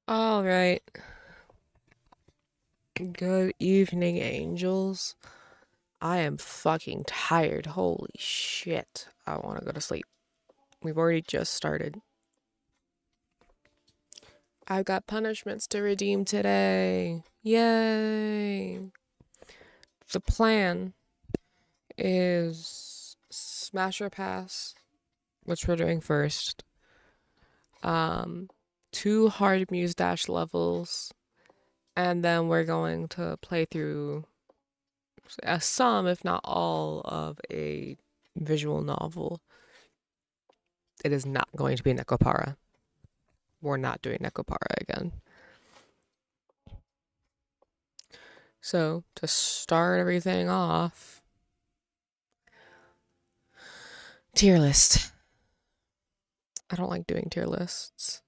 All right. Good evening, angels. I am fucking tired. Holy shit. I want to go to sleep. We've already just started. I've got punishments to redeem today. Yay. The plan is Smash or Pass, which we're doing first. Um, two hard muse dash levels, and then we're going to play through some, if not all, of a visual novel. It is not going to be Nekopara. We're not doing Nekopara again. So, to start everything off, tier list. I don't like doing tier lists.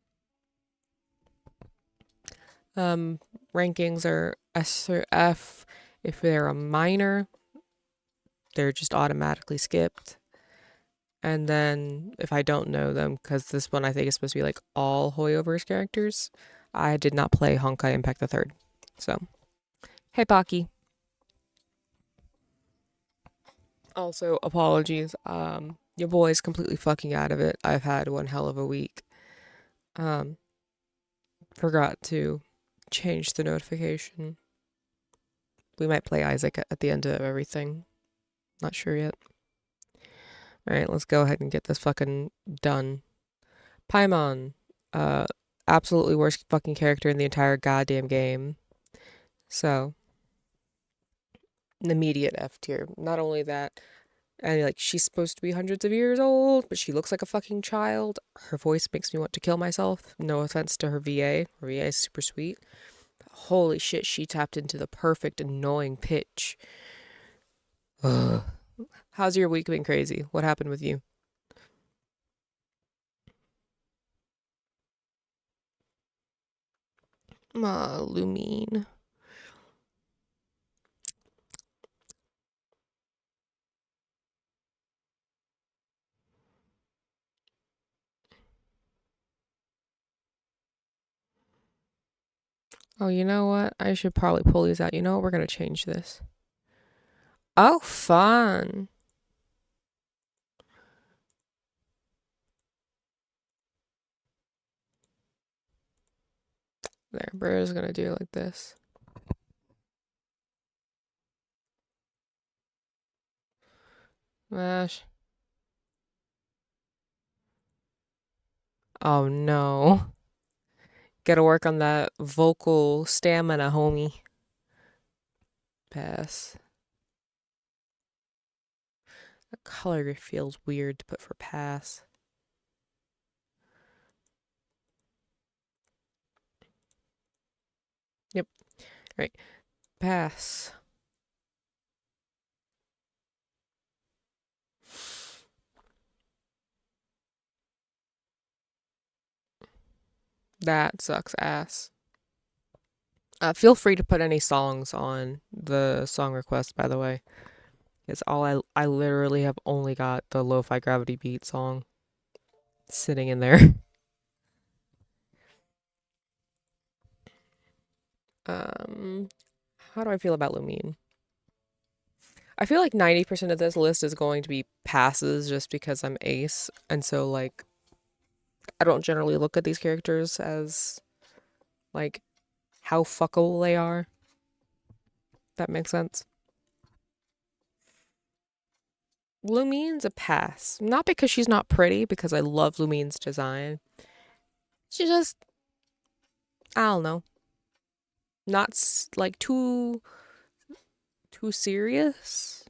Um, Rankings are S or F. If they're a minor, they're just automatically skipped. And then if I don't know them, because this one I think is supposed to be like all Hoyoverse characters, I did not play Honkai Impact the Third. So, hey Baki. Also, apologies. Your boy's completely fucking out of it. I've had one hell of a week. Um, Forgot to change the notification. We might play Isaac at the end of everything. Not sure yet. Alright, let's go ahead and get this fucking done. Paimon. Uh, Absolutely worst fucking character in the entire goddamn game. So, an immediate F tier. Not only that, and like she's supposed to be hundreds of years old, but she looks like a fucking child. Her voice makes me want to kill myself. No offense to her VA. Her VA is super sweet. Holy shit, she tapped into the perfect annoying pitch. Ugh. How's your week been crazy? What happened with you? Lumine. Oh, you know what? I should probably pull these out. You know what? We're gonna change this. Oh, fun. There, we're just gonna do it like this. Mash. Oh no. Gotta work on that vocal stamina, homie. Pass. The color feels weird to put for pass. Yep. Right. Pass. That sucks ass. Feel free to put any songs on the song request, by the way. It's all I literally have only got the Lo-Fi Gravity Beat song sitting in there. Um, how do I feel about Lumine? I feel like 90% of this list is going to be passes just because I'm ace. And so, like, I don't generally look at these characters as, like, how fuckable they are. That makes sense. Lumine's a pass. Not because she's not pretty, because I love Lumine's design. She just, I don't know, not like too serious.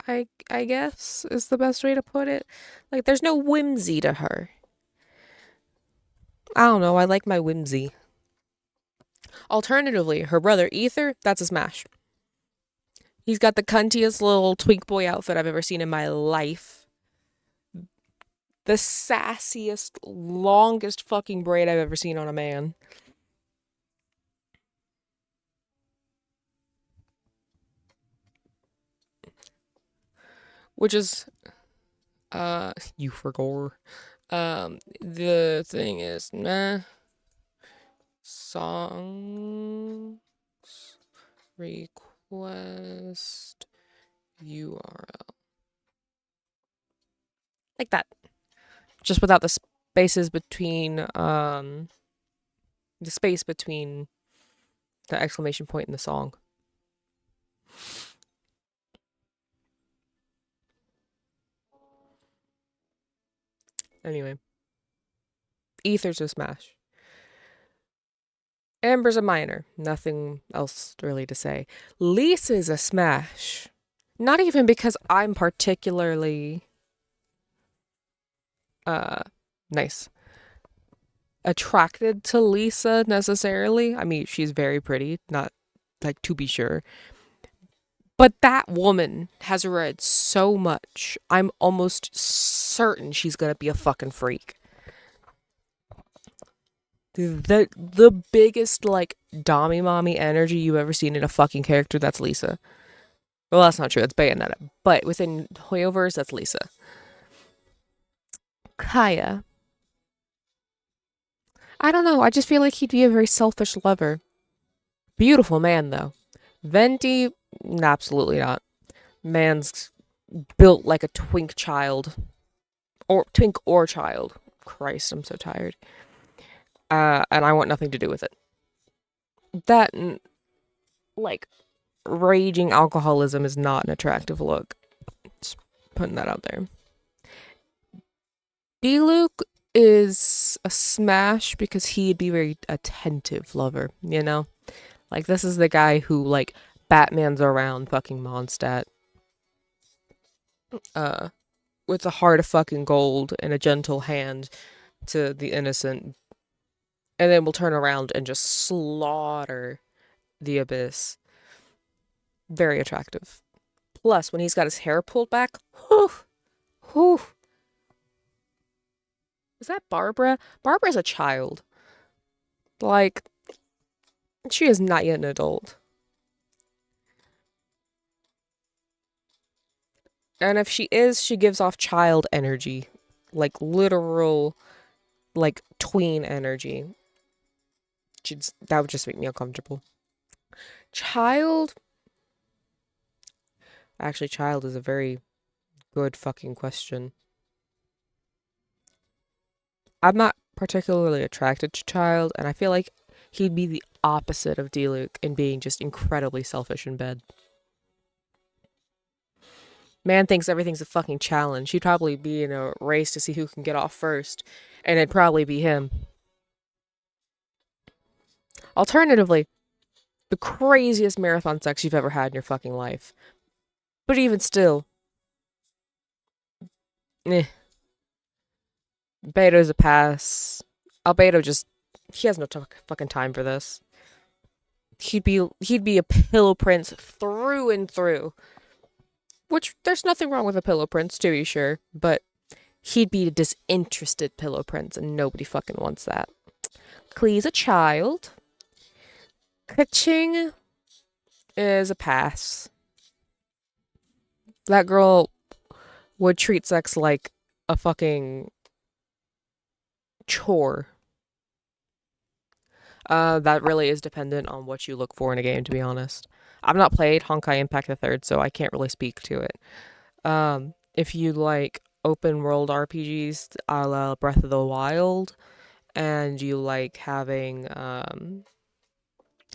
I guess is the best way to put it. Like there's no whimsy to her. I don't know, I like my whimsy. Alternatively, her brother Ether, that's a smash. He's got the cuntiest little twink boy outfit I've ever seen in my life. The sassiest, longest fucking braid I've ever seen on a man. Which is you for gore. The thing is, nah, songs request URL. Like that. Just without the spaces between, the space between the exclamation point and the song. Anyway. Ether's a smash. Amber's a minor. Nothing else really to say. Lisa's a smash. Not even because I'm particularly nice attracted to Lisa necessarily. I mean, she's very pretty, not like to be sure. But that woman has read so much. I'm almost certain she's gonna be a fucking freak. The biggest like dommy mommy energy you've ever seen in a fucking character, that's Lisa. Well, that's not true. That's Bayonetta. But within Hoyoverse, that's Lisa. Kaya. I don't know. I just feel like he'd be a very selfish lover. Beautiful man, though. Venti, absolutely not. Man's built like a twink child. Or twink or child. Christ, I'm so tired. And I want nothing to do with it. That, like, raging alcoholism is not an attractive look. Just putting that out there. Diluc is a smash because he'd be a very attentive lover, you know? Like, this is the guy who, like, Batman's around fucking Mondstadt. With a heart of fucking gold and a gentle hand to the innocent. And then will turn around and just slaughter the Abyss. Very attractive. Plus, when he's got his hair pulled back, whew, whew. Is that Barbara? Barbara's a child. Like, she is not yet an adult. And if she is, she gives off child energy. Like, literal, like, tween energy. That would just make me uncomfortable. Child? Actually, child is a very good fucking question. I'm not particularly attracted to child, and I feel like he'd be the opposite of Diluc in being just incredibly selfish in bed. Man thinks everything's a fucking challenge. He'd probably be in a race to see who can get off first, and it'd probably be him. Alternatively, the craziest marathon sex you've ever had in your fucking life. But even still, eh. Beto's a pass. Albedo just, he has no fucking time for this. He'd be a pillow prince through and through. Which, there's nothing wrong with a pillow prince, to be sure, but he'd be a disinterested pillow prince, and nobody fucking wants that. Klee's a child. Kaching is a pass. That girl would treat sex like a fucking chore. That really is dependent on what you look for in a game, to be honest. I've not played Honkai Impact the Third, so I can't really speak to it. If you like open world RPGs a la Breath of the Wild, and you like having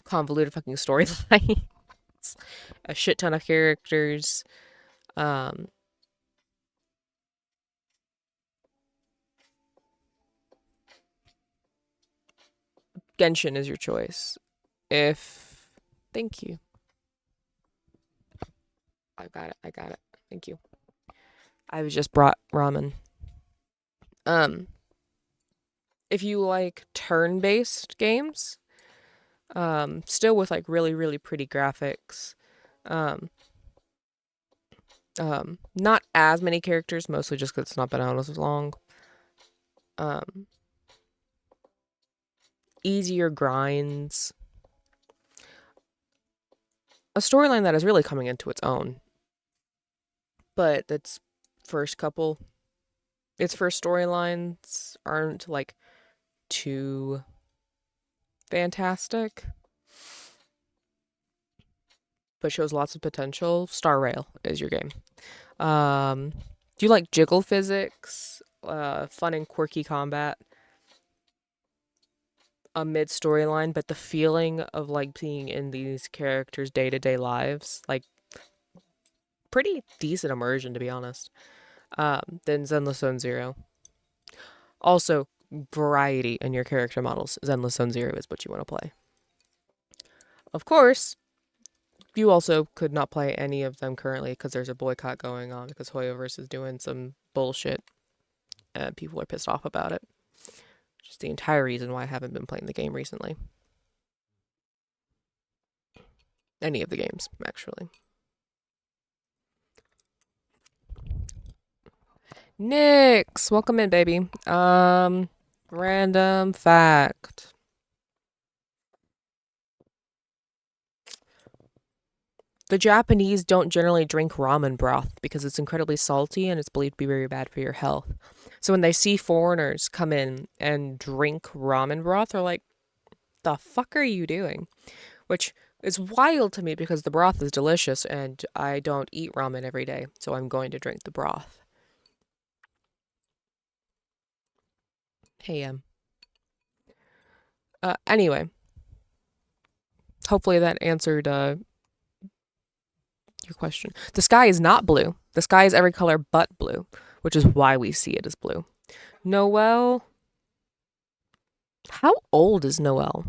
convoluted fucking storylines, a shit ton of characters, Genshin is your choice. If thank you. I got it. I got it. Thank you. I was just brought ramen. If you like turn-based games, still with like really, really pretty graphics, um, not as many characters, mostly just because it's not been out as long. Easier grinds. A storyline that is really coming into its own. But its first couple Its first storylines aren't like too fantastic, but shows lots of potential. Star Rail is your game. Do you like jiggle physics, fun and quirky combat, a mid storyline, but the feeling of like being in these characters' day to day lives, like pretty decent immersion to be honest. Then Zenless Zone Zero. Also, variety in your character models. Zenless Zone Zero is what you want to play. Of course, you also could not play any of them currently because there's a boycott going on because Hoyoverse is doing some bullshit and people are pissed off about it. Which is the entire reason why I haven't been playing the game recently. Any of the games, actually. Nyx, welcome in, baby. Random fact. The Japanese don't generally drink ramen broth because it's incredibly salty and it's believed to be very bad for your health. So when they see foreigners come in and drink ramen broth, they're like, the fuck are you doing? Which is wild to me because the broth is delicious and I don't eat ramen every day, so I'm going to drink the broth. Hey, anyway, hopefully that answered your question. The sky is not blue. The sky is every color but blue, which is why we see it as blue. Noelle. How old is Noelle?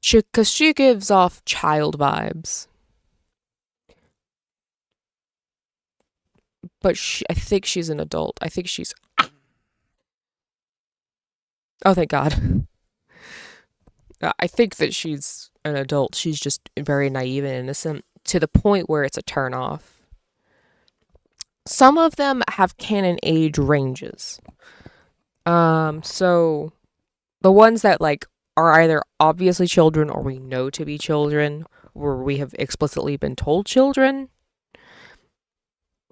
Because she gives off child vibes. But I think she's an adult. I think she's. Oh, thank God. I think that she's an adult. She's just very naive and innocent to the point where it's a turn off. Some of them have canon age ranges. So the ones that like are either obviously children or we know to be children, where we have explicitly been told children,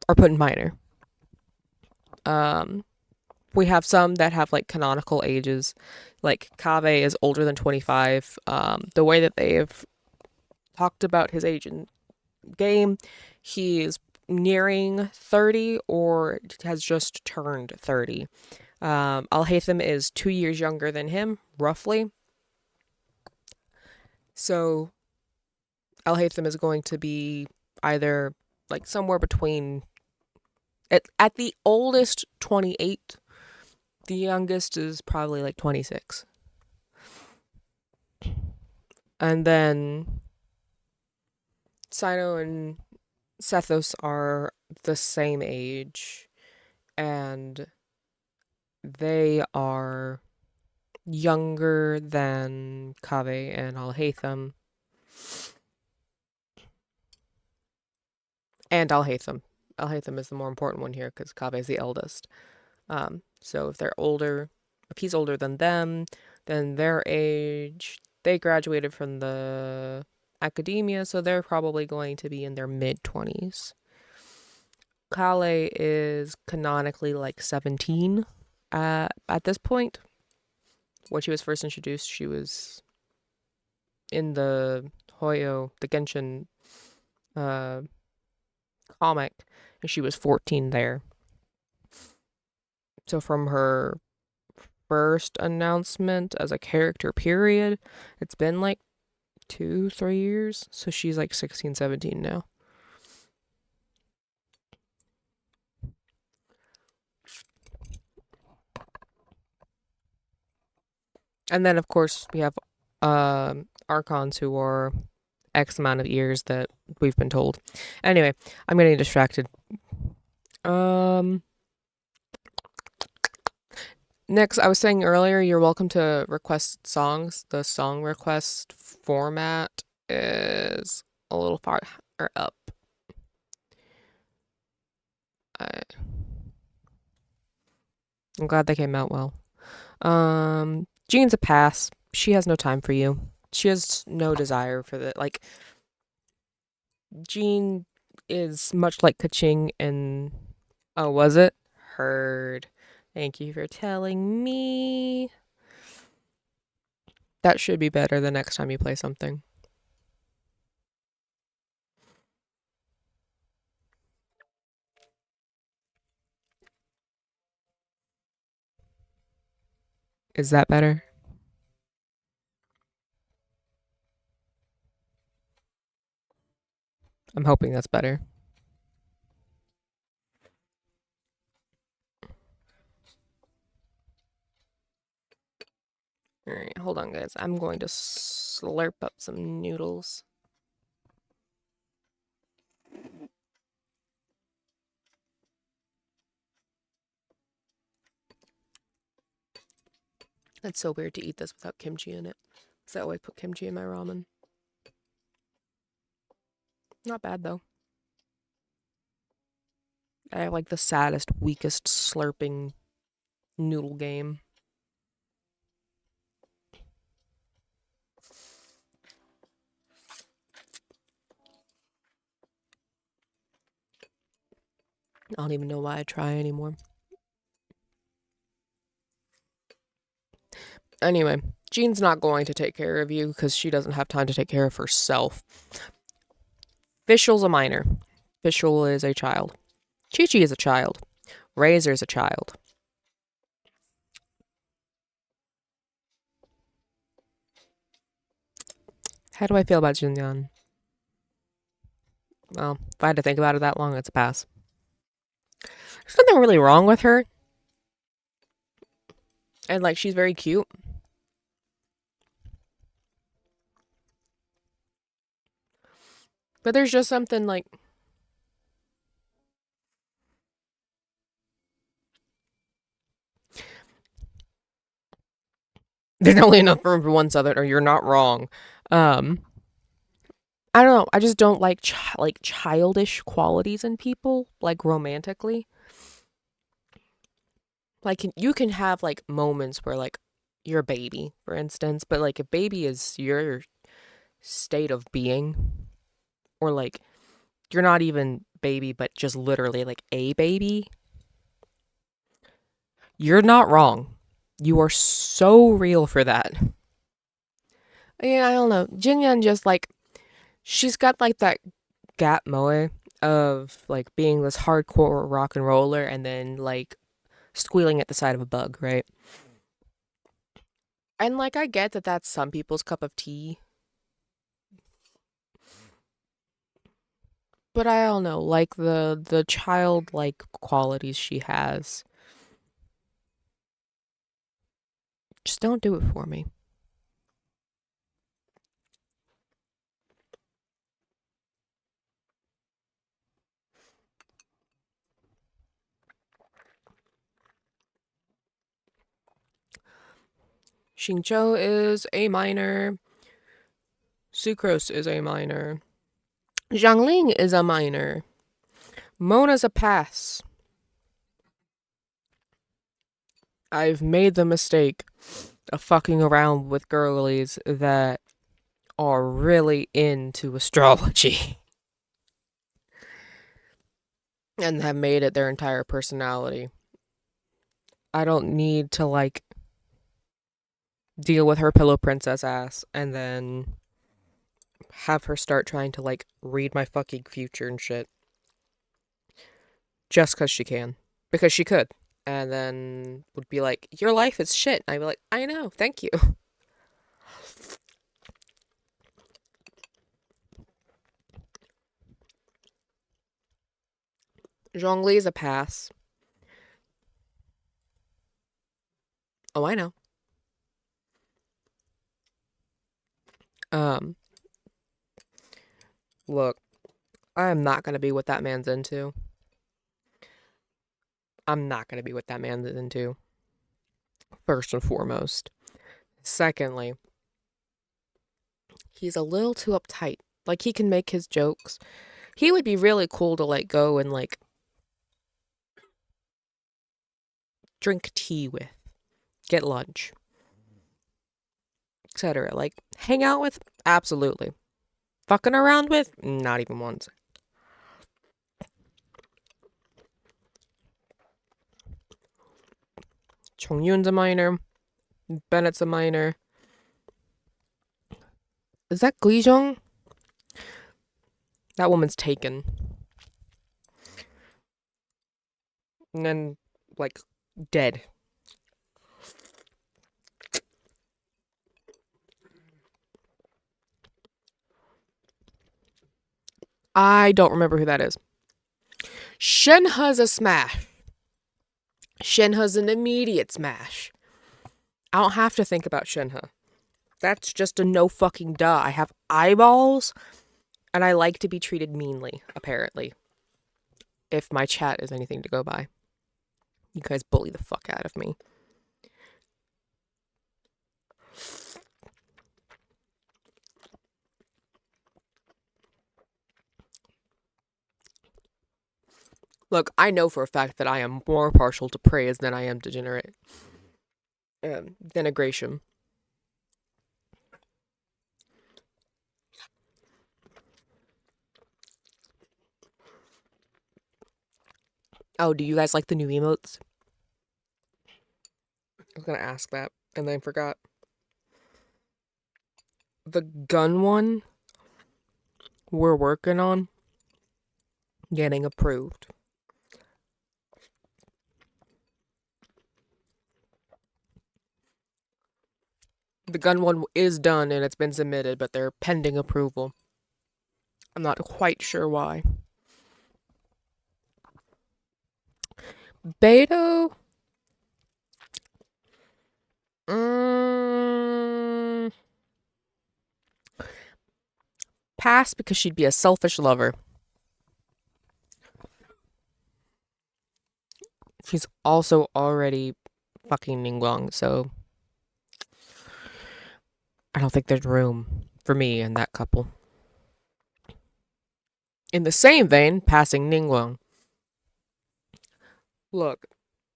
are put in minor. We have some that have like canonical ages, like Kaveh is older than 25. The way that they have talked about his age in game, he is nearing 30 or has just turned 30. Alhaitham is 2 years younger than him, roughly. So Alhaitham is going to be either like somewhere between at the oldest 28. The youngest is probably like 26. And then Cyno and Sethos are the same age and they are younger than Kaveh and Alhaitham. And Alhaitham. Alhaitham is the more important one here because Kaveh is the eldest. So if they're older, if he's older than them, then their age, they graduated from the academia, so they're probably going to be in their mid-20s. Kale is canonically like 17 at this point. When she was first introduced, she was in the Hoyo, the Genshin comic, and she was 14 there. So from her first announcement as a character period, it's been like 2-3 years, so she's like 16, 17 now. And then of course we have Archons who are X amount of years that we've been told. Anyway, I'm getting distracted. Next, I was saying earlier, you're welcome to request songs. The song request format is a little far up. I'm glad they came out well. Jean's a pass. She has no time for you. She has no desire for that. Like, Jean is much like Kaching in Oh, was it? Heard. Thank you for telling me. That should be better the next time you play something. Is that better? I'm hoping that's better. Alright, hold on, guys. I'm going to slurp up some noodles. It's so weird to eat this without kimchi in it. So I always put kimchi in my ramen. Not bad, though. I have like the saddest, weakest slurping noodle game. I don't even know why I try anymore. Anyway, Jean's not going to take care of you because she doesn't have time to take care of herself. Fischl's a minor. Fischl is a child. Chi-Chi is a child. Razor's a child. How do I feel about Jinyan? Well, if I had to think about it that long, it's a pass. There's nothing really wrong with her. And, like, she's very cute. But there's just something, like... There's only enough room for one Southern, or you're not wrong. I don't know. I just don't like childish qualities in people, like romantically. Like you can have like moments where like you're a baby, for instance, but like a baby is your state of being, or like you're not even baby, but just literally like a baby. You're not wrong. You are so real for that. Yeah, I don't know. Jinyan just like she's got like that gap moe of like being this hardcore rock and roller and then like squealing at the side of a bug, right? And like I get that that's some people's cup of tea, but I don't know, like the childlike qualities she has just don't do it for me. Xingqiu is a minor. Sucrose is a minor. Zhangling is a minor. Mona's a pass. I've made the mistake of fucking around with girlies that are really into astrology and have made it their entire personality. I don't need to like deal with her pillow princess ass and then have her start trying to like read my fucking future and shit just because she can. Because she could. And then would be like, your life is shit. And I'd be like, I know, thank you. Zhongli is a pass. Oh, I know. Um, Look, I am not gonna be what that man's into. I'm not gonna be what that man's into. First and foremost. Secondly, he's a little too uptight. Like he can make his jokes. He would be really cool to like go and like drink tea with, get lunch, etc. Like hang out with, absolutely. Fucking around with, not even once. Chongyun's a minor. Bennett's a minor. Is that Glijong? That woman's taken. And then, like, dead. I don't remember who that is. Shenhe's a smash. Shenhe's an immediate smash. I don't have to think about Shenhe. That's just a no fucking duh. I have eyeballs, and I like to be treated meanly, apparently. If my chat is anything to go by. You guys bully the fuck out of me. Look, I know for a fact that I am more partial to praise than I am degenerate. Denigration. Oh, do you guys like the new emotes? I was gonna ask that, and then I forgot. The gun one we're working on getting approved. The gun one is done and it's been submitted, but they're pending approval. I'm not quite sure why. Beto? Pass because she'd be a selfish lover. She's also already fucking Ningguang, so I don't think there's room for me and that couple. In the same vein, passing Ningguang. Look,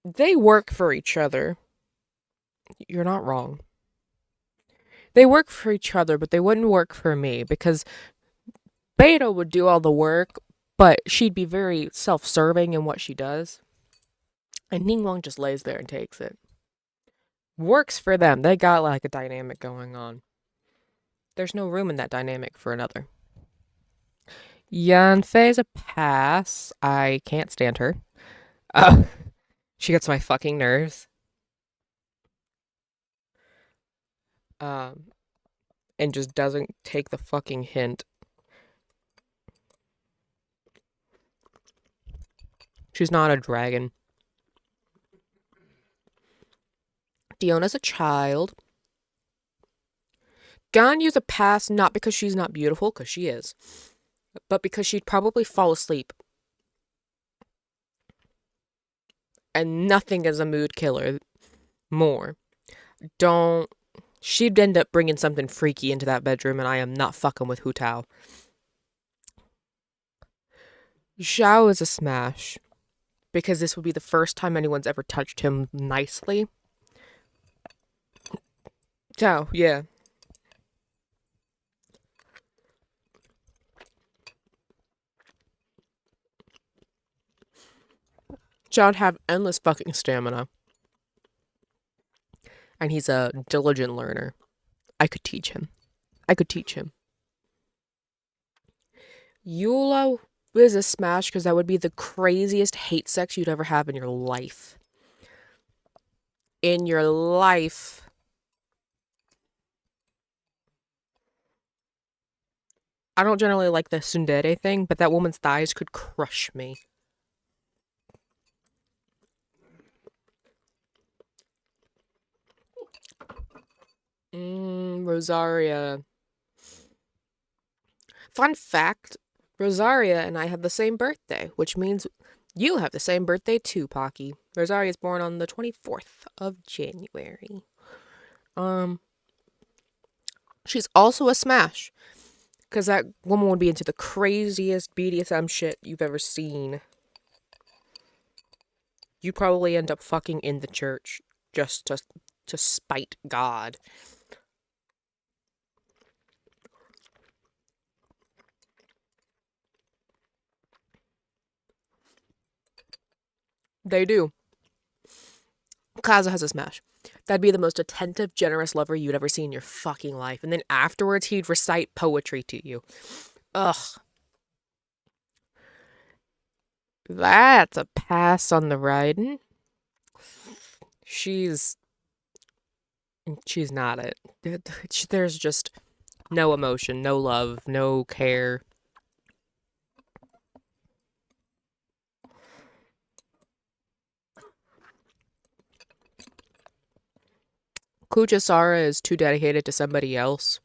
they work for each other. You're not wrong. They work for each other, but they wouldn't work for me because Beto would do all the work, but she'd be very self-serving in what she does. And Ningguang just lays there and takes it. Works for them. They got like a dynamic going on. There's no room in that dynamic for another. Yanfei's a pass. I can't stand her. She gets my fucking nerves. And just doesn't take the fucking hint. She's not a dragon. Diona's a child. Ganyu's a pass, not because she's not beautiful, because she is, but because she'd probably fall asleep. And nothing is a mood killer more. She'd end up bringing something freaky into that bedroom, and I am not fucking with Hu Tao. Zhao is a smash, because this would be the first time anyone's ever touched him nicely. Zhao, yeah. Zhao'd have endless fucking stamina. And he's a diligent learner. I could teach him. Eula is a smash because that would be the craziest hate sex you'd ever have in your life. In your life. I don't generally like the tsundere thing, but that woman's thighs could crush me. Rosaria. Fun fact, Rosaria and I have the same birthday, which means you have the same birthday too, Pocky. Rosaria is born on the 24th of January. She's also a smash. Because that woman would be into the craziest BDSM shit you've ever seen. You'd probably end up fucking in the church just to spite God. They do. Kazuha has a smash. That'd be the most attentive, generous lover you'd ever see in your fucking life. And then afterwards, he'd recite poetry to you. Ugh. That's a pass on the riding. She's not it. There's just no emotion, no love, no care. Kuchisara is too dedicated to somebody else,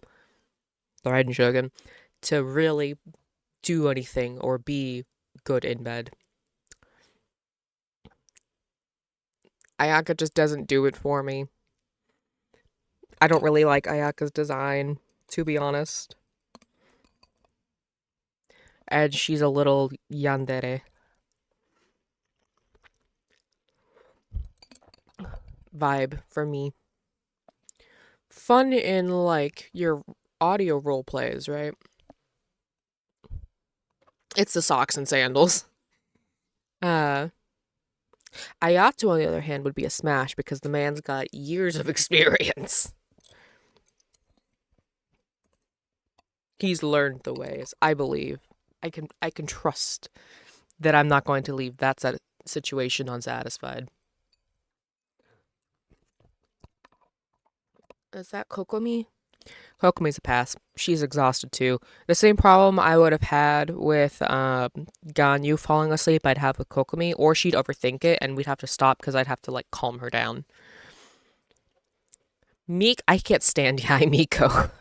the Raiden Shogun, to really do anything or be good in bed. Ayaka just doesn't do it for me. I don't really like Ayaka's design, to be honest. And she's a little yandere. Vibe for me. Fun in, like, your audio role plays, right? It's the socks and sandals. Ayato, on the other hand, would be a smash because the man's got years of experience. He's learned the ways, I believe. I can trust that I'm not going to leave that situation unsatisfied. Is that Kokomi? Kokomi's a pass. She's exhausted too. The same problem I would have had with Ganyu falling asleep, I'd have with Kokomi, or she'd overthink it and we'd have to stop because I'd have to like calm her down. Meek, I can't stand Yae Miko.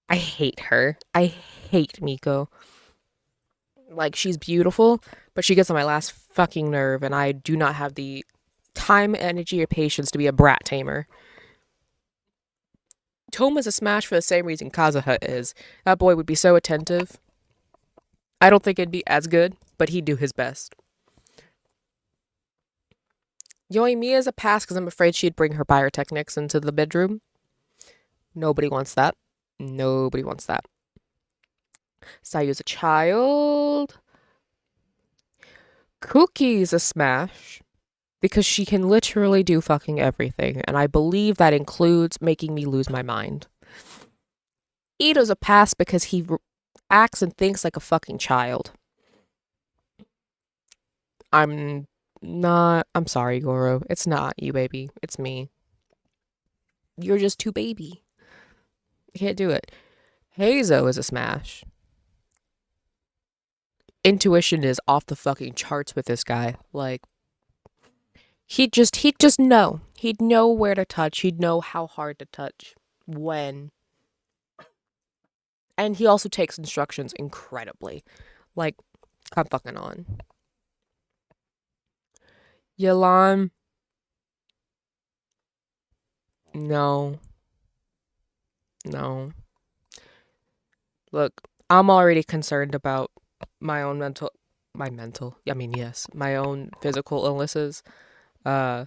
I hate her. I hate Miko. Like, she's beautiful, but she gets on my last fucking nerve, and I do not have the time, energy, or patience to be a brat tamer. Toma's a smash for the same reason Kazuha is. That boy would be so attentive. I don't think it'd be as good, but he'd do his best. Yoimiya's a pass because I'm afraid she'd bring her pyrotechnics into the bedroom. Nobody wants that. Nobody wants that. Sayu's a child. Cookie's a smash because she can literally do fucking everything, and I believe that includes making me lose my mind. Ito's a pass because he acts and thinks like a fucking child. I'm sorry, Goro. It's not you, baby. It's me. You're just too baby. I can't do it. Heizo is a smash. Intuition is off the fucking charts with this guy. Like, he'd just know. He'd know where to touch. He'd know how hard to touch. When. And he also takes instructions incredibly. Like, come fucking on. Yelan. No. Look, I'm already concerned about my own my own physical illnesses. And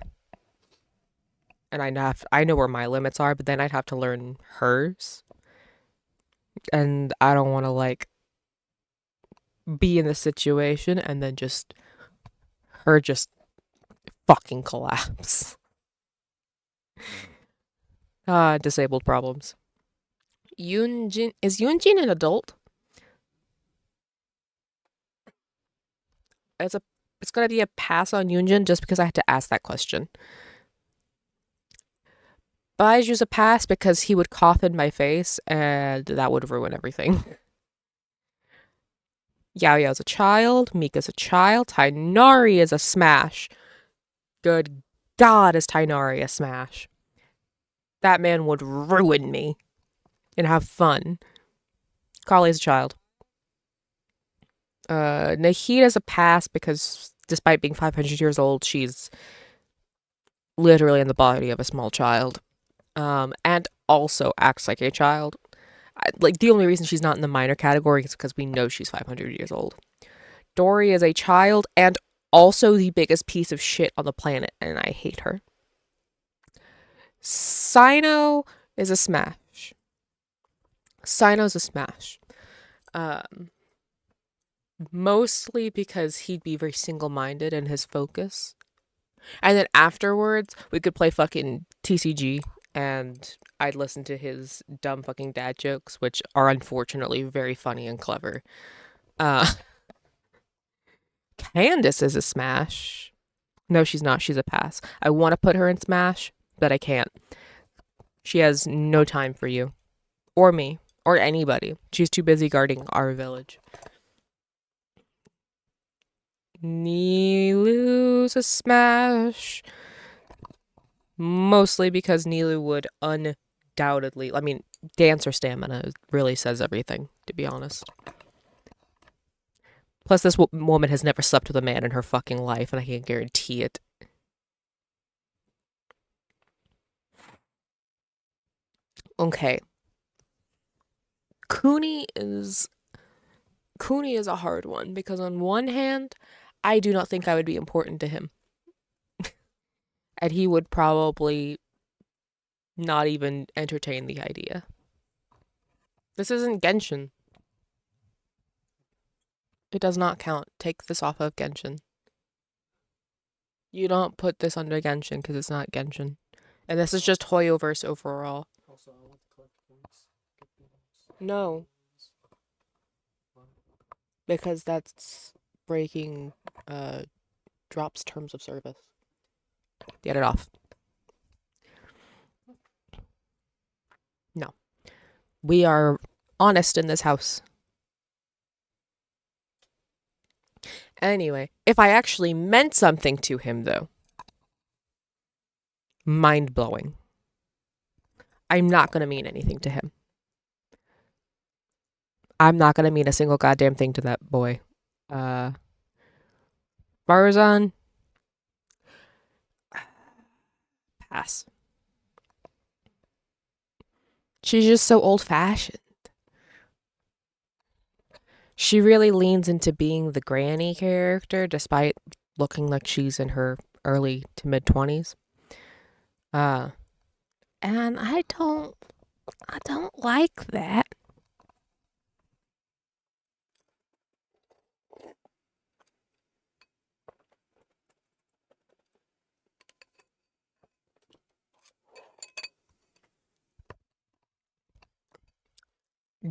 I know where my limits are, but then I'd have to learn hers. And I don't want to like be in this situation and then just fucking collapse. Disabled problems. Is Yunjin an adult? It's gonna be a pass on Yunjin just because I had to ask that question. Baiju's a pass because he would cough in my face and that would ruin everything. Yao Yao's a child, Mika's a child, Tainari is a smash. Good God, is Tainari a smash? That man would ruin me and have fun. Carly's a child. Nahida's a pass because despite being 500 years old, she's literally in the body of a small child. And also acts like a child. Like, the only reason she's not in the minor category is because we know she's 500 years old. Dory is a child and also the biggest piece of shit on the planet, and I hate her. Sino is a smash. Sino's a smash. Mostly because he'd be very single-minded in his focus. And then afterwards, we could play fucking TCG, and I'd listen to his dumb fucking dad jokes, which are unfortunately very funny and clever. Uh, Candace is a smash. No, she's not. She's a pass. I want to put her in Smash, but I can't. She has no time for you, or me, or anybody. She's too busy guarding our village. Nilu's a smash. Mostly because Nilu would undoubtedly, I mean, dancer stamina really says everything, to be honest. Plus, this woman has never slept with a man in her fucking life, and I can guarantee it. Okay. Cooney is a hard one because on one hand, I do not think I would be important to him. And he would probably not even entertain the idea. This isn't Genshin. It does not count. Take this off of Genshin. You don't put this under Genshin because it's not Genshin. And this is just Hoyoverse overall. No. Because that's breaking Drop's terms of service. Get it off. No. We are honest in this house. Anyway, if I actually meant something to him, though, mind-blowing. I'm not going to mean anything to him. I'm not going to mean a single goddamn thing to that boy. Barzan? Pass. She's just so old-fashioned. She really leans into being the granny character, despite looking like she's in her early to mid-20s. And I don't like that.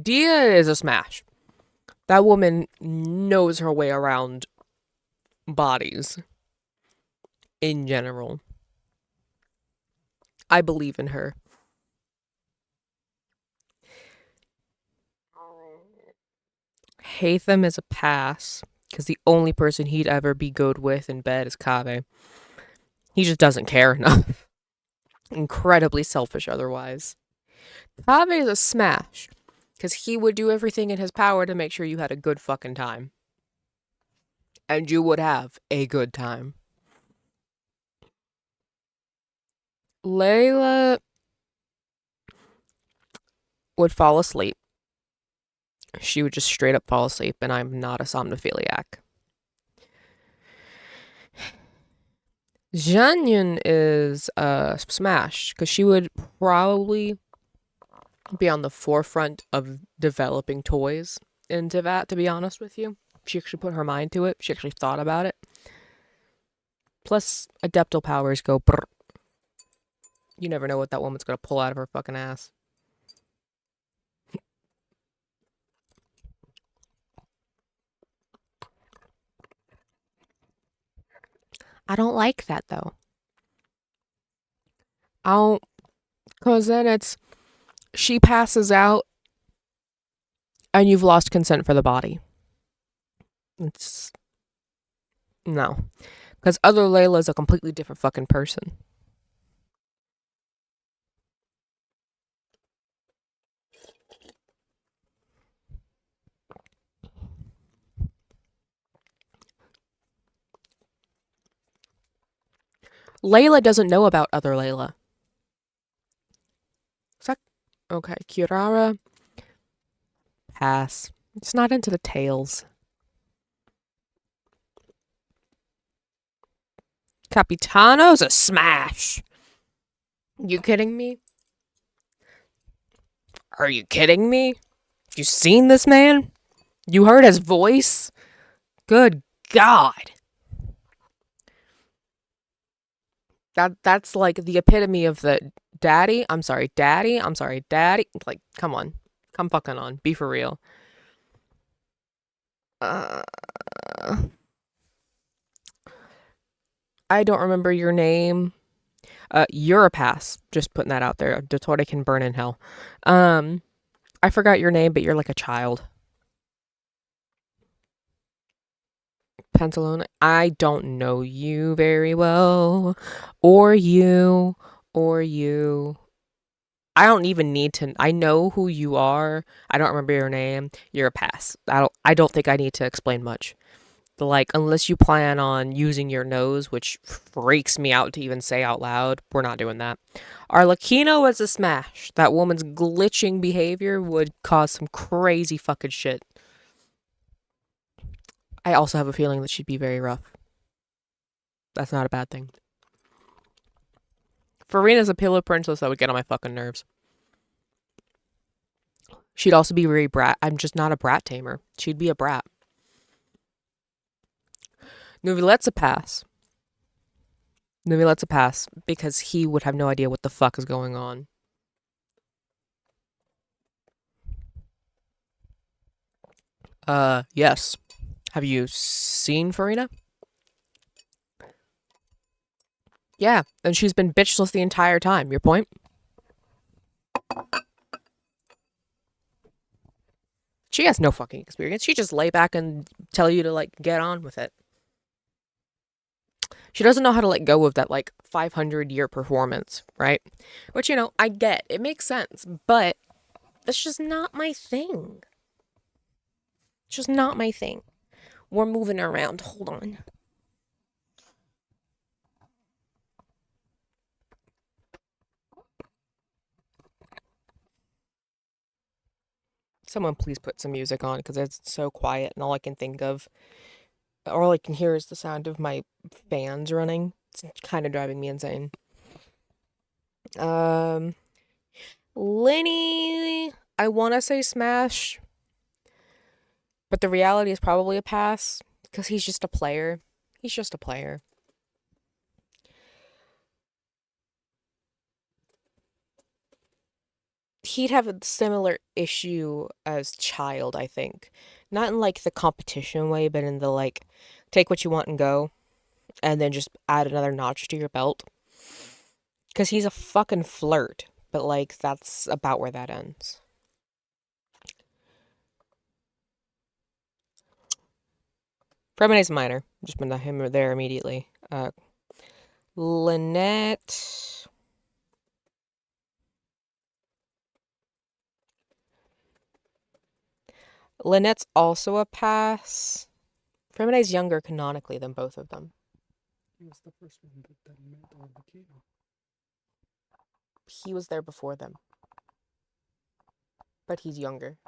Dia is a smash. That woman knows her way around bodies in general. I believe in her. Hatham is a pass because the only person he'd ever be good with in bed is Kaveh. He just doesn't care enough. Incredibly selfish otherwise. Kaveh is a smash because he would do everything in his power to make sure you had a good fucking time. And you would have a good time. Layla would fall asleep. She would just straight up fall asleep, and I'm not a somnophiliac. Jianyun is a smash because she would probably be on the forefront of developing toys in Teyvat, to be honest with you. She actually put her mind to it. She actually thought about it. Plus, adeptal powers go brr. You never know what that woman's gonna pull out of her fucking ass. I don't like that, though. Because then it's, she passes out, and you've lost consent for the body. It's, no. Because other Layla is a completely different fucking person. Layla doesn't know about other Layla. Okay, Kirara. Pass. It's not into the tales. Capitano's a smash. You kidding me? Are you kidding me? You seen this man? You heard his voice? Good God. That's like the epitome of the daddy. I'm sorry, daddy. I'm sorry, daddy. Like, come on, come fucking on. Be for real. Uh, I don't remember your name. You're a pass. Just putting that out there. Dottore can burn in hell. Um, I forgot your name, but you're like a child. Pantalone. I don't know you very well, or you, or you. I don't even need to. I know who you are. I don't remember your name. You're a pass. I don't think I need to explain much. Like, unless you plan on using your nose, which freaks me out to even say out loud, we're not doing that. Arlecchino is a smash. That woman's glitching behavior would cause some crazy fucking shit. I also have a feeling that she'd be very rough. That's not a bad thing. Farina's a pillow princess that would get on my fucking nerves. She'd also be very brat. I'm just not a brat tamer. She'd be a brat. Nuvilet's a pass. Nuvilet's a pass because he would have no idea what the fuck is going on. Yes. Have you seen Farina? Yeah, and she's been bitchless the entire time. Your point? She has no fucking experience. She just lay back and tell you to like get on with it. She doesn't know how to let go of that like 500-year performance, right? Which, I get. It makes sense, but that's just not my thing. It's just not my thing. We're moving around. Hold on. Someone please put some music on because it's so quiet and all I can think of, all I can hear is the sound of my fans running. It's kind of driving me insane. Um, Lenny, I want to say smash, but the reality is probably a pass because he's just a player. He's just a player. He'd have a similar issue as Child, I think. Not in like the competition way, but in the like take what you want and go and then just add another notch to your belt. Because he's a fucking flirt, but like that's about where that ends. Fremonese Minor, just put him there immediately. Lynette. Lynette's also a pass. Fremone's younger canonically than both of them. He was the first one that met Arlecchino. He was there before them. But he's younger.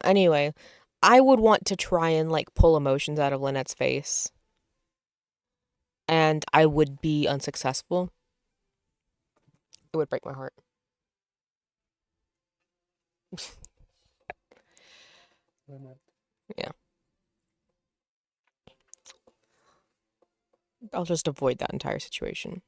Anyway, I would want to try and like pull emotions out of Lynette's face. And I would be unsuccessful. It would break my heart. Yeah. I'll just avoid that entire situation.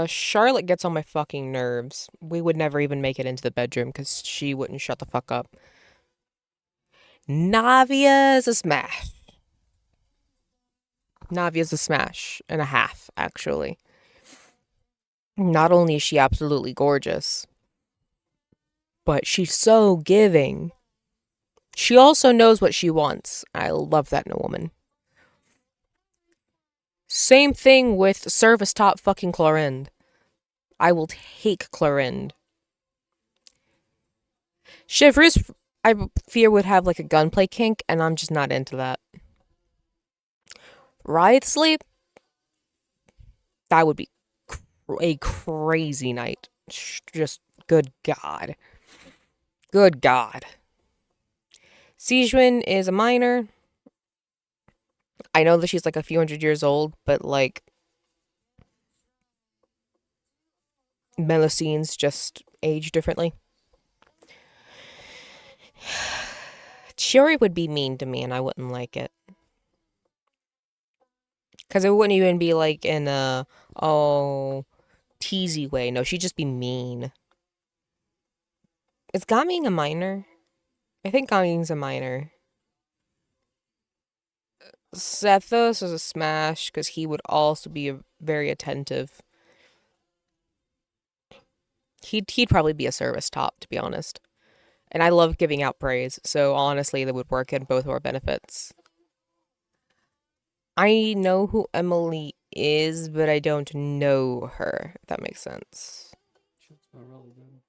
Charlotte gets on my fucking nerves. We would never even make it into the bedroom because she wouldn't shut the fuck up. Navia's a smash. Navia's a smash and a half, actually. Not only is she absolutely gorgeous, but she's so giving. She also knows what she wants. I love that in a woman. Same thing with service top fucking Clorinde. I will take Clorinde. Chevreuse, I fear, would have like a gunplay kink, and I'm just not into that. Wriothesley, that would be a crazy night. Just good God. Good God. Sigewinne is a minor. I know that she's like a few hundred years old, but like Melusine's just age differently. Shiori would be mean to me and I wouldn't like it. Because it wouldn't even be like in a, oh, teasy way. No, she'd just be mean. Is Gaming a minor? I think Gaming's a minor. Sethos is a smash because he would also be very attentive. He'd probably be a service top, to be honest. And I love giving out praise, so honestly, that would work in both of our benefits. I know who Emily is, but I don't know her, if that makes sense. She'll smell really good.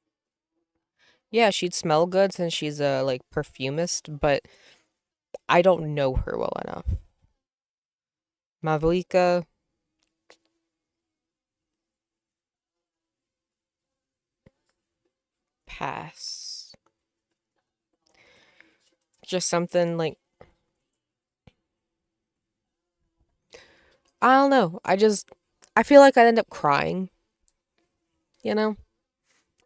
Yeah, she'd smell good since she's a like perfumist, but I don't know her well enough. Mavuika, pass. Just something like I don't know. I feel like I'd end up crying, you know?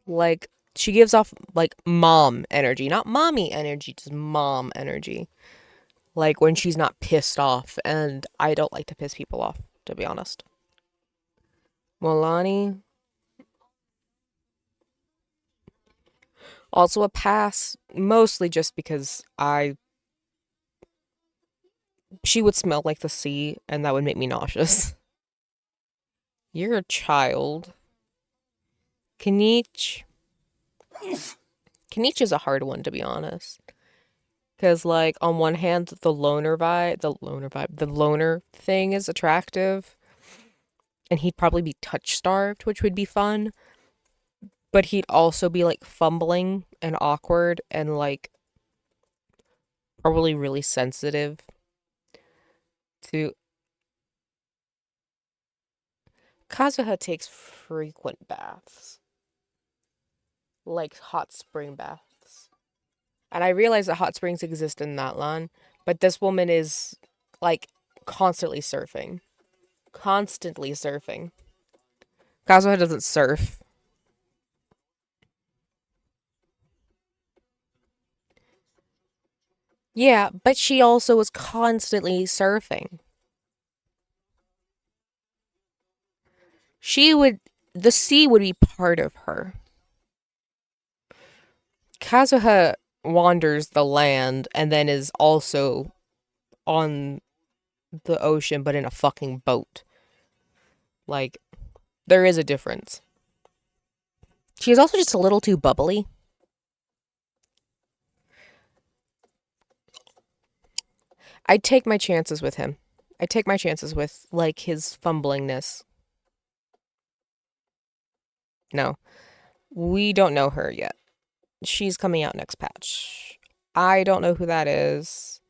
Like she gives off like mom energy, not mommy energy, just mom energy. Like when she's not pissed off, and I don't like to piss people off, to be honest. Milani, also a pass, mostly just because she would smell like the sea, and that would make me nauseous. You're a child. Kanich. Kanich is a hard one, to be honest. Because, like, on one hand, the loner thing is attractive. And he'd probably be touch starved, which would be fun. But he'd also be, like, fumbling and awkward and, like, probably really sensitive to. Kazuha takes frequent baths, like hot spring baths. And I realize that hot springs exist in Natlan, but this woman is like constantly surfing. Constantly surfing. Kazuha doesn't surf. Yeah, but she also was constantly surfing. The sea would be part of her. Kazuha wanders the land and then is also on the ocean, but in a fucking boat. Like, there is a difference. She's also just a little too bubbly. I'd take my chances with him. I'd take my chances with, like, his fumblingness. No, we don't know her yet. She's coming out next patch. I don't know who that is.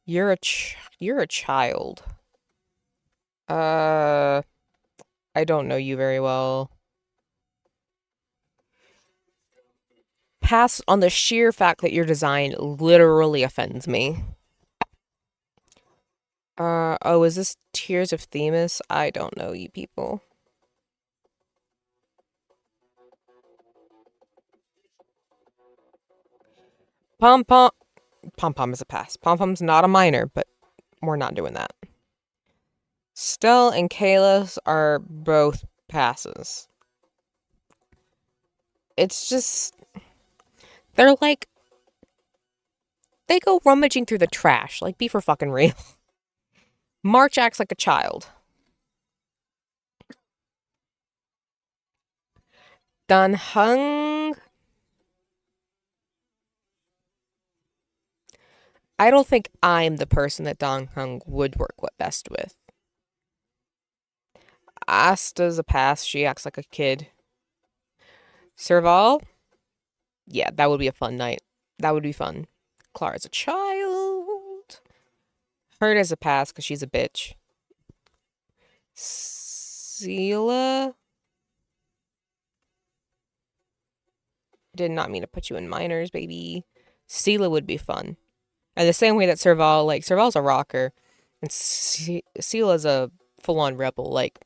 You're a child. Uh, I don't know you very well. Pass on the sheer fact that your design literally offends me. Oh, is this Tears of Themis? I don't know you people. Pom Pom. Pom Pom is a pass. Pom Pom's not a minor, but we're not doing that. Stell and Kalis are both passes. It's just. They're like. They go rummaging through the trash. Like, be for fucking real. March acts like a child. Dan Hung. I don't think I'm the person that Dan Hung would work best with. Asta's a pass. She acts like a kid. Serval? Yeah, that would be a fun night. That would be fun. Clara's a child. Hurt as a pass because she's a bitch. Sela? Did not mean to put you in minors, baby. Sela would be fun. And the same way that Serval's a rocker, and Sela's a full-on rebel. Like,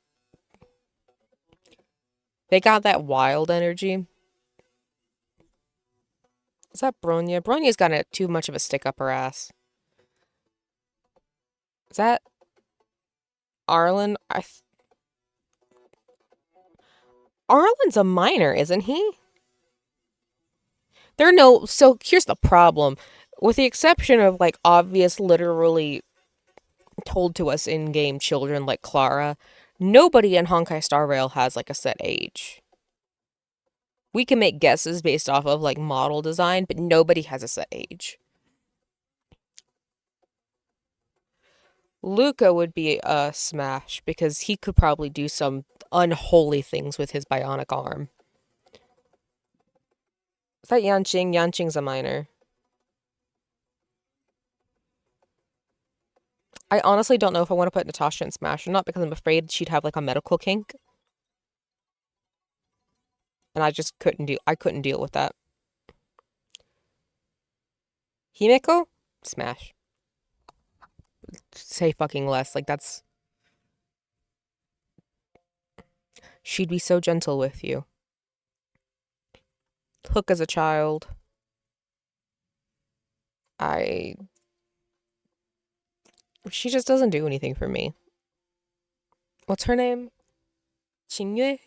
they got that wild energy. Is that Bronya? Bronya's got too much of a stick up her ass. Is that Arlen? Arlen's a minor, isn't he? There are no. So here's the problem. With the exception of like obvious, literally told to us in game children like Clara, nobody in Honkai Star Rail has like a set age. We can make guesses based off of like model design, but nobody has a set age. Luca would be a smash because he could probably do some unholy things with his bionic arm. Is that Yanqing? Yanqing's a minor. I honestly don't know if I want to put Natasha in Smash or not because I'm afraid she'd have like a medical kink. And I couldn't deal with that. Himeko? Smash. Say fucking less. Like that's she'd be so gentle with you. Hook as a child. I She just doesn't do anything for me. What's her name? Qingyue?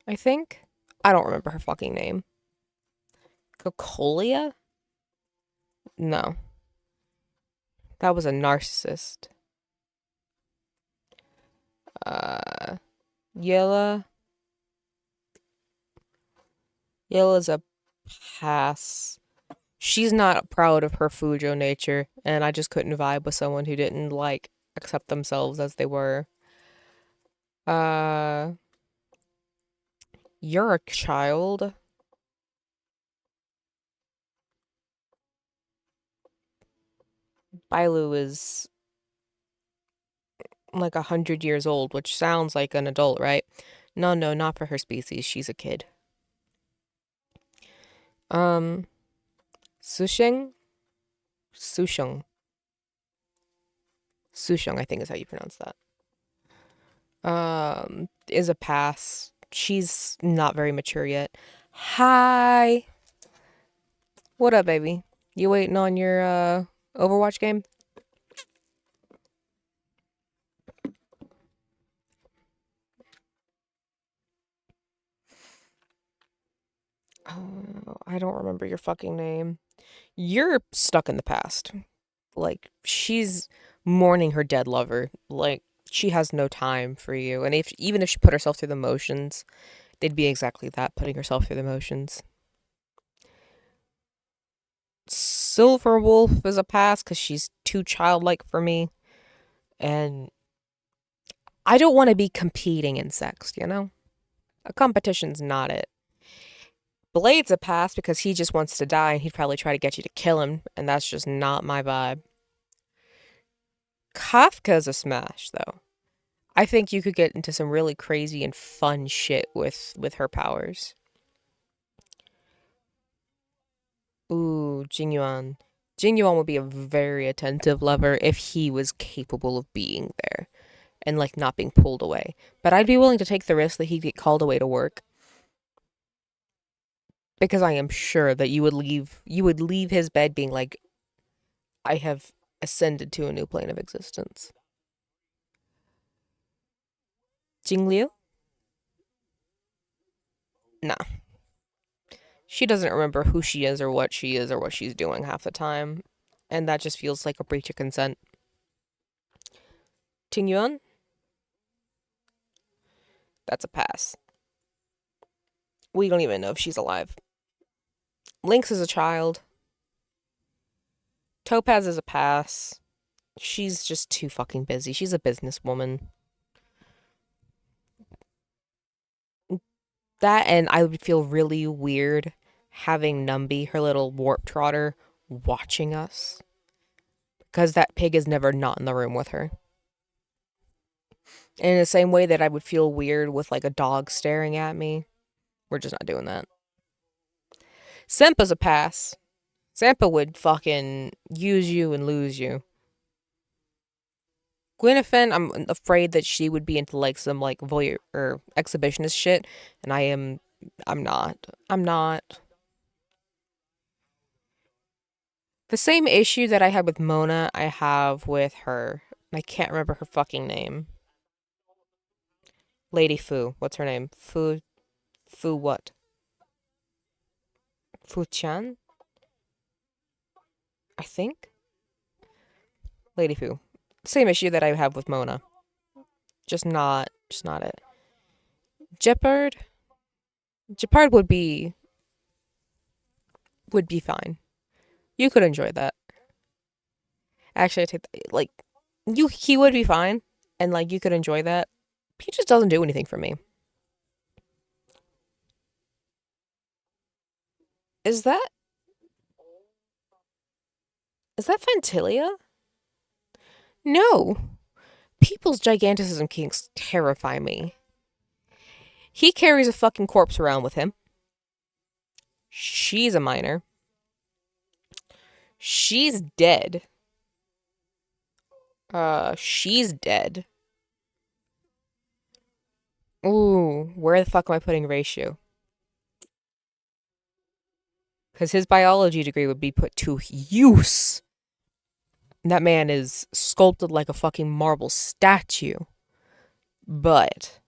I think? I don't remember her fucking name. Cocolia? No. That was a narcissist. Yella. Yella's a pass. She's not proud of her Fujo nature, and I just couldn't vibe with someone who didn't like accept themselves as they were. Uh, you're a child. Bailu is like 100 years old, which sounds like an adult, right? No, no, not for her species. She's a kid. Um, Susheng? Susheng. Susheng, I think is how you pronounce that. Is a pass. She's not very mature yet. Hi. What up, baby? You waiting on your Overwatch game? Oh, I don't remember your fucking name. You're stuck in the past. Like, she's mourning her dead lover. Like, she has no time for you. And if even if she put herself through the motions, they'd be exactly that, putting herself through the motions. Silver Wolf is a pass because she's too childlike for me. And I don't want to be competing in sex, you know? A competition's not it. Blade's a pass because he just wants to die and he'd probably try to get you to kill him, and that's just not my vibe. Kafka's a smash, though. I think you could get into some really crazy and fun shit with her powers. Ooh, Jingyuan. Jingyuan would be a very attentive lover if he was capable of being there and like not being pulled away. But I'd be willing to take the risk that he'd get called away to work because I am sure that you would leave his bed being like, I have ascended to a new plane of existence. Jingliu? Nah. She doesn't remember who she is or what she's doing half the time. And that just feels like a breach of consent. Tingyuan? That's a pass. We don't even know if she's alive. Lynx is a child. Topaz is a pass. She's just too fucking busy. She's a businesswoman. That, and I would feel really weird having Numby, her little warp trotter, watching us. Because that pig is never not in the room with her. In the same way that I would feel weird with like a dog staring at me. We're just not doing that. Sempa's a pass. Sempa would fucking use you and lose you. Gwyneth, I'm afraid that she would be into like some like voyeur or exhibitionist shit, and I'm not. I'm not. The same issue that I had with Mona, I have with her. I can't remember her fucking name. Lady Fu. What's her name? Fu what? Fu Chan? I think? Lady Fu. Same issue that I have with Mona. Just not it. Jeopard? Jeopard would be fine. You could enjoy that. Actually, I take that, like he would be fine, and like you could enjoy that. He just doesn't do anything for me. Is that is that Fantilia? No. People's giganticism kinks terrify me. He carries a fucking corpse around with him. She's a minor. She's dead. She's dead. Ooh, where the fuck am I putting Ratio? Because his biology degree would be put to use. That man is sculpted like a fucking marble statue. But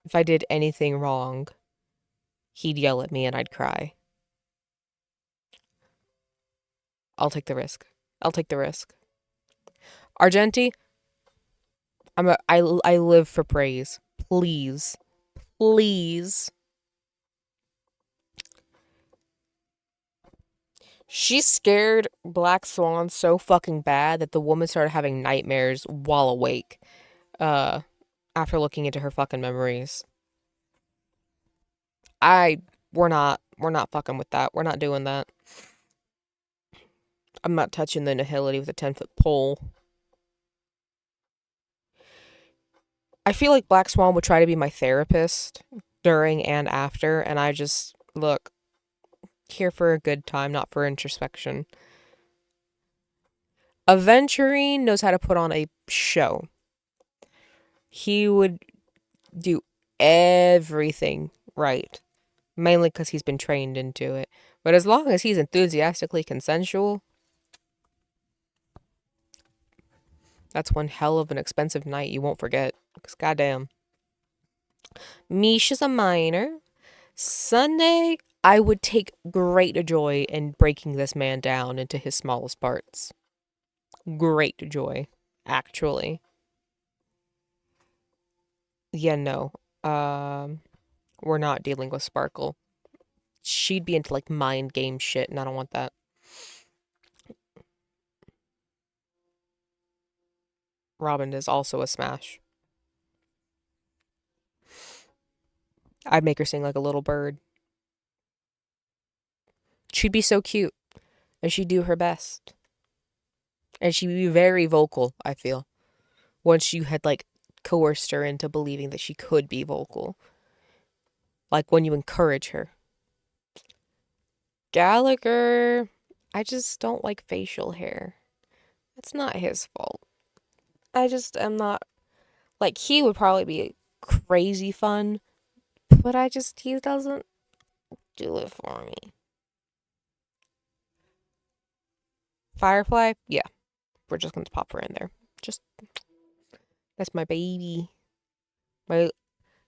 if I did anything wrong, he'd yell at me and I'd cry. I'll take the risk. I'll take the risk. Argenti, I live for praise. Please. Please. She scared Black Swan so fucking bad that the woman started having nightmares while awake. Uh, after looking into her fucking memories. We're not fucking with that. We're not doing that. I'm not touching the Nihility with a 10-foot pole. I feel like Black Swan would try to be my therapist during and after, and I just, look, here for a good time, not for introspection. Aventurine knows how to put on a show. He would do everything right, mainly because he's been trained into it. But as long as he's enthusiastically consensual, that's one hell of an expensive night you won't forget. Because goddamn. Misha's a minor. Sunday, I would take great joy in breaking this man down into his smallest parts. Great joy, actually. Yeah, no. We're not dealing with Sparkle. She'd be into like mind game shit, and I don't want that. Robin is also a smash. I'd make her sing like a little bird. She'd be so cute, and she'd do her best. And she'd be very vocal, I feel. Once you had like coerced her into believing that she could be vocal. Like when you encourage her. Gallagher, I just don't like facial hair. It's not his fault. I just am not, like, he would probably be crazy fun, but he doesn't do it for me. Firefly, yeah, we're just gonna pop her in there. Just, that's my baby. My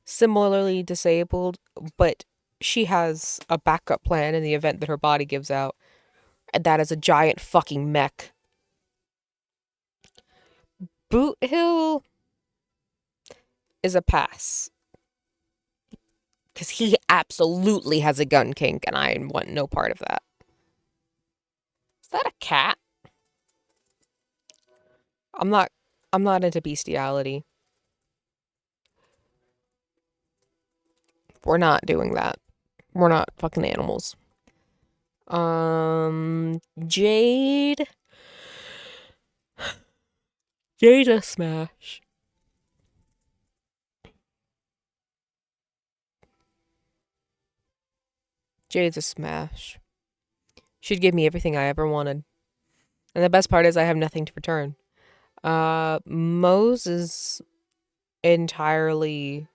similarly disabled, but she has a backup plan in the event that her body gives out, and that is a giant fucking mech. Boot Hill is a pass. Because he absolutely has a gun kink, and I want no part of that. Is that a cat? I'm not into bestiality. We're not doing that. We're not fucking animals. Jade. Jade a smash. Jade's a smash. She'd give me everything I ever wanted. And the best part is I have nothing to return. Mose is entirely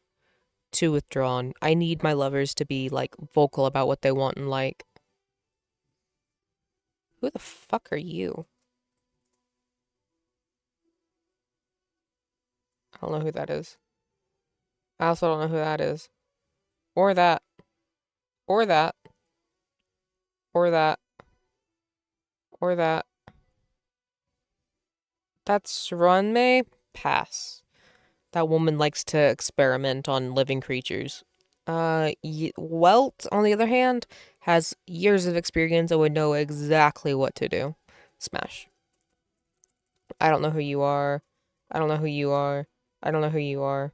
too withdrawn. I need my lovers to be like vocal about what they want and like. Who the fuck are you? I don't know who that is. I also don't know who that is. Or that. Or that. Or that. Or that. That's Runmei? Pass. That woman likes to experiment on living creatures. Welt, on the other hand, has years of experience and would know exactly what to do. Smash. I don't know who you are. I don't know who you are. I don't know who you are.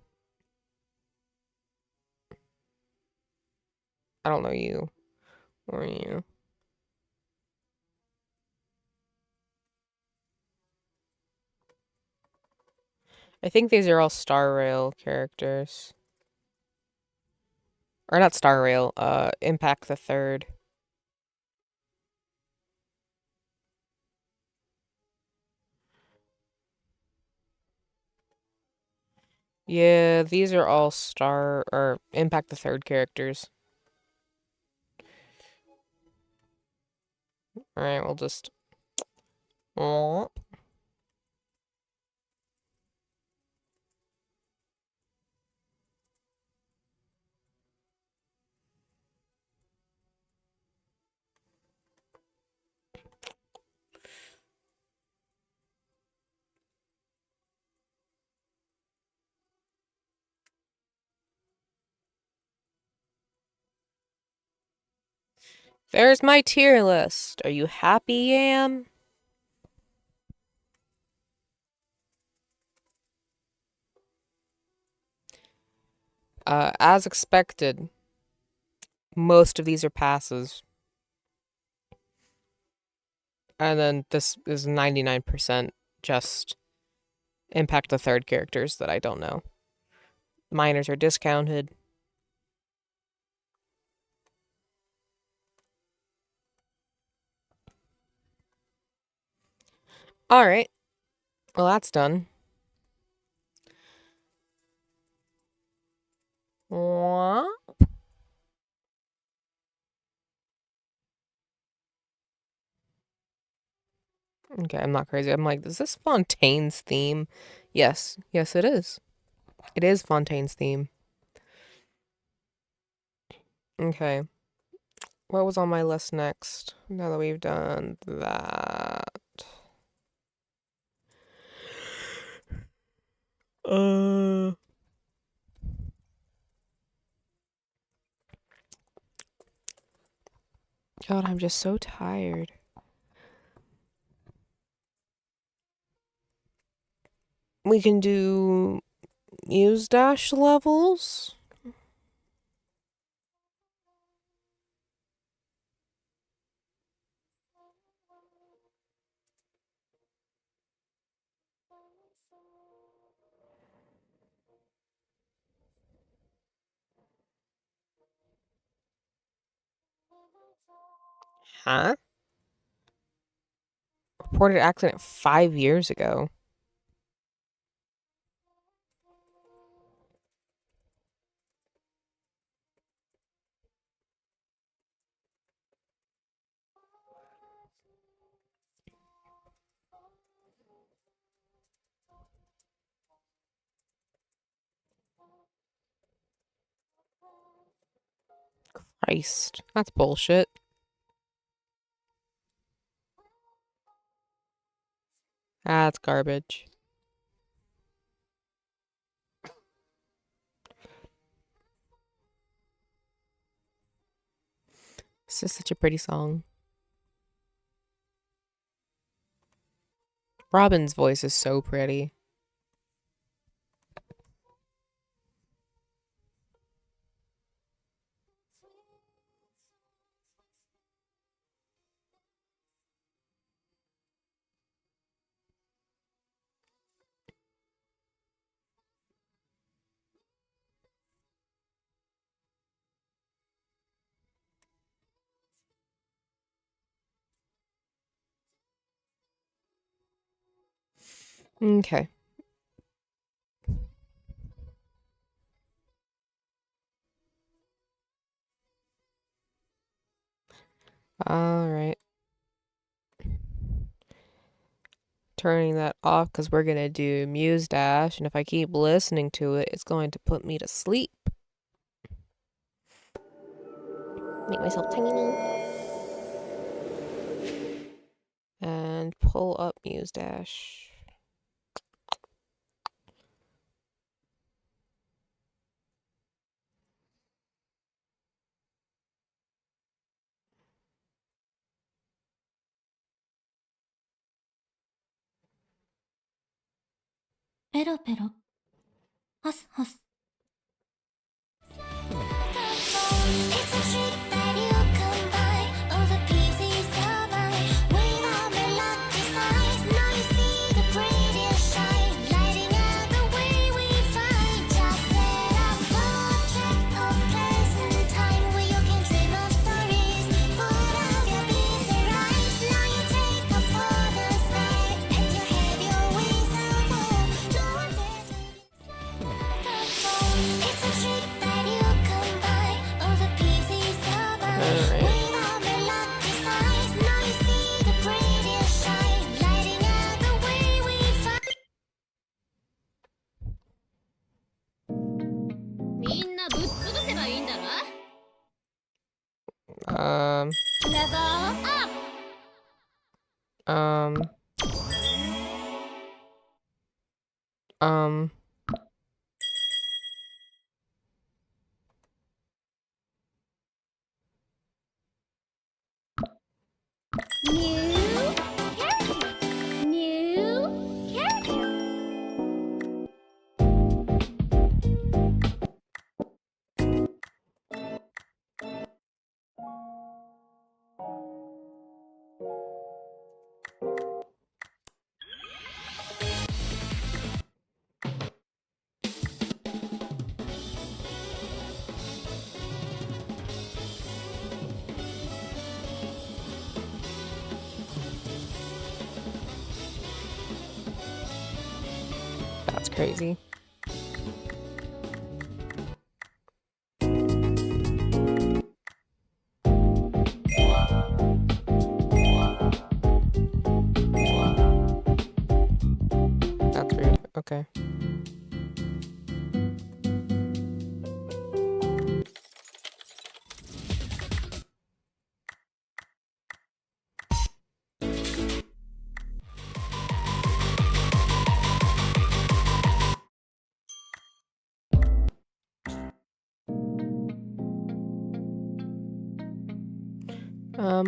I don't know you. Or you. I think these are all Star Rail characters. Or not Star Rail, Impact the Third. Yeah, these are all Star or Impact the Third characters. Alright, we'll just. Oh. There's my tier list. Are you happy, Yam? As expected, most of these are passes. And then this is 99% just Impact the Third characters that I don't know. Minors are discounted. Alright. Well, that's done. Wah. Okay, I'm not crazy. I'm like, is this Fontaine's theme? Yes. Yes, it is. It is Fontaine's theme. Okay. What was on my list next? Now that we've done that. Uh. God, I'm just so tired. We can do Muse Dash levels. Huh? Reported accident 5 years ago. Christ. That's bullshit. That's garbage. This is such a pretty song. Robin's voice is so pretty. Okay. Alright. turning that off because we're gonna do Muse Dash, and if I keep listening to it, it's going to put me to sleep. Make myself tiny. And pull up Muse Dash. Pero pero. Hus hus. It's a trick that you combine all the pieces of mine. When I'm melodicized, now you see the prettiest shine, lighting up the way we find. Just set up portrait of pleasant time where you can dream of stories. Put up your busy eyes, now you take a father's bed, and you have your wings above. No one dares it's a trick that you combine all the pieces of mine. When I'm melodicized, now you see the prettiest shine, lighting up the way we find. みんなぶっ潰せばいいんだろ Level up! New character! New character! That's crazy. That's weird. Okay.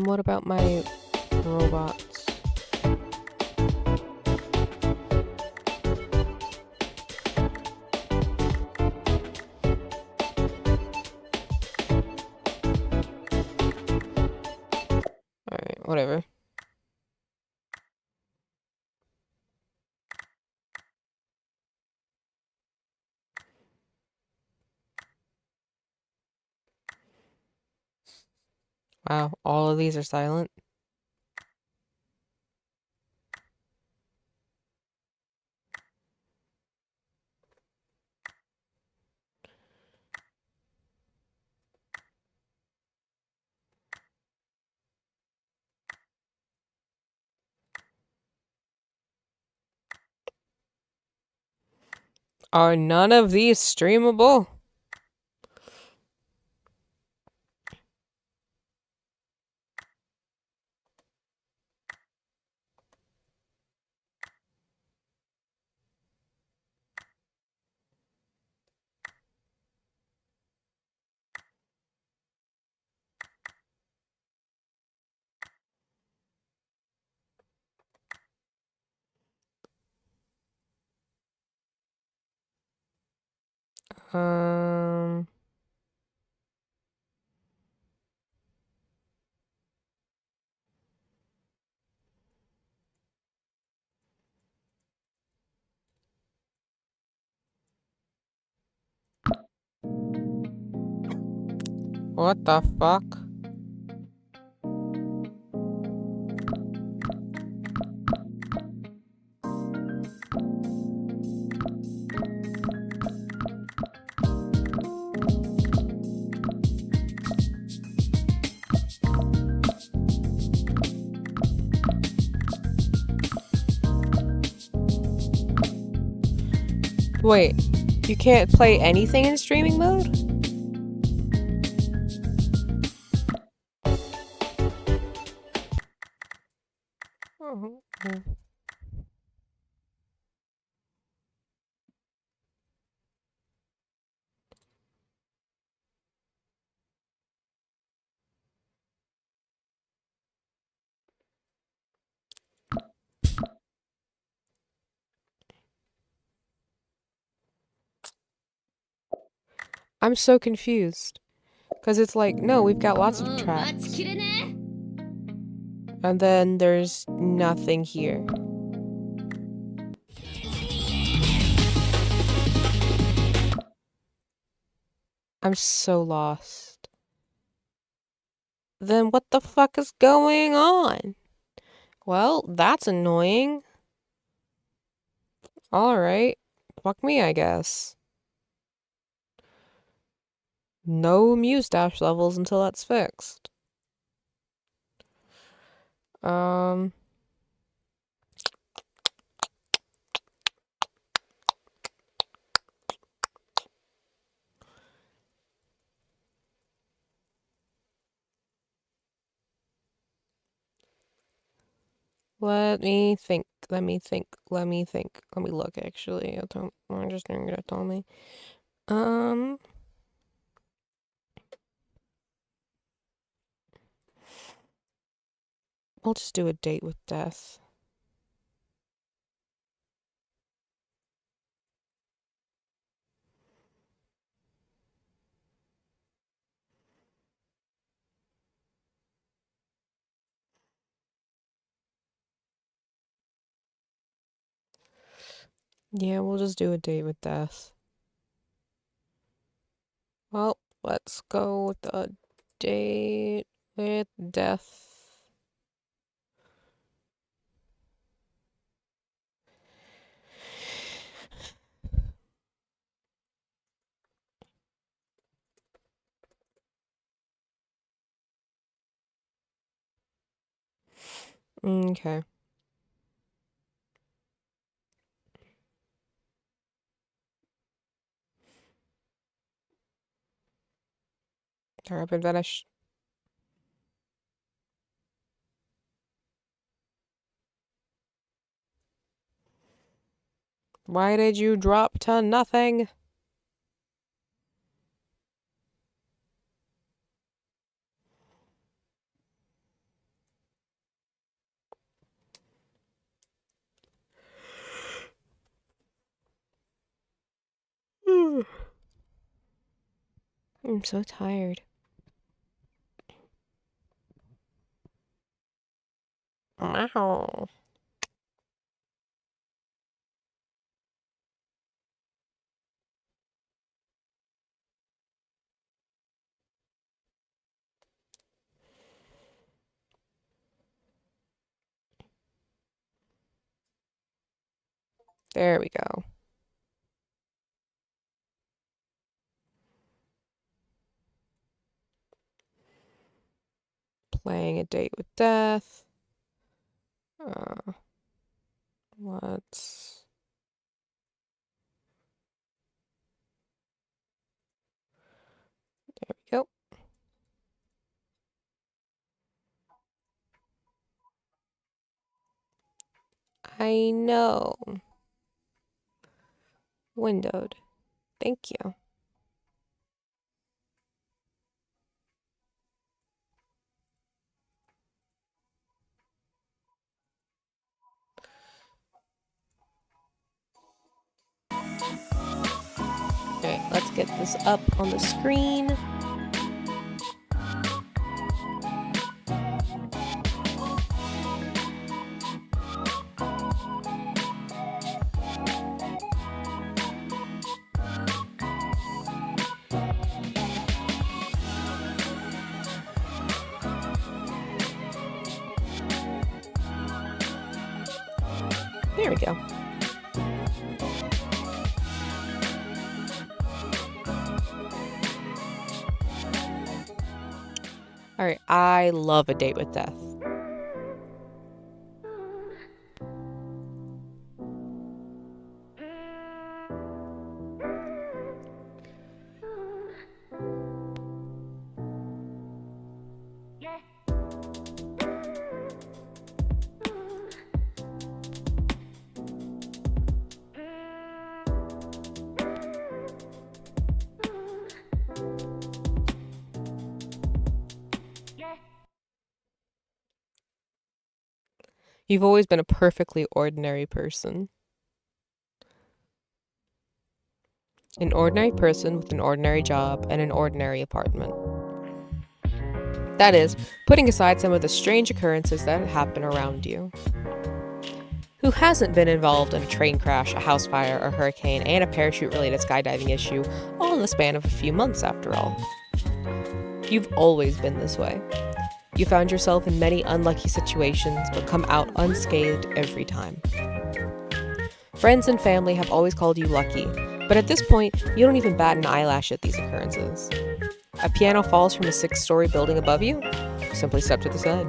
What about my robots? Alright, whatever. Wow, all of these are silent. Are none of these streamable? Um... What the fuck? Wait, you can't play anything in streaming mode? Oh, okay. I'm so confused. Because it's like, no, we've got lots of tracks. And then there's nothing here. I'm so lost. Then what the fuck is going on? Well, that's annoying. Alright. Fuck me, I guess. No Muse Dash levels until that's fixed. Let me think. Let me look, actually. I'm just gonna tell me. We'll just do a date with death. Yeah, we'll just do a date with death. Well, let's go with a date with death. Okay. Therapy finish. Why did you drop to nothing? I'm so tired. Ow. There we go. Playing a date with death. Let's... There we go. I know. Windowed. Thank you. Alright, let's get this up on the screen. There we go. Alright, I love a date with death. You've always been a perfectly ordinary person. An ordinary person with an ordinary job and an ordinary apartment. That is, putting aside some of the strange occurrences that happen around you. Who hasn't been involved in a train crash, a house fire, a hurricane, and a parachute-related skydiving issue, all in the span of a few months, after all? You've always been this way. You found yourself in many unlucky situations, but come out unscathed every time. Friends and family have always called you lucky, but at this point, you don't even bat an eyelash at these occurrences. A piano falls from a 6-story building above you? Simply step to the side.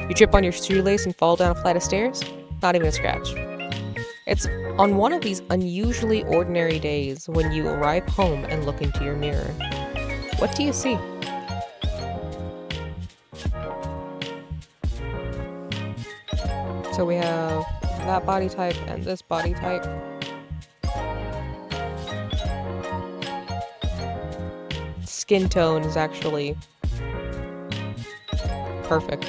You trip on your shoelace and fall down a flight of stairs? Not even a scratch. It's on one of these unusually ordinary days when you arrive home and look into your mirror. What do you see? So we have that body type and this body type. Skin tone is actually perfect.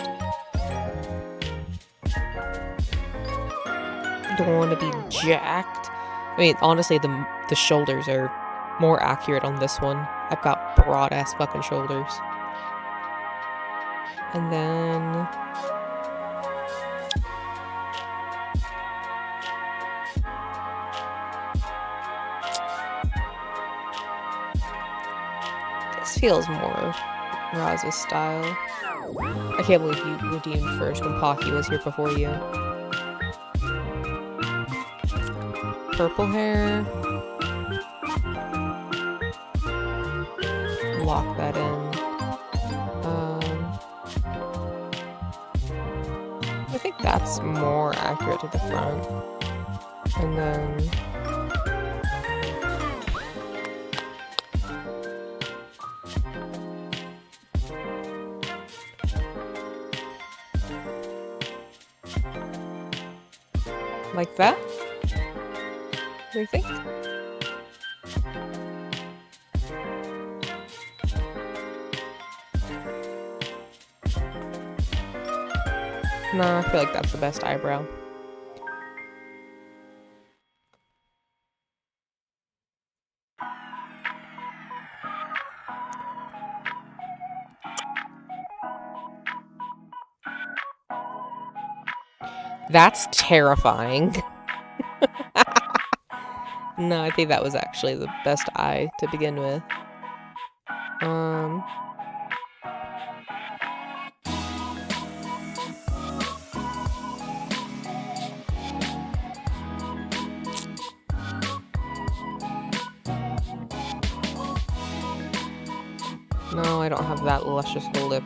Don't want to be jacked. I mean, honestly, the shoulders are more accurate on this one. I've got broad ass fucking shoulders. And then this feels more Raz's style. I can't believe you redeemed first when Pocky was here before you. Purple hair. Lock that in. I think that's more accurate to the front. And then like that? What do you think? No, I feel like that's the best eyebrow. That's terrifying. No, I think that was actually the best eye to begin with. No, I don't have that luscious lip.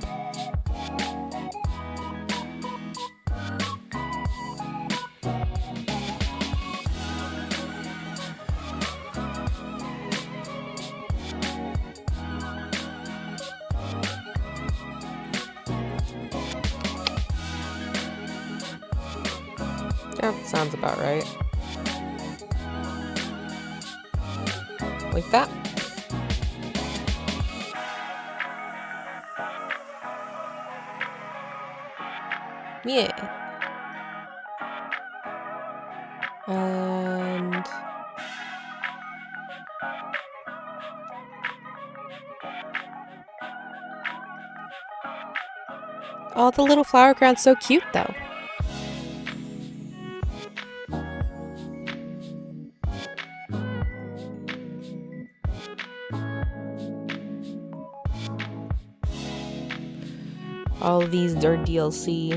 Yeah, sounds about right. Like that. Yeah. And oh, the little flower crown's so cute though. All of these are DLC.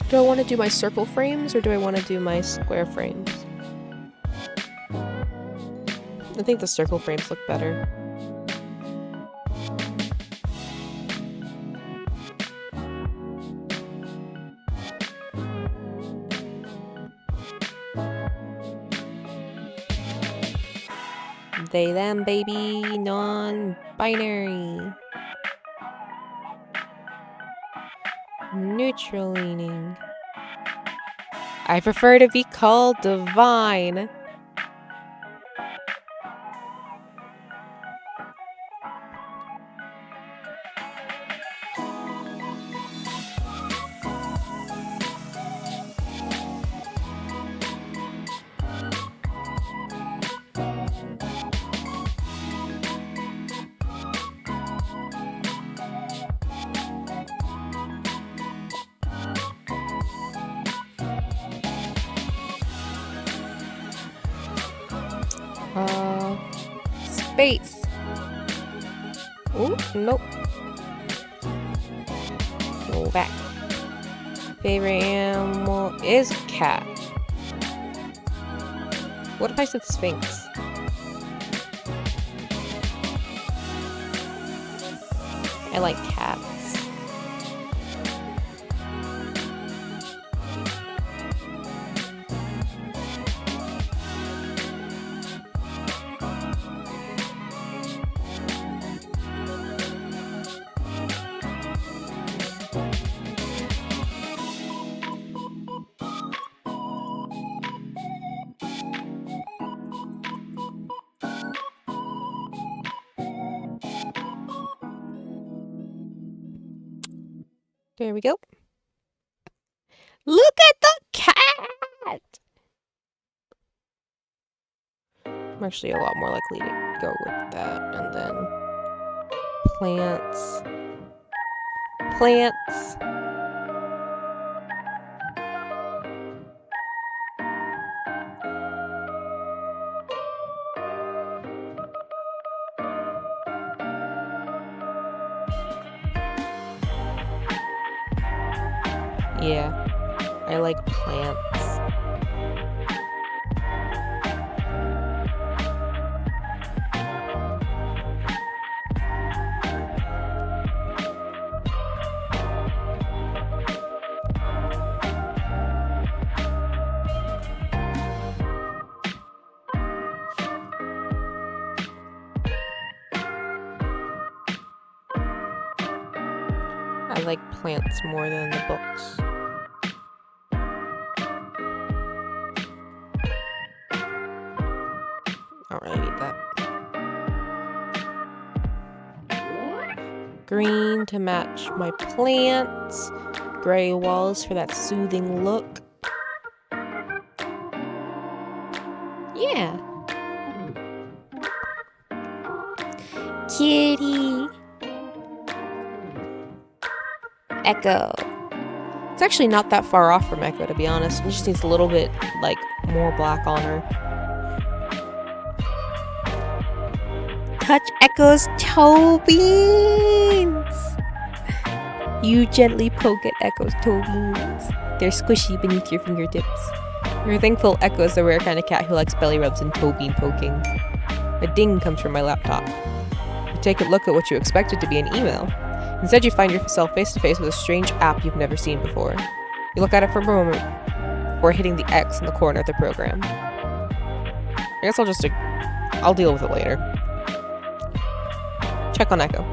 Do I want to do my circle frames or do I want to do my square frames? I think the circle frames look better. They, them, baby, non-binary. Neutral leaning. I prefer to be called divine. space. Oh, nope. Go back. Favorite animal is cat. What if I said sphinx? I like cats. There we go. Look at the cat! I'm actually a lot more likely to go with that. And then plants. Plants. Yeah, I like plants. I like plants more than the books. I don't really need that. Green to match my plants. Gray walls for that soothing look. Yeah. Kitty. Echo. It's actually not that far off from Echo, to be honest. It just needs a little bit, like, more black on her. Touch Echo's toe beans! You gently poke at Echo's toe beans. They're squishy beneath your fingertips. You're thankful Echo is the rare kind of cat who likes belly rubs and toe bean poking. A ding comes from my laptop. You take a look at what you expected to be an email. Instead, you find yourself face to face with a strange app you've never seen before. You look at it for a moment before hitting the X in the corner of the program. I guess I'll deal with it later. Check on Echo.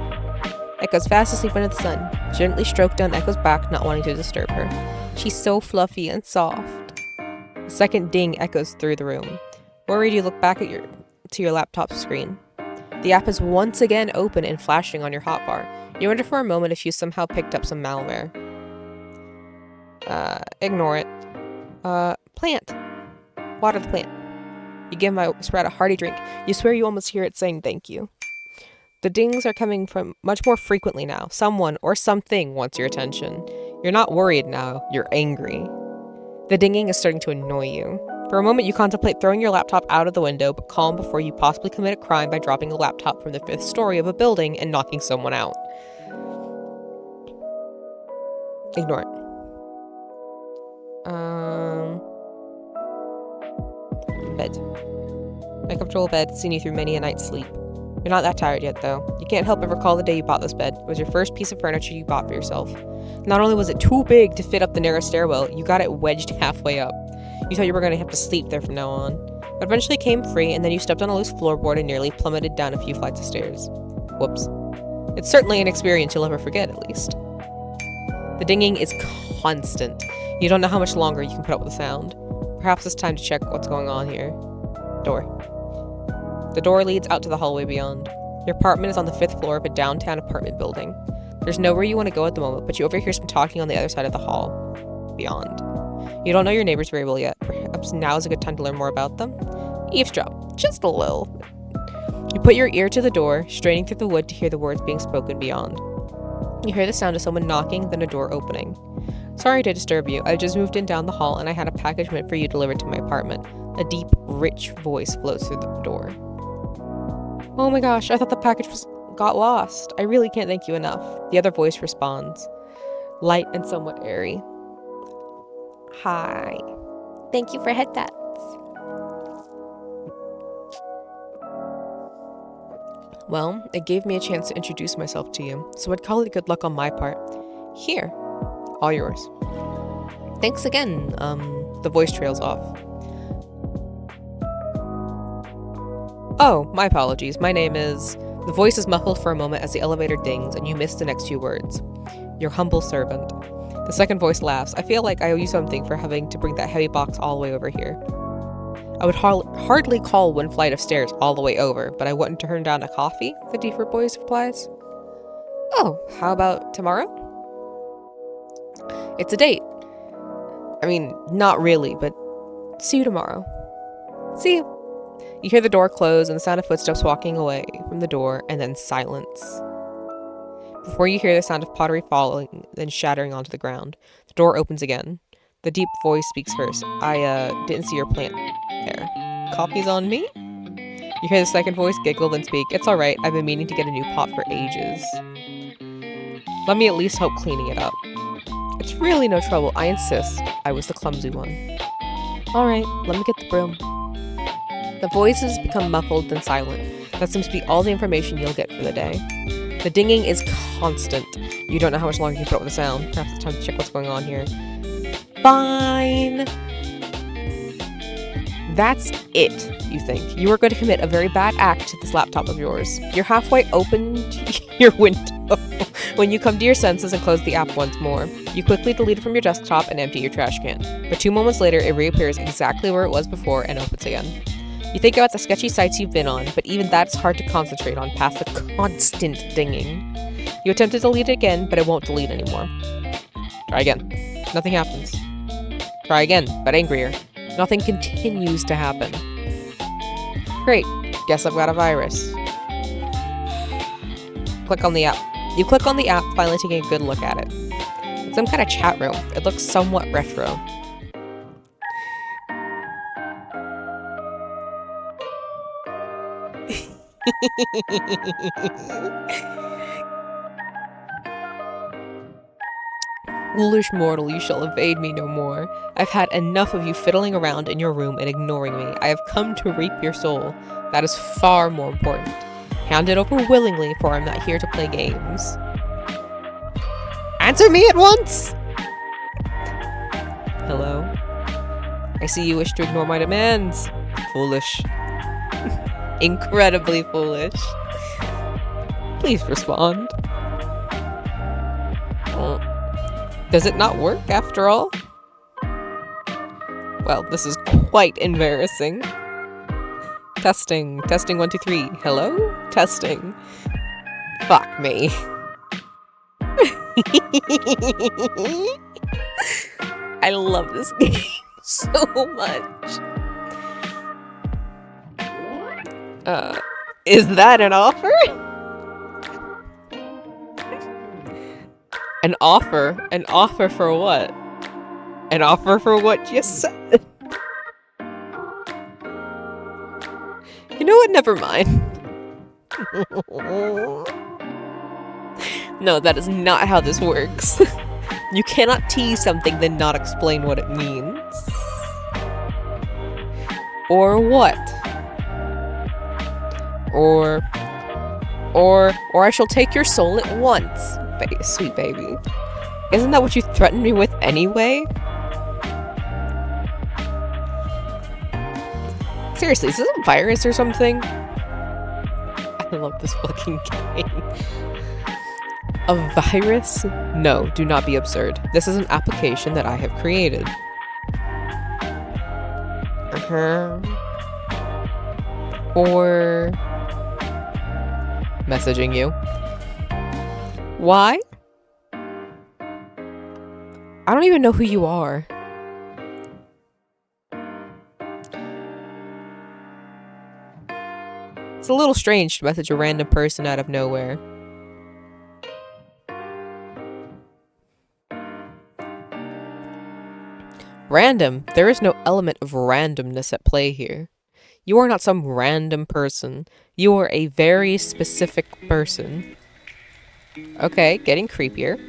Echo's fast asleep under the sun. Gently stroke down Echo's back, not wanting to disturb her. She's so fluffy and soft. A second ding echoes through the room. Worried, you look back at your laptop screen. The app is once again open and flashing on your hotbar. You wonder for a moment if you somehow picked up some malware. Ignore it. Plant. Water the plant. You give my sprout a hearty drink. You swear you almost hear it saying thank you. The dings are coming from much more frequently now. Someone or something wants your attention. You're not worried now, you're angry. The dinging is starting to annoy you. For a moment, you contemplate throwing your laptop out of the window, but calm before you possibly commit a crime by dropping a laptop from the 5th story of a building and knocking someone out. Ignore it. Bed. My comfortable bed, seen you through many a night's sleep. You're not that tired yet, though. You can't help but recall the day you bought this bed. It was your first piece of furniture you bought for yourself. Not only was it too big to fit up the narrow stairwell, you got it wedged halfway up. You thought you were going to have to sleep there from now on. But eventually it came free, and then you stepped on a loose floorboard and nearly plummeted down a few flights of stairs. Whoops. It's certainly an experience you'll never forget, at least. The dinging is constant. You don't know how much longer you can put up with the sound. Perhaps it's time to check what's going on here. Door. The door leads out to the hallway beyond. Your apartment is on the 5th floor of a downtown apartment building. There's nowhere you want to go at the moment, but you overhear some talking on the other side of the hall. Beyond. You don't know your neighbors very well yet. Perhaps now is a good time to learn more about them. Eavesdrop. Just a little. You put your ear to the door, straining through the wood to hear the words being spoken beyond. You hear the sound of someone knocking, then a door opening. Sorry to disturb you. I just moved in down the hall and I had a package meant for you delivered to my apartment. A deep, rich voice floats through the door. Oh my gosh, I thought the package got lost. I really can't thank you enough. The other voice responds, light and somewhat airy. Hi. Thank you for headsets. Well, it gave me a chance to introduce myself to you, so I'd call it good luck on my part. Here, all yours. Thanks again. The voice trails off. Oh, my apologies. My name is... The voice is muffled for a moment as the elevator dings, and you miss the next few words. Your humble servant. The second voice laughs. I feel like I owe you something for having to bring that heavy box all the way over here. I would hardly call one flight of stairs all the way over, but I wouldn't turn down a coffee, the deeper voice replies. Oh, how about tomorrow? It's a date. I mean, not really, but see you tomorrow. See you. You hear the door close and the sound of footsteps walking away from the door, and then silence. Before you hear the sound of pottery falling, then shattering onto the ground, the door opens again. The deep voice speaks first. I didn't see your plant there. Coffee's on me? You hear the second voice giggle, then speak. It's alright, I've been meaning to get a new pot for ages. Let me at least help cleaning it up. It's really no trouble, I insist. I was the clumsy one. Alright, let me get the broom. The voices become muffled, then silent. That seems to be all the information you'll get for the day. The dinging is constant. You don't know how much longer you can put up with the sound. Perhaps it's time to check what's going on here. Fine! That's it, you think. You are going to commit a very bad act to this laptop of yours. You're halfway opened your window when you come to your senses and close the app once more. You quickly delete it from your desktop and empty your trash can. But 2 moments later, it reappears exactly where it was before and opens again. You think about the sketchy sites you've been on, but even that's hard to concentrate on past the constant dinging. You attempt to delete it again, but it won't delete anymore. Try again. Nothing happens. Try again, but angrier. Nothing continues to happen. Great. Guess I've got a virus. Click on the app. You click on the app, finally taking a good look at it. It's some kind of chat room. It looks somewhat retro. Foolish mortal, you shall evade me no more. I've had enough of you fiddling around in your room and ignoring me. I have come to reap your soul. That is far more important. Hand it over willingly, for I'm not here to play games. Answer me at once! Hello? I see you wish to ignore my demands. Foolish. Incredibly foolish. Please respond. Does it not work after all? Well, this is quite embarrassing. Testing. Testing 1, 2, 3. Hello? Testing. Fuck me. I love this game so much. Is that an offer? An offer? An offer for what? An offer for what you said? You know what? Never mind. No, that is not how this works. You cannot tease something then not explain what it means. Or what? Or I shall take your soul at once. Sweet baby. Isn't that what you threatened me with anyway? Seriously, is this a virus or something? I love this fucking game. A virus? No, do not be absurd. This is an application that I have created. Or messaging you. Why? I don't even know who you are. It's a little strange to message a random person out of nowhere. Random. There is no element of randomness at play here. You are not some random person. You are a very specific person. Okay, getting creepier.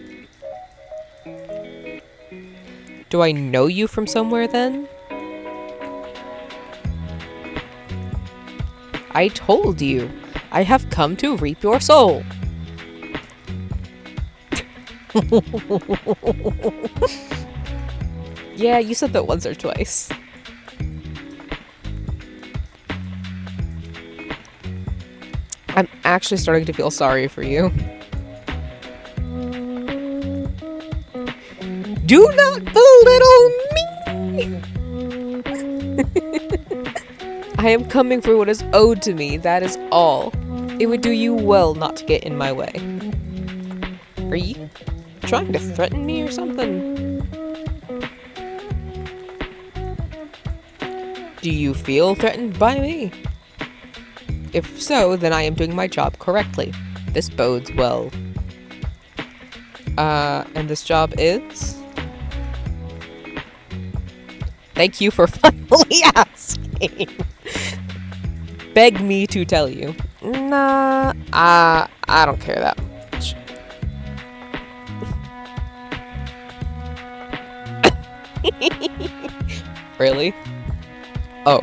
Do I know you from somewhere then? I told you. I have come to reap your soul. Yeah, you said that once or twice. I'm actually starting to feel sorry for you. Do not belittle me! I am coming for what is owed to me, that is all. It would do you well not to get in my way. Are you trying to threaten me or something? Do you feel threatened by me? If so, then I am doing my job correctly. This bodes well. And this job is? Thank you for finally asking. Beg me to tell you. Nah, I don't care that much. Really? Oh.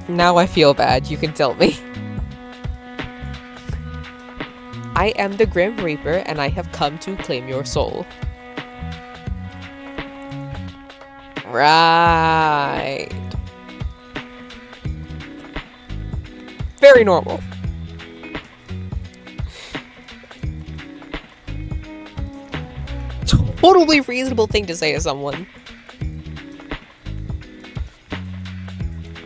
Now I feel bad, you can tell me. I am the Grim Reaper, and I have come to claim your soul. Right. Very normal. Totally reasonable thing to say to someone.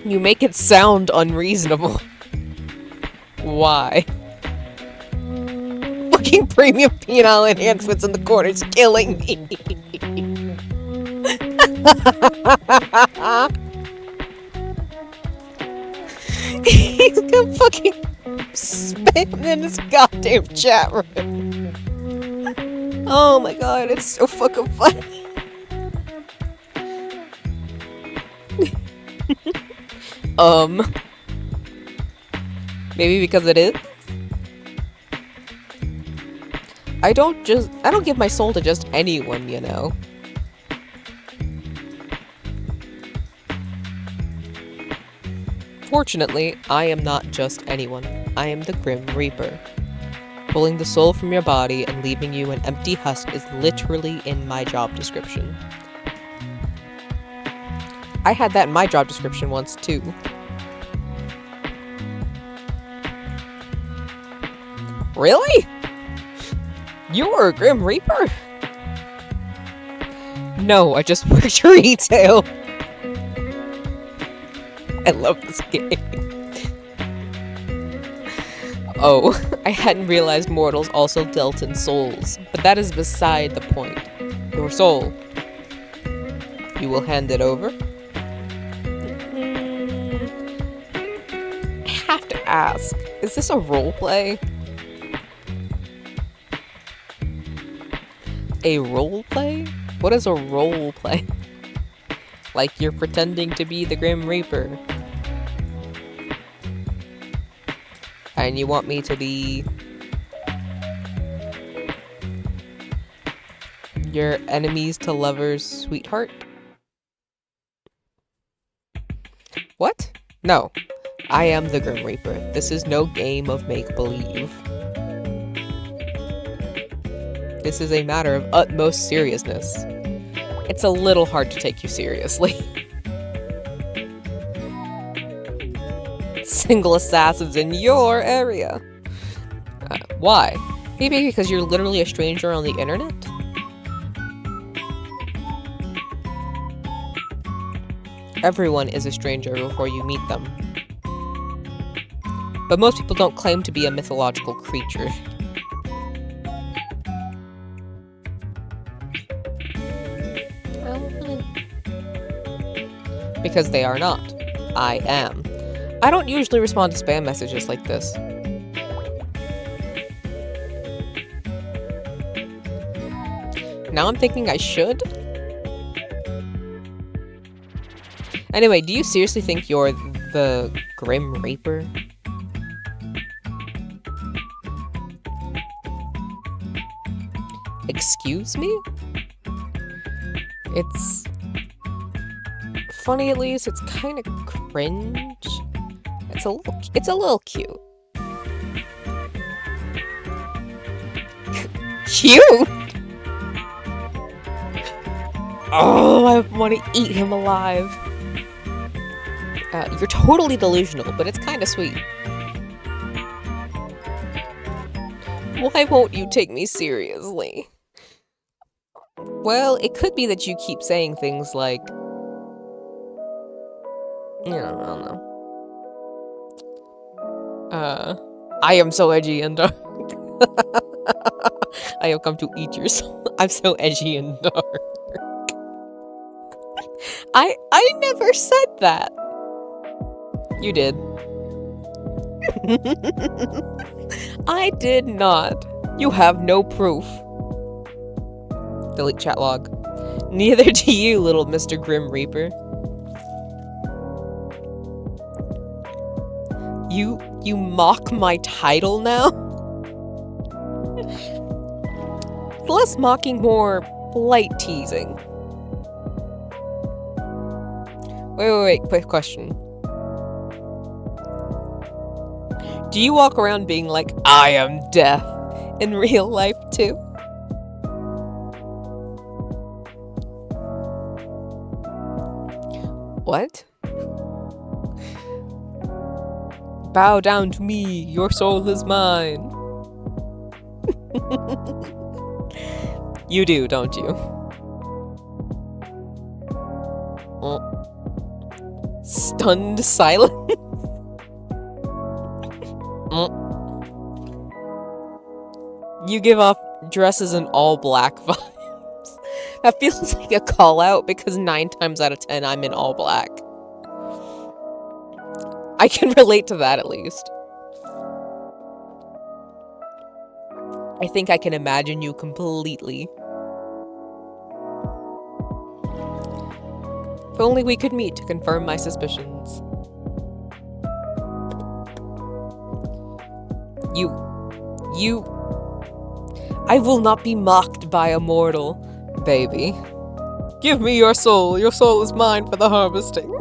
You make it sound unreasonable. Why? Fucking premium penile enhancements in the corner's killing me. He's gonna fucking spam in his goddamn chat room. Oh my god, it's so fucking funny. Maybe because it is? I don't give my soul to just anyone, you know. Fortunately, I am not just anyone. I am the Grim Reaper. Pulling the soul from your body and leaving you an empty husk is literally in my job description. I had that in my job description once, too. Really? You were a Grim Reaper? No, I just worked retail. I love this game. Oh, I hadn't realized mortals also dealt in souls, but that is beside the point. Your soul. You will hand it over? I have to ask, is this a roleplay? A roleplay? What is a roleplay? Like you're pretending to be the Grim Reaper. And you want me to be your enemies to lovers sweetheart? What? No. I am the Grim Reaper. This is no game of make-believe. This is a matter of utmost seriousness. It's a little hard to take you seriously. Single assassins in your area. Why? Maybe because you're literally a stranger on the internet? Everyone is a stranger before you meet them. But most people don't claim to be a mythological creature. Because they are not. I am. I don't usually respond to spam messages like this. Now I'm thinking I should? Anyway, do you seriously think you're the Grim Reaper? Excuse me? It's funny, at least. It's kind of cringe. It's a little cute. Cute? Oh, I want to eat him alive. You're totally delusional, but it's kind of sweet. Why won't you take me seriously? Well, it could be that you keep saying things like, I don't know. I am so edgy and dark. I have come to eat your soul. I'm so edgy and dark. I never said that. You did. I did not. You have no proof. Delete chat log. Neither do you, little Mr. Grim Reaper. You mock my title now? Less mocking, more light teasing. Wait, quick question. Do you walk around being like, I am death, in real life too? What? Bow down to me, your soul is mine. You do, don't you? Stunned silence. You give off dresses in all black vibes. That feels like a call out because 9 times out of 10 I'm in all black. I can relate to that at least. I think I can imagine you completely. If only we could meet to confirm my suspicions. I will not be mocked by a mortal, baby. Give me your soul is mine for the harvesting.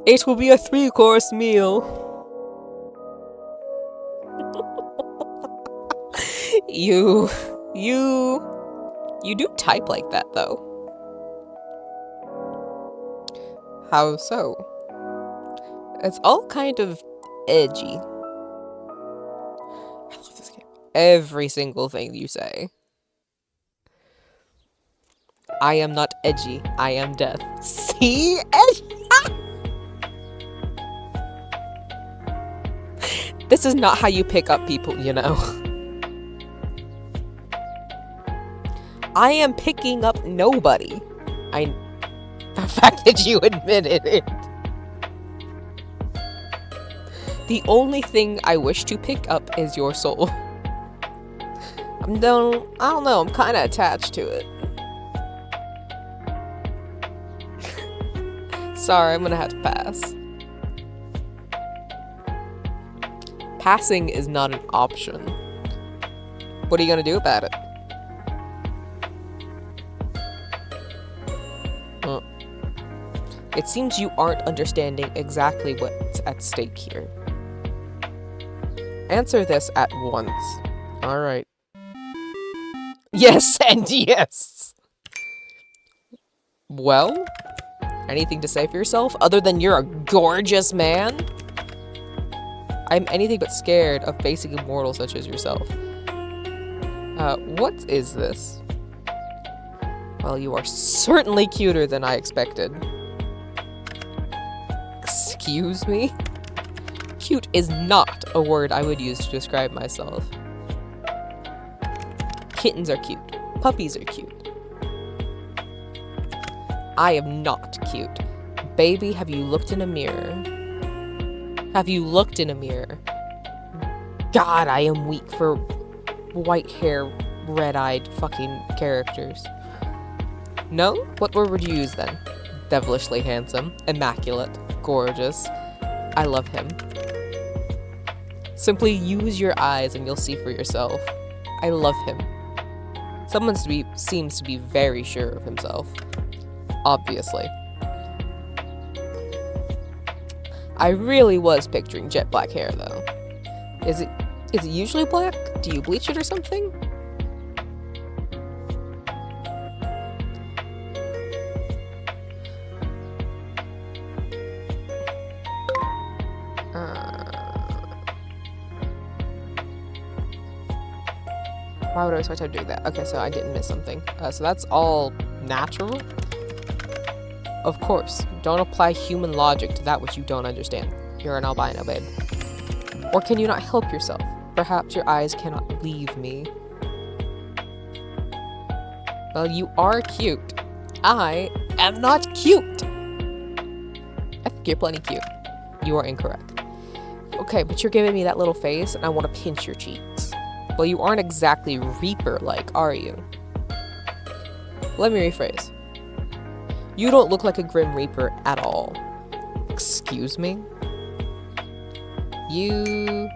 It will be a 3-course meal. You do type like that, though. How so? It's all kind of edgy. I love this game. Every single thing you say. I am not edgy. I am death. See? Edgy. This is not how you pick up people, you know. I am picking up nobody. The fact that you admitted it. The only thing I wish to pick up is your soul. I don't know, I'm kind of attached to it. Sorry, I'm gonna have to pass. Passing is not an option. What are you gonna do about it? It seems you aren't understanding exactly what's at stake here. Answer this at once. Alright. Yes and yes! Well? Anything to say for yourself, other than you're a gorgeous man? I'm anything but scared of facing a mortal such as yourself. What is this? Well, you are certainly cuter than I expected. Excuse me? Cute is not a word I would use to describe myself. Kittens are cute. Puppies are cute. I am not cute. Baby, have you looked in a mirror? Have you looked in a mirror? God, I am weak for white hair, red-eyed fucking characters. No? What word would you use then? Devilishly handsome, immaculate, gorgeous. I love him. Simply use your eyes and you'll see for yourself. I love him. Someone seems to be very sure of himself. Obviously. I really was picturing jet black hair though. Is it usually black? Do you bleach it or something? Why would I expect him to do that? Okay, so I didn't miss something. So that's all natural? Of course. Don't apply human logic to that which you don't understand. You're an albino, babe. Or can you not help yourself? Perhaps your eyes cannot leave me. Well, you are cute. I am not cute! I think you're plenty cute. You are incorrect. Okay, but you're giving me that little face, and I want to pinch your cheeks. Well, you aren't exactly Reaper-like, are you? Let me rephrase. You don't look like a Grim Reaper at all. Excuse me? You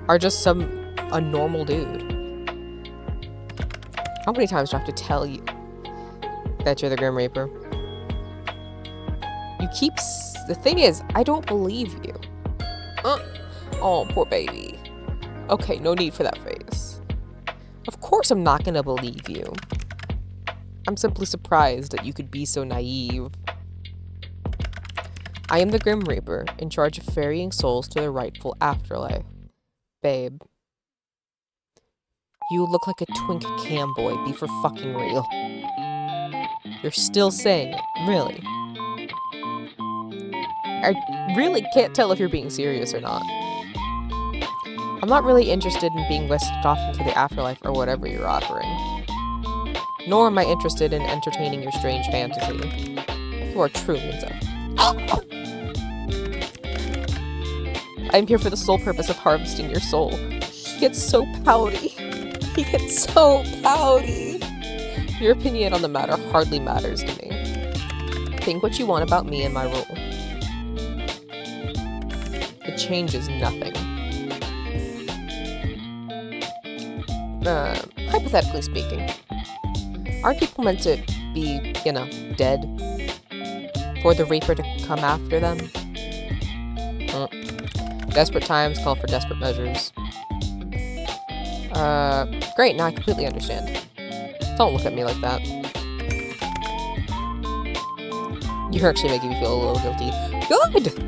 are just a normal dude. How many times do I have to tell you that you're the Grim Reaper? The thing is, I don't believe you. Oh, poor baby. Okay, no need for that face. Of course I'm not gonna believe you. I'm simply surprised that you could be so naive. I am the Grim Reaper, in charge of ferrying souls to their rightful afterlife. Babe. You look like a twink camboy, be for fucking real. You're still saying it, really. I really can't tell if you're being serious or not. I'm not really interested in being whisked off into the afterlife or whatever you're offering. Nor am I interested in entertaining your strange fantasy. You are truly insane. I'm here for the sole purpose of harvesting your soul. He gets so pouty. He gets so pouty. Your opinion on the matter hardly matters to me. Think what you want about me and my role. It changes nothing. Hypothetically speaking, aren't people meant to be, dead? For the Reaper to come after them? Desperate times call for desperate measures. Great, now I completely understand. Don't look at me like that. You're actually making me feel a little guilty. Good!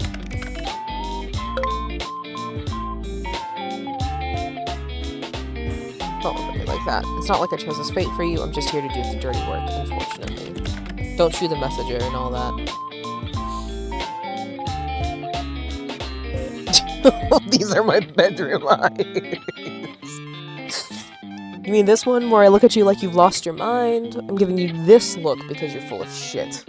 Don't look at me like that. It's not like I chose this fate for you, I'm just here to do the dirty work, unfortunately. Don't shoot the messenger and all that. These are my bedroom eyes. You mean this one, where I look at you like you've lost your mind? I'm giving you this look because you're full of shit.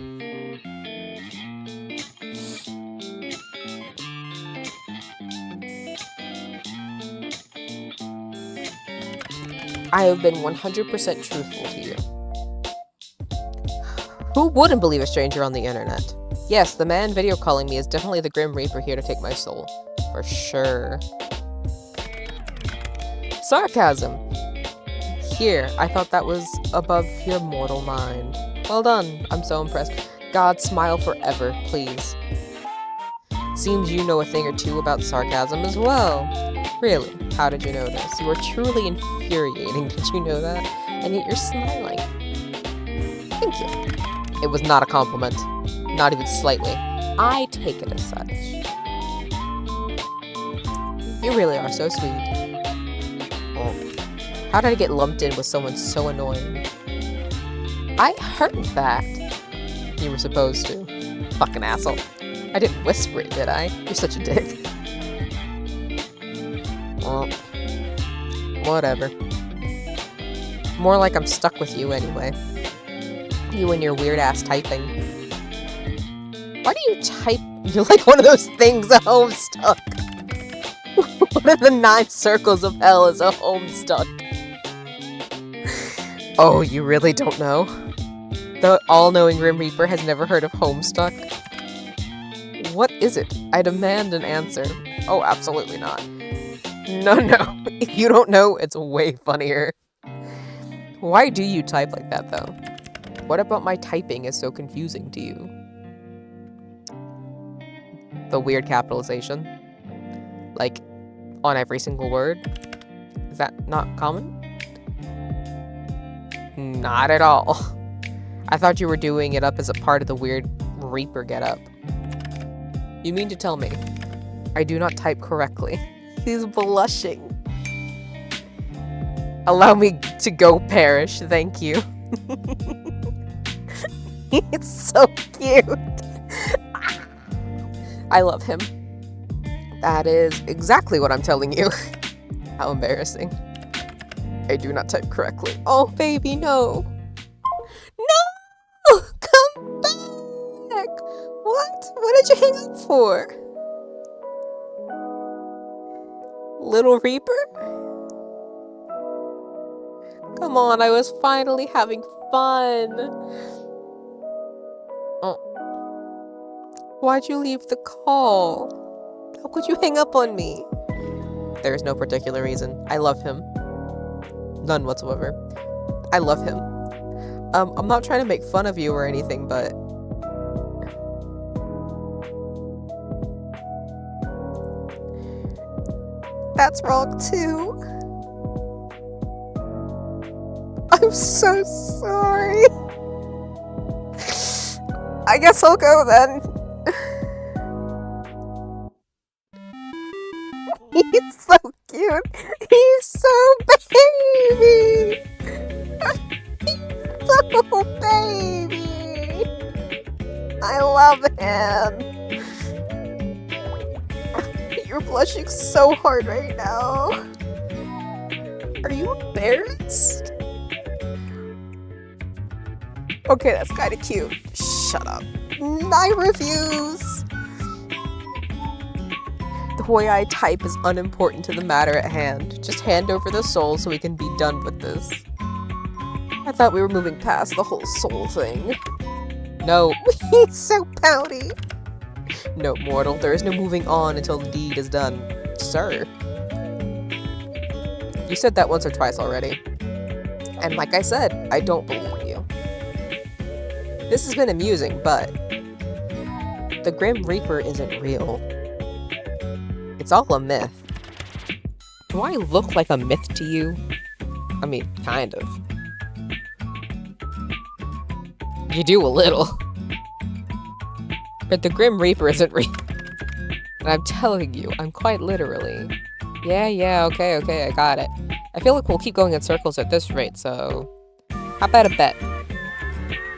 I have been 100% truthful to you. Who wouldn't believe a stranger on the internet? Yes, the man video calling me is definitely the Grim Reaper here to take my soul. For sure. Sarcasm! Here, I thought that was above your mortal mind. Well done, I'm so impressed. God, smile forever, please. Seems you know a thing or two about sarcasm as well. Really, how did you notice? You are truly infuriating, did you know that? And yet you're smiling. Thank you. It was not a compliment. Not even slightly. I take it as such. You really are so sweet. Oh. How did I get lumped in with someone so annoying? I heard that. You were supposed to. Fucking asshole. I didn't whisper it, did I? You're such a dick. Well, whatever. More like I'm stuck with you anyway. You and your weird-ass typing. Why do you type? You're like one of those things, a Homestuck. One of the 9 circles of hell is a Homestuck. Oh, you really don't know? The all-knowing Grim Reaper has never heard of Homestuck? What is it? I demand an answer. Oh, absolutely not. No, no. If you don't know, it's way funnier. Why do you type like that, though? What about my typing is so confusing to you? The weird capitalization? Like, on every single word? Is that not common? Not at all. I thought you were doing it up as a part of the weird Reaper getup. You mean to tell me I do not type correctly? He's blushing. Allow me to go, Parrish. Thank you. He's so cute. I love him. That is exactly what I'm telling you. How embarrassing. I do not type correctly. Oh, baby, no. No! Come back! What? What did you hang up for? Little Reaper? Come on, I was finally having fun. Oh. Why'd you leave the call? How could you hang up on me? There is no particular reason. I love him. None whatsoever. I love him. I'm not trying to make fun of you or anything, but... That's wrong too. I'm so sorry. I guess I'll go then. He's so cute. He's so baby. He's so baby. I love him. You're blushing so hard right now. Are you embarrassed? Okay, that's kind of cute. Shut up. I refuse. The way I type is unimportant to the matter at hand. Just hand over the soul so we can be done with this. I thought we were moving past the whole soul thing. No, he's so pouty. No, mortal, there is no moving on until the deed is done. Sir. You said that once or twice already. And like I said, I don't believe you. This has been amusing, but the Grim Reaper isn't real. It's all a myth. Do I look like a myth to you? I mean, kind of. You do a little. But the Grim Reaper isn't real. And I'm telling you, I'm quite literally. Yeah, okay, I got it. I feel like we'll keep going in circles at this rate, so... How about a bet?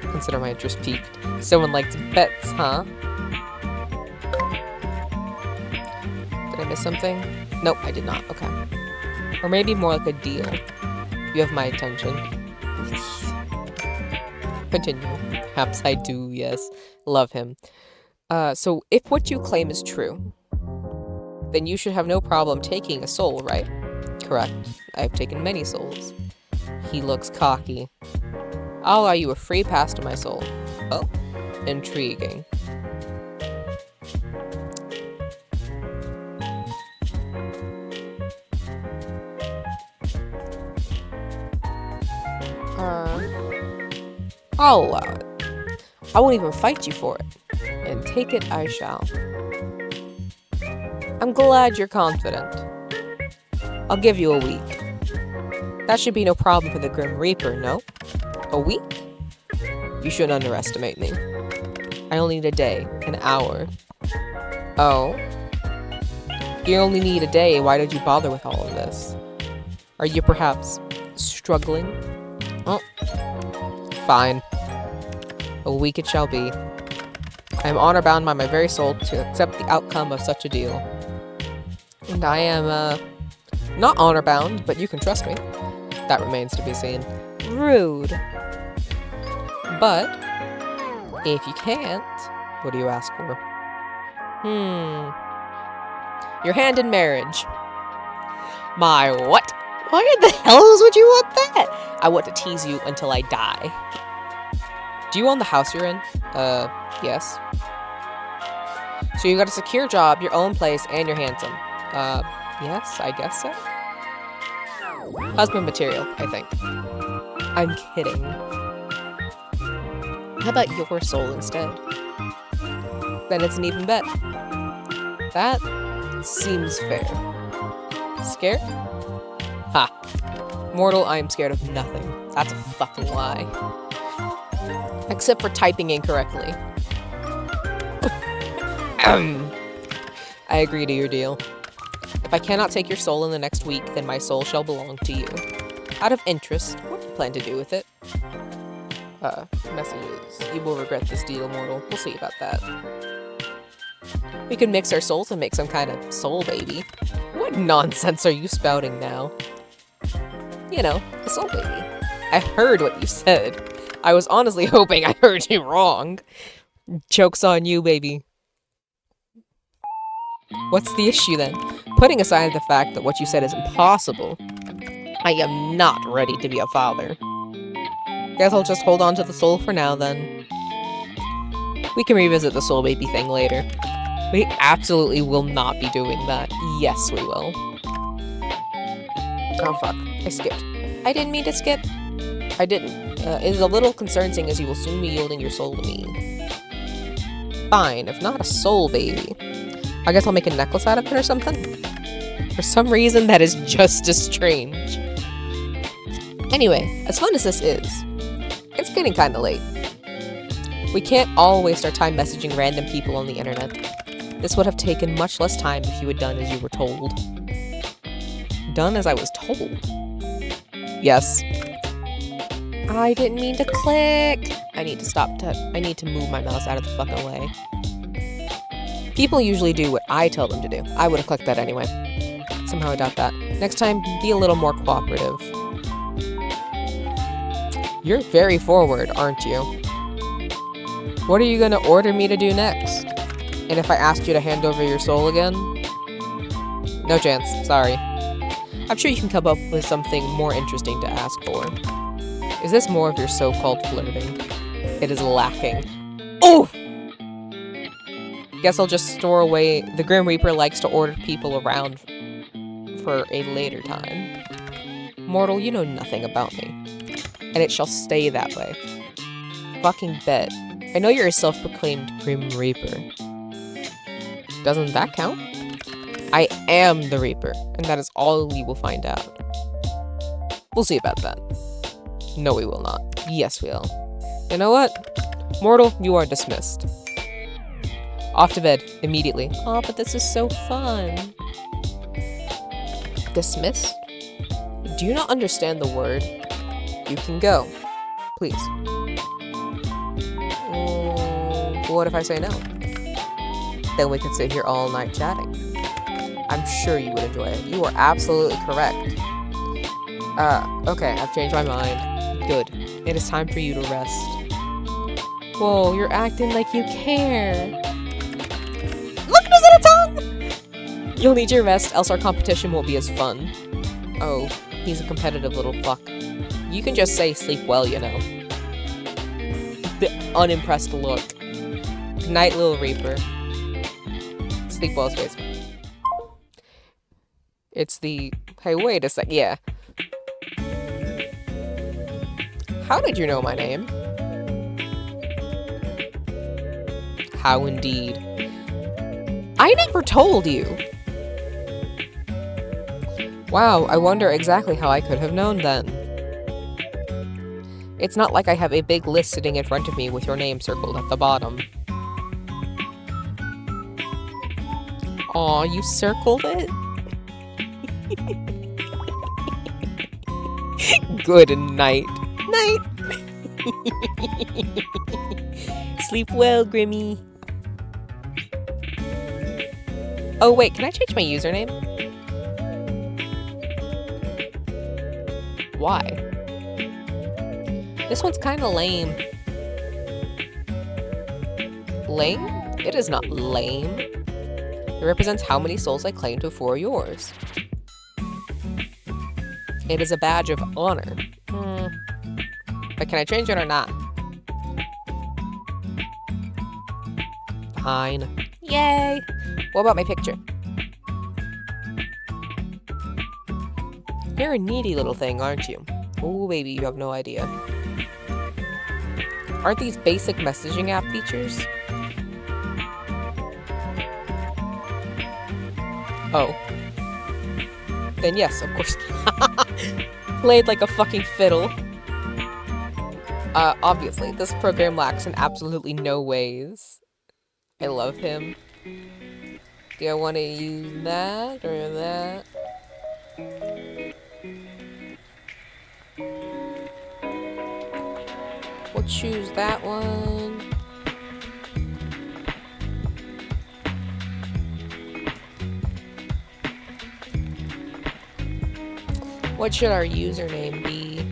Consider my interest piqued. Someone likes bets, huh? Did I miss something? Nope, I did not. Okay. Or maybe more like a deal. You have my attention. Continue. Perhaps I do, yes. Love him. So if what you claim is true, then you should have no problem taking a soul, right? Correct. I have taken many souls. He looks cocky. I'll allow you a free pass to my soul. Oh, intriguing. I'll allow it. I won't even fight you for it. And take it I shall. I'm glad you're confident. I'll give you a week. That should be no problem for the Grim Reaper, no? A week? You shouldn't underestimate me. I only need a day, an hour. Oh? You only need a day, why did you bother with all of this? Are you perhaps struggling? Oh. Fine. A week it shall be. I am honor-bound by my very soul to accept the outcome of such a deal. And I am, not honor-bound, but you can trust me. That remains to be seen. Rude. But, if you can't, what do you ask for? Your hand in marriage. My what? Why in the hells would you want that? I want to tease you until I die. Do you own the house you're in? Yes. So you got a secure job, your own place, and you're handsome. Yes, I guess so. Husband material, I think. I'm kidding. How about your soul instead? Then it's an even bet. That seems fair. Scared? Ha. Mortal, I am scared of nothing. That's a fucking lie. Except for typing incorrectly. I agree to your deal. If I cannot take your soul in the next week, then my soul shall belong to you. Out of interest, what do you plan to do with it? Messages. You will regret this deal, mortal. We'll see about that. We could mix our souls and make some kind of soul baby. What nonsense are you spouting now? You know, a soul baby. I heard what you said. I was honestly hoping I heard you wrong. Joke's on you, baby. What's the issue then? Putting aside the fact that what you said is impossible, I am not ready to be a father. Guess I'll just hold on to the soul for now then. We can revisit the soul baby thing later. We absolutely will not be doing that. Yes, we will. Oh fuck, I skipped. I didn't mean to skip. I didn't. It is a little concerning as you will soon be yielding your soul to me. Fine, if not a soul baby. I guess I'll make a necklace out of it or something? For some reason, that is just as strange. Anyway, as fun as this is, it's getting kinda late. We can't all waste our time messaging random people on the internet. This would have taken much less time if you had done as you were told. Done as I was told? Yes. I didn't mean to click. I need to move my mouse out of the fucking way. People usually do what I tell them to do. I would have clicked that anyway. Somehow I doubt that. Next time, be a little more cooperative. You're very forward, aren't you? What are you gonna order me to do next? And if I asked you to hand over your soul again? No chance, sorry. I'm sure you can come up with something more interesting to ask for. Is this more of your so-called flirting? It is lacking. Oh! Guess I'll just store away. The Grim Reaper likes to order people around for a later time. Mortal, you know nothing about me. And it shall stay that way. Fucking bet. I know you're a self-proclaimed Grim Reaper. Doesn't that count? I am the Reaper, and that is all we will find out. We'll see about that. No, we will not. Yes, we will. You know what? Mortal, you are dismissed. Off to bed, immediately. Oh, but this is so fun. Dismissed? Do you not understand the word? You can go. Please. What if I say no? Then we could sit here all night chatting. I'm sure you would enjoy it. You are absolutely correct. Okay, I've changed my mind. Good. It is time for you to rest. Whoa, you're acting like you care. Look at his little tongue! You'll need your rest, else our competition won't be as fun. Oh, he's a competitive little fuck. You can just say sleep well, you know. The unimpressed look. Good night, little Reaper. Sleep well, Space. It's the... Hey, wait a sec. Yeah. How did you know my name? How indeed. I never told you! Wow, I wonder exactly how I could have known then. It's not like I have a big list sitting in front of me with your name circled at the bottom. Aw, you circled it? Good night. Night! Sleep well, Grimmy. Oh wait, can I change my username? Why? This one's kinda lame. Lame? It is not lame. It represents how many souls I claim before yours. It is a badge of honor. But can I change it or not? Fine. Yay! What about my picture? You're a needy little thing, aren't you? Oh, baby, you have no idea. Aren't these basic messaging app features? Oh. Then yes, of course. Played like a fucking fiddle. Obviously, this program lacks in absolutely no ways. I love him. Do I want to use that or that? We'll choose that one. What should our username be?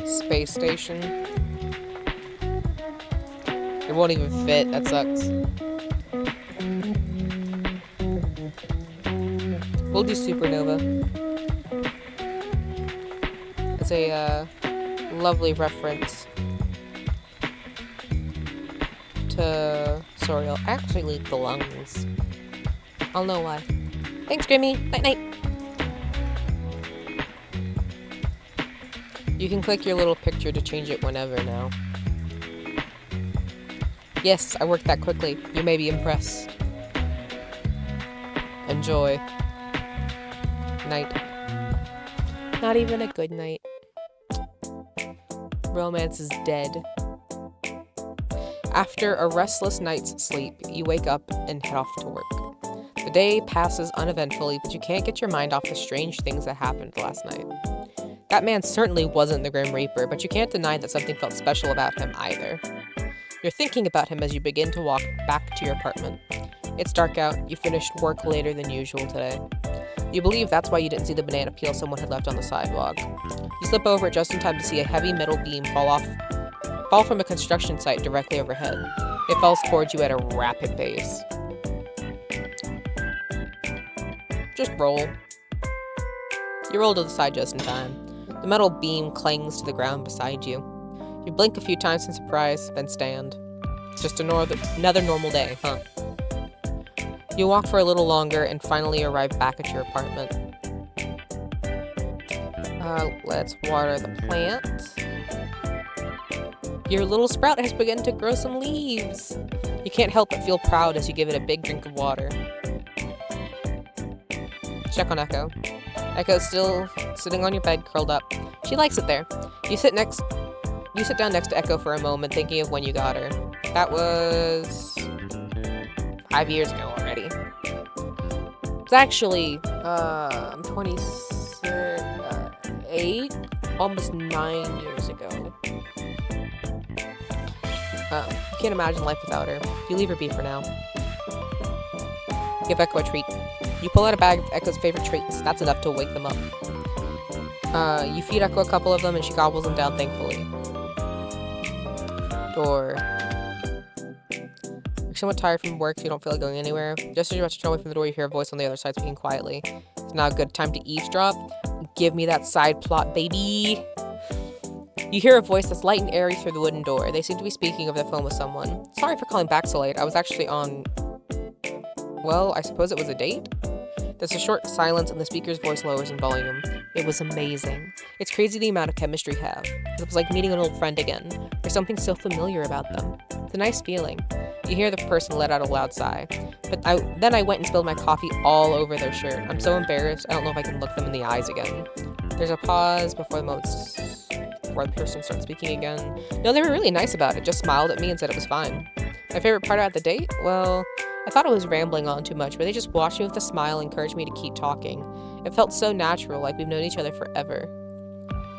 Space station. It won't even fit, that sucks. We'll do supernova. It's a lovely reference to Soriel. Actually, the lungs. I'll know why. Thanks, Grimmy. Night night. You can click your little picture to change it whenever now. Yes, I worked that quickly. You may be impressed. Enjoy. Night. Not even a good night. Romance is dead. After a restless night's sleep, you wake up and head off to work. The day passes uneventfully, but you can't get your mind off the strange things that happened last night. That man certainly wasn't the Grim Reaper, but you can't deny that something felt special about him either. You're thinking about him as you begin to walk back to your apartment. It's dark out. You finished work later than usual today. You believe that's why you didn't see the banana peel someone had left on the sidewalk. You slip over just in time to see a heavy metal beam fall from a construction site directly overhead. It falls towards you at a rapid pace. Just roll. You roll to the side just in time. The metal beam clangs to the ground beside you. You blink a few times in surprise, then stand. It's just another normal day, huh? You walk for a little longer and finally arrive back at your apartment. Let's water the plant. Your little sprout has begun to grow some leaves. You can't help but feel proud as you give it a big drink of water. Check on Echo. Echo's still sitting on your bed, curled up. She likes it there. You sit down next to Echo for a moment, thinking of when you got her. That was 5 years ago already. It's actually, I'm 28, almost 9 years ago. You can't imagine life without her. You leave her be for now. Give Echo a treat. You pull out a bag of Echo's favorite treats. That's enough to wake them up. You feed Echo a couple of them and she gobbles them down thankfully. Door. You're somewhat tired from work, so you don't feel like going anywhere. Just as you're about to turn away from the door, you hear a voice on the other side speaking quietly. It's now a good time to eavesdrop. Give me that side plot, baby. You hear a voice that's light and airy through the wooden door. They seem to be speaking over the phone with someone. Sorry for calling back so late. I was actually on... well, I suppose it was a date? There's a short silence and the speaker's voice lowers in volume. It was amazing. It's crazy the amount of chemistry we have. It was like meeting an old friend again. There's something so familiar about them. It's a nice feeling. You hear the person let out a loud sigh. But then I went and spilled my coffee all over their shirt. I'm so embarrassed, I don't know if I can look them in the eyes again. There's a pause before the person starts speaking again. No, they were really nice about it, just smiled at me and said it was fine. My favorite part about the date? Well, I thought I was rambling on too much, but they just watched me with a smile and encouraged me to keep talking. It felt so natural, like we've known each other forever.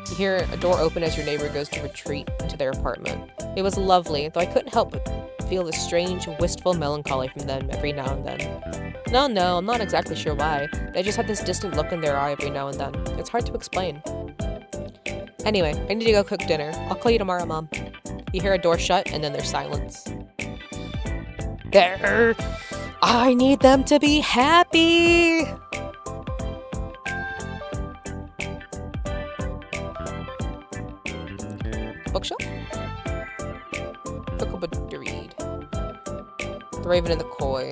You hear a door open as your neighbor goes to retreat into their apartment. It was lovely, though I couldn't help but feel this strange, wistful melancholy from them every now and then. No, I'm not exactly sure why. They just have this distant look in their eye every now and then. It's hard to explain. Anyway, I need to go cook dinner. I'll call you tomorrow, Mom. You hear a door shut, and then there's silence. There. I need them to be happy. Bookshelf? Book a book to read. The Raven and the Koi.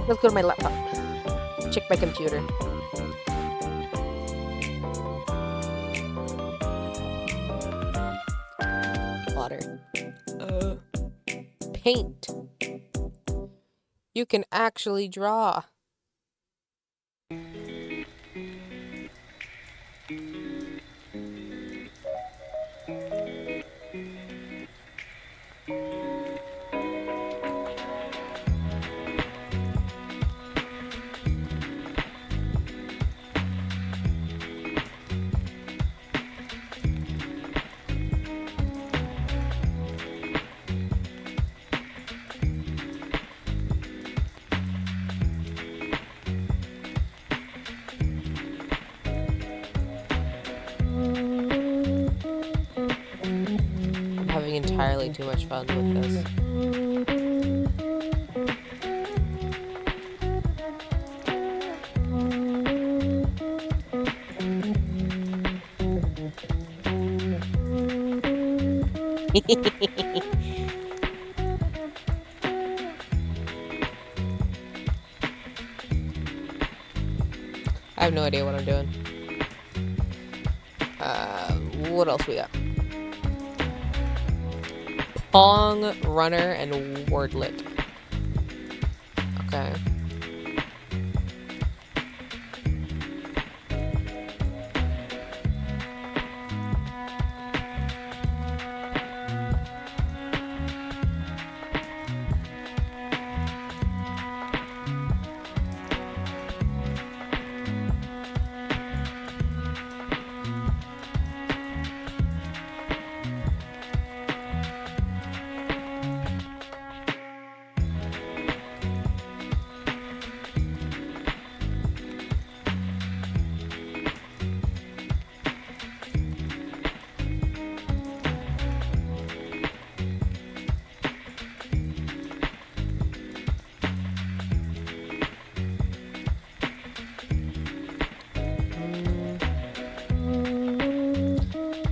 Let's go to my laptop. Check my computer. Water. Paint. You can actually draw. I'm having entirely too much fun with this. I have no idea what I'm doing. What else we got? Pong, runner, and wordlet. Okay.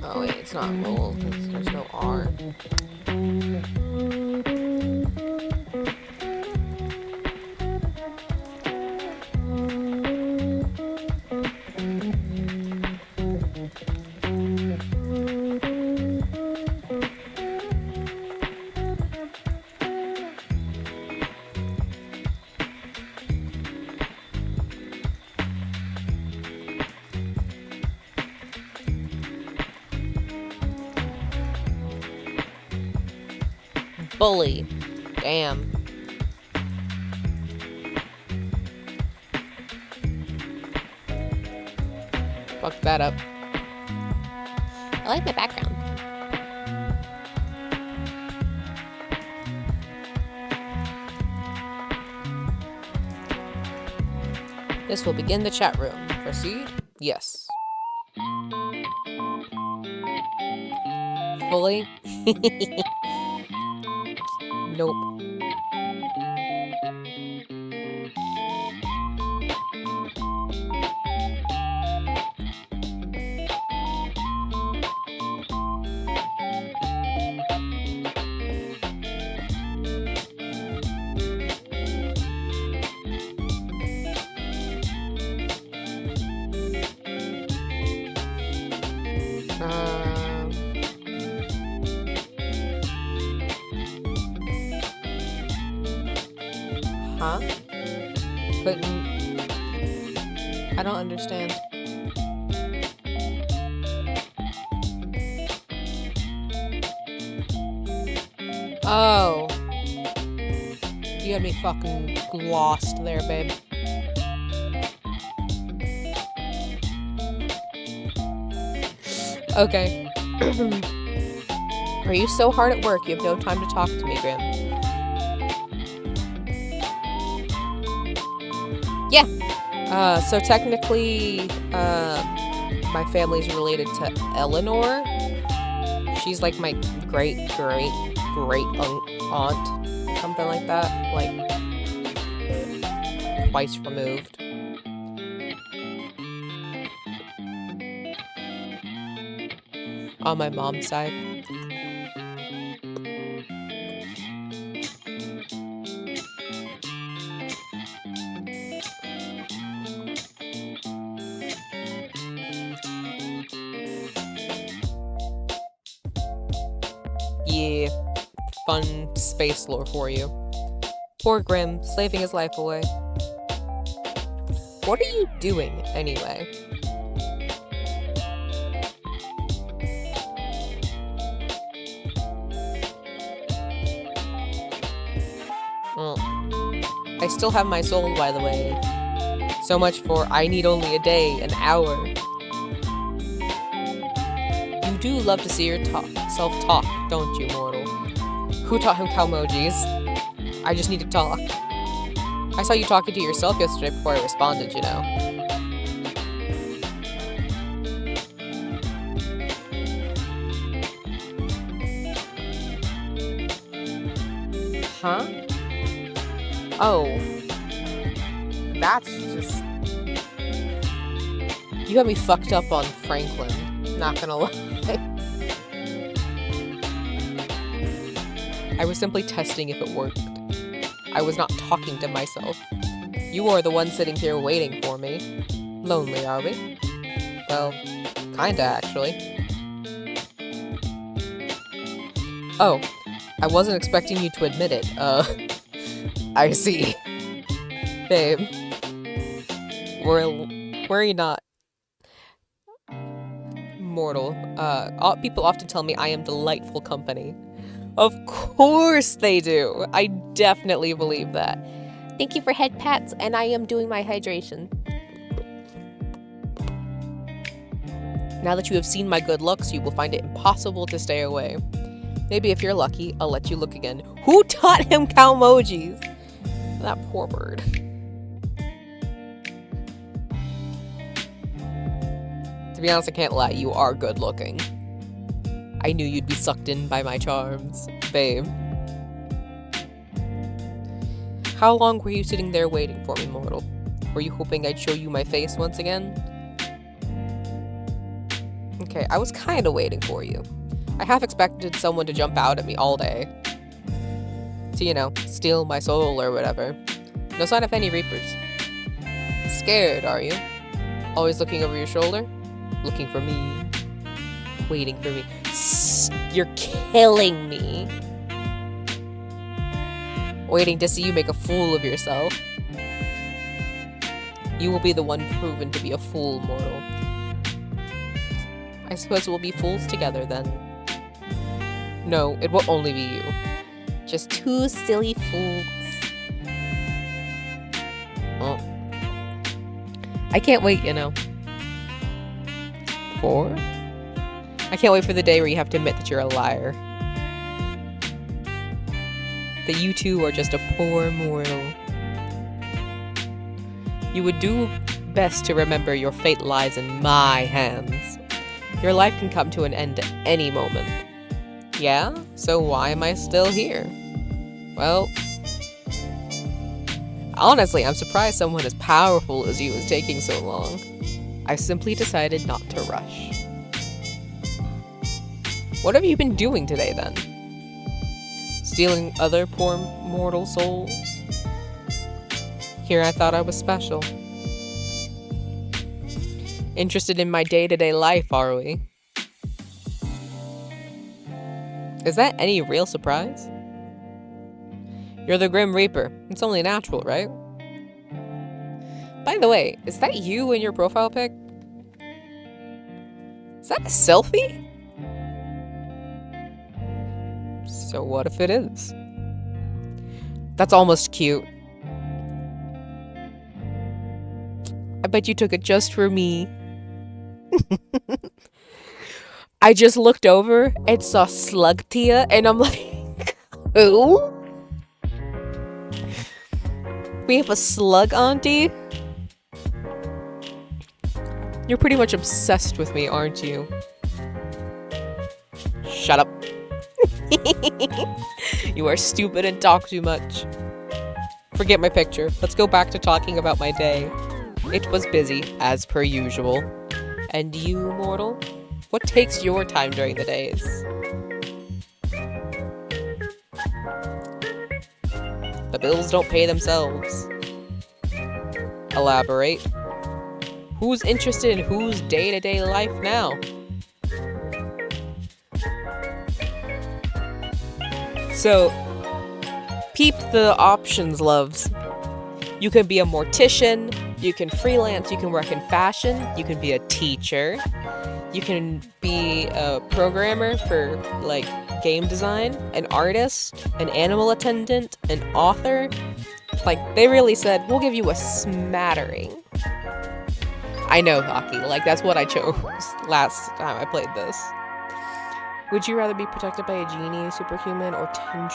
Oh wait, it's not roll because there's no R. Bully. Damn. Fuck that up. I like my background. This will begin the chat room. Proceed? Yes. Fully? Nope. Huh? Couldn't... I don't understand. Oh. You had me fucking lost there, babe. Okay. Are you so hard at work you have no time to talk to me, Grim? Yeah. So technically, my family's related to Eleanor. She's like my great aunt, something like that. Like, twice removed. On my mom's side. Yeah, fun space lore for you. Poor Grim, slaving his life away. What are you doing, anyway? Well, I still have my soul, by the way. So much for I need only a day, an hour. You do love to see your self-talk, don't you, mortal? Who taught him Calmojis? I just need to talk. I saw you talking to yourself yesterday before I responded, you know. Huh? Oh. That's just... You got me fucked up on Franklin. Not gonna lie. I was simply testing if it worked. I was not talking to myself. You are the one sitting here waiting for me. Lonely, are we? Well, kinda, actually. Oh, I wasn't expecting you to admit it. I see. Babe. Worry not. Mortal. People often tell me I am delightful company. Of course they do. I definitely believe that. Thank you for head pats, and I am doing my hydration. Now that you have seen my good looks, you will find it impossible to stay away. Maybe if you're lucky, I'll let you look again. Who taught him Calmojis? That poor bird. To be honest, I can't lie, you are good looking. I knew you'd be sucked in by my charms, babe. How long were you sitting there waiting for me, mortal? Were you hoping I'd show you my face once again? Okay, I was kinda waiting for you. I half expected someone to jump out at me all day. To, you know, steal my soul or whatever. No sign of any Reapers. Scared, are you? Always looking over your shoulder? Looking for me. Waiting for me. You're killing me. Waiting to see you make a fool of yourself. You will be the one proven to be a fool, mortal. I suppose we'll be fools together then. No, it will only be you. Just two silly fools. Oh. I can't wait, you know. I can't wait for the day where you have to admit that you're a liar. That you too are just a poor mortal. You would do best to remember your fate lies in my hands. Your life can come to an end at any moment. Yeah? So why am I still here? Well, honestly, I'm surprised someone as powerful as you is taking so long. I simply decided not to rush. What have you been doing today, then? Stealing other poor mortal souls? Here I thought I was special. Interested in my day-to-day life, are we? Is that any real surprise? You're the Grim Reaper. It's only natural, right? By the way, is that you in your profile pic? Is that a selfie? So what if it is? That's almost cute. I bet you took it just for me. I just looked over and saw Slugtia, and I'm like, who? We have a slug auntie? You're pretty much obsessed with me, aren't you? Shut up. You are stupid and talk too much. Forget my picture. Let's go back to talking about my day. It was busy, as per usual. And you, mortal? What takes your time during the days? The bills don't pay themselves. Elaborate. Who's interested in whose day-to-day life now? So, peep the options, loves. You can be a mortician, you can freelance, you can work in fashion, you can be a teacher, you can be a programmer for, like, game design, an artist, an animal attendant, an author. Like, they really said, we'll give you a smattering. I know, Hockey, like, that's what I chose last time I played this. Would you rather be protected by a genie, superhuman, or 10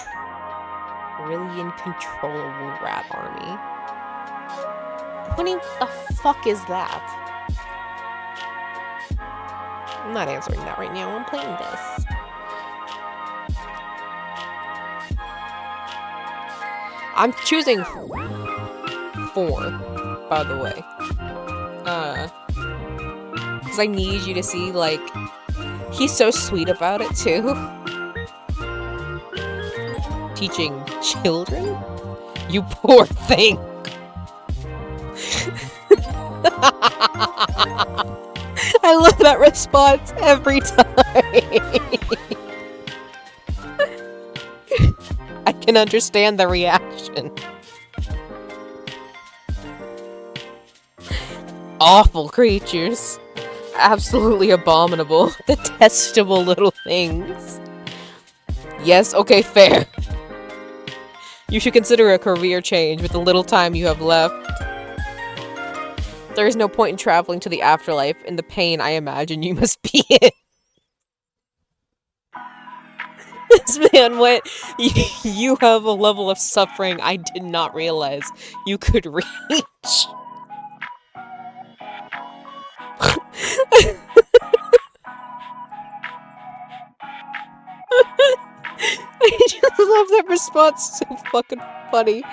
trillion controllable rat army? What the fuck is that? I'm not answering that right now. I'm playing this. I'm choosing 4, by the way. Because I need you to see, like, he's so sweet about it, too. Teaching children? You poor thing. I love that response every time. I can understand the reaction. Awful creatures. Absolutely abominable. Detestable little things. Yes, okay, fair. You should consider a career change with the little time you have left. There is no point in traveling to the afterlife in the pain I imagine you must be in. This man went, you have a level of suffering I did not realize you could reach. I just love that response. So fucking funny.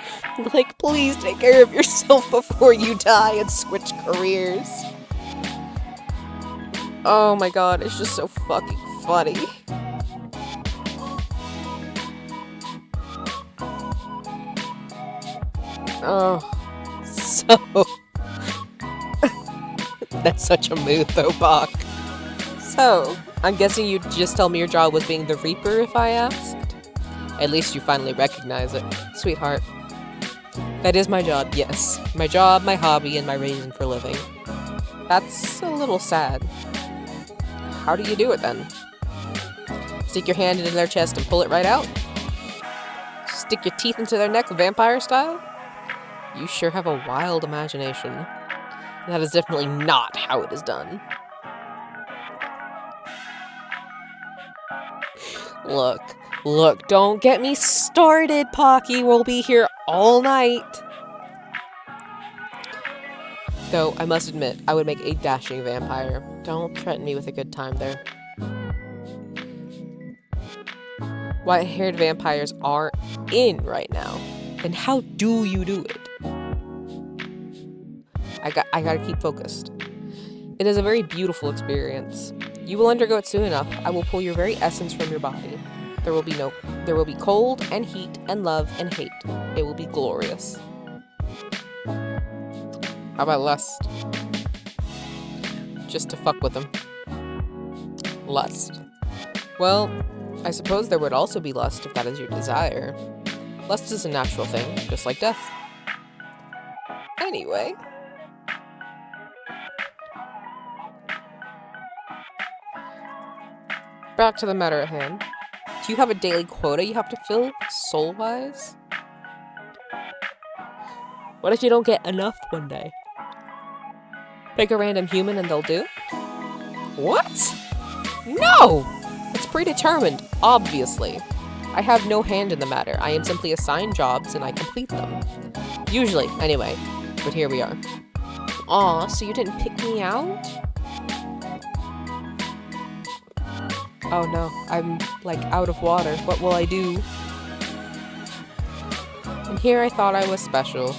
Like, please take care of yourself before you die and switch careers. Oh my god, it's just so fucking funny. Oh, so... That's such a mood, though, Bach. So, I'm guessing you'd just tell me your job was being the Reaper if I asked? At least you finally recognize it. Sweetheart. That is my job, yes. My job, my hobby, and my reason for living. That's a little sad. How do you do it, then? Stick your hand into their chest and pull it right out? Stick your teeth into their neck vampire style? You sure have a wild imagination. That is definitely not how it is done. Look, don't get me started, Pocky. We'll be here all night. Though, I must admit, I would make a dashing vampire. Don't threaten me with a good time there. White-haired vampires are in right now. Then how do you do it? I gotta keep focused. It is a very beautiful experience. You will undergo it soon enough. I will pull your very essence from your body. There will be cold and heat and love and hate. It will be glorious. How about lust? Just to fuck with them. Lust. Well, I suppose there would also be lust if that is your desire. Lust is a natural thing, just like death. Anyway. Back to the matter at hand. Do you have a daily quota you have to fill, soul-wise? What if you don't get enough one day? Pick a random human and they'll do? What? No! It's predetermined, obviously. I have no hand in the matter. I am simply assigned jobs and I complete them. Usually, anyway. But here we are. Aw, so you didn't pick me out? Oh no, I'm like out of water. What will I do? And here I thought I was special.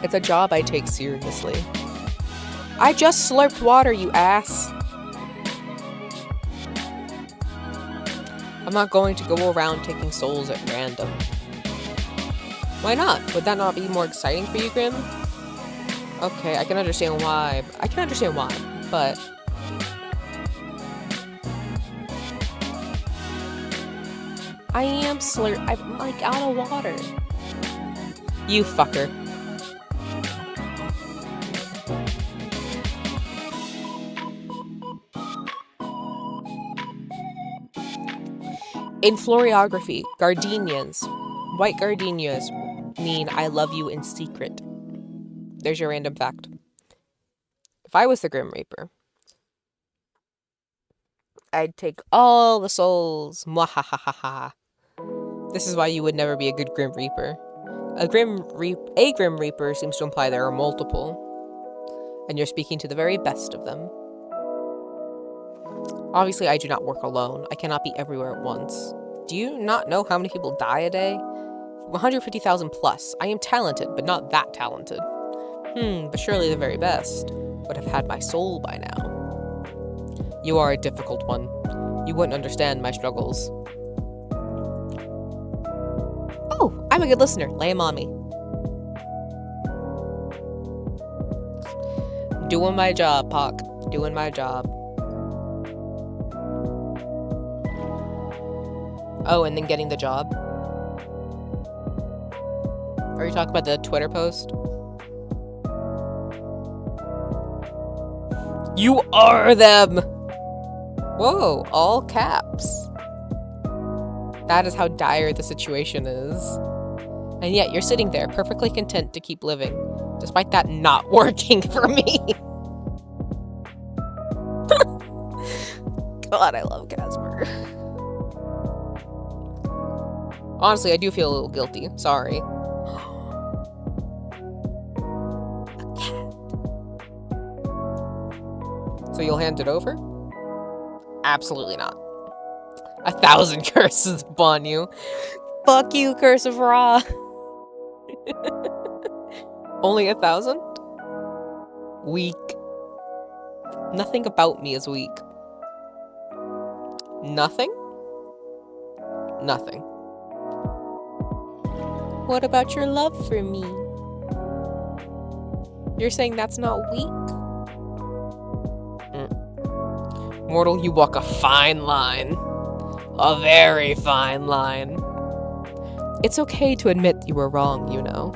It's a job I take seriously. I just slurped water, you ass. I'm not going to go around taking souls at random. Why not? Would that not be more exciting for you, Grim? Okay, I can understand why. But I am I'm like out of water. You fucker. In floriography, gardenias, white gardenias mean I love you in secret. There's your random fact. If I was the Grim Reaper, I'd take all the souls. Mwahahaha. This is why you would never be a good Grim Reaper. A Grim Reaper seems to imply there are multiple, and you're speaking to the very best of them. Obviously, I do not work alone. I cannot be everywhere at once. Do you not know how many people die a day? 150,000 plus. I am talented, but not that talented. But surely the very best would have had my soul by now. You are a difficult one. You wouldn't understand my struggles. Oh, I'm a good listener. Lay 'em on me. Doing my job, Pock. Doing my job. Oh, and then getting the job. Are you talking about the Twitter post? You are them! Whoa, all caps. That is how dire the situation is. And yet you're sitting there, perfectly content to keep living, despite that not working for me. God, I love Casper. Honestly, I do feel a little guilty. Sorry. A cat. So you'll hand it over? Absolutely not. 1,000 curses upon you. Fuck you, Curse of Ra. Only 1,000? Weak. Nothing about me is weak. Nothing? Nothing. What about your love for me? You're saying that's not weak? Mortal, you walk a fine line. A very fine line. It's okay to admit you were wrong, you know.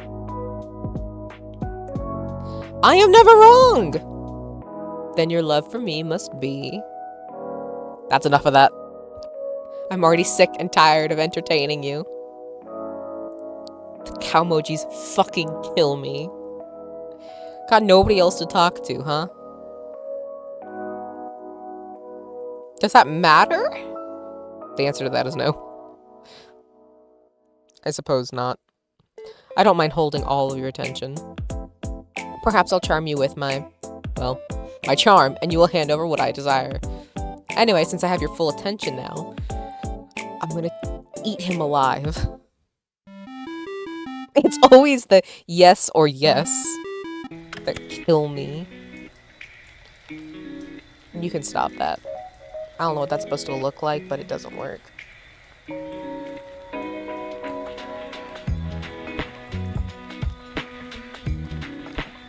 I am never wrong! Then your love for me must be... That's enough of that. I'm already sick and tired of entertaining you. The cow emojis fucking kill me. Got nobody else to talk to, huh? Does that matter? The answer to that is no. I suppose not. I don't mind holding all of your attention. Perhaps I'll charm you with my charm, and you will hand over what I desire. Anyway, since I have your full attention now, I'm gonna eat him alive. It's always the yes or yes that kill me. You can stop that. I don't know what that's supposed to look like, but it doesn't work.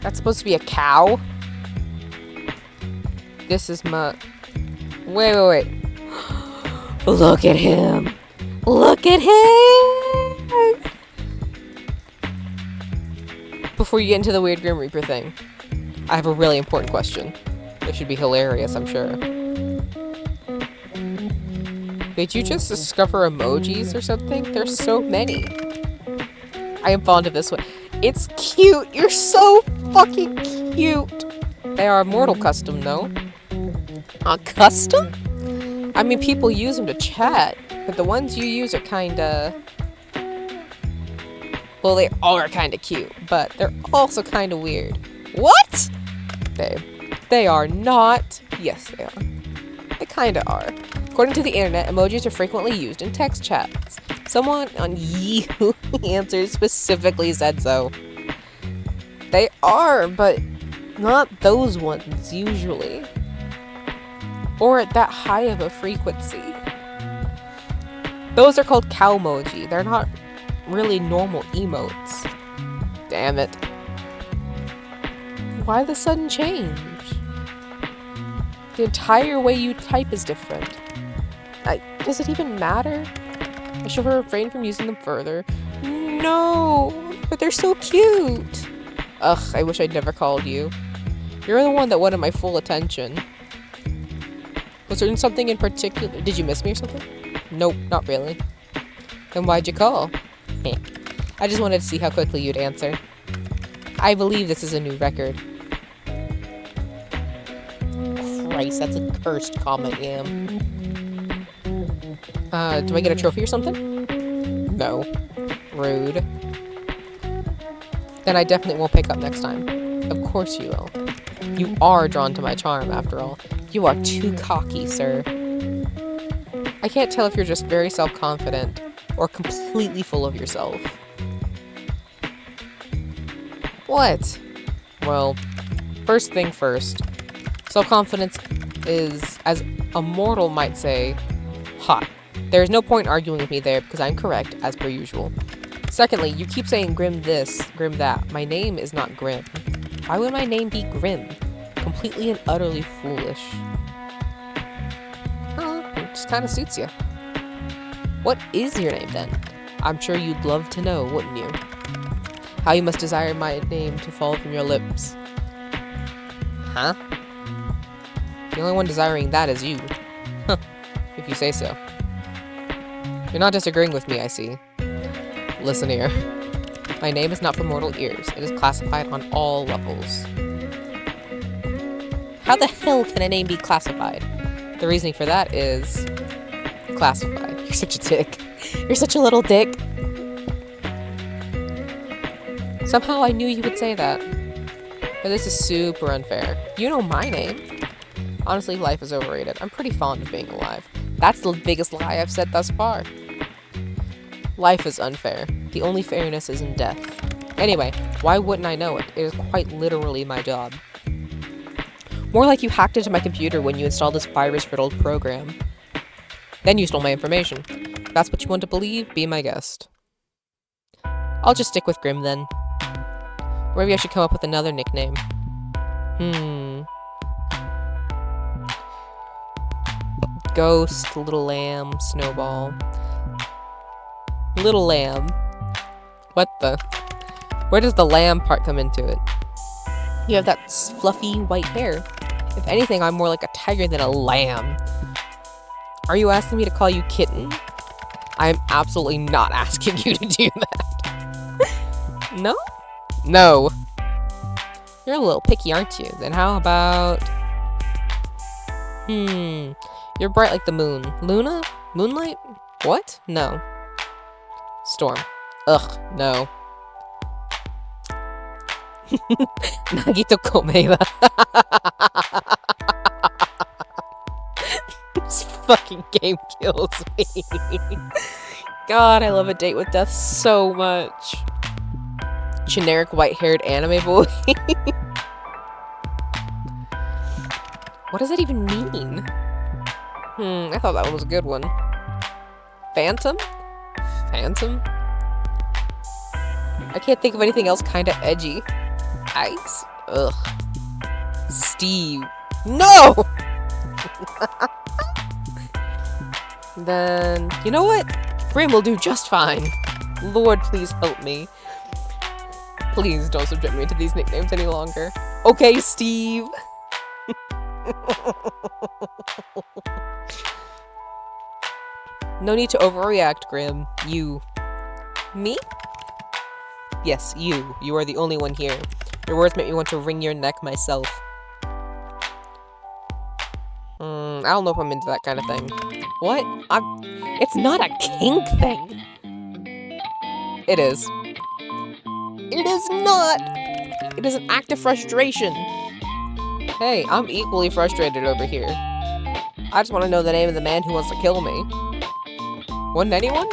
That's supposed to be a cow? This is my... Wait. Look at him! Look at him! Before you get into the weird Grim Reaper thing, I have a really important question. It should be hilarious, I'm sure. Did you just discover emojis or something? There's so many. I am fond of this one. It's cute! You're so fucking cute! They are mortal custom, though. Custom? I mean, people use them to chat, but the ones you use are kinda... Well, they are kinda cute, but they're also kinda weird. What? Babe, they are not. Yes, they are. They kinda are. According to the internet, emojis are frequently used in text chats. Someone on You Answers specifically said so. They are, but not those ones, usually. Or at that high of a frequency. Those are called cowmoji. They're not really normal emotes. Damn it. Why the sudden change? The entire way you type is different. Does it even matter? I should refrain from using them further. No, but they're so cute. Ugh, I wish I'd never called you. You're the one that wanted my full attention. Was there something in particular? Did you miss me or something? Nope, not really. Then why'd you call? I just wanted to see how quickly you'd answer. I believe this is a new record. Christ, that's a cursed comment, Yam. Do I get a trophy or something? No. Rude. Then I definitely won't pick up next time. Of course you will. You are drawn to my charm, after all. You are too cocky, sir. I can't tell if you're just very self-confident or completely full of yourself. What? Well, first thing first. Self-confidence is, as a mortal might say, hot. There is no point arguing with me there because I'm correct, as per usual. Secondly, you keep saying Grim this, Grim that. My name is not Grim. Why would my name be Grim? Completely and utterly foolish. Oh, it just kind of suits you. What is your name then? I'm sure you'd love to know, wouldn't you? How you must desire my name to fall from your lips. Huh? The only one desiring that is you. Huh. If you say so. You're not disagreeing with me, I see. Listen here. My name is not for mortal ears. It is classified on all levels. How the hell can a name be classified? The reasoning for that is... classified. You're such a dick. You're such a little dick. Somehow I knew you would say that. But this is super unfair. You know my name. Honestly, life is overrated. I'm pretty fond of being alive. That's the biggest lie I've said thus far. Life is unfair. The only fairness is in death. Anyway, why wouldn't I know it? It is quite literally my job. More like you hacked into my computer when you installed this virus-riddled program. Then you stole my information. If that's what you want to believe, be my guest. I'll just stick with Grim then. Or maybe I should come up with another nickname. Ghost, Little Lamb, Snowball. Little Lamb. What the? Where does the lamb part come into it? You have that fluffy white hair. If anything, I'm more like a tiger than a lamb. Are you asking me to call you Kitten? I'm absolutely not asking you to do that. No? No. You're a little picky, aren't you? Then how about... You're bright like the moon. Luna? Moonlight? What? No. Storm. Ugh, no. Nagito Komeda. This fucking game kills me. God, I love A Date with Death so much. Generic white-haired anime boy. What does that even mean? I thought that one was a good one. Phantom? Phantom? I can't think of anything else kinda edgy. Ice? Ugh. Steve. No! Then, you know what? Grim will do just fine. Lord, please help me. Please don't subject me to these nicknames any longer. Okay, Steve. No need to overreact, Grim. You. Me? Yes, you. You are the only one here. Your words make me want to wring your neck myself. I don't know if I'm into that kind of thing. What? It's not a kink thing. It is. It is not. It is an act of frustration. Hey, I'm equally frustrated over here. I just want to know the name of the man who wants to kill me. Wouldn't anyone?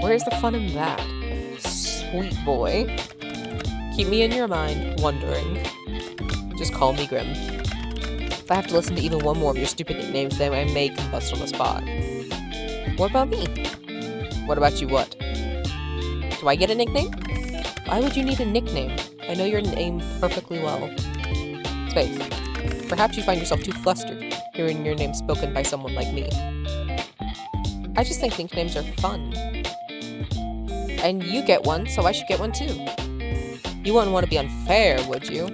Where's the fun in that? Sweet boy. Keep me in your mind, wondering. Just call me Grim. If I have to listen to even one more of your stupid nicknames, then I may combust on the spot. What about me? What about you, what? Do I get a nickname? Why would you need a nickname? I know your name perfectly well. Space. Perhaps you find yourself too flustered hearing your name spoken by someone like me. I just think nicknames are fun. And you get one, so I should get one too. You wouldn't want to be unfair, would you?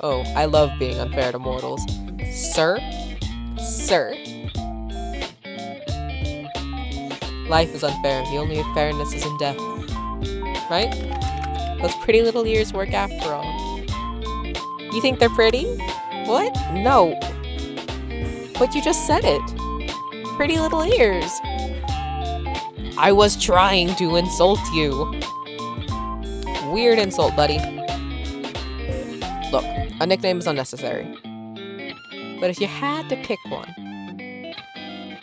Oh, I love being unfair to mortals. Sir? Sir? Life is unfair. The only fairness is in death. Right? Those pretty little ears work after all. You think they're pretty? What? No. But you just said it. Pretty little ears. I was trying to insult you. Weird insult, buddy. Look, a nickname is unnecessary. But if you had to pick one,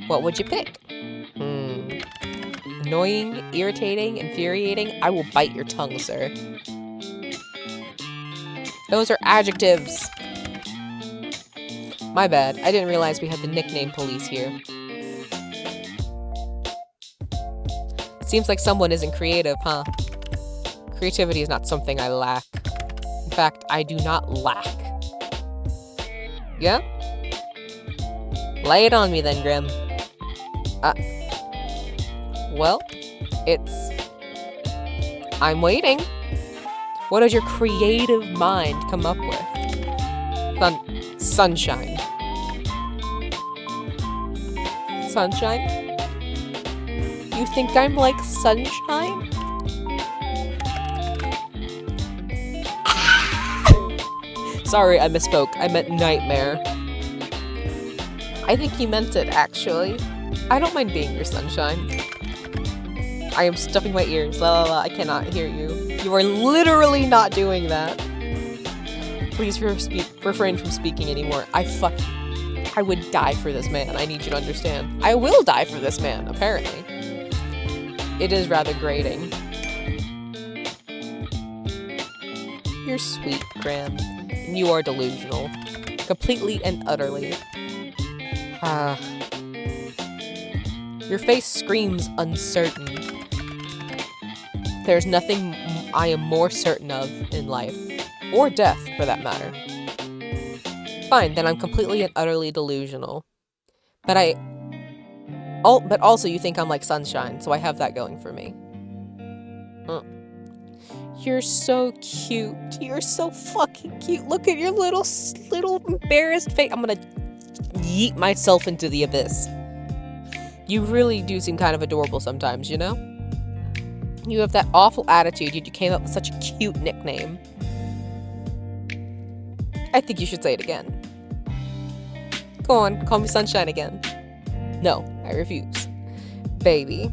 what would you pick? Annoying, irritating, infuriating? I will bite your tongue, sir. Those are adjectives. My bad. I didn't realize we had the nickname police here. Seems like someone isn't creative, huh? Creativity is not something I lack. In fact, I do not lack. Yeah? Lay it on me then, Grim. Well, I'm waiting. What does your creative mind come up with? Sunshine. Sunshine? You think I'm like sunshine? Sorry, I misspoke. I meant nightmare. I think he meant it, actually. I don't mind being your sunshine. I am stuffing my ears. La la la, I cannot hear you. You are literally not doing that. Please refrain from speaking anymore. I would die for this man. I need you to understand. I will die for this man, apparently. It is rather grating. You're sweet, Graham. And you are delusional. Completely and utterly. Your face screams uncertain. There's nothing I am more certain of in life. Or death, for that matter. Fine, then I'm completely and utterly delusional. But also you think I'm like sunshine, so I have that going for me. You're so cute. You're so fucking cute. Look at your little embarrassed face. I'm gonna yeet myself into the abyss. You really do seem kind of adorable sometimes, you know? You have that awful attitude, yet you came up with such a cute nickname. I think you should say it again. Go on, call me Sunshine again. No, I refuse. Baby.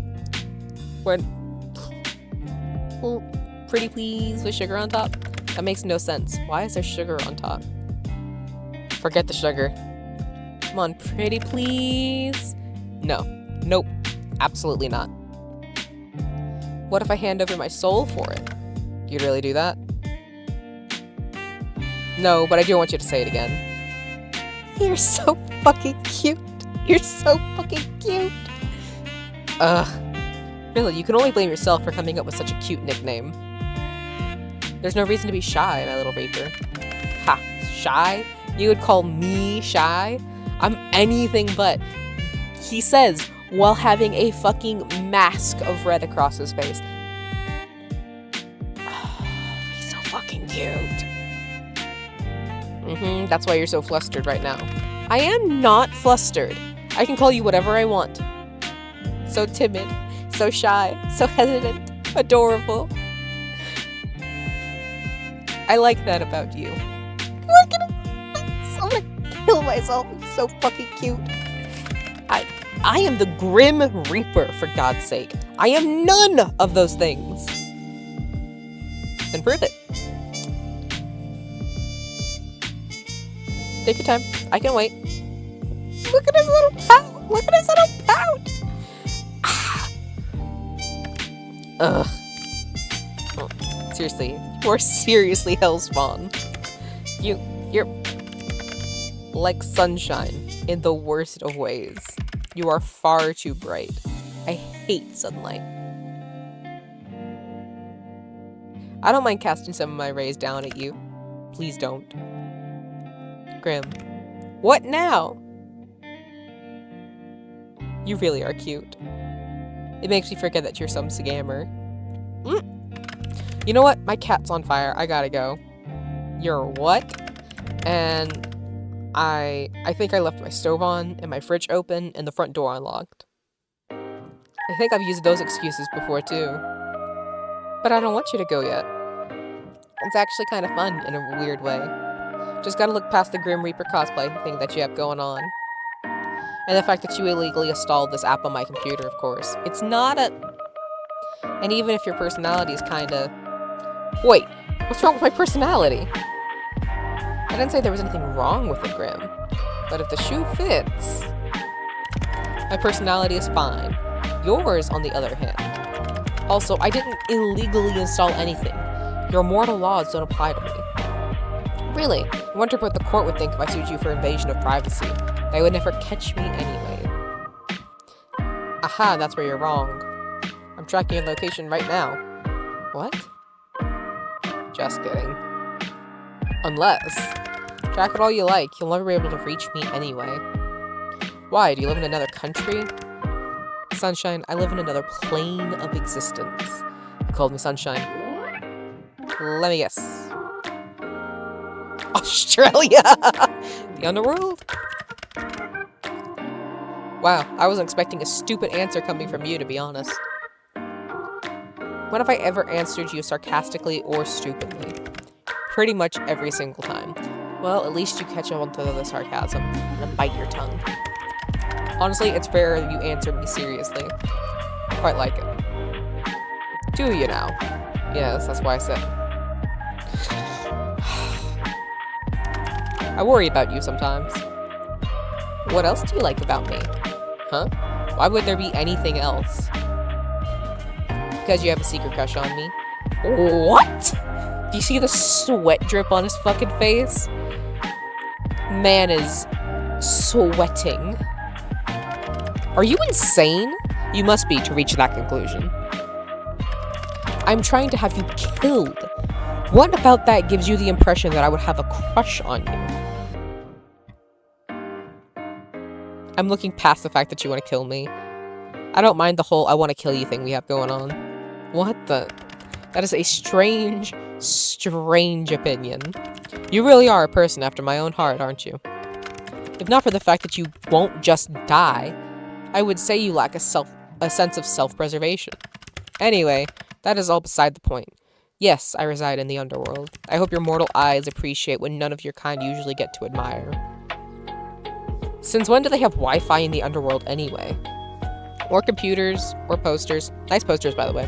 Pretty please with sugar on top? That makes no sense. Why is there sugar on top? Forget the sugar. Come on, pretty please. No. Nope. Absolutely not. What if I hand over my soul for it? You'd really do that? No, but I do want you to say it again. You're so fucking cute. You're so fucking cute. Really, you can only blame yourself for coming up with such a cute nickname. There's no reason to be shy, my little Reaper. Ha, shy? You would call me shy? I'm anything but. He says, while having a fucking mask of red across his face. Oh, he's so fucking cute. That's why you're so flustered right now. I am not flustered. I can call you whatever I want. So timid, so shy, so hesitant, adorable. I like that about you. Look at him. I'm gonna kill kill myself. He's so fucking cute. I am the Grim Reaper, for God's sake. I am none of those things. And prove it. Take your time. I can wait. Look at his little pout. Look at his little pout. Ah. Ugh. Seriously. You are seriously Hellspawn. You're like sunshine in the worst of ways. You are far too bright. I hate sunlight. I don't mind casting some of my rays down at you. Please don't. Grim. What now? You really are cute. It makes me forget that you're some scammer. You know what? My cat's on fire. I gotta go. You're what? And I think I left my stove on and my fridge open and the front door unlocked. I think I've used those excuses before too. But I don't want you to go yet. It's actually kind of fun in a weird way. Just gotta look past the Grim Reaper cosplay thing that you have going on. And the fact that you illegally installed this app on my computer, of course. It's not a... And even if your personality is kinda... Wait, what's wrong with my personality? I didn't say there was anything wrong with it, Grim. But if the shoe fits... My personality is fine. Yours, on the other hand. Also, I didn't illegally install anything. Your mortal laws don't apply to me. Really, I wonder what the court would think if I sued you for invasion of privacy. They would never catch me anyway. Aha, that's where you're wrong. I'm tracking your location right now. What? Just kidding. Unless... Track it all you like, you'll never be able to reach me anyway. Why, do you live in another country? Sunshine, I live in another plane of existence. You called me Sunshine. Let me guess. Australia! The underworld? Wow, I wasn't expecting a stupid answer coming from you, to be honest. When have I ever answered you sarcastically or stupidly? Pretty much every single time. Well, at least you catch on to the sarcasm and bite your tongue. Honestly, it's rare you answer me seriously. Quite like it. Do you now? Yes, that's why I said. I worry about you sometimes. What else do you like about me? Huh? Why would there be anything else? Because you have a secret crush on me? What? Do you see the sweat drip on his fucking face? Man is sweating. Are you insane? You must be to reach that conclusion. I'm trying to have you killed. What about that gives you the impression that I would have a crush on you? I'm looking past the fact that you want to kill me. I don't mind the whole I want to kill you thing we have going on. What the? That is a strange, strange opinion. You really are a person after my own heart, aren't you? If not for the fact that you won't just die, I would say you lack a sense of self-preservation. Anyway, that is all beside the point. Yes, I reside in the underworld. I hope your mortal eyes appreciate what none of your kind usually get to admire. Since when do they have Wi-Fi in the underworld anyway? Or computers, or posters. Nice posters, by the way.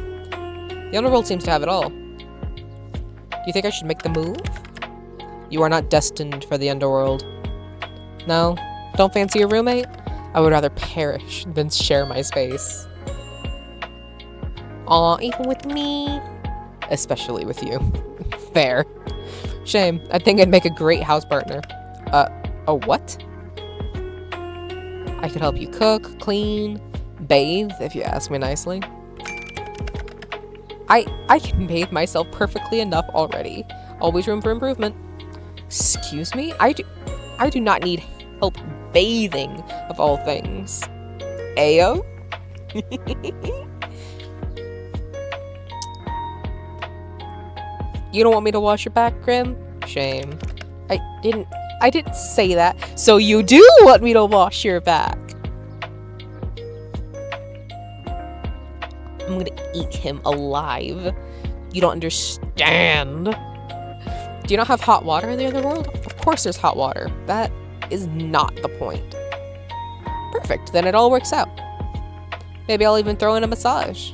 The underworld seems to have it all. Do you think I should make the move? You are not destined for the underworld. No? Don't fancy a roommate? I would rather perish than share my space. Aw, even with me? Especially with you. Fair. Shame. I think I'd make a great house partner. A what? I could help you cook, clean, bathe, if you ask me nicely. I can bathe myself perfectly enough already. Always room for improvement. Excuse me? I do not need help bathing, of all things. Ayo? You don't want me to wash your back, Grim? Shame. I didn't say that. So you do want me to wash your back? I'm gonna eat him alive. You don't understand. Do you not have hot water in the other world? Of course there's hot water. That is not the point. Perfect, then it all works out. Maybe I'll even throw in a massage.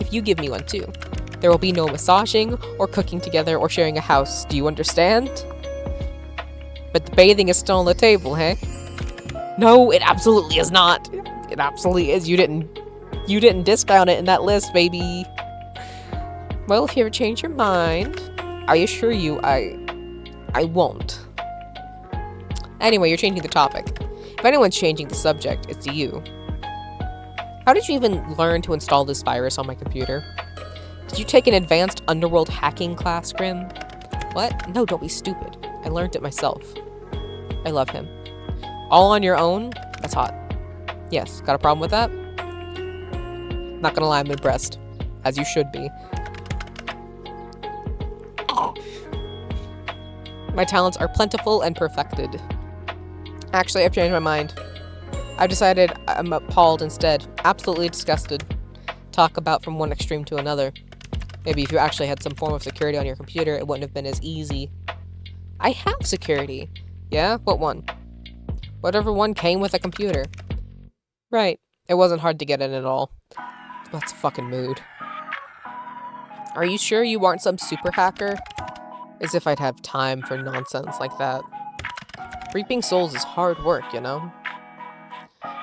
If you give me one too. There will be no massaging, or cooking together, or sharing a house. Do you understand? But the bathing is still on the table, hey? No, it absolutely is not. It absolutely is. You didn't discount it in that list, baby. Well, if you ever change your mind, I assure you I won't. Anyway, you're changing the topic. If anyone's changing the subject, it's you. How did you even learn to install this virus on my computer? Did you take an advanced underworld hacking class, Grim? What? No, don't be stupid. I learned it myself. I love him. All on your own? That's hot. Yes, got a problem with that? Not gonna lie, I'm impressed. As you should be. My talents are plentiful and perfected. Actually, I've changed my mind. I've decided I'm appalled instead. Absolutely disgusted. Talk about from one extreme to another. Maybe if you actually had some form of security on your computer, it wouldn't have been as easy. I have security. Yeah? What one? Whatever one came with a computer. Right. It wasn't hard to get in at all. That's a fucking mood. Are you sure you aren't some super hacker? As if I'd have time for nonsense like that. Reaping souls is hard work, you know?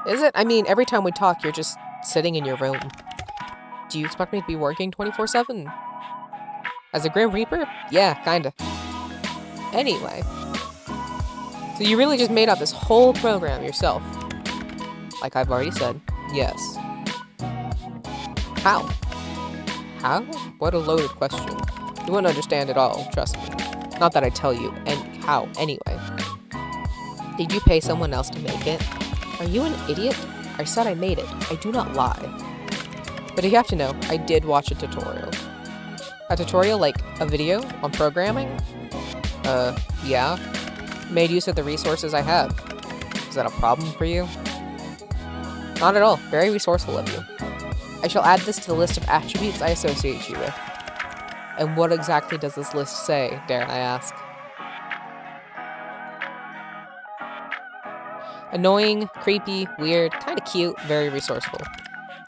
Is it? I mean, every time we talk, you're just sitting in your room. Do you expect me to be working 24/7? As a Grim Reaper? Yeah, kinda. Anyway. So you really just made up this whole program yourself? Like I've already said, yes. How? How? What a loaded question. You wouldn't understand at all, trust me. Not that I tell you how, anyway. Did you pay someone else to make it? Are you an idiot? I said I made it. I do not lie. But you have to know, I did watch a tutorial. A tutorial, like a video on programming? Yeah. Made use of the resources I have. Is that a problem for you? Not at all. Very resourceful of you. I shall add this to the list of attributes I associate you with. And what exactly does this list say, dare I ask? Annoying, creepy, weird, kinda cute, very resourceful.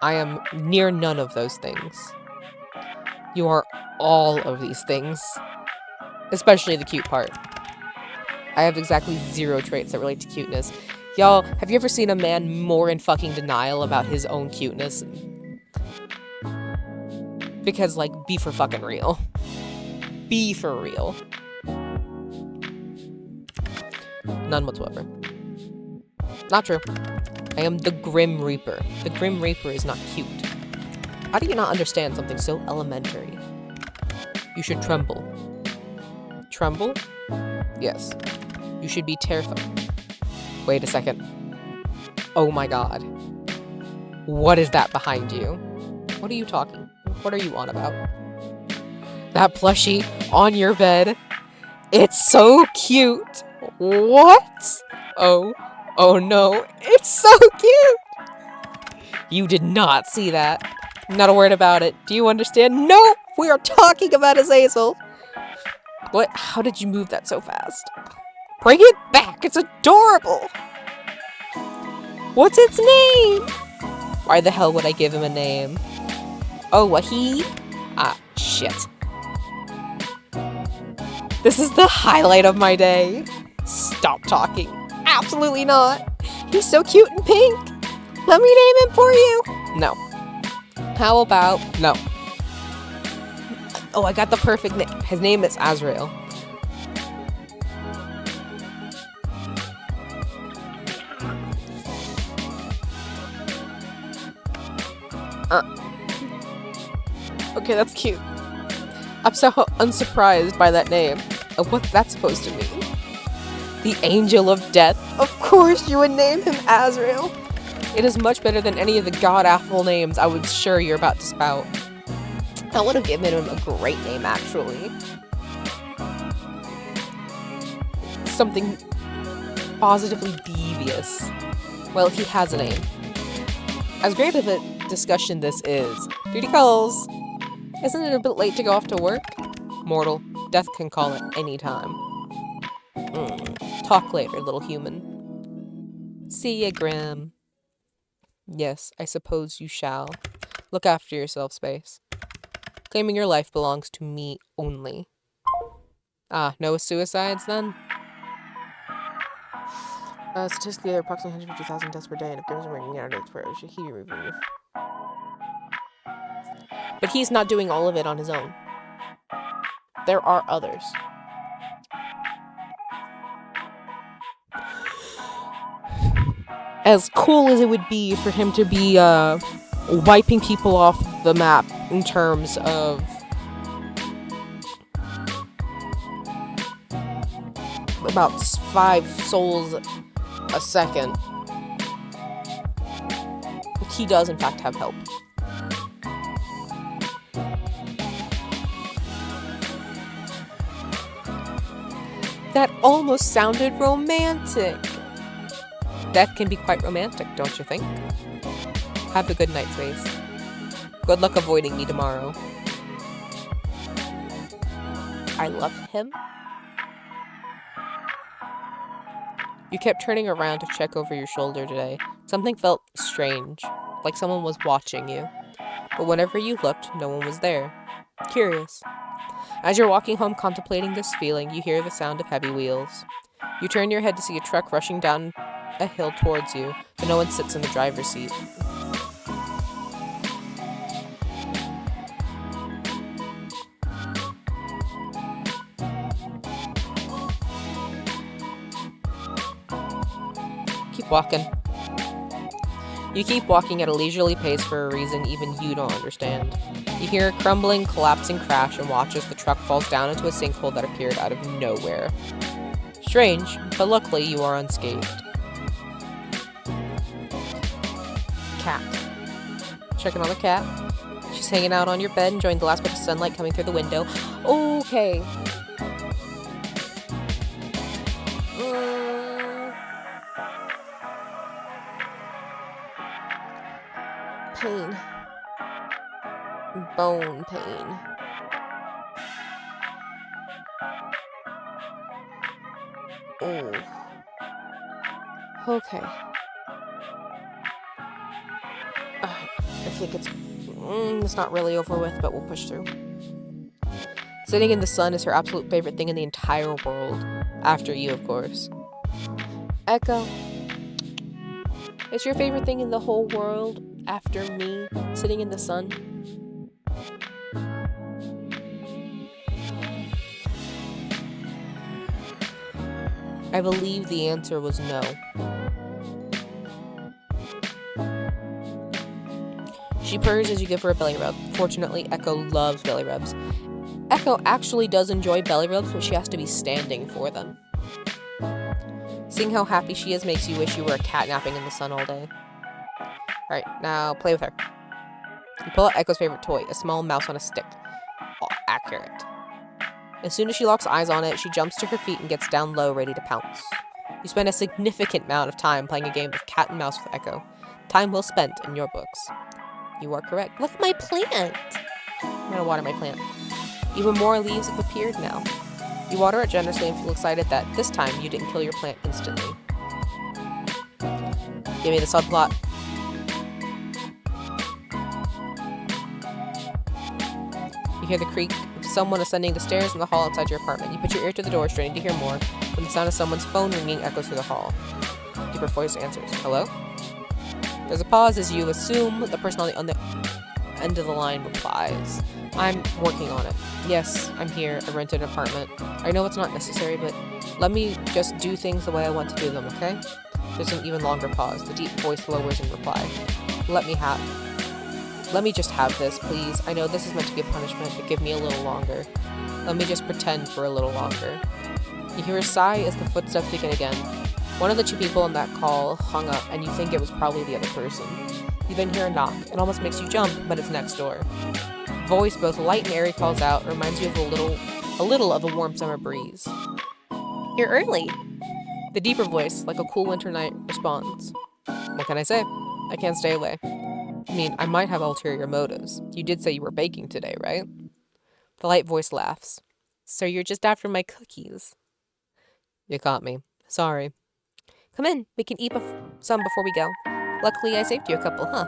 I am near none of those things. You are all of these things. Especially the cute part. I have exactly 0 traits that relate to cuteness. Y'all, have you ever seen a man more in fucking denial about his own cuteness? Because, like, be for fucking real. Be for real. None whatsoever. Not true. I am the Grim Reaper. The Grim Reaper is not cute. How do you not understand something so elementary? You should tremble. Tremble? Yes. You should be terrified. Wait a second. Oh my god. What is that behind you? What are you talking? What are you on about? That plushie on your bed. It's so cute. What? Oh no. It's so cute. You did not see that. Not a word about it. Do you understand? No! We are talking about Azazel. What? How did you move that so fast? Bring it back! It's adorable! What's its name? Why the hell would I give him a name? Oh, a he? Ah, shit. This is the highlight of my day. Stop talking. Absolutely not. He's so cute and pink. Let me name him for you. No. How about... No. Oh, I got the perfect name. His name is Azrael. Okay, that's cute. I'm so unsurprised by that name. What's that supposed to mean? The Angel of Death? Of course you would name him Azrael. It is much better than any of the god-awful names I was sure you're about to spout. I would have given him a great name, actually. Something positively devious. Well, he has a name. As great of a discussion this is, duty calls. Isn't it a bit late to go off to work? Mortal, Death can call at any time. Talk later, little human. See ya, Grim. Yes, I suppose you shall. Look after yourself, Space. Claiming your life belongs to me only. Ah, no suicides then? Statistically, there are approximately 150,000 deaths per day, and if Grim's working out its prayers, should he remove? But he's not doing all of it on his own. There are others. As cool as it would be for him to be wiping people off the map in terms of about 5 souls a second, he does in fact have help. That almost sounded romantic. That can be quite romantic, don't you think? Have a good night, Space. Good luck avoiding me tomorrow. I love him. You kept turning around to check over your shoulder today. Something felt strange, like someone was watching you. But whenever you looked, no one was there. Curious. As you're walking home contemplating this feeling, you hear the sound of heavy wheels. You turn your head to see a truck rushing down a hill towards you, but no one sits in the driver's seat. Keep walking. You keep walking at a leisurely pace for a reason even you don't understand. You hear a crumbling, collapsing crash and watch as the truck falls down into a sinkhole that appeared out of nowhere. Strange, but luckily you are unscathed. Cat. Checking on the cat. She's hanging out on your bed, enjoying the last bit of sunlight coming through the window. Okay. Pain. Bone pain. Oh. Okay. I think it's not really over with, but we'll push through. Sitting in the sun is her absolute favorite thing in the entire world. After you, of course. Echo. It's your favorite thing in the whole world after me, sitting in the sun? I believe the answer was no. She purrs as you give her a belly rub. Fortunately, Echo loves belly rubs. Echo actually does enjoy belly rubs, but she has to be standing for them. Seeing how happy she is makes you wish you were a cat napping in the sun all day. Alright, now play with her. You pull out Echo's favorite toy, a small mouse on a stick. Oh, accurate. As soon as she locks eyes on it, she jumps to her feet and gets down low, ready to pounce. You spend a significant amount of time playing a game of cat and mouse with Echo. Time well spent in your books. You are correct. Look at my plant! I'm gonna water my plant. Even more leaves have appeared now. You water it generously and feel excited that, this time, you didn't kill your plant instantly. Give me the subplot. You hear the creak of someone ascending the stairs in the hall outside your apartment. You put your ear to the door, straining to hear more, when the sound of someone's phone ringing echoes through the hall. Deeper voice answers. Hello? There's a pause as you assume the person on the end of the line replies. I'm working on it. Yes, I'm here. I rented an apartment. I know it's not necessary, but let me just do things the way I want to do them, okay? There's an even longer pause. The deep voice lowers in reply. Let me just have this, please. I know this is meant to be a punishment, but give me a little longer. Let me just pretend for a little longer. You hear a sigh as the footsteps begin again. One of the two people on that call hung up, and you think it was probably the other person. You then hear a knock. It almost makes you jump, but it's next door. Voice, both light and airy, calls out, reminds you of a little of a warm summer breeze. You're early. The deeper voice, like a cool winter night, responds. What can I say? I can't stay away. I mean, I might have ulterior motives. You did say you were baking today, right? The light voice laughs. So you're just after my cookies. You caught me. Sorry. Come in. We can eat some before we go. Luckily, I saved you a couple, huh?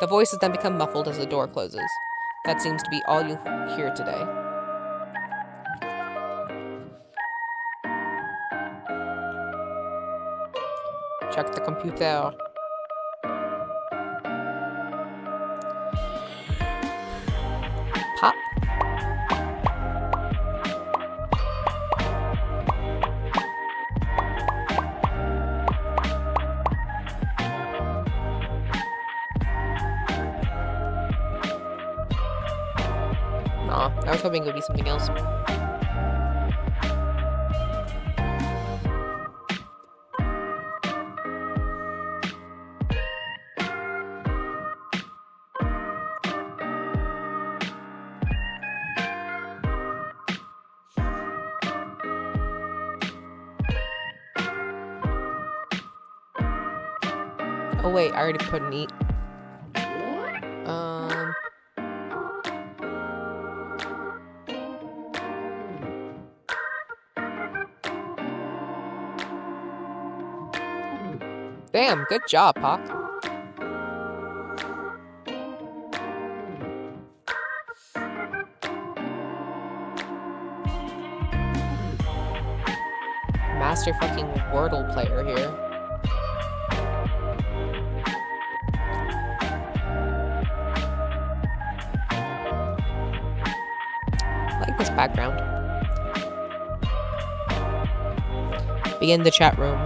The voices then become muffled as the door closes. That seems to be all you hear today. Check the computer. Pop. Aw, I was hoping it would be something else. Oh wait, I already put an eat. Damn, good job, Pac. Master fucking Wordle player here. I like this background. Begin the chat room.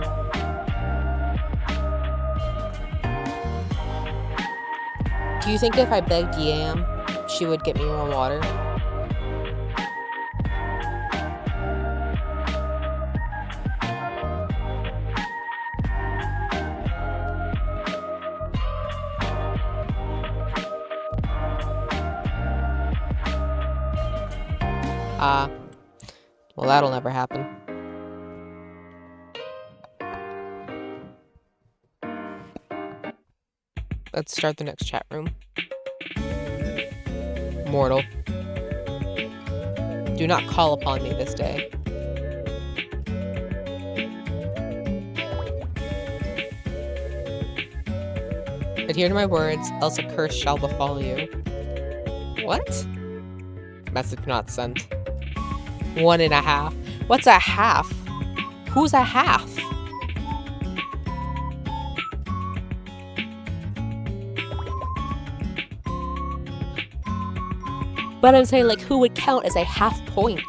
Do you think if I begged Yam, she would get me more water? Well, that'll never happen. Let's start the next chat room. Mortal. Do not call upon me this day. Adhere to my words, else a curse shall befall you. What? Message not sent. 1.5. What's a half? Who's a half? But I'm saying, like, who would count as a half point?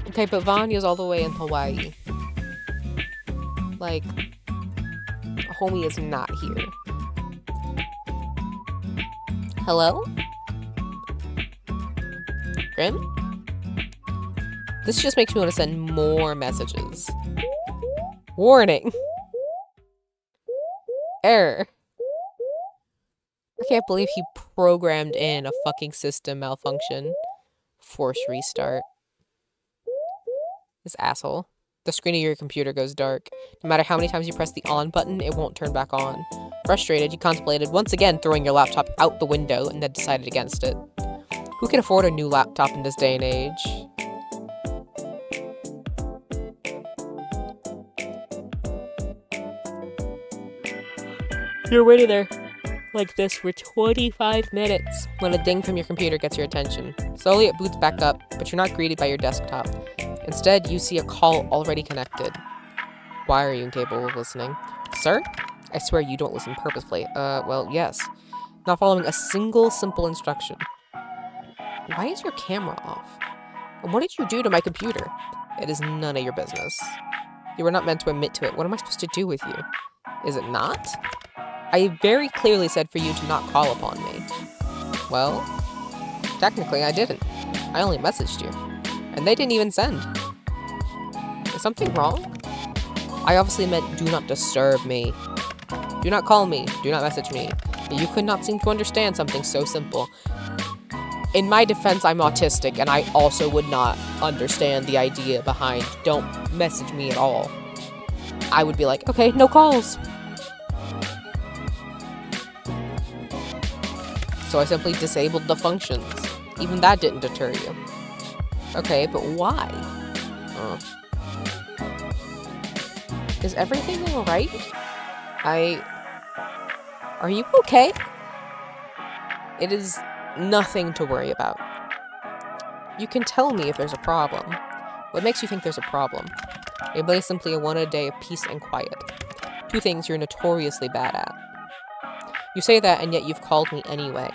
Okay, but Vanya's all the way in Hawaii. Like, homie is not here. Hello? Grim? This just makes me want to send more messages. Warning! Error. I can't believe he programmed in a fucking system malfunction. Force restart. This asshole. The screen of your computer goes dark. No matter how many times you press the on button, it won't turn back on. Frustrated, you contemplated once again throwing your laptop out the window and then decided against it. Who can afford a new laptop in this day and age? You're waiting there like this for 25 minutes when a ding from your computer gets your attention. Slowly it boots back up, but you're not greeted by your desktop. Instead, you see a call already connected. Why are you incapable of listening? Sir? I swear you don't listen purposefully. Well, yes. Not following a single simple instruction. Why is your camera off? And what did you do to my computer? It is none of your business. You were not meant to admit to it. What am I supposed to do with you? Is it not? I very clearly said for you to not call upon me. Well, technically I didn't. I only messaged you. And they didn't even send. Is something wrong? I obviously meant do not disturb me. Do not call me. Do not message me. You could not seem to understand something so simple. In my defense, I'm autistic, and I also would not understand the idea behind don't message me at all. I would be like, okay, no calls. So I simply disabled the functions. Even that didn't deter you. Okay, but why? Is everything alright? Are you okay? It is nothing to worry about. You can tell me if there's a problem. What makes you think there's a problem? Maybe simply want a day of peace and quiet. 2 things you're notoriously bad at. You say that, and yet you've called me anyway.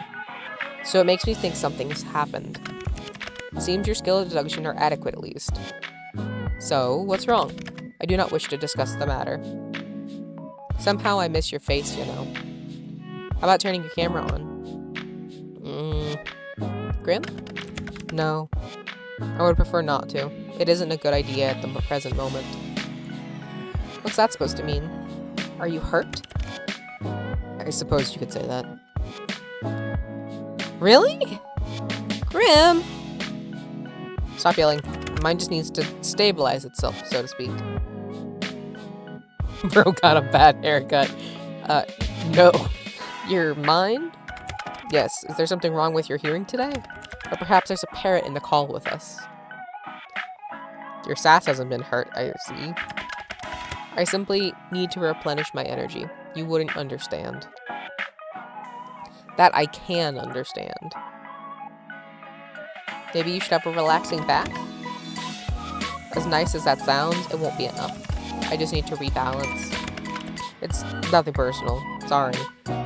So it makes me think something's happened. It seems your skill of deduction are adequate at least. So, what's wrong? I do not wish to discuss the matter. Somehow I miss your face, you know. How about turning your camera on? Grim? No. I would prefer not to. It isn't a good idea at the present moment. What's that supposed to mean? Are you hurt? I suppose you could say that. Really? Grim! Stop yelling. Mine just needs to stabilize itself, so to speak. Bro got a bad haircut. No. Your mind? Yes. Is there something wrong with your hearing today? Or perhaps there's a parrot in the call with us. Your sass hasn't been hurt, I see. I simply need to replenish my energy. You wouldn't understand. That I can understand. Maybe you should have a relaxing bath? As nice as that sounds, it won't be enough. I just need to rebalance. It's nothing personal. Sorry.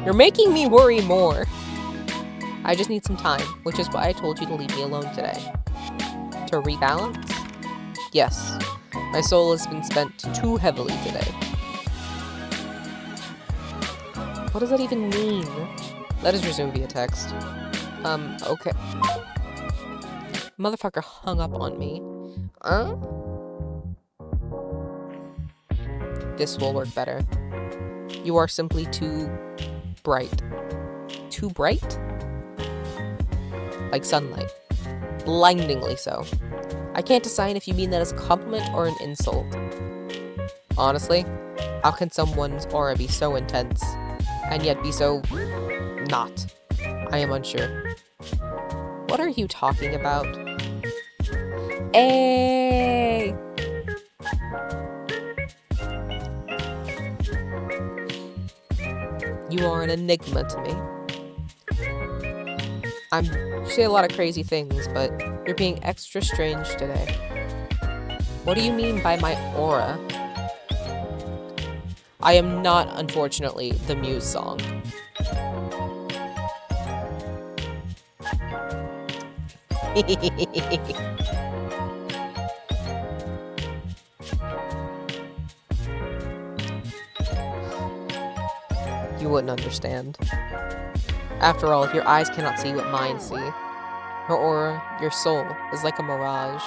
You're making me worry more. I just need some time, which is why I told you to leave me alone today. To rebalance? Yes. My soul has been spent too heavily today. What does that even mean? Let us resume via text. Okay. Motherfucker hung up on me. This will work better. You are simply too bright. Too bright? Like sunlight. Blindingly so. I can't decide if you mean that as a compliment or an insult. Honestly, how can someone's aura be so intense and yet be so not? I am unsure. What are you talking about? Hey! You are an enigma to me. You say a lot of crazy things, but you're being extra strange today. What do you mean by my aura? I am not, unfortunately, the Muse song. You wouldn't understand. After all, your eyes cannot see what mine see. Your aura, your soul, is like a mirage.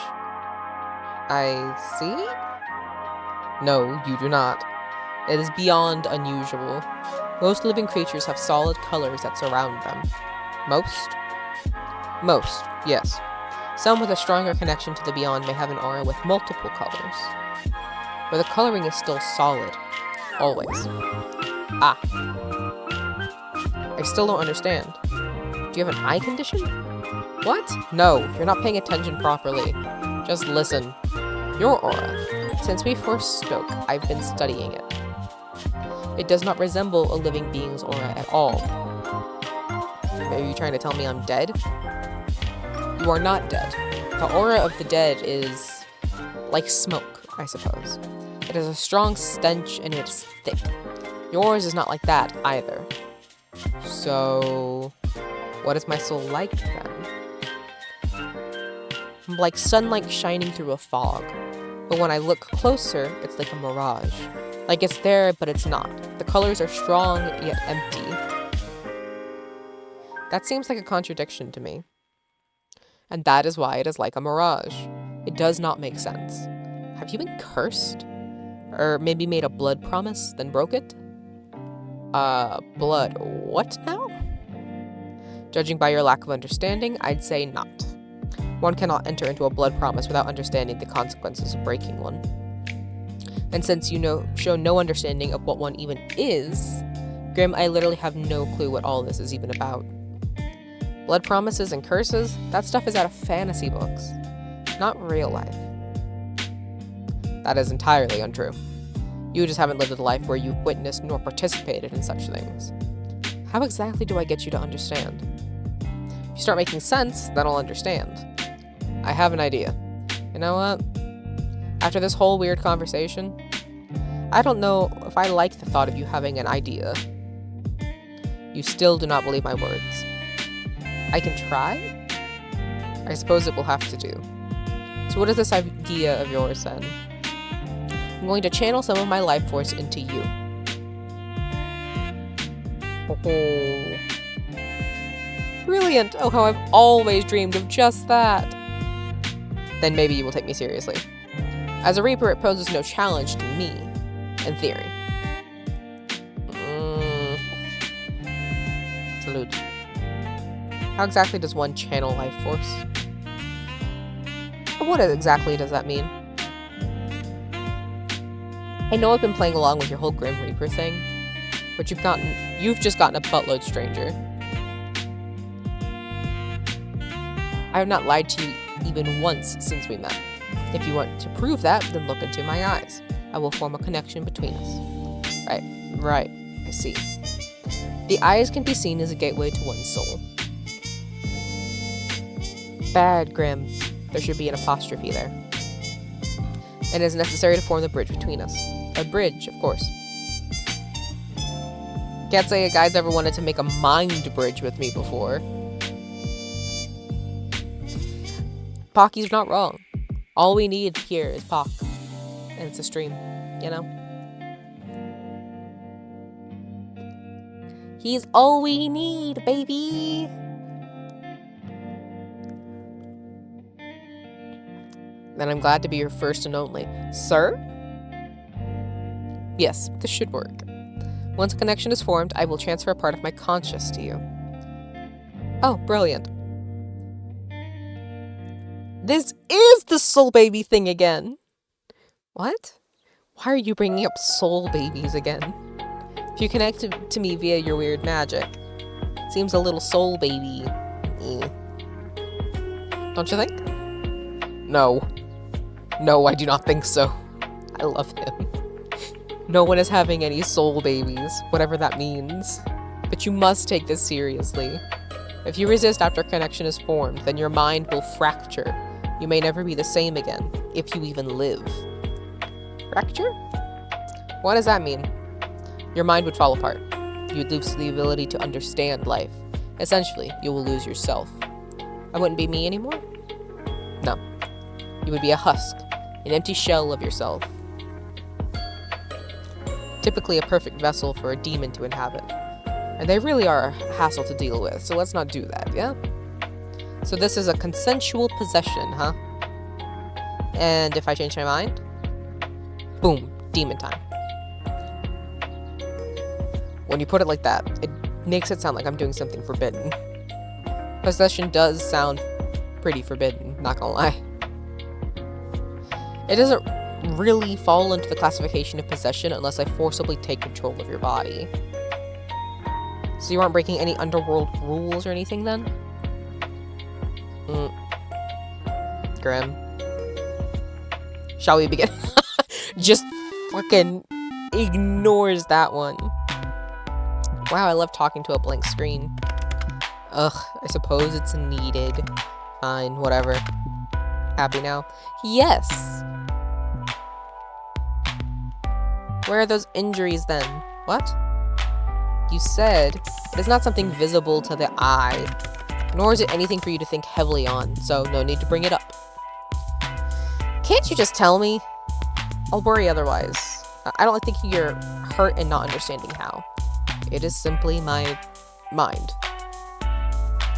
I see? No, you do not. It is beyond unusual. Most living creatures have solid colors that surround them. Most? Most, yes. Some with a stronger connection to the beyond may have an aura with multiple colors. But the coloring is still solid. Always. Ah. I still don't understand. Do you have an eye condition? What? No, you're not paying attention properly. Just listen. Your aura. Since we first spoke, I've been studying it. It does not resemble a living being's aura at all. Are you trying to tell me I'm dead? You are not dead. The aura of the dead is like smoke, I suppose. It has a strong stench and it's thick. Yours is not like that either. So, what is my soul like then? Like sunlight shining through a fog. But when I look closer, it's like a mirage. Like it's there, but it's not. The colors are strong, yet empty. That seems like a contradiction to me. And that is why it is like a mirage. It does not make sense. Have you been cursed? Or maybe made a blood promise, then broke it? Blood. What now? Judging by your lack of understanding, I'd say not. One cannot enter into a blood promise without understanding the consequences of breaking one. And since you show no understanding of what one even is, Grim, I literally have no clue what all this is even about. Blood promises and curses, that stuff is out of fantasy books, not real life. That is entirely untrue. You just haven't lived a life where you've witnessed nor participated in such things. How exactly do I get you to understand? If you start making sense, then I'll understand. I have an idea. You know what? After this whole weird conversation, I don't know if I like the thought of you having an idea. You still do not believe my words. I can try? I suppose it will have to do. So what is this idea of yours then? I'm going to channel some of my life force into you. Oh. Brilliant! Oh, how I've always dreamed of just that! Then maybe you will take me seriously. As a Reaper, it poses no challenge to me, in theory. Salute. How exactly does one channel life force? What exactly does that mean? I know I've been playing along with your whole Grim Reaper thing, but you've just gotten a buttload stranger. I have not lied to you even once since we met. If you want to prove that, then look into my eyes. I will form a connection between us. Right, I see. The eyes can be seen as a gateway to one's soul. Bad, Grim. There should be an apostrophe there. And it is necessary to form the bridge between us. A bridge, of course. Can't say a guy's ever wanted to make a mind bridge with me before. Pocky's not wrong. All we need here is Pock. And it's a stream, you know? He's all we need, baby! Then I'm glad to be your first and only. Sir? Yes, this should work. Once a connection is formed, I will transfer a part of my conscious to you. Oh, brilliant. This is the soul baby thing again! What? Why are you bringing up soul babies again? If you connect to me via your weird magic, seems a little soul baby. Don't you think? No. No, I do not think so. I love him. No one is having any soul babies, whatever that means. But you must take this seriously. If you resist after a connection is formed, then your mind will fracture. You may never be the same again, if you even live. Fracture? What does that mean? Your mind would fall apart. You would lose the ability to understand life. Essentially, you will lose yourself. I wouldn't be me anymore? No. You would be a husk, an empty shell of yourself. Typically a perfect vessel for a demon to inhabit. And they really are a hassle to deal with, so let's not do that, yeah? So this is a consensual possession, huh? And if I change my mind? Boom, demon time. When you put it like that, it makes it sound like I'm doing something forbidden. Possession does sound pretty forbidden, not gonna lie. It doesn't really fall into the classification of possession unless I forcibly take control of your body. So you aren't breaking any underworld rules or anything then? Grim. Shall we begin? Just fucking ignores that one. Wow, I love talking to a blank screen. Ugh, I suppose it's needed. Fine, whatever. Happy now? Yes! Where are those injuries then? What? You said it is not something visible to the eye, nor is it anything for you to think heavily on, so no need to bring it up. Can't you just tell me? I'll worry otherwise. I don't think you're hurt and not understanding how. It is simply my mind.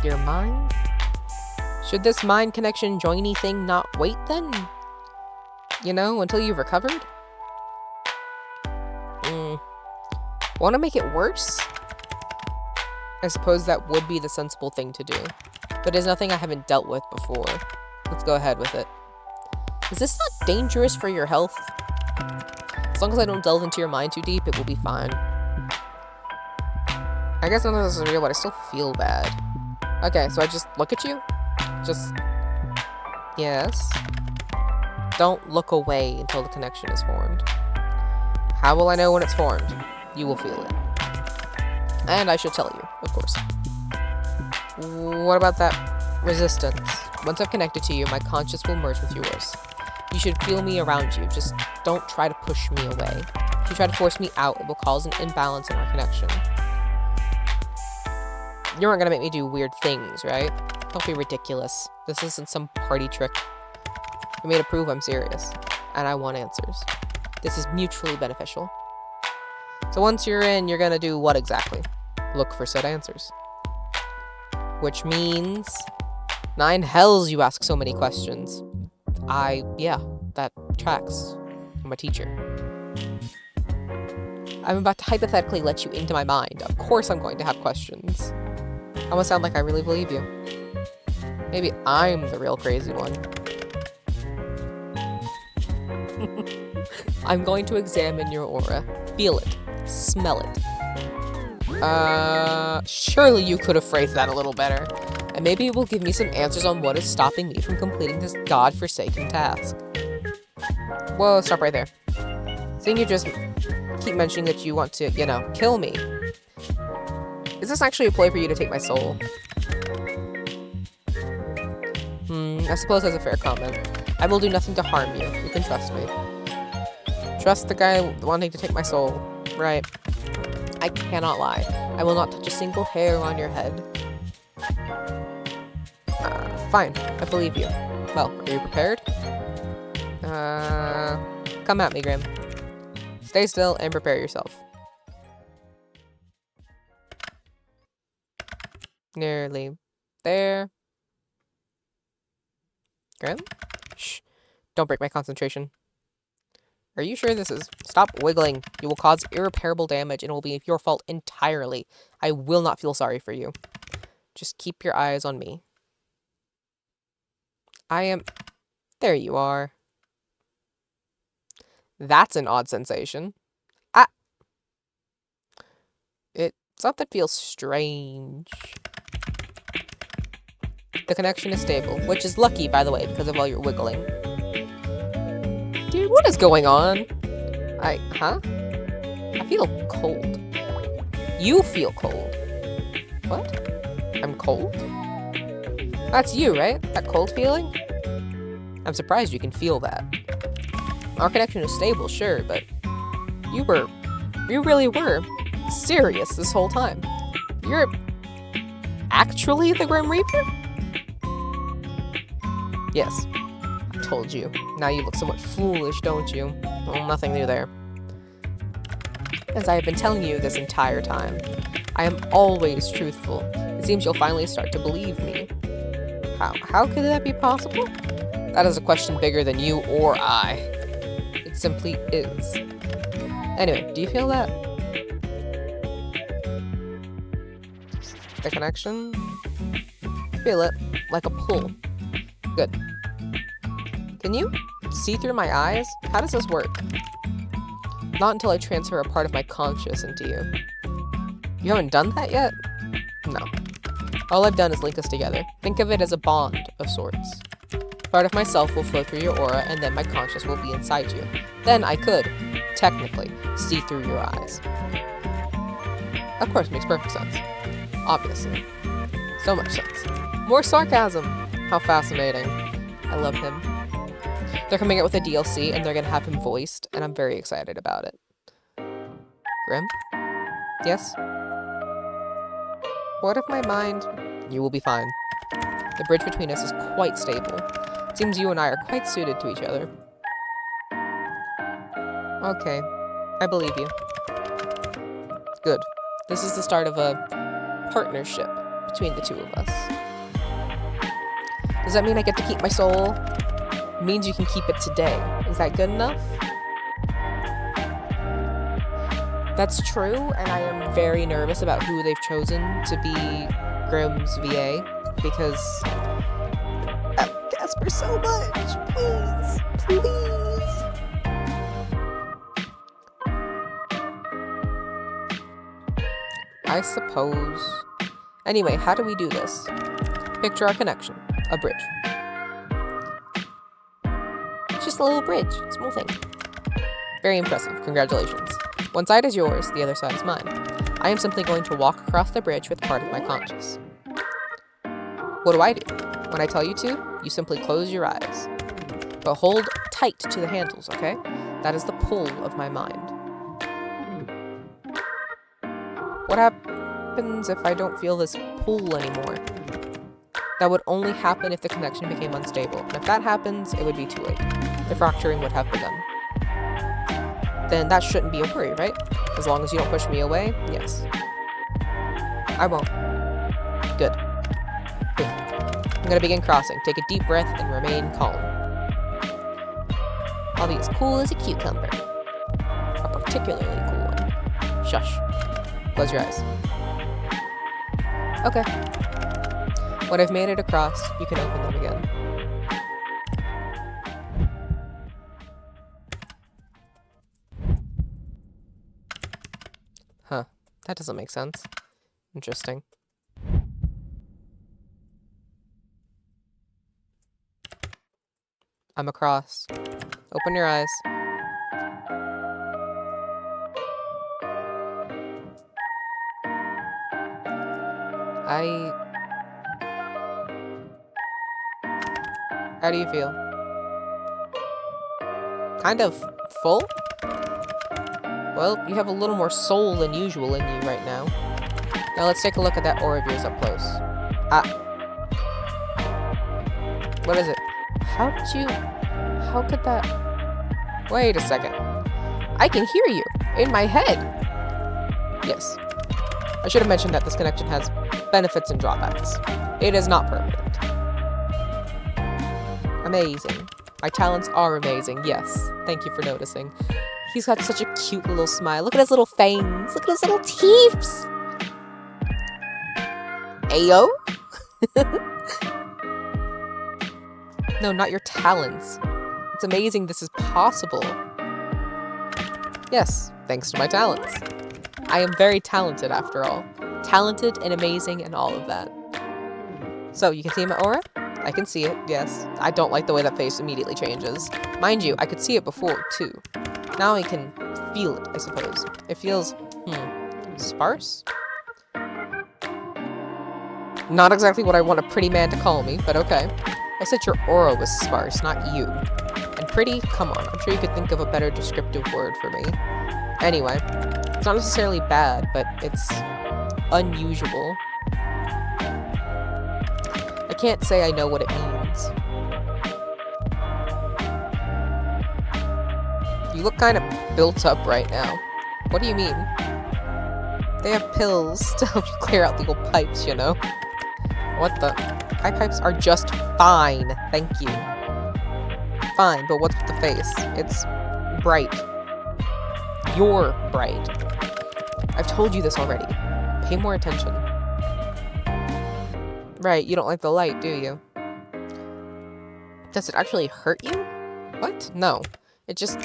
Your mind? Should this mind connection joiny thing not wait then? You know, until you've recovered? Want to make it worse? I suppose that would be the sensible thing to do. But it's nothing I haven't dealt with before. Let's go ahead with it. Is this not dangerous for your health? As long as I don't delve into your mind too deep, it will be fine. I guess none of this is real, but I still feel bad. Okay, so I just look at you? Just... Yes. Don't look away until the connection is formed. How will I know when it's formed? You will feel it. And I should tell you, of course. What about that resistance? Once I've connected to you, my conscience will merge with yours. You should feel me around you, just don't try to push me away. If you try to force me out, it will cause an imbalance in our connection. You aren't gonna make me do weird things, right? Don't be ridiculous. This isn't some party trick. For me to prove I'm serious, and I want answers. This is mutually beneficial. So once you're in, you're gonna do what exactly? Look for said answers. Which means... 9 hells you ask so many questions. Yeah, that tracks. I'm a teacher. I'm about to hypothetically let you into my mind. Of course I'm going to have questions. I almost sound like I really believe you. Maybe I'm the real crazy one. I'm going to examine your aura. Feel it. Smell it. Surely you could have phrased that a little better. And maybe it will give me some answers on what is stopping me from completing this godforsaken task. Whoa, stop right there. Seeing you just keep mentioning that you want to, kill me. Is this actually a ploy for you to take my soul? I suppose that's a fair comment. I will do nothing to harm you. You can trust me. Trust the guy wanting to take my soul. Right. I cannot lie. I will not touch a single hair on your head. Fine. I believe you. Well, are you prepared? Come at me, Grim. Stay still and prepare yourself. Nearly there. Grim? Shh. Don't break my concentration. Are you sure this is... Stop wiggling. You will cause irreparable damage and it will be your fault entirely. I will not feel sorry for you. Just keep your eyes on me. I am... There you are. That's an odd sensation. Something feels strange. The connection is stable, which is lucky, by the way, because of all your wiggling. Dude, what is going on? I feel cold. You feel cold. What? I'm cold? That's you, right? That cold feeling? I'm surprised you can feel that. Our connection is stable, sure, but you really were serious this whole time. You're actually the Grim Reaper? Yes, I told you. Now you look somewhat foolish, don't you? Well, nothing new there. As I have been telling you this entire time, I am always truthful. It seems you'll finally start to believe me. How could that be possible? That is a question bigger than you or I. It simply is. Anyway, do you feel that? The connection? Feel it, like a pull. Good. Can you see through my eyes? How does this work? Not until I transfer a part of my conscious into you. You haven't done that yet? No. All I've done is link us together. Think of it as a bond of sorts. Part of myself will flow through your aura, and then my conscious will be inside you. Then I could, technically, see through your eyes. Of course, it makes perfect sense. Obviously. So much sense. More sarcasm! How fascinating. I love him. They're coming out with a DLC, and they're gonna have him voiced, and I'm very excited about it. Grim? Yes? What if my mind... You will be fine. The bridge between us is quite stable. It seems you and I are quite suited to each other. Okay. I believe you. Good. This is the start of a partnership between the two of us. Does that mean I get to keep my soul? It means you can keep it today. Is that good enough? That's true, and I am very nervous about who they've chosen to be Grimm's VA, because I love Casper so much. Please, please. I suppose. Anyway, how do we do this? Picture our connection. A bridge. It's just a little bridge. Small thing. Very impressive. Congratulations. One side is yours, the other side is mine. I am simply going to walk across the bridge with part of my conscience. What do? When I tell you to, you simply close your eyes. But hold tight to the handles, okay? That is the pull of my mind. What happens if I don't feel this pull anymore? That would only happen if the connection became unstable. And if that happens, it would be too late. The fracturing would have begun. Then that shouldn't be a worry, right? As long as you don't push me away, yes. I won't. Good. I'm gonna begin crossing. Take a deep breath and remain calm. I'll be as cool as a cucumber. A particularly cool one. Shush. Close your eyes. Okay. When I've made it across, you can open them again. Huh. That doesn't make sense. Interesting. I'm across. Open your eyes. How do you feel? Kind of full? Well, you have a little more soul than usual in you right now. Now let's take a look at that aura of yours up close. What is it? How could that... Wait a second. I can hear you in my head. Yes. I should have mentioned that this connection has benefits and drawbacks. It is not permanent. Amazing. My talents are amazing, yes. Thank you for noticing. He's got such a cute little smile. Look at his little fangs. Look at his little teeth. Ayo? No, not your talents. It's amazing this is possible. Yes, thanks to my talents. I am very talented after all. Talented and amazing and all of that. So, you can see my aura? I can see it, yes. I don't like the way that face immediately changes. Mind you, I could see it before, too. Now I can feel it, I suppose. It feels, sparse? Not exactly what I want a pretty man to call me, but okay. I said your aura was sparse, not you. And pretty? Come on, I'm sure you could think of a better descriptive word for me. Anyway, it's not necessarily bad, but it's unusual. I can't say I know what it means. You look kind of built up right now. What do you mean? They have pills to help you clear out the old pipes, you know? What the? My pipes are just fine, thank you. Fine, but what's with the face? It's bright. You're bright. I've told you this already. Pay more attention. Right, you don't like the light, do you? Does it actually hurt you? What? No. It just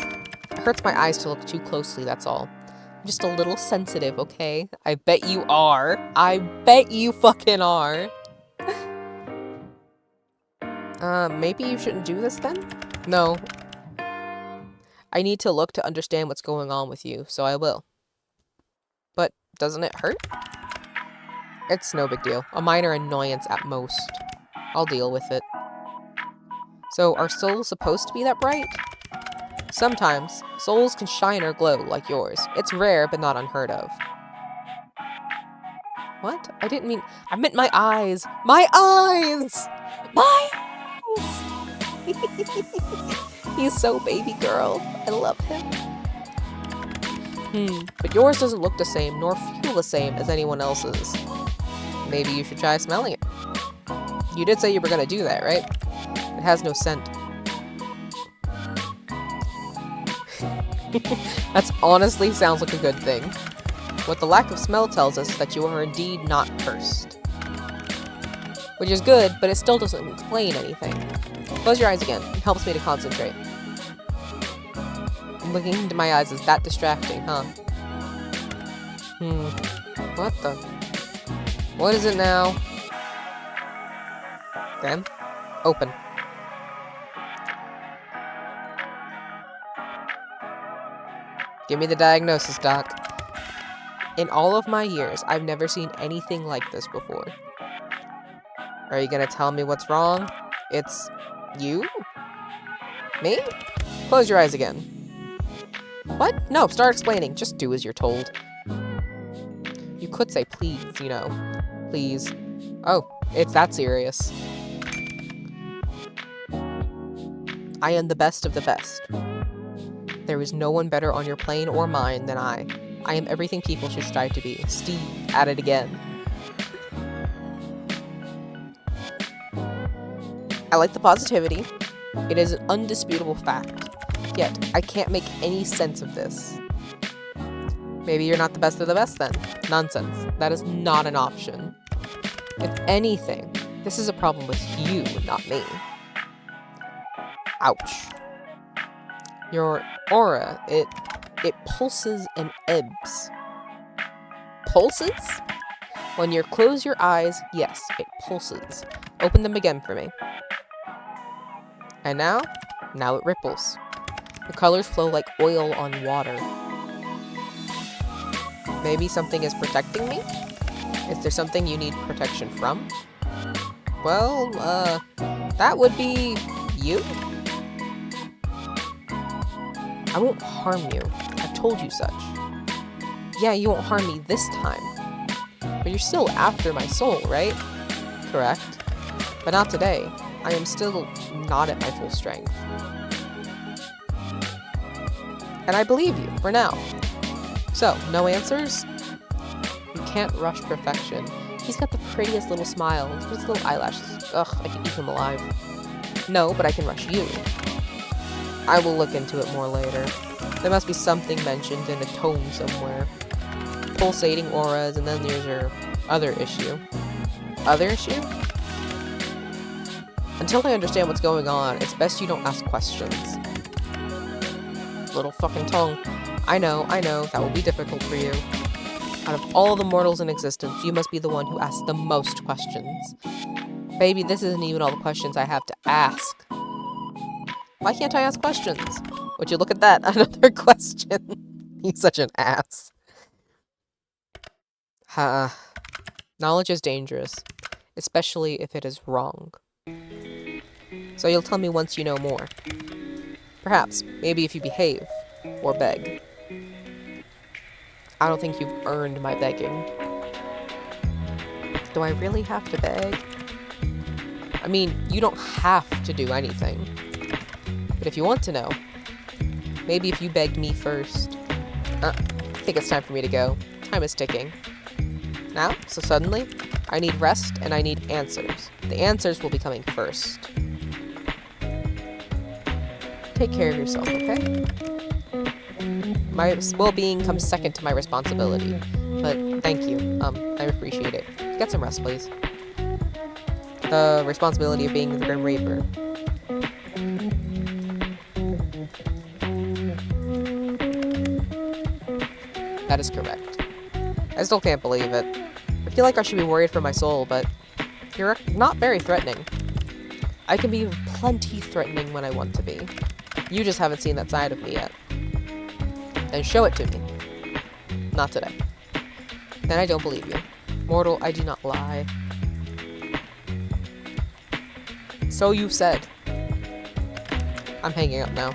hurts my eyes to look too closely, that's all. I'm just a little sensitive, okay? I bet you are. I bet you fucking are. Maybe you shouldn't do this then? No. I need to look to understand what's going on with you, so I will. But doesn't it hurt? It's no big deal. A minor annoyance at most. I'll deal with it. So, are souls supposed to be that bright? Sometimes, souls can shine or glow like yours. It's rare, but not unheard of. What? I didn't mean... I meant my eyes! My eyes! My eyes! He's so baby girl. I love him. But yours doesn't look the same, nor feel the same as anyone else's. Maybe you should try smelling it. You did say you were gonna do that, right? It has no scent. That's honestly sounds like a good thing. What the lack of smell tells us that you are indeed not cursed. Which is good, but it still doesn't explain anything. Close your eyes again. It helps me to concentrate. Looking into my eyes is that distracting, huh? What the? What is it now? Okay. Open. Give me the diagnosis, Doc. In all of my years, I've never seen anything like this before. Are you gonna tell me what's wrong? It's you? Me? Close your eyes again. What? No, start explaining. Just do as you're told. You could say please, you know. Please. Oh, it's that serious. I am the best of the best. There is no one better on your plane or mine than I. I am everything people should strive to be. Steve, at it again. I like the positivity. It is an undisputable fact. Yet, I can't make any sense of this. Maybe you're not the best of the best then. Nonsense. That is not an option. If anything, this is a problem with you, not me. Ouch. Your aura, it pulses and ebbs. Pulses? When you close your eyes, yes, it pulses. Open them again for me. And now it ripples. The colors flow like oil on water. Maybe something is protecting me? Is there something you need protection from? Well, that would be you? I won't harm you. I've told you such. Yeah, you won't harm me this time. But you're still after my soul, right? Correct. But not today. I am still not at my full strength. And I believe you, for now. So, no answers? You can't rush perfection. He's got the prettiest little smile, his little eyelashes. Ugh, I could eat him alive. No, but I can rush you. I will look into it more later. There must be something mentioned in a tome somewhere. Pulsating auras, and then there's your other issue. Other issue? Until I understand what's going on, it's best you don't ask questions. Little fucking tongue. I know, that will be difficult for you. Out of all the mortals in existence, you must be the one who asks the most questions. Baby, this isn't even all the questions I have to ask. Why can't I ask questions? Would you look at that? Another question. He's such an ass. Knowledge is dangerous, especially if it is wrong. So you'll tell me once you know more. Perhaps, maybe if you behave, or beg. I don't think you've earned my begging. Do I really have to beg? I mean, you don't have to do anything. But if you want to know, maybe if you begged me first. I think it's time for me to go. Time is ticking. Now, so suddenly, I need rest and I need answers. The answers will be coming first. Take care of yourself, okay? My well-being comes second to my responsibility. But thank you. I appreciate it. Get some rest, please. The responsibility of being the Grim Reaper. That is correct. I still can't believe it. I feel like I should be worried for my soul, but you're not very threatening. I can be plenty threatening when I want to be. You just haven't seen that side of me yet. Then show it to me. Not today. Then I don't believe you. Mortal, I do not lie. So you said. I'm hanging up now.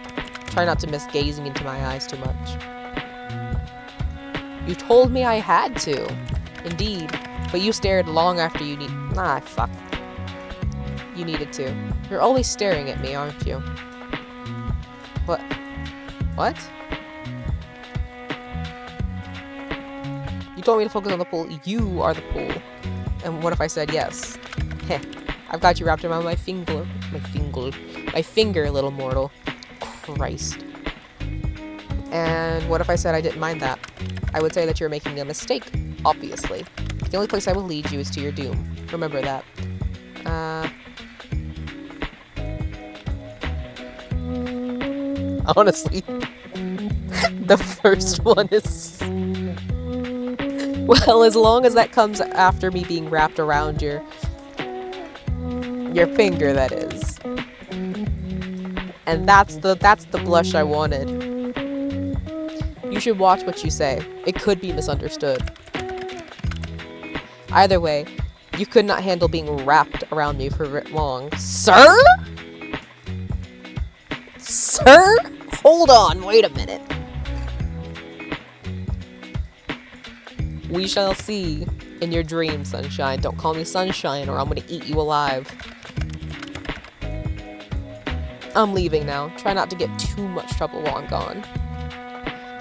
Try not to miss gazing into my eyes too much. You told me I had to. Indeed. But you stared long after you need- Ah, fuck. You needed to. You're always staring at me, aren't you? What? What? You told me to focus on the pool. You are the pool. And what if I said yes? Heh. I've got you wrapped around my finger. My finger, little mortal. Christ. And what if I said I didn't mind that? I would say that you're making a mistake, obviously. The only place I will lead you is to your doom. Remember that. Honestly, the first one is... Well, as long as that comes after me being wrapped around your finger, that is. And that's the blush I wanted. You should watch what you say. It could be misunderstood. Either way, you could not handle being wrapped around me for long. Sir? Sir? Hold on, wait a minute. We shall see in your dreams, Sunshine. Don't call me Sunshine or I'm gonna eat you alive. I'm leaving now. Try not to get too much trouble while I'm gone.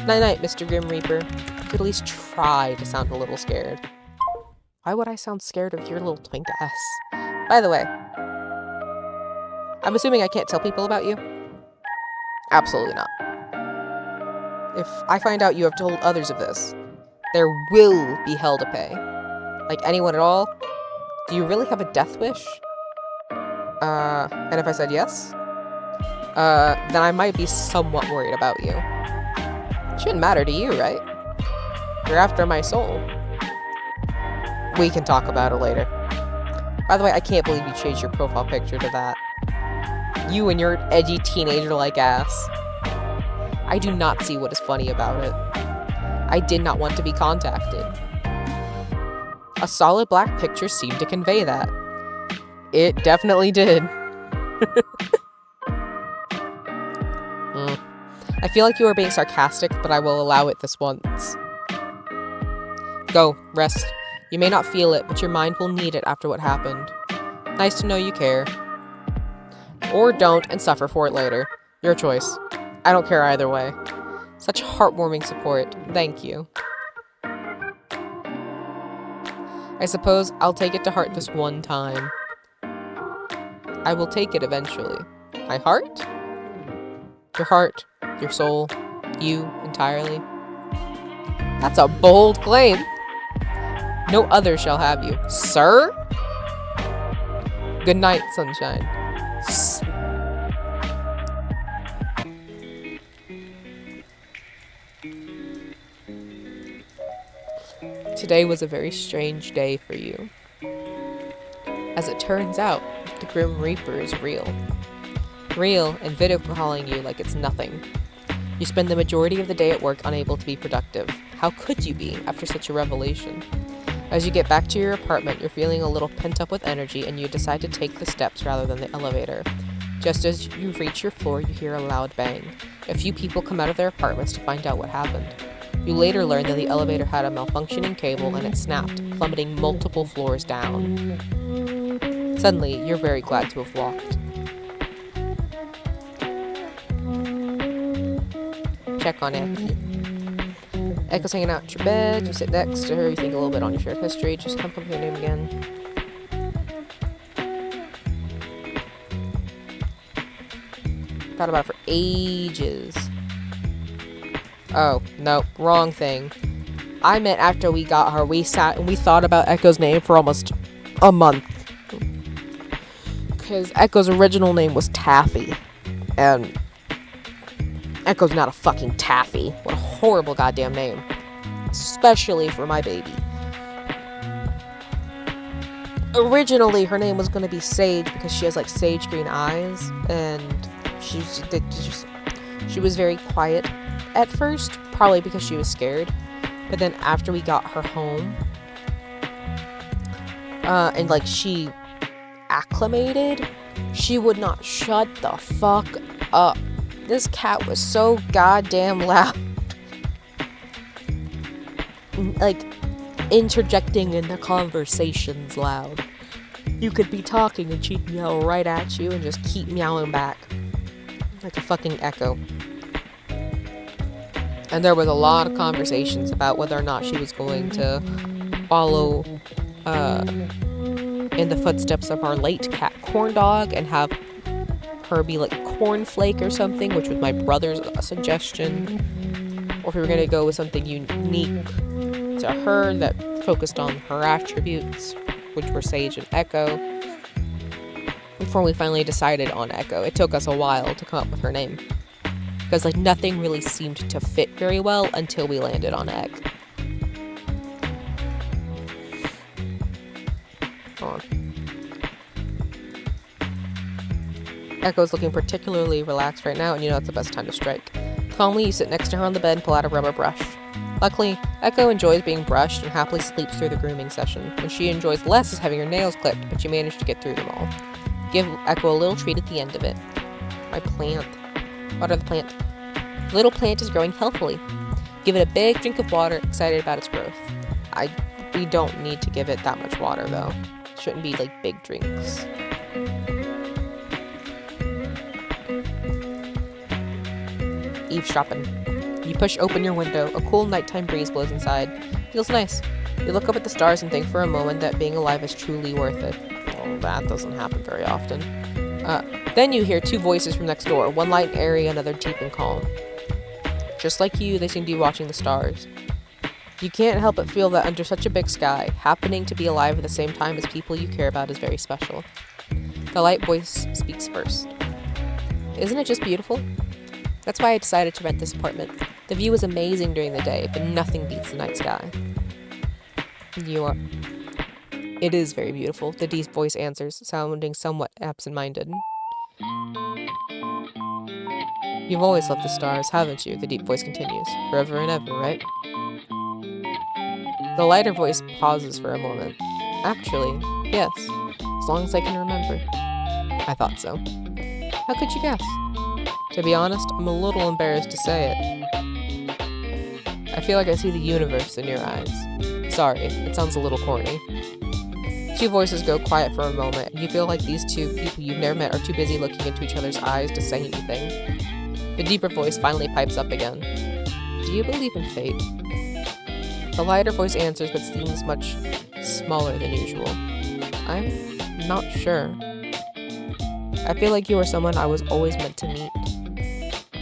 Night-night, Mr. Grim Reaper. You could at least try to sound a little scared. Why would I sound scared of your little twink ass? By the way, I'm assuming I can't tell people about you? Absolutely not. If I find out you have told others of this, there will be hell to pay. Like anyone at all? Do you really have a death wish? And if I said yes? Then I might be somewhat worried about you. Shouldn't matter to you, right? You're after my soul. We can talk about it later. By the way, I can't believe you changed your profile picture to that. You and your edgy teenager-like ass. I do not see what is funny about it. I did not want to be contacted. A solid black picture seemed to convey that. It definitely did. I feel like you are being sarcastic, but I will allow it this once. Go, rest. You may not feel it, but your mind will need it after what happened. Nice to know you care. Or don't and suffer for it later. Your choice. I don't care either way. Such heartwarming support. Thank you. I suppose I'll take it to heart this one time. I will take it eventually. My heart? Your heart, your soul, you entirely. That's a bold claim. No other shall have you. Sir? Good night, Sunshine. Today was a very strange day for you. As it turns out, the Grim Reaper is real. Real and video calling you like it's nothing. You spend the majority of the day at work unable to be productive. How could you be after such a revelation? As you get back to your apartment, you're feeling a little pent up with energy and you decide to take the steps rather than the elevator. Just as you reach your floor, you hear a loud bang. A few people come out of their apartments to find out what happened. You later learn that the elevator had a malfunctioning cable and it snapped, plummeting multiple floors down. Suddenly, you're very glad to have walked. Check on Echo. Echo's hanging out at your bed, you sit next to her, you think a little bit on your shared history, just come up with your name again. Thought about it for ages. Oh, no, wrong thing. I meant after we got her, we sat and we thought about Echo's name for almost a month. Because Echo's original name was Taffy. And Echo's not a fucking Taffy. What a horrible goddamn name. Especially for my baby. Originally, her name was going to be Sage because she has like sage green eyes. And she was very quiet at first. Probably because she was scared. But then after we got her home, and like she acclimated, she would not shut the fuck up. This cat was so goddamn loud. Like, interjecting in the conversations loud. You could be talking and she'd meow right at you and just keep meowing back. Like a fucking echo. And there was a lot of conversations about whether or not she was going to follow in the footsteps of our late cat Corndog and have her be like Cornflake or something, which was my brother's suggestion. or if we were going to go with something unique to her that focused on her attributes, which were Sage and Echo. Before we finally decided on Echo, it took us a while to come up with her name. Because, like, nothing really seemed to fit very well until we landed on Egg. Hold on. Echo's looking particularly relaxed right now, and you know it's the best time to strike. Calmly, you sit next to her on the bed and pull out a rubber brush. Luckily, Echo enjoys being brushed and happily sleeps through the grooming session. What she enjoys less is having her nails clipped, but you manage to get through them all. Give Echo a little treat at the end of it. My plant. Water the plant. The little plant is growing healthily. Give it a big drink of water, excited about its growth. We don't need to give it that much water, though. It shouldn't be, like, big drinks. Eavesdropping. You push open your window. A cool nighttime breeze blows inside. Feels nice. You look up at the stars and think for a moment that being alive is truly worth it. Well, that doesn't happen very often. Then you hear two voices from next door, one light and airy, another deep and calm. Just like you, they seem to be watching the stars. You can't help but feel that under such a big sky, happening to be alive at the same time as people you care about is very special. The light voice speaks first. Isn't it just beautiful? That's why I decided to rent this apartment. The view is amazing during the day, but nothing beats the night sky. It is very beautiful, the deep voice answers, sounding somewhat absent-minded. You've always loved the stars, haven't you? The deep voice continues. Forever and ever, right? The lighter voice pauses for a moment. Actually, yes. As long as I can remember. I thought so. How could you guess? To be honest, I'm a little embarrassed to say it. I feel like I see the universe in your eyes. Sorry, it sounds a little corny. Two voices go quiet for a moment, and you feel like these two people you've never met are too busy looking into each other's eyes to say anything. The deeper voice finally pipes up again. Do you believe in fate? The lighter voice answers, but seems much smaller than usual. I'm not sure. I feel like you are someone I was always meant to meet.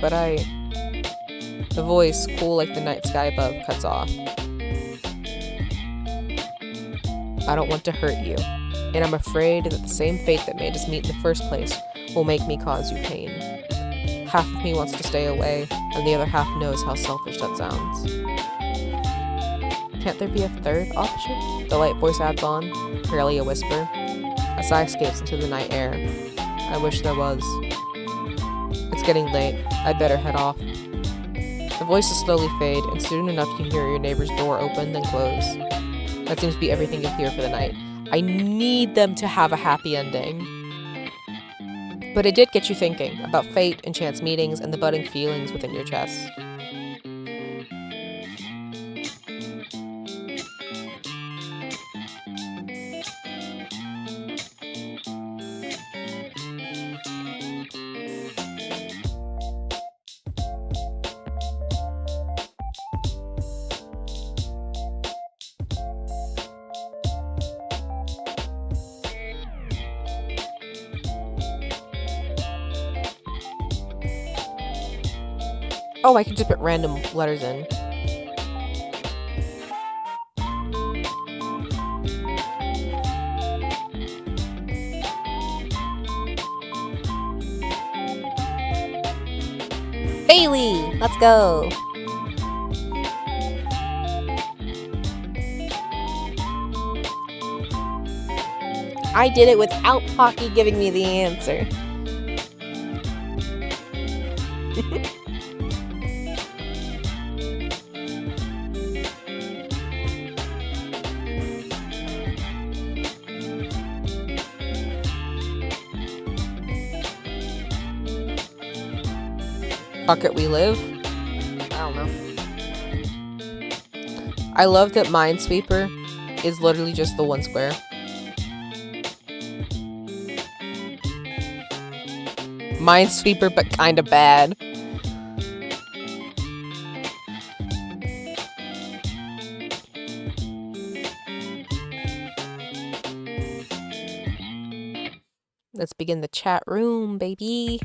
But The voice, cool like the night sky above, cuts off. I don't want to hurt you, and I'm afraid that the same fate that made us meet in the first place will make me cause you pain. Half of me wants to stay away, and the other half knows how selfish that sounds. Can't there be a third option? The light voice adds on, barely a whisper. A sigh escapes into the night air. I wish there was. It's getting late. I'd better head off. The voices slowly fade, and soon enough you hear your neighbor's door open, then close. That seems to be everything you hear for the night. I need them to have a happy ending. But it did get you thinking about fate and chance meetings and the budding feelings within your chest. Oh, I can just put random letters in. Bailey, let's go. I did it without Pocky giving me the answer. Pocket we live? I don't know. I love that Minesweeper is literally just the one square. Minesweeper, but kinda bad. Let's begin the chat room, baby.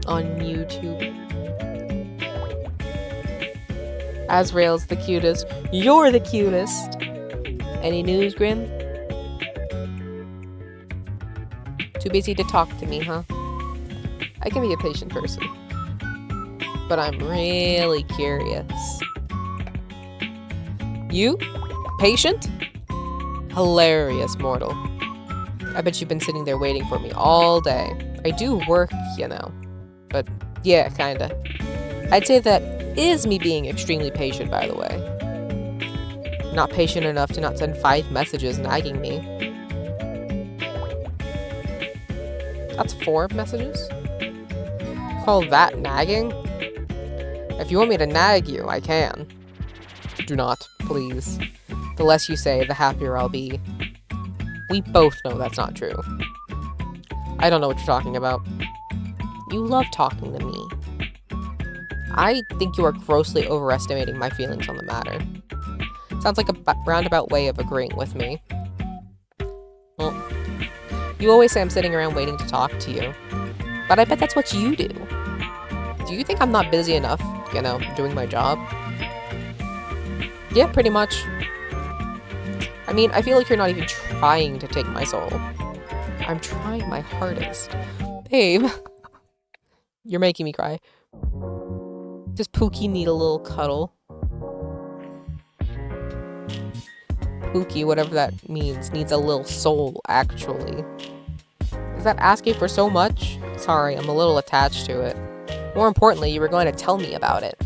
on YouTube. Azrael's the cutest. You're the cutest. Any news, Grim? Too busy to talk to me, huh? I can be a patient person. But I'm really curious. You? Patient? Hilarious, mortal. I bet you've been sitting there waiting for me all day. I do work, you know. But yeah, kinda. I'd say that is me being extremely patient, by the way. Not patient enough to not send 5 messages nagging me. That's 4 messages? Call that nagging? If you want me to nag you, I can. Do not, please. The less you say, the happier I'll be. We both know that's not true. I don't know what you're talking about. You love talking to me. I think you are grossly overestimating my feelings on the matter. Sounds like a roundabout way of agreeing with me. Well, you always say I'm sitting around waiting to talk to you. But I bet that's what you do. Do you think I'm not busy enough, you know, doing my job? Yeah, pretty much. I mean, I feel like you're not even trying to take my soul. I'm trying my hardest. Babe. You're making me cry. Does Pookie need a little cuddle? Pookie, whatever that means, needs a little soul, actually. Is that asking for so much? Sorry, I'm a little attached to it. More importantly, you were going to tell me about it.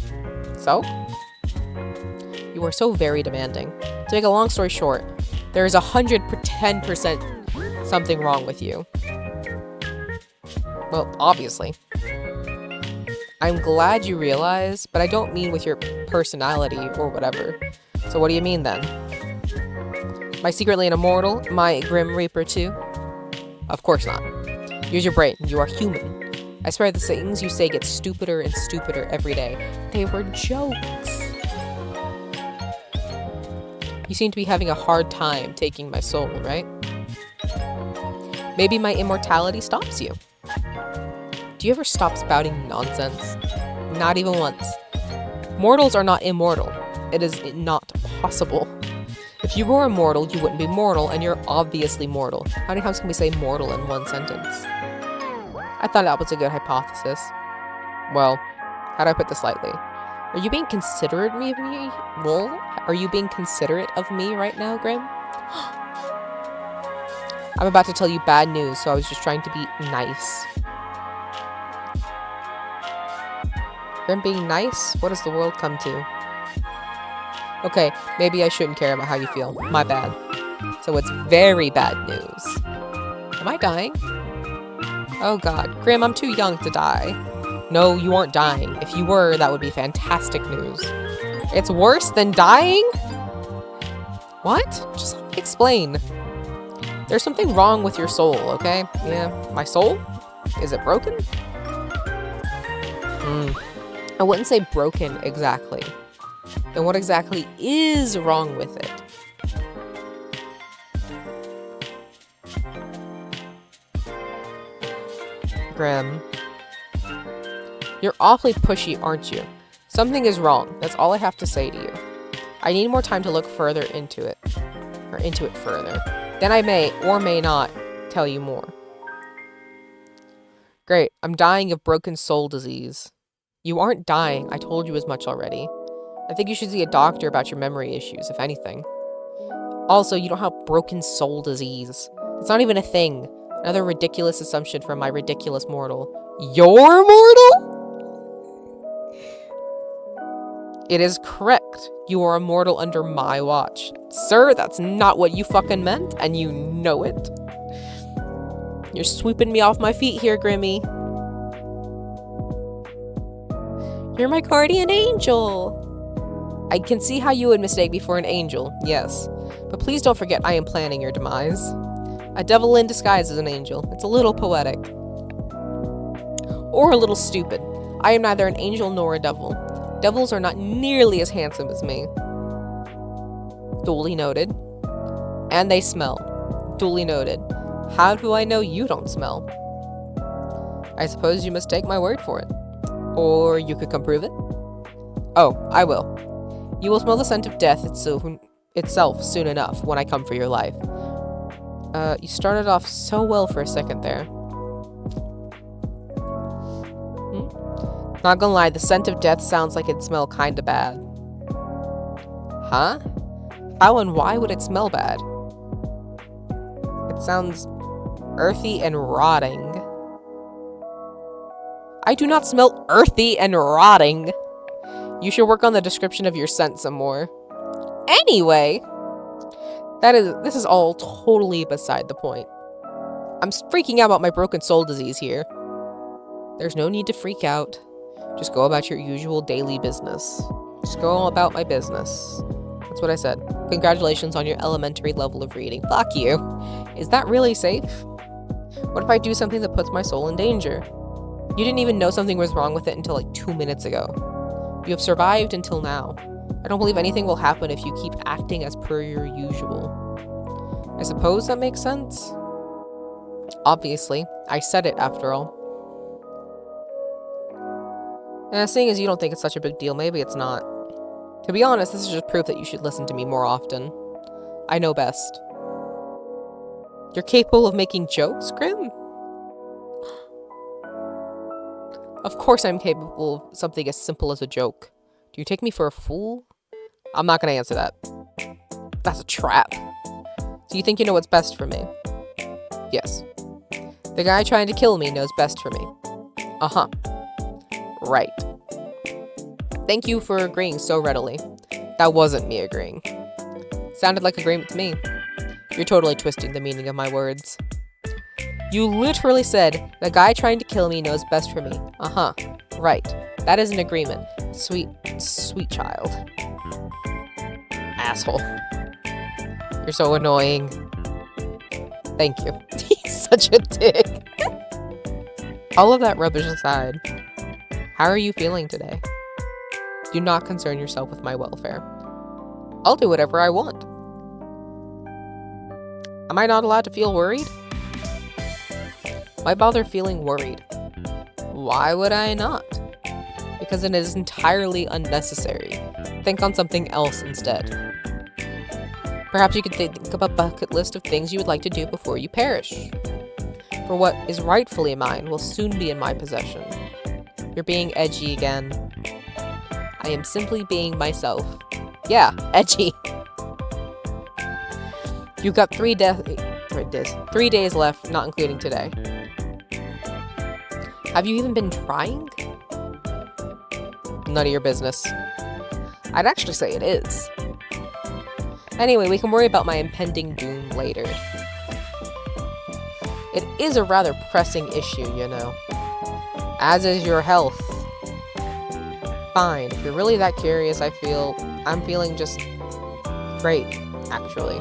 So? You are so very demanding. To make a long story short, there is 110% something wrong with you. Well, obviously. I'm glad you realize, but I don't mean with your personality or whatever. So what do you mean then? Am I secretly an immortal? Am I a Grim Reaper too? Of course not. Use your brain. You are human. I swear the things you say get stupider and stupider every day. They were jokes. You seem to be having a hard time taking my soul, right? Maybe my immortality stops you. Do you ever stop spouting nonsense? Not even once. Mortals are not immortal. It is not possible. If you were immortal, you wouldn't be mortal, and you're obviously mortal. How many times can we say mortal in one sentence? I thought that was a good hypothesis. Well, how do I put this lightly? Are you being considerate of me? Well, are you being considerate of me right now, Grim? I'm about to tell you bad news, so I was just trying to be nice. Grim being nice? What does the world come to? Okay, maybe I shouldn't care about how you feel. My bad. So it's very bad news. Am I dying? Oh god. Grim, I'm too young to die. No, you aren't dying. If you were, that would be fantastic news. It's worse than dying? What? Just let me explain. There's something wrong with your soul, okay? Yeah, my soul? Is it broken? I wouldn't say broken exactly. Then what exactly is wrong with it? Grim. You're awfully pushy, aren't you? Something is wrong. That's all I have to say to you. I need more time to look further into it. Or into it further. Then I may, or may not, tell you more. Great. I'm dying of broken soul disease. You aren't dying. I told you as much already. I think you should see a doctor about your memory issues, if anything. Also, you don't have broken soul disease. It's not even a thing. Another ridiculous assumption from my ridiculous mortal. You're mortal? It is correct. You are immortal under my watch. Sir, that's not what you fucking meant, and you know it. You're sweeping me off my feet here, Grimmy. You're my guardian angel. I can see how you would mistake me for an angel, yes. But please don't forget I am planning your demise. A devil in disguise as an angel. It's a little poetic. Or a little stupid. I am neither an angel nor a devil. Devils are not nearly as handsome as me. Duly noted. And they smell. Duly noted. How do I know you don't smell? I suppose you must take my word for it. Or you could come prove it. Oh, I will. You will smell the scent of death itself soon enough when I come for your life. You started off so well for a second there. Not gonna lie, the scent of death sounds like it'd smell kinda bad. Huh? How and why would it smell bad? It sounds earthy and rotting. I do not smell earthy and rotting. You should work on the description of your scent some more. Anyway, this is all totally beside the point. I'm freaking out about my broken soul disease here. There's no need to freak out. Just go about your usual daily business. Just go about my business. That's what I said. Congratulations on your elementary level of reading. Fuck you. Is that really safe? What if I do something that puts my soul in danger? You didn't even know something was wrong with it until like 2 minutes ago. You have survived until now. I don't believe anything will happen if you keep acting as per your usual. I suppose that makes sense? Obviously. I said it after all. Seeing as you don't think it's such a big deal, maybe it's not. To be honest, this is just proof that you should listen to me more often. I know best. You're capable of making jokes, Grim? Of course I'm capable of something as simple as a joke. Do you take me for a fool? I'm not gonna answer that. That's a trap. Do you think you know what's best for me? Yes. The guy trying to kill me knows best for me. Uh-huh. Right. Thank you for agreeing so readily. That wasn't me agreeing. Sounded like agreement to me. You're totally twisting the meaning of my words. You literally said, the guy trying to kill me knows best for me. Uh-huh. Right. That is an agreement. Sweet, sweet child. Asshole. You're so annoying. Thank you. He's such a dick. All of that rubbish aside, how are you feeling today? Do not concern yourself with my welfare. I'll do whatever I want. Am I not allowed to feel worried? Why bother feeling worried? Why would I not? Because it is entirely unnecessary. Think on something else instead. Perhaps you could think of a bucket list of things you would like to do before you perish. For what is rightfully mine will soon be in my possession. You're being edgy again. I am simply being myself. Yeah, edgy. You've got 3 days left, not including today. Have you even been trying? None of your business. I'd actually say it is. Anyway, we can worry about my impending doom later. It is a rather pressing issue, you know. As is your health. Fine, if you're really that curious, I'm feeling just great, actually.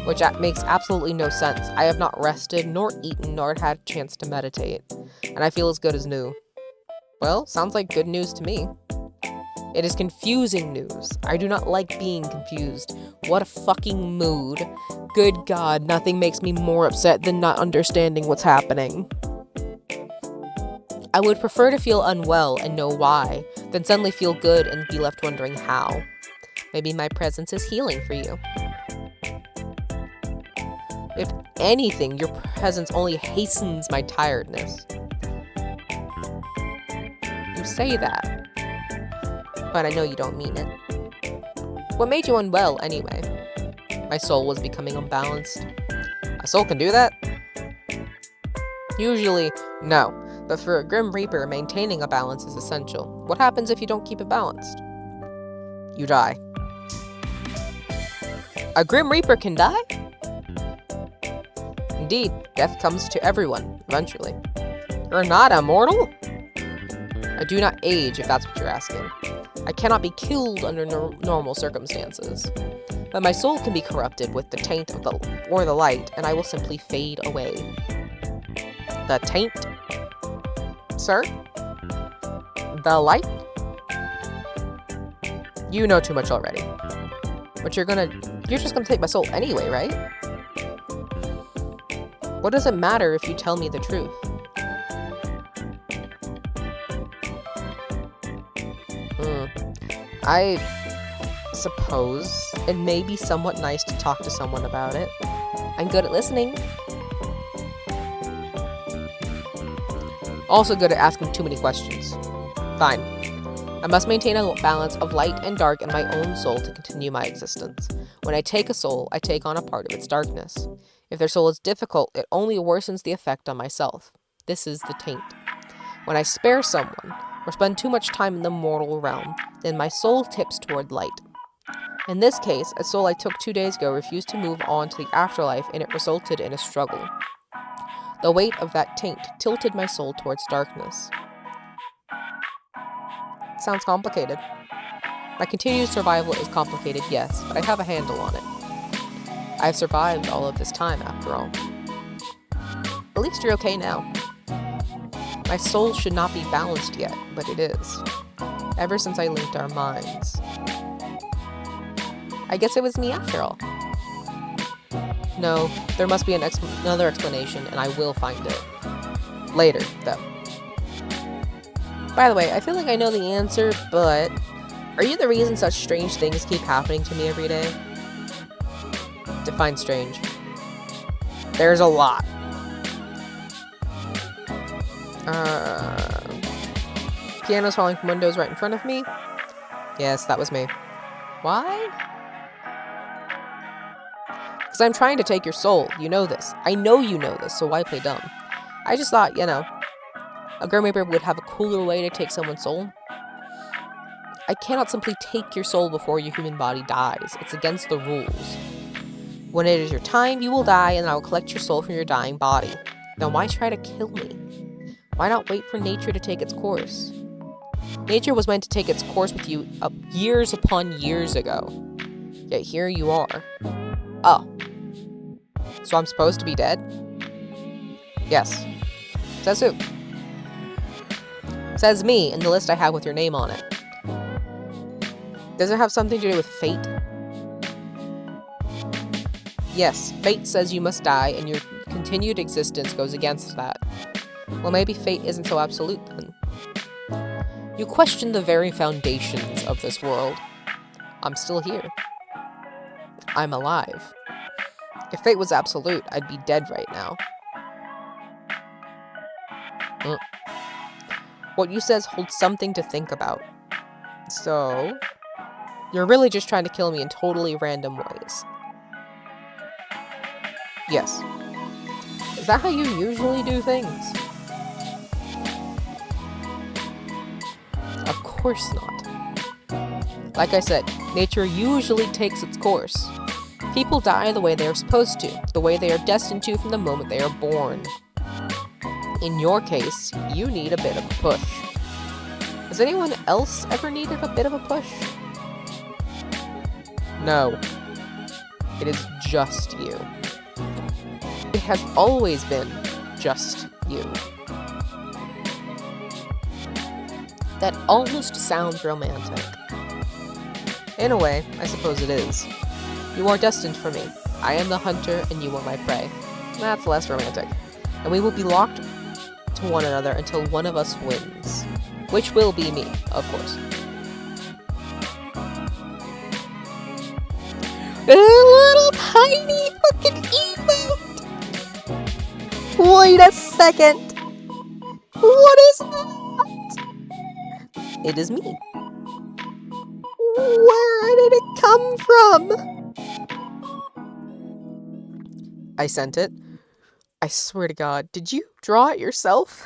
Which makes absolutely no sense. I have not rested, nor eaten, nor had a chance to meditate. And I feel as good as new. Well, sounds like good news to me. It is confusing news. I do not like being confused. What a fucking mood. Good God, nothing makes me more upset than not understanding what's happening. I would prefer to feel unwell and know why, than suddenly feel good and be left wondering how. Maybe my presence is healing for you. If anything, your presence only hastens my tiredness. You say that, but I know you don't mean it. What made you unwell, anyway? My soul was becoming unbalanced. A soul can do that? Usually, no. But for a Grim Reaper, maintaining a balance is essential. What happens if you don't keep it balanced? You die. A Grim Reaper can die? Indeed, death comes to everyone, eventually. You're not immortal? I do not age, if that's what you're asking. I cannot be killed under normal circumstances. But my soul can be corrupted with the taint of the light, and I will simply fade away. The taint? Sir? The light? You know too much already. But you're just gonna take my soul anyway, right? What does it matter if you tell me the truth? I suppose it may be somewhat nice to talk to someone about it. I'm good at listening. Also good at asking too many questions. Fine. I must maintain a balance of light and dark in my own soul to continue my existence. When I take a soul, I take on a part of its darkness. If their soul is difficult, it only worsens the effect on myself. This is the taint. When I spare someone, or spend too much time in the mortal realm, then my soul tips toward light. In this case, a soul I took 2 days ago refused to move on to the afterlife, and it resulted in a struggle. The weight of that taint tilted my soul towards darkness. Sounds complicated. My continued survival is complicated, yes, but I have a handle on it. I've survived all of this time, after all. At least you're okay now. My soul should not be balanced yet, but it is. Ever since I linked our minds. I guess it was me after all. No, there must be another explanation, and I will find it. Later, though. By the way, I feel like I know the answer, but are you the reason such strange things keep happening to me every day? Define strange. There's a lot. Piano's falling from windows right in front of me. Yes, that was me. Why? Because I'm trying to take your soul. You know this. I know you know this, so why play dumb? I just thought, a Grim Reaper would have a cooler way to take someone's soul. I cannot simply take your soul before your human body dies. It's against the rules. When it is your time, you will die, and I will collect your soul from your dying body. Then why try to kill me? Why not wait for nature to take its course? Nature was meant to take its course with you years upon years ago. Yet here you are. Oh. So I'm supposed to be dead? Yes. Says who? Says me in the list I have with your name on it. Does it have something to do with fate? Yes, fate says you must die, and your continued existence goes against that. Well, maybe fate isn't so absolute then. You question the very foundations of this world. I'm still here. I'm alive. If fate was absolute, I'd be dead right now. What you says holds something to think about. So, you're really just trying to kill me in totally random ways. Yes. Is that how you usually do things? Of course not. Like I said, nature usually takes its course. People die the way they are supposed to, the way they are destined to from the moment they are born. In your case, you need a bit of a push. Has anyone else ever needed a bit of a push? No. It is just you. It has always been just you. That almost sounds romantic. In a way, I suppose it is. You are destined for me. I am the hunter and you are my prey. That's less romantic. And we will be locked to one another until one of us wins. Which will be me, of course. A little tiny fucking emote! Wait a second! What is that? It is me. Where did it come from? I sent it. I swear to God, did you draw it yourself?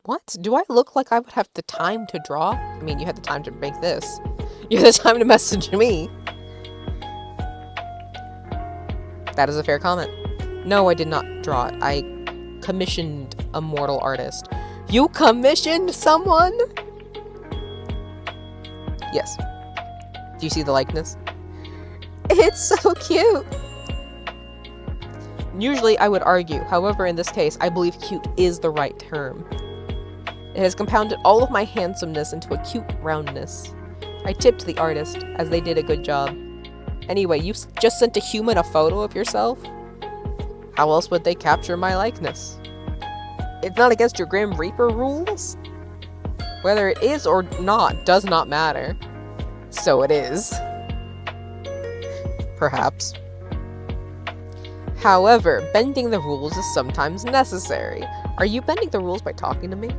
What? Do I look like I would have the time to draw? I mean, you had the time to make this. You had the time to message me. That is a fair comment. No, I did not draw it. I commissioned a mortal artist. You commissioned someone? Yes. Do you see the likeness? It's so cute! Usually I would argue, however in this case, I believe cute is the right term. It has compounded all of my handsomeness into a cute roundness. I tipped the artist, as they did a good job. Anyway, you just sent a human a photo of yourself? How else would they capture my likeness? it's not against your Grim Reaper rules? Whether it is or not does not matter. So it is. Perhaps. However, bending the rules is sometimes necessary. Are you bending the rules by talking to me?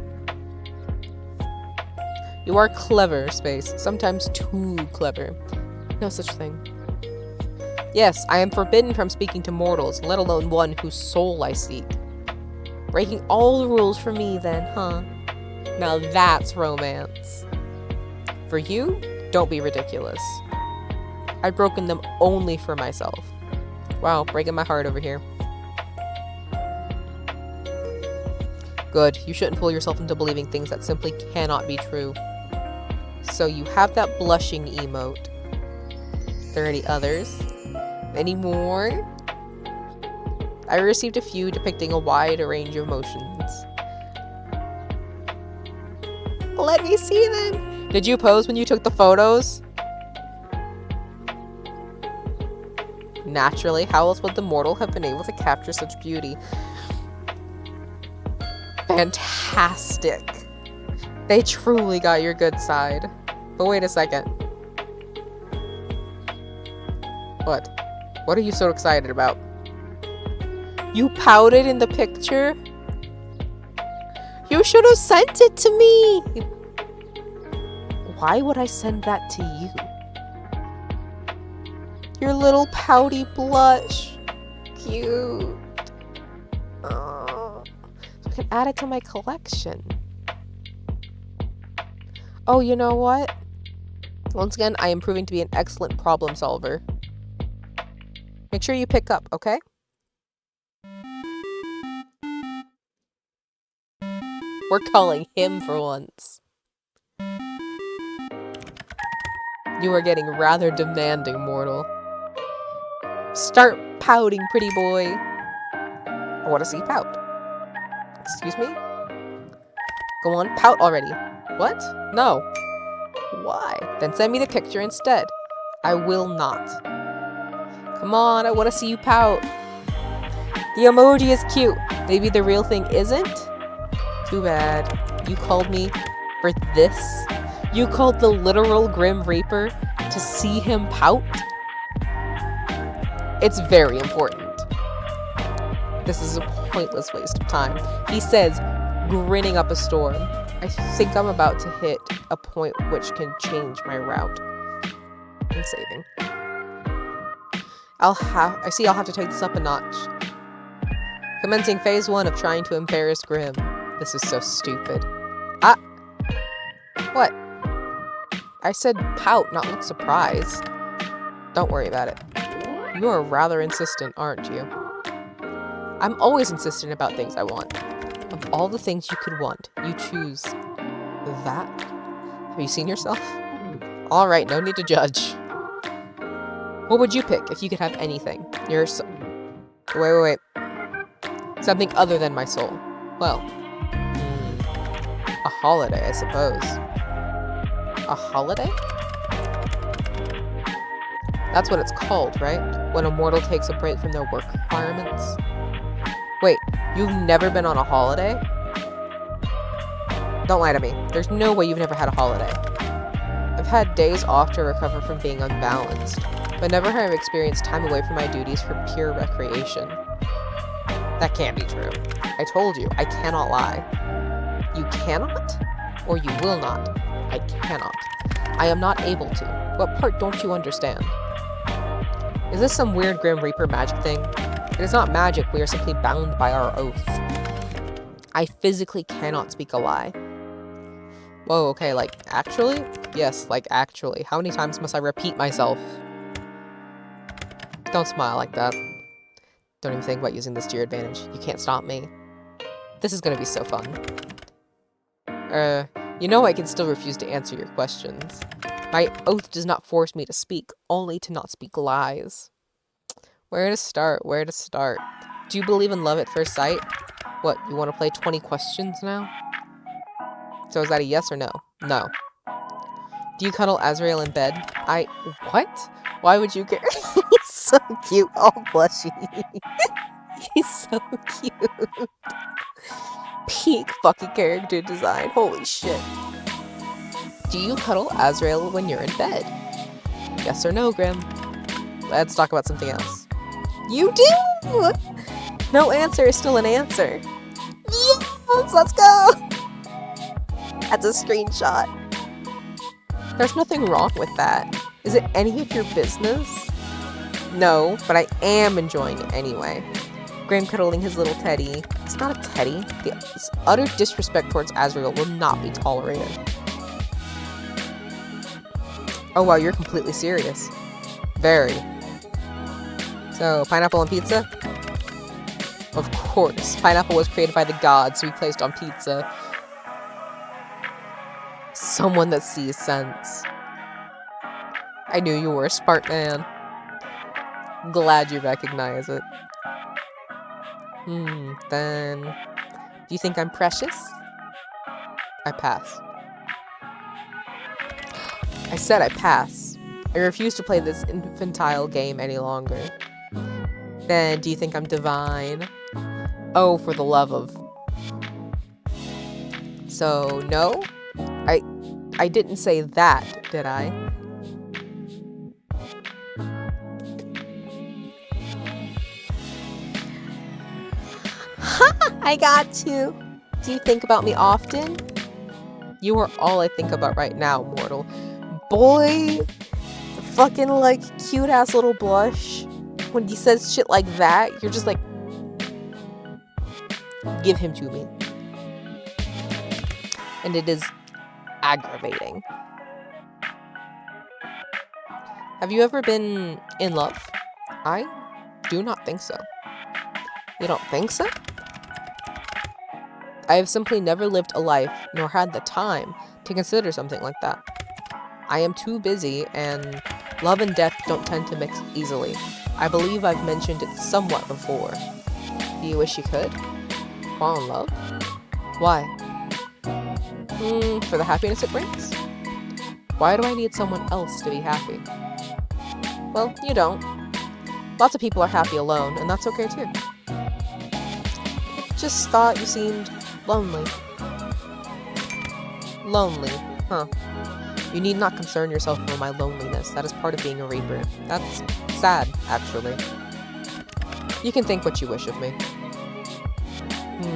You are clever, Space. Sometimes too clever. No such thing. Yes, I am forbidden from speaking to mortals, let alone one whose soul I seek. Breaking all the rules for me then, huh? Now that's romance. For you, don't be ridiculous. I've broken them only for myself. Wow, breaking my heart over here. Good, you shouldn't fool yourself into believing things that simply cannot be true. So you have that blushing emote. Are there any others? Any more? I received a few depicting a wide range of emotions. Let me see them! Did you pose when you took the photos? Naturally, how else would the mortal have been able to capture such beauty? Fantastic! They truly got your good side. But wait a second. What? What are you so excited about? You pouted in the picture? You should have sent it to me! Why would I send that to you? Your little pouty blush. Cute. Oh, I can add it to my collection. Oh, you know what? Once again, I am proving to be an excellent problem solver. Make sure you pick up, okay? We're calling him for once. You are getting rather demanding, mortal. Start pouting, pretty boy. I want to see pout. Excuse me? Go on, pout already. What? No. Why? Then send me the picture instead. I will not. Come on, I want to see you pout. The emoji is cute. Maybe the real thing isn't? Too bad. You called me for this? You called the literal Grim Reaper to see him pout? It's very important. This is a pointless waste of time. He says, grinning up a storm. I think I'm about to hit a point which can change my route. I'm saving. I'll have to take this up a notch. Commencing phase 1 of trying to embarrass Grim. This is so stupid. Ah! What? I said pout, not look surprised. Don't worry about it. You are rather insistent, aren't you? I'm always insistent about things I want. Of all the things you could want, you choose that? Have you seen yourself? Alright, no need to judge. What would you pick if you could have anything? Wait. Something other than my soul. Well, a holiday, I suppose. A holiday? That's what it's called, right? When a mortal takes a break from their work requirements. Wait, you've never been on a holiday? Don't lie to me. There's no way you've never had a holiday. I've had days off to recover from being unbalanced, but never have I experienced time away from my duties for pure recreation. That can't be true. I told you, I cannot lie. You cannot? Or you will not? I cannot. I am not able to. What part don't you understand? Is this some weird Grim Reaper magic thing? It is not magic, we are simply bound by our oath. I physically cannot speak a lie. Whoa, okay, like, actually? Yes, like, actually. How many times must I repeat myself? Don't smile like that. Don't even think about using this to your advantage. You can't stop me. This is gonna be so fun. You know I can still refuse to answer your questions. My oath does not force me to speak, only to not speak lies. Where to start? Where to start? Do you believe in love at first sight? What, you want to play 20 questions now? So is that a yes or no? No. Do you cuddle Azrael in bed? What? Why would you care? He's so cute, all blushy. He's so cute. Peak fucking character design. Holy shit. Do you cuddle Azrael when you're in bed? Yes or no, Grim? Let's talk about something else. You do! No answer is still an answer. Yes! Let's go! That's a screenshot. There's nothing wrong with that. Is it any of your business? No, but I am enjoying it anyway. Graham cuddling his little teddy. It's not a teddy. The utter disrespect towards Azrael will not be tolerated. Oh wow, you're completely serious. Very. So, pineapple on pizza? Of course. Pineapple was created by the gods to be placed on pizza. Someone that sees sense. I knew you were a smart man. Glad you recognize it. Then... Do you think I'm precious? I pass. I said I pass. I refuse to play this infantile game any longer. Then, do you think I'm divine? Oh, for the love of... So, no? I didn't say that, did I? I got you. Do you think about me often? You are all I think about right now, mortal. Boy, the fucking, like, cute-ass little blush. When he says shit like that, you're just like, give him to me. And it is aggravating. Have you ever been in love? I do not think so. You don't think so? I have simply never lived a life, nor had the time, to consider something like that. I am too busy, and love and death don't tend to mix easily. I believe I've mentioned it somewhat before. Do you wish you could? Fall in love? Why? For the happiness it brings? Why do I need someone else to be happy? Well, you don't. Lots of people are happy alone, and that's okay too. Just thought you seemed lonely. Lonely, huh? You need not concern yourself over my loneliness. That is part of being a Reaper. That's sad, actually. You can think what you wish of me.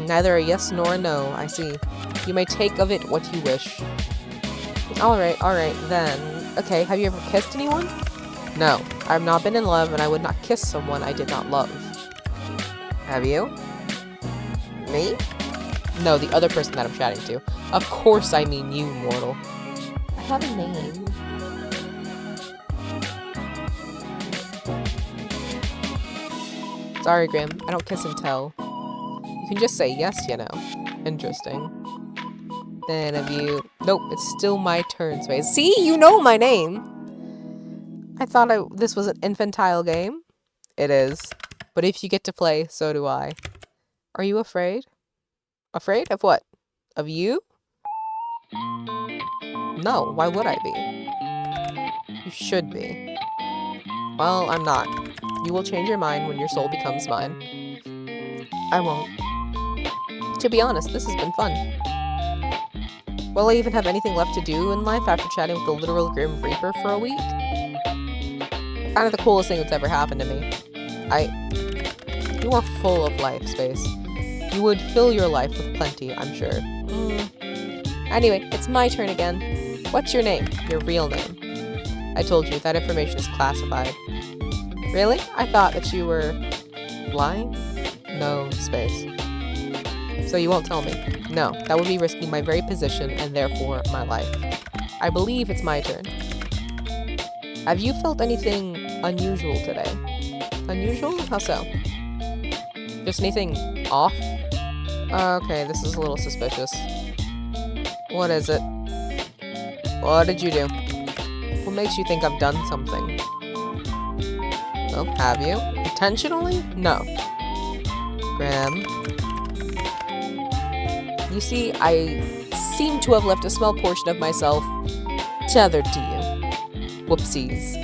Neither a yes nor a no, I see. You may take of it what you wish. Alright, then. Okay, have you ever kissed anyone? No, I have not been in love, and I would not kiss someone I did not love. Have you? Me? No, the other person that I'm chatting to. Of course I mean you, mortal. I have a name. Sorry, Grim. I don't kiss and tell. You can just say yes, you know. Interesting. Then have you... Nope, it's still my turn, Space. See? You know my name! I thought this was an infantile game. It is. But if you get to play, so do I. Are you afraid? Afraid of what? Of you? No, why would I be? You should be. Well, I'm not. You will change your mind when your soul becomes mine. I won't. To be honest, this has been fun. Will I even have anything left to do in life after chatting with the literal Grim Reaper for a week? Kind of the coolest thing that's ever happened to me. You are full of life, Space. You would fill your life with plenty, I'm sure. Anyway, it's my turn again. What's your name? Your real name. I told you, that information is classified. Really? I thought that you were... lying? No, Space. So you won't tell me? No, that would be risking my very position and therefore my life. I believe it's my turn. Have you felt anything unusual today? Unusual? How so? Just anything off? Okay, this is a little suspicious. What is it? What did you do? What makes you think I've done something? Well, have you? Intentionally? No. Graham. You see, I seem to have left a small portion of myself tethered to you. Whoopsies.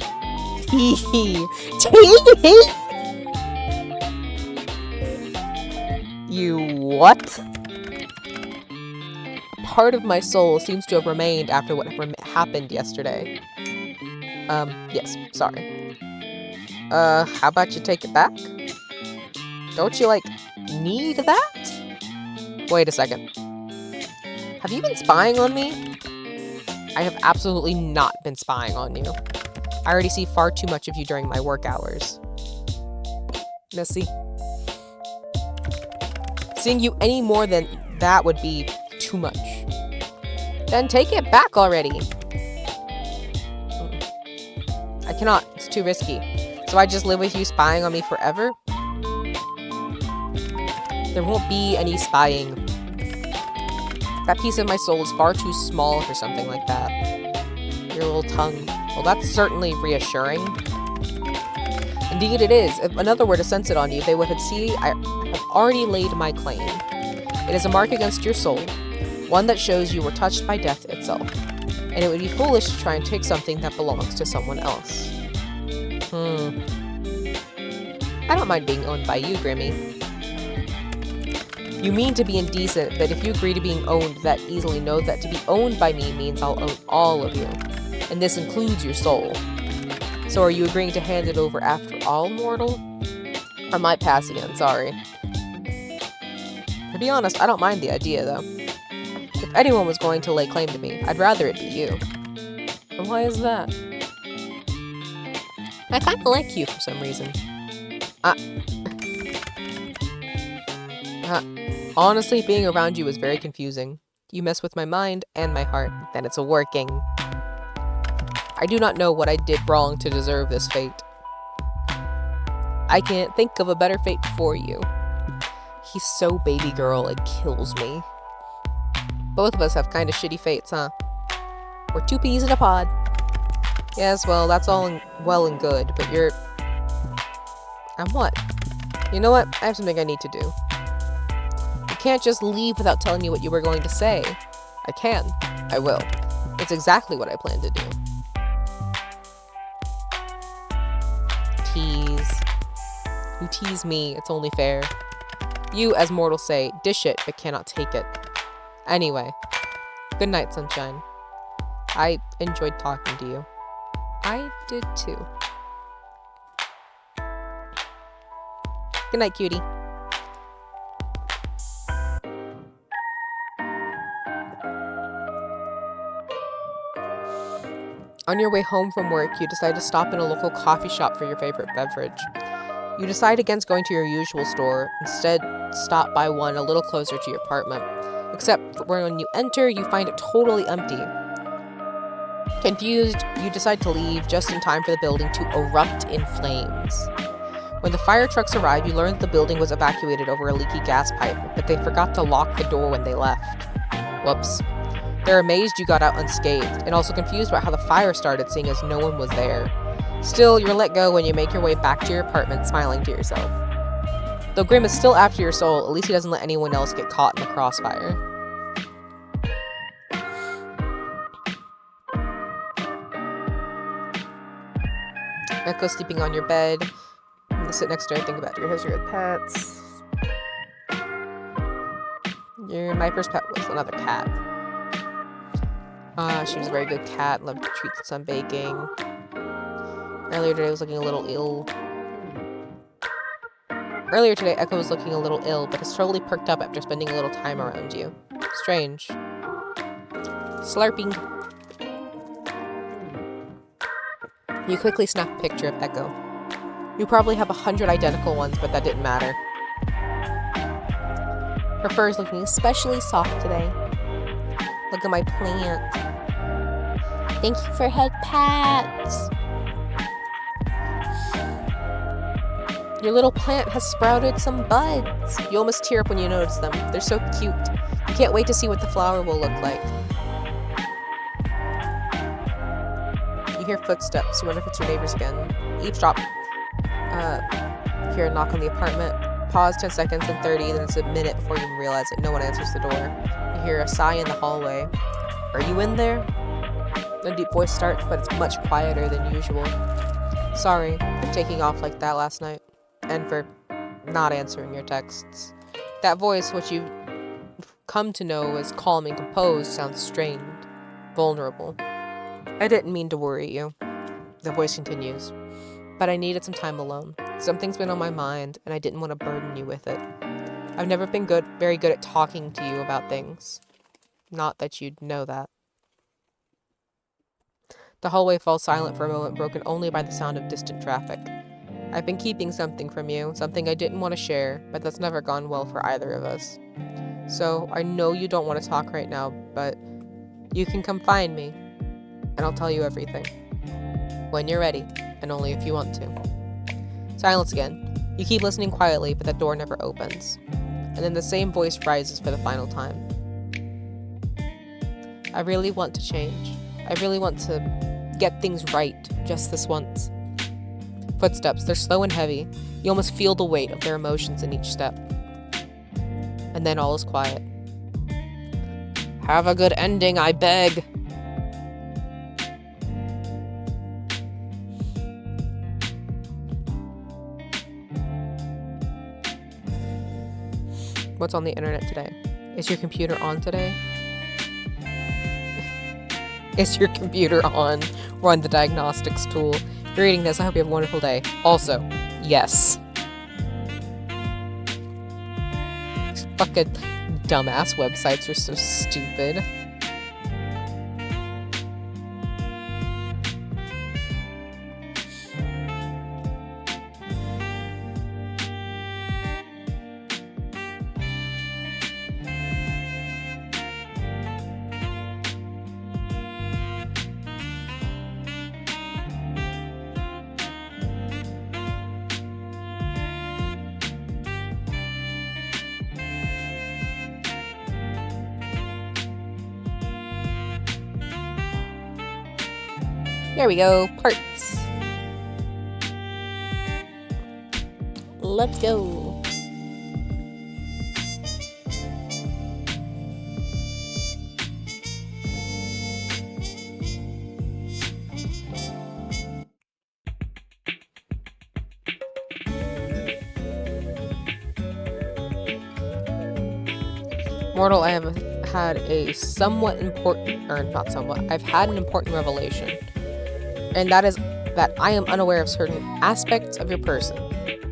You what? part of my soul seems to have remained after what happened yesterday. Yes, sorry. How about you take it back? Don't you, like, need that? Wait a second. Have you been spying on me? I have absolutely not been spying on you. I already see far too much of you during my work hours. Missy. Seeing you any more than that would be too much. Then take it back already. I cannot. It's too risky. So I just live with you spying on me forever? There won't be any spying. That piece of my soul is far too small for something like that. Your little tongue. Well, that's certainly reassuring. Indeed it is. If another were to sense it on you, they would see I have already laid my claim. It is a mark against your soul, one that shows you were touched by death itself, and it would be foolish to try and take something that belongs to someone else. I don't mind being owned by you, Grimmy. You mean to be indecent, but if you agree to being owned that easily, know that to be owned by me means I'll own all of you, and this includes your soul. So are you agreeing to hand it over after all, mortal? I might pass again, sorry. To be honest, I don't mind the idea, though. If anyone was going to lay claim to me, I'd rather it be you. And why is that? I kinda like you for some reason. Honestly, being around you is very confusing. You mess with my mind and my heart, then it's working. I do not know what I did wrong to deserve this fate. I can't think of a better fate for you. He's so baby girl, it kills me. Both of us have kind of shitty fates, huh? We're two peas in a pod. Yes, well, that's all well and good, but you're... I'm what? You know what? I have something I need to do. You can't just leave without telling me what you were going to say. I can. I will. It's exactly what I plan to do. Tease. You tease me, it's only fair. You, as mortals say, dish it, but cannot take it. Anyway, good night, sunshine. I enjoyed talking to you. I did too. Good night, cutie. On your way home from work, you decide to stop in a local coffee shop for your favorite beverage. You decide against going to your usual store, instead stop by one a little closer to your apartment. Except when you enter, you find it totally empty. Confused, you decide to leave just in time for the building to erupt in flames. When the fire trucks arrive, you learn that the building was evacuated over a leaky gas pipe, but they forgot to lock the door when they left. Whoops. They're amazed you got out unscathed, and also confused about how the fire started, seeing as no one was there. Still, you're let go when you make your way back to your apartment, smiling to yourself. Though Grim is still after your soul, at least he doesn't let anyone else get caught in the crossfire. Echo sleeping on your bed. I'm gonna sit next to her and think about your history with pets. My first pet was another cat. She was a very good cat, loved treats and sunbaking. Earlier today, Echo was looking a little ill, but has slowly perked up after spending a little time around you. Strange. Slurping. You quickly snap a picture of Echo. You probably have 100 identical ones, but that didn't matter. Her fur is looking especially soft today. Look at my plant. Thank you for head pats. Your little plant has sprouted some buds. You almost tear up when you notice them. They're so cute. You can't wait to see what the flower will look like. You hear footsteps. You wonder if it's your neighbors again. Eavesdrop. Hear a knock on the apartment. Pause 10 seconds and 30, then it's a minute before you even realize that no one answers the door. You hear a sigh in the hallway. Are you in there? A deep voice starts, but it's much quieter than usual. Sorry for taking off like that last night, and for not answering your texts. That voice, which you've come to know as calm and composed sounds strained, vulnerable. I didn't mean to worry you. The voice continues. But I needed some time alone. Something's been on my mind, and I didn't want to burden you with it. I've never been very good at talking to you about things. Not that you'd know that. The hallway falls silent for a moment, broken only by the sound of distant traffic. I've been keeping something from you, something I didn't want to share, but that's never gone well for either of us. So, I know you don't want to talk right now, but you can come find me, and I'll tell you everything. When you're ready, and only if you want to. Silence again. You keep listening quietly, but that door never opens. And then the same voice rises for the final time. I really want to change. I really want to get things right, just this once. Footsteps, they're slow and heavy. You almost feel the weight of their emotions in each step. And then all is quiet. Have a good ending, I beg. What's on the internet today? Is your computer on today? Is your computer on? Run the diagnostics tool. If you're reading this, I hope you have a wonderful day. Also, yes. These fucking dumbass websites are so stupid. There we go, parts. Let's go. Mortal, I have had a somewhat important, or not somewhat, I've had an important revelation. And that is that I am unaware of certain aspects of your person.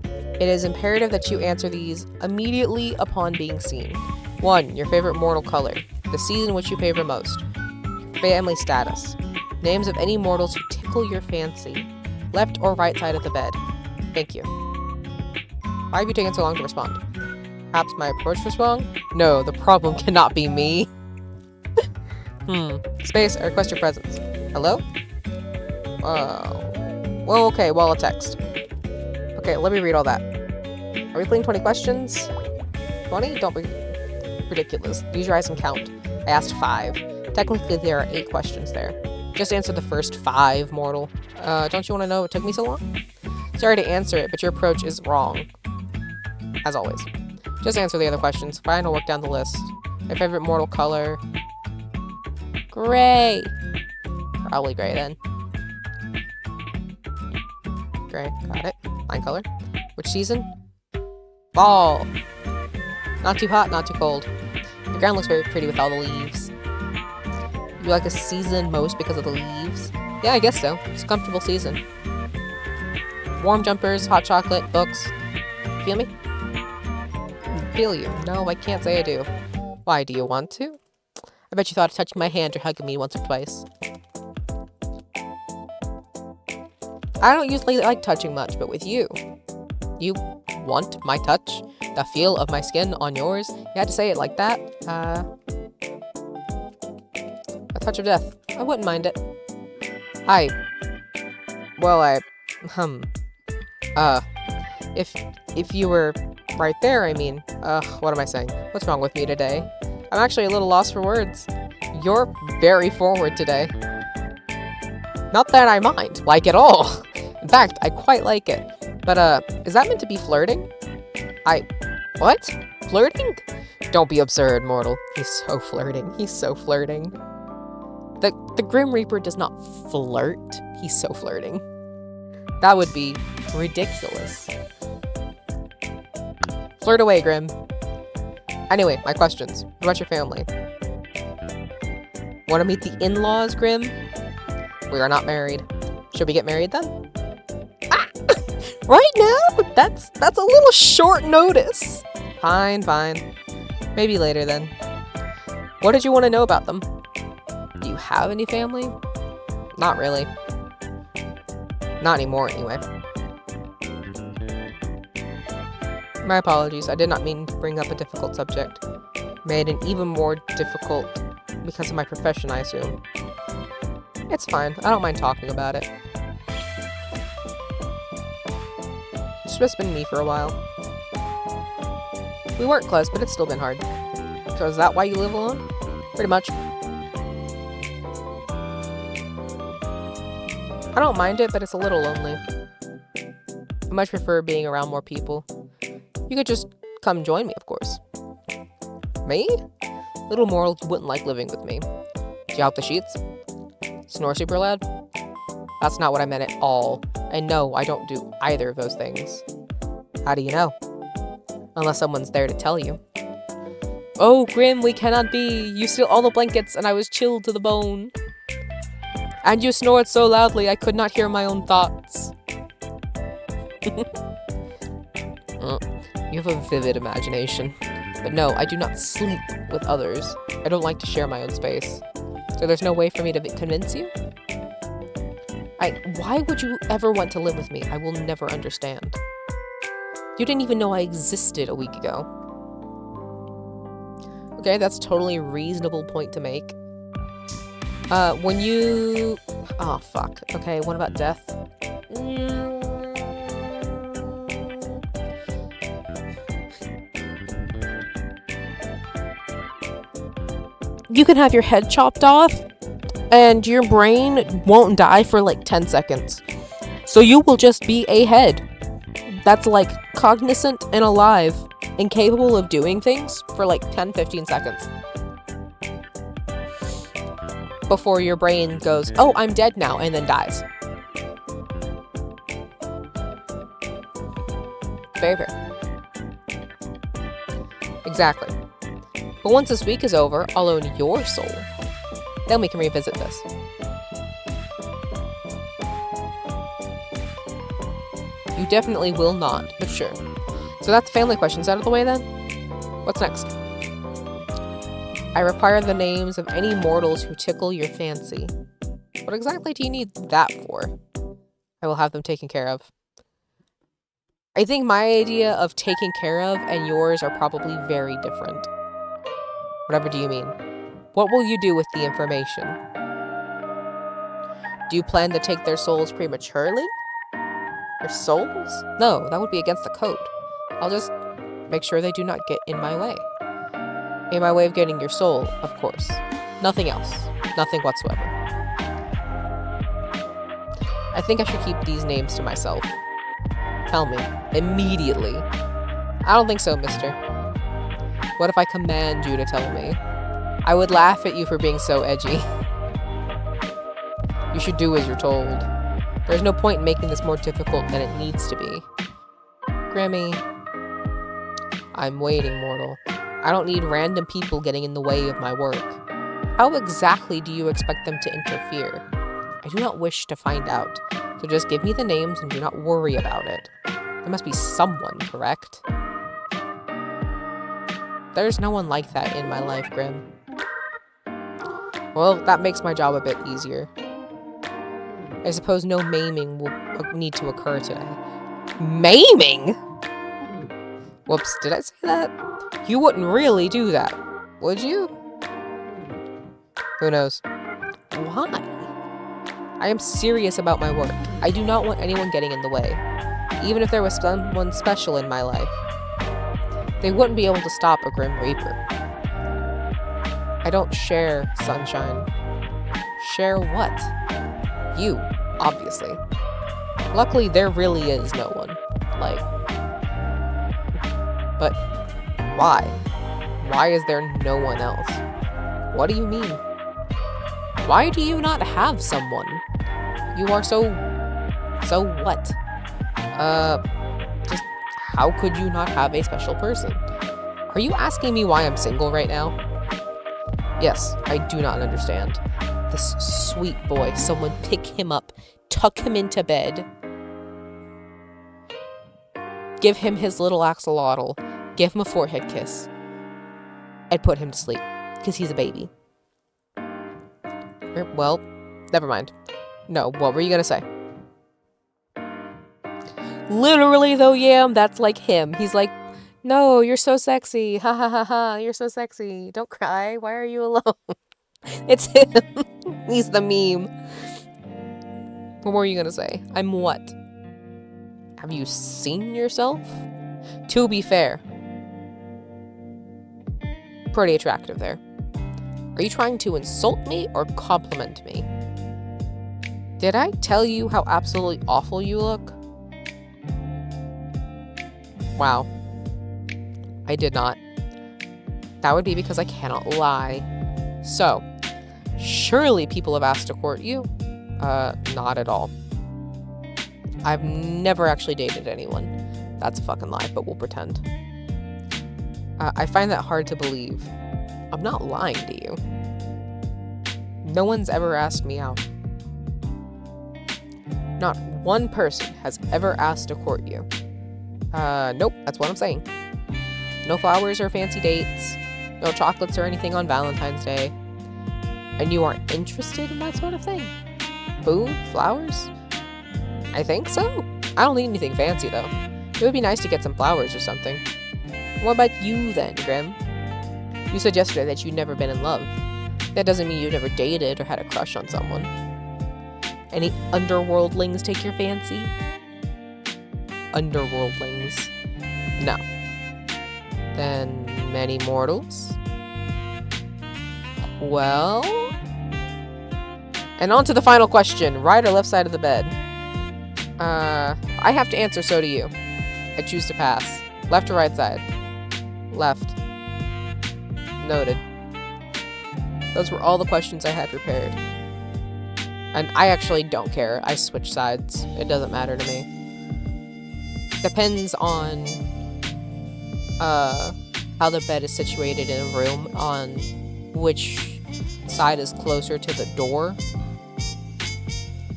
It is imperative that you answer these immediately upon being seen. 1. Your favorite mortal color. The season which you favor most. Family status. Names of any mortals who tickle your fancy. Left or right side of the bed. Thank you. Why have you taken so long to respond? Perhaps my approach was wrong? No, the problem cannot be me. Space, I request your presence. Hello? Well, okay, well, a text. Okay, let me read all that. Are we playing 20 questions? 20? Don't be ridiculous. Use your eyes and count. I asked 5. Technically, there are 8 questions there. Just answer the first 5, mortal. Don't you want to know what took me so long? Sorry to answer it, but your approach is wrong. As always. Just answer the other questions. Fine, I'll work down the list. My favorite mortal color. Gray. Probably gray, then. Gray, got it. Line color. Which season? Fall. Not too hot, not too cold. The ground looks very pretty with all the leaves. You like the season most because of the leaves? Yeah, I guess so. It's a comfortable season. Warm jumpers, hot chocolate, books. Feel me? Feel you. No, I can't say I do. Why, do you want to? I bet you thought of touching my hand or hugging me once or twice. I don't usually like touching much, but with you. You want my touch? The feel of my skin on yours? You had to say it like that? A touch of death. I wouldn't mind it. Hi. Well, if you were right there, I mean, what am I saying? What's wrong with me today? I'm actually a little lost for words. You're very forward today. Not that I mind, like at all. In fact, I quite like it. But, is that meant to be flirting? What? Flirting? Don't be absurd, mortal. He's so flirting. He's so flirting. The Grim Reaper does not flirt. He's so flirting. That would be ridiculous. Flirt away, Grim. Anyway, my questions. What about your family? Want to meet the in-laws, Grim? We are not married. Should we get married then? Ah! Right now? That's a little short notice. Fine. Maybe later then. What did you want to know about them? Do you have any family? Not really. Not anymore, anyway. My apologies. I did not mean to bring up a difficult subject. Made it even more difficult because of my profession, I assume. It's fine. I don't mind talking about it. It's just been me for a while. We weren't close, but it's still been hard. So is that why you live alone? Pretty much. I don't mind it, but it's a little lonely. I much prefer being around more people. You could just come join me, of course. Me? Little moral, you wouldn't like living with me. Do you out the sheets? Snore super loud? That's not what I meant at all. And no, I don't do either of those things. How do you know? Unless someone's there to tell you. Oh, Grim, we cannot be. You steal all the blankets and I was chilled to the bone. And you snored so loudly I could not hear my own thoughts. You have a vivid imagination. But no, I do not sleep with others. I don't like to share my own space. So there's no way for me to convince you? Why would you ever want to live with me? I will never understand. You didn't even know I existed a week ago. Okay, that's totally a reasonable point to make. When you... Oh, fuck. Okay, what about death? You can have your head chopped off, and your brain won't die for like 10 seconds. So you will just be a head that's like cognizant and alive and capable of doing things for like 10-15 seconds. Before your brain goes, oh, I'm dead now, and then dies. Very fair. Exactly. But once this week is over, I'll own your soul. Then we can revisit this. You definitely will not, but sure. So that's family questions out of the way then? What's next? I require the names of any mortals who tickle your fancy. What exactly do you need that for? I will have them taken care of. I think my idea of taking care of and yours are probably very different. Whatever do you mean? What will you do with the information? Do you plan to take their souls prematurely? Their souls? No, that would be against the code. I'll just make sure they do not get in my way. In my way of getting your soul, of course. Nothing else. Nothing whatsoever. I think I should keep these names to myself. Tell me. Immediately. I don't think so, mister. What if I command you to tell me? I would laugh at you for being so edgy. You should do as you're told. There's no point in making this more difficult than it needs to be. Grammy. I'm waiting, mortal. I don't need random people getting in the way of my work. How exactly do you expect them to interfere? I do not wish to find out, so just give me the names and do not worry about it. There must be someone, correct? There's no one like that in my life, Grim. Well, that makes my job a bit easier. I suppose no maiming will need to occur today. Maiming? Whoops, did I say that? You wouldn't really do that, would you? Who knows? Why? I am serious about my work. I do not want anyone getting in the way. Even if there was someone special in my life. They wouldn't be able to stop a Grim Reaper. I don't share sunshine. Share what? You, obviously. Luckily, there really is no one. Like... But why? Why is there no one else? What do you mean? Why do you not have someone? You are so what? Just how could you not have a special person? Are you asking me why I'm single right now? Yes, I do not understand. This sweet boy, someone pick him up, tuck him into bed, give him his little axolotl, give him a forehead kiss, and put him to sleep, because he's a baby. Well, never mind. No, what were you gonna say? Literally, though, Yam, that's like him. He's like, no, you're so sexy. Ha ha ha ha, you're so sexy. Don't cry. Why are you alone? It's him. He's the meme. What were you gonna say? I'm what? Have you seen yourself? To be fair, pretty attractive there. Are you trying to insult me or compliment me? Did I tell you how absolutely awful you look? Wow. I did not. That would be because I cannot lie. So, surely people have asked to court you? Not at all. I've never actually dated anyone. That's a fucking lie, but we'll pretend. I find that hard to believe. I'm not lying to you. No one's ever asked me out. Not one person has ever asked to court you. Nope, that's what I'm saying. No flowers or fancy dates. No chocolates or anything on Valentine's Day. And you aren't interested in that sort of thing? Food? Flowers? I think so. I don't need anything fancy, though. It would be nice to get some flowers or something. What about you, then, Grim? You said yesterday that you'd never been in love. That doesn't mean you've never dated or had a crush on someone. Any underworldlings take your fancy? Underworldlings. No. Then many mortals? Well... And on to the final question. Right or left side of the bed? I have to answer, so do you. I choose to pass. Left or right side? Left. Noted. Those were all the questions I had prepared. And I actually don't care. I switch sides. It doesn't matter to me. Depends on how the bed is situated in a room, on which side is closer to the door,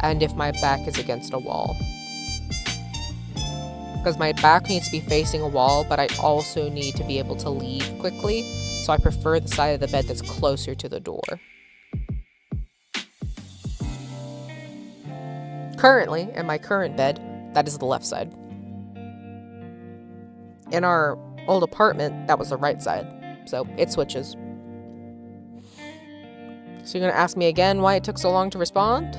and if my back is against a wall. Because my back needs to be facing a wall, but I also need to be able to leave quickly, so I prefer the side of the bed that's closer to the door. Currently, in my current bed, that is the left side. In our old apartment, that was the right side, so it switches. So you're gonna ask me again why it took so long to respond?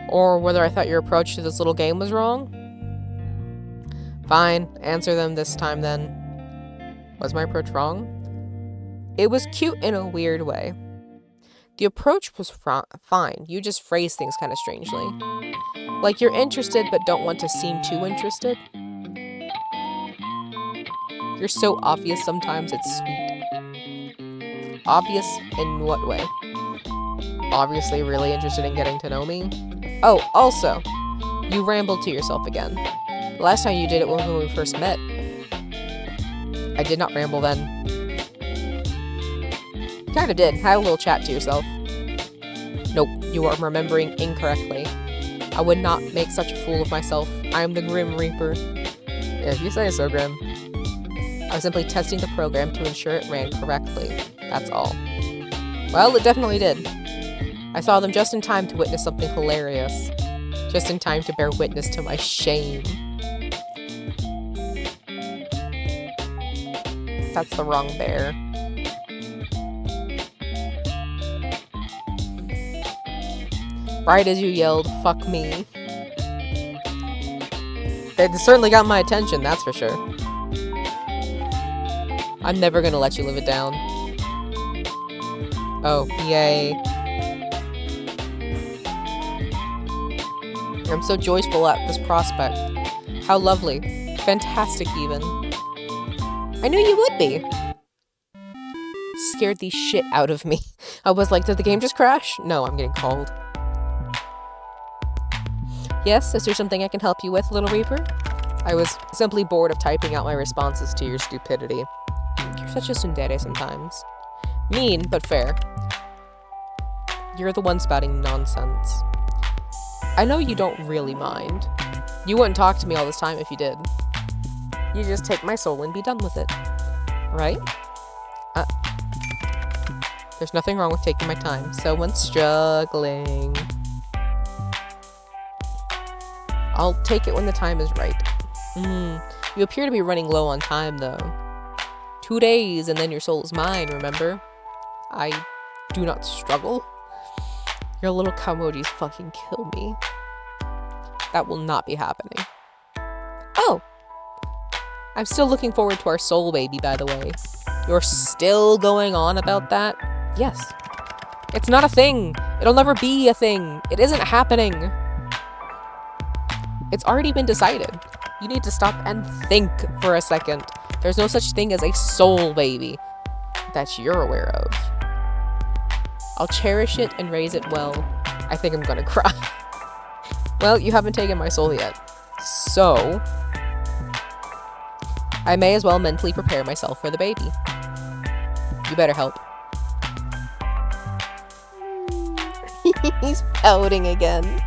Or whether I thought your approach to this little game was wrong? Fine, answer them this time then. Was my approach wrong? It was cute in a weird way. The approach was fine, you just phrase things kind of strangely. Like you're interested but don't want to seem too interested. You're so obvious sometimes it's sweet. Obvious in what way? Obviously really interested in getting to know me? Oh, also, you rambled to yourself again. The last time you did it was when we first met. I did not ramble then. Kinda did. Had a little chat to yourself. Nope, you are remembering incorrectly. I would not make such a fool of myself. I am the Grim Reaper. Yeah, if you say so, Grim. I was simply testing the program to ensure it ran correctly. That's all. Well, it definitely did. I saw them just in time to witness something hilarious. Just in time to bear witness to my shame. That's the wrong bear. Right as you yelled, "Fuck me." It certainly got my attention, that's for sure. I'm never gonna let you live it down. Oh, yay. I'm so joyful at this prospect. How lovely. Fantastic, even. I knew you would be. Scared the shit out of me. I was like, did the game just crash? No, I'm getting called. Yes, is there something I can help you with, Little Reaper? I was simply bored of typing out my responses to your stupidity. such a tsundere sometimes. Mean, but fair. You're the one spouting nonsense. I know you don't really mind. You wouldn't talk to me all this time if you did. You just take my soul and be done with it. Right? There's nothing wrong with taking my time. Someone's struggling. I'll take it when the time is right. You appear to be running low on time, though. 2 days, and then your soul is mine, remember? I do not struggle. Your little cow emojis fucking kill me. That will not be happening. Oh! I'm still looking forward to our soul baby, by the way. You're still going on about that? Yes. It's not a thing. It'll never be a thing. It isn't happening. It's already been decided. You need to stop and think for a second. There's no such thing as a soul baby that you're aware of. I'll cherish it and raise it well. I think I'm gonna cry. Well, you haven't taken my soul yet. So, I may as well mentally prepare myself for the baby. You better help. He's pouting again.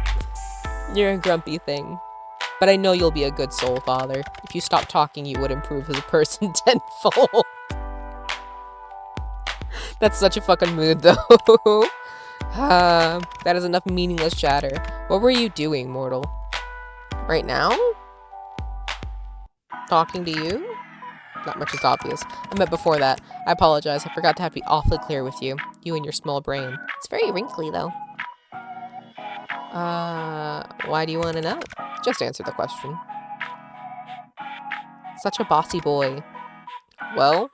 You're a grumpy thing. But I know you'll be a good soul father. If you stop talking, you would improve as a person tenfold. That's such a fucking mood, though. That is enough meaningless chatter. What were you doing, mortal? Right now? Talking to you? Not much is obvious. I meant before that. I apologize. I forgot to have to be awfully clear with you. You and your small brain. It's very wrinkly, though. Why do you want to know? Just answer the question. Such a bossy boy. Well,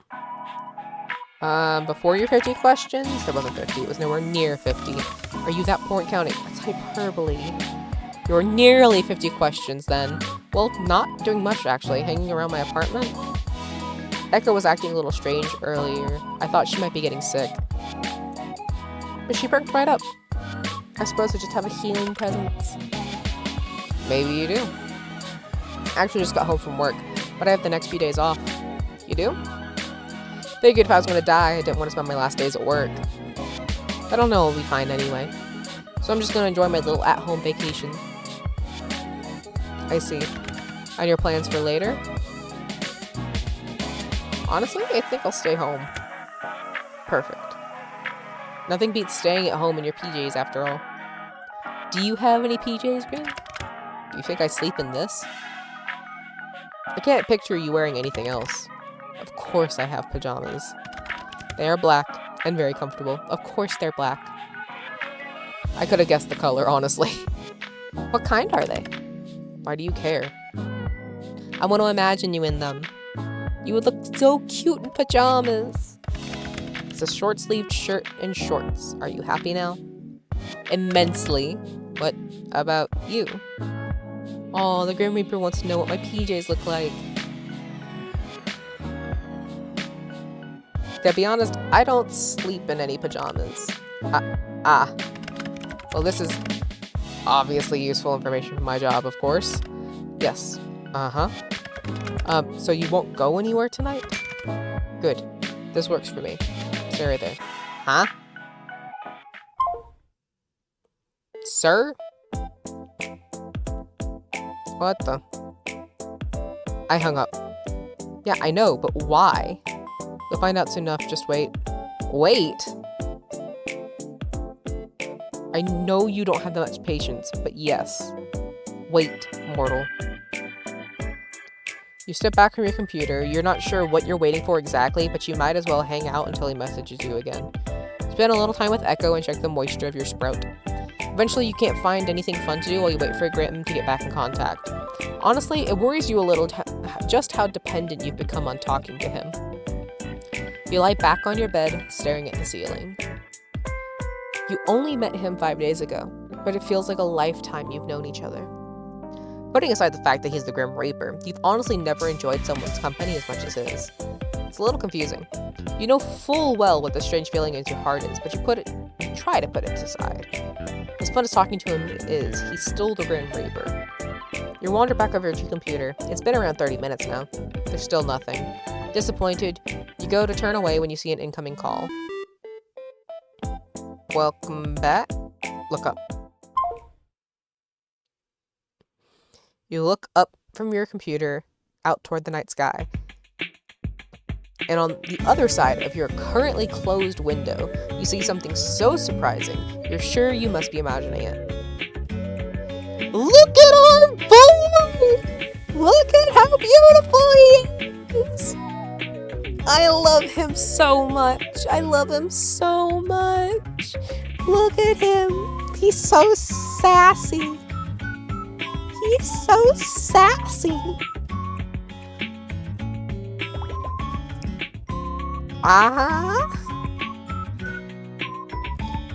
before your 50 questions, there wasn't 50, it was nowhere near 50. Are you that point counting? That's hyperbole. You're nearly 50 questions then. Well, not doing much actually, hanging around my apartment. Echo was acting a little strange earlier. I thought she might be getting sick. But she perked right up. I suppose I just have a healing presence. Maybe you do. I actually just got home from work, but I have the next few days off. You do? Figured if I was gonna die, I didn't want to spend my last days at work. I don't know, it'll be fine anyway. So I'm just gonna enjoy my little at-home vacation. I see. And your plans for later? Honestly, I think I'll stay home. Perfect. Nothing beats staying at home in your PJs after all. Do you have any PJs, Green? Do you think I sleep in this? I can't picture you wearing anything else. Of course I have pajamas. They are black and very comfortable. Of course they're black. I could have guessed the color, honestly. What kind are they? Why do you care? I want to imagine you in them. You would look so cute in pajamas. It's a short-sleeved shirt and shorts. Are you happy now? Immensely. What about you? Oh, the Grim Reaper wants to know what my PJs look like. To be honest, I don't sleep in any pajamas. Well, this is obviously useful information for my job, of course. Yes. So you won't go anywhere tonight? Good. This works for me. Stay right there. Huh? Sir? What the? I hung up. Yeah, I know, but why? You'll find out soon enough. Just wait. Wait? I know you don't have that much patience, but yes. Wait, mortal. You step back from your computer. You're not sure what you're waiting for exactly, but you might as well hang out until he messages you again. Spend a little time with Echo and check the moisture of your sprout. Eventually, you can't find anything fun to do while you wait for Grim to get back in contact. Honestly, it worries you a little just how dependent you've become on talking to him. You lie back on your bed, staring at the ceiling. You only met him 5 days ago, but it feels like a lifetime you've known each other. Putting aside the fact that he's the Grim Reaper, you've honestly never enjoyed someone's company as much as his. It's a little confusing. You know full well what the strange feeling in your heart is, but you try to put it aside. As fun as talking to him is, he's still the Grim Reaper. You wander back over to your computer. It's been around 30 minutes now. There's still nothing. Disappointed, you go to turn away when you see an incoming call. Welcome back. Look up. You look up from your computer out toward the night sky. And on the other side of your currently closed window, you see something so surprising, you're sure you must be imagining it. Look at our boy! Look at how beautiful he is! I love him so much. I love him so much. Look at him. He's so sassy. He's so sassy.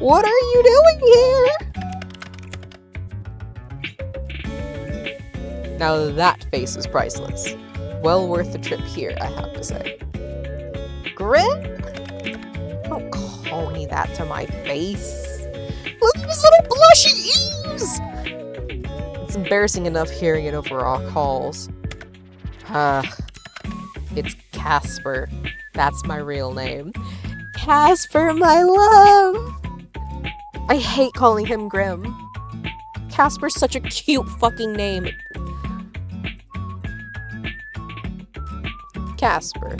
What are you doing here? Now that face is priceless. Well worth the trip here, I have to say. Grim? Don't call me that to my face. Look at his little blushy ears! It's embarrassing enough hearing it over our calls. It's Casper. That's my real name. Casper, my love! I hate calling him Grim. Casper's such a cute fucking name. Casper.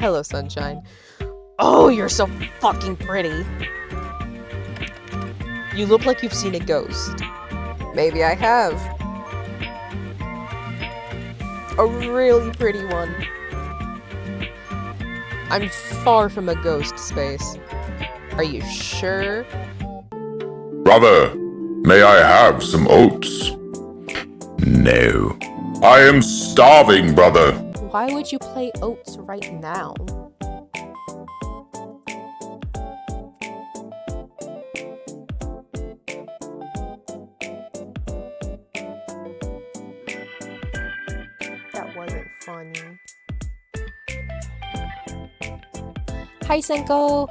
Hello, sunshine. Oh, you're so fucking pretty. You look like you've seen a ghost. Maybe I have. A really pretty one. I'm far from a ghost, Space. Are you sure? Brother, may I have some oats? No. I am starving, brother. Why would you play oats right now? That wasn't funny. Hi, Senko!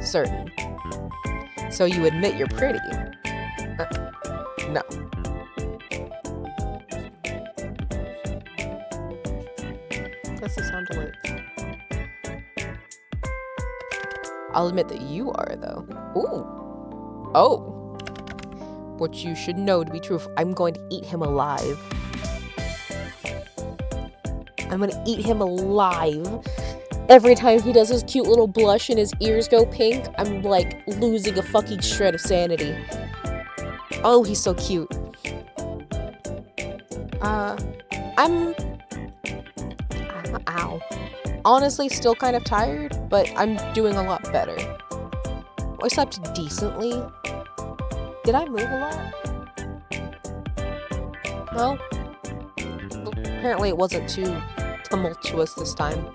Certain. So you admit you're pretty? No. That's the sound alert. I'll admit that you are, though. Ooh. Oh. What you should know to be true, I'm going to eat him alive. I'm gonna eat him alive. Every time he does his cute little blush and his ears go pink, I'm like losing a fucking shred of sanity. Oh, he's so cute. Ow. Honestly, still kind of tired, but I'm doing a lot better. I slept decently. Did I move a lot? Well, apparently it wasn't too tumultuous this time.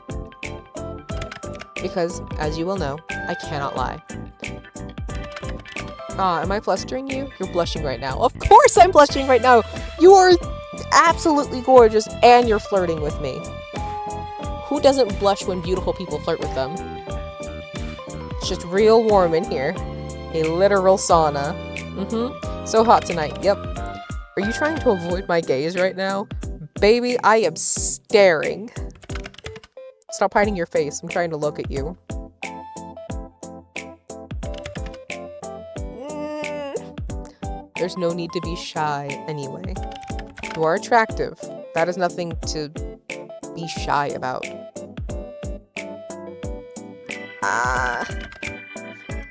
Because, as you will know, I cannot lie. Am I flustering you? You're blushing right now. Of course I'm blushing right now! You are absolutely gorgeous, and you're flirting with me. Who doesn't blush when beautiful people flirt with them? It's just real warm in here. A literal sauna. So hot tonight, yep. Are you trying to avoid my gaze right now? Baby, I am staring. Stop hiding your face. I'm trying to look at you. There's no need to be shy anyway. You are attractive. That is nothing to be shy about.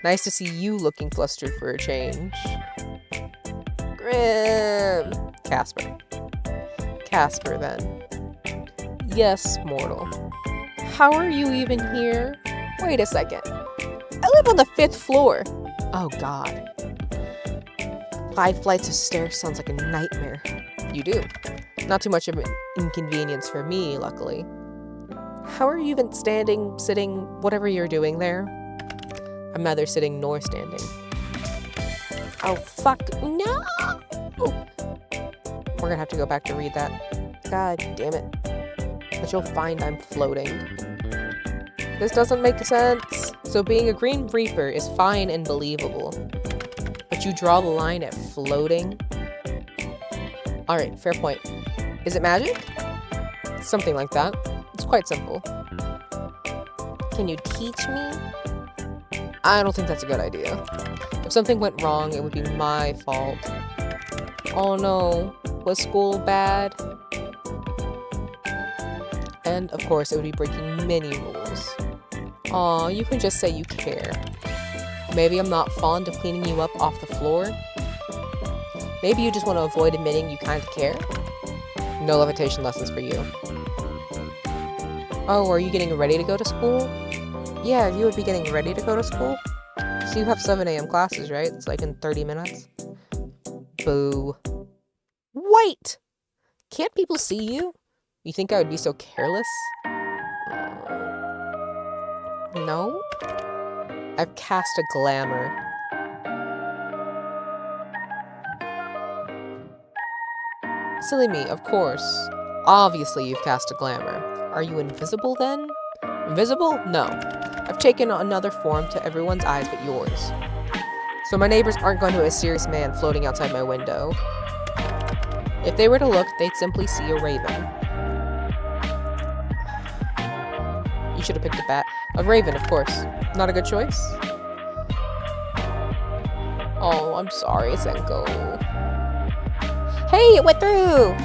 Nice to see you looking flustered for a change. Grim. Casper. Casper, then. Yes, mortal. How are you even here? Wait a second. I live on the 5th floor. Oh, God. 5 flights of stairs sounds like a nightmare. You do. Not too much of an inconvenience for me, luckily. How are you even standing, sitting, whatever you're doing there? I'm neither sitting nor standing. Oh, fuck. No! We're gonna have to go back to read that. God damn it. But you'll find I'm floating. This doesn't make sense. So being a Green Reaper is fine and believable. But you draw the line at floating? Alright, fair point. Is it magic? Something like that. It's quite simple. Can you teach me? I don't think that's a good idea. If something went wrong, it would be my fault. Oh no, was school bad? And of course, it would be breaking many rules. Aw, you can just say you care. Maybe I'm not fond of cleaning you up off the floor. Maybe you just want to avoid admitting you kind of care. No levitation lessons for you. Oh, are you getting ready to go to school? Yeah, you would be getting ready to go to school? So you have 7 a.m. classes, right? It's like in 30 minutes. Boo. Wait! Can't people see you? You think I would be so careless? No? I've cast a glamour. Silly me, of course. Obviously you've cast a glamour. Are you invisible then? Invisible? No. I've taken another form to everyone's eyes but yours. So my neighbors aren't going to a mysterious man floating outside my window. If they were to look, they'd simply see a raven. You should have picked a bat. A raven, of course. Not a good choice? Oh, I'm sorry, Senko. Hey, it went through!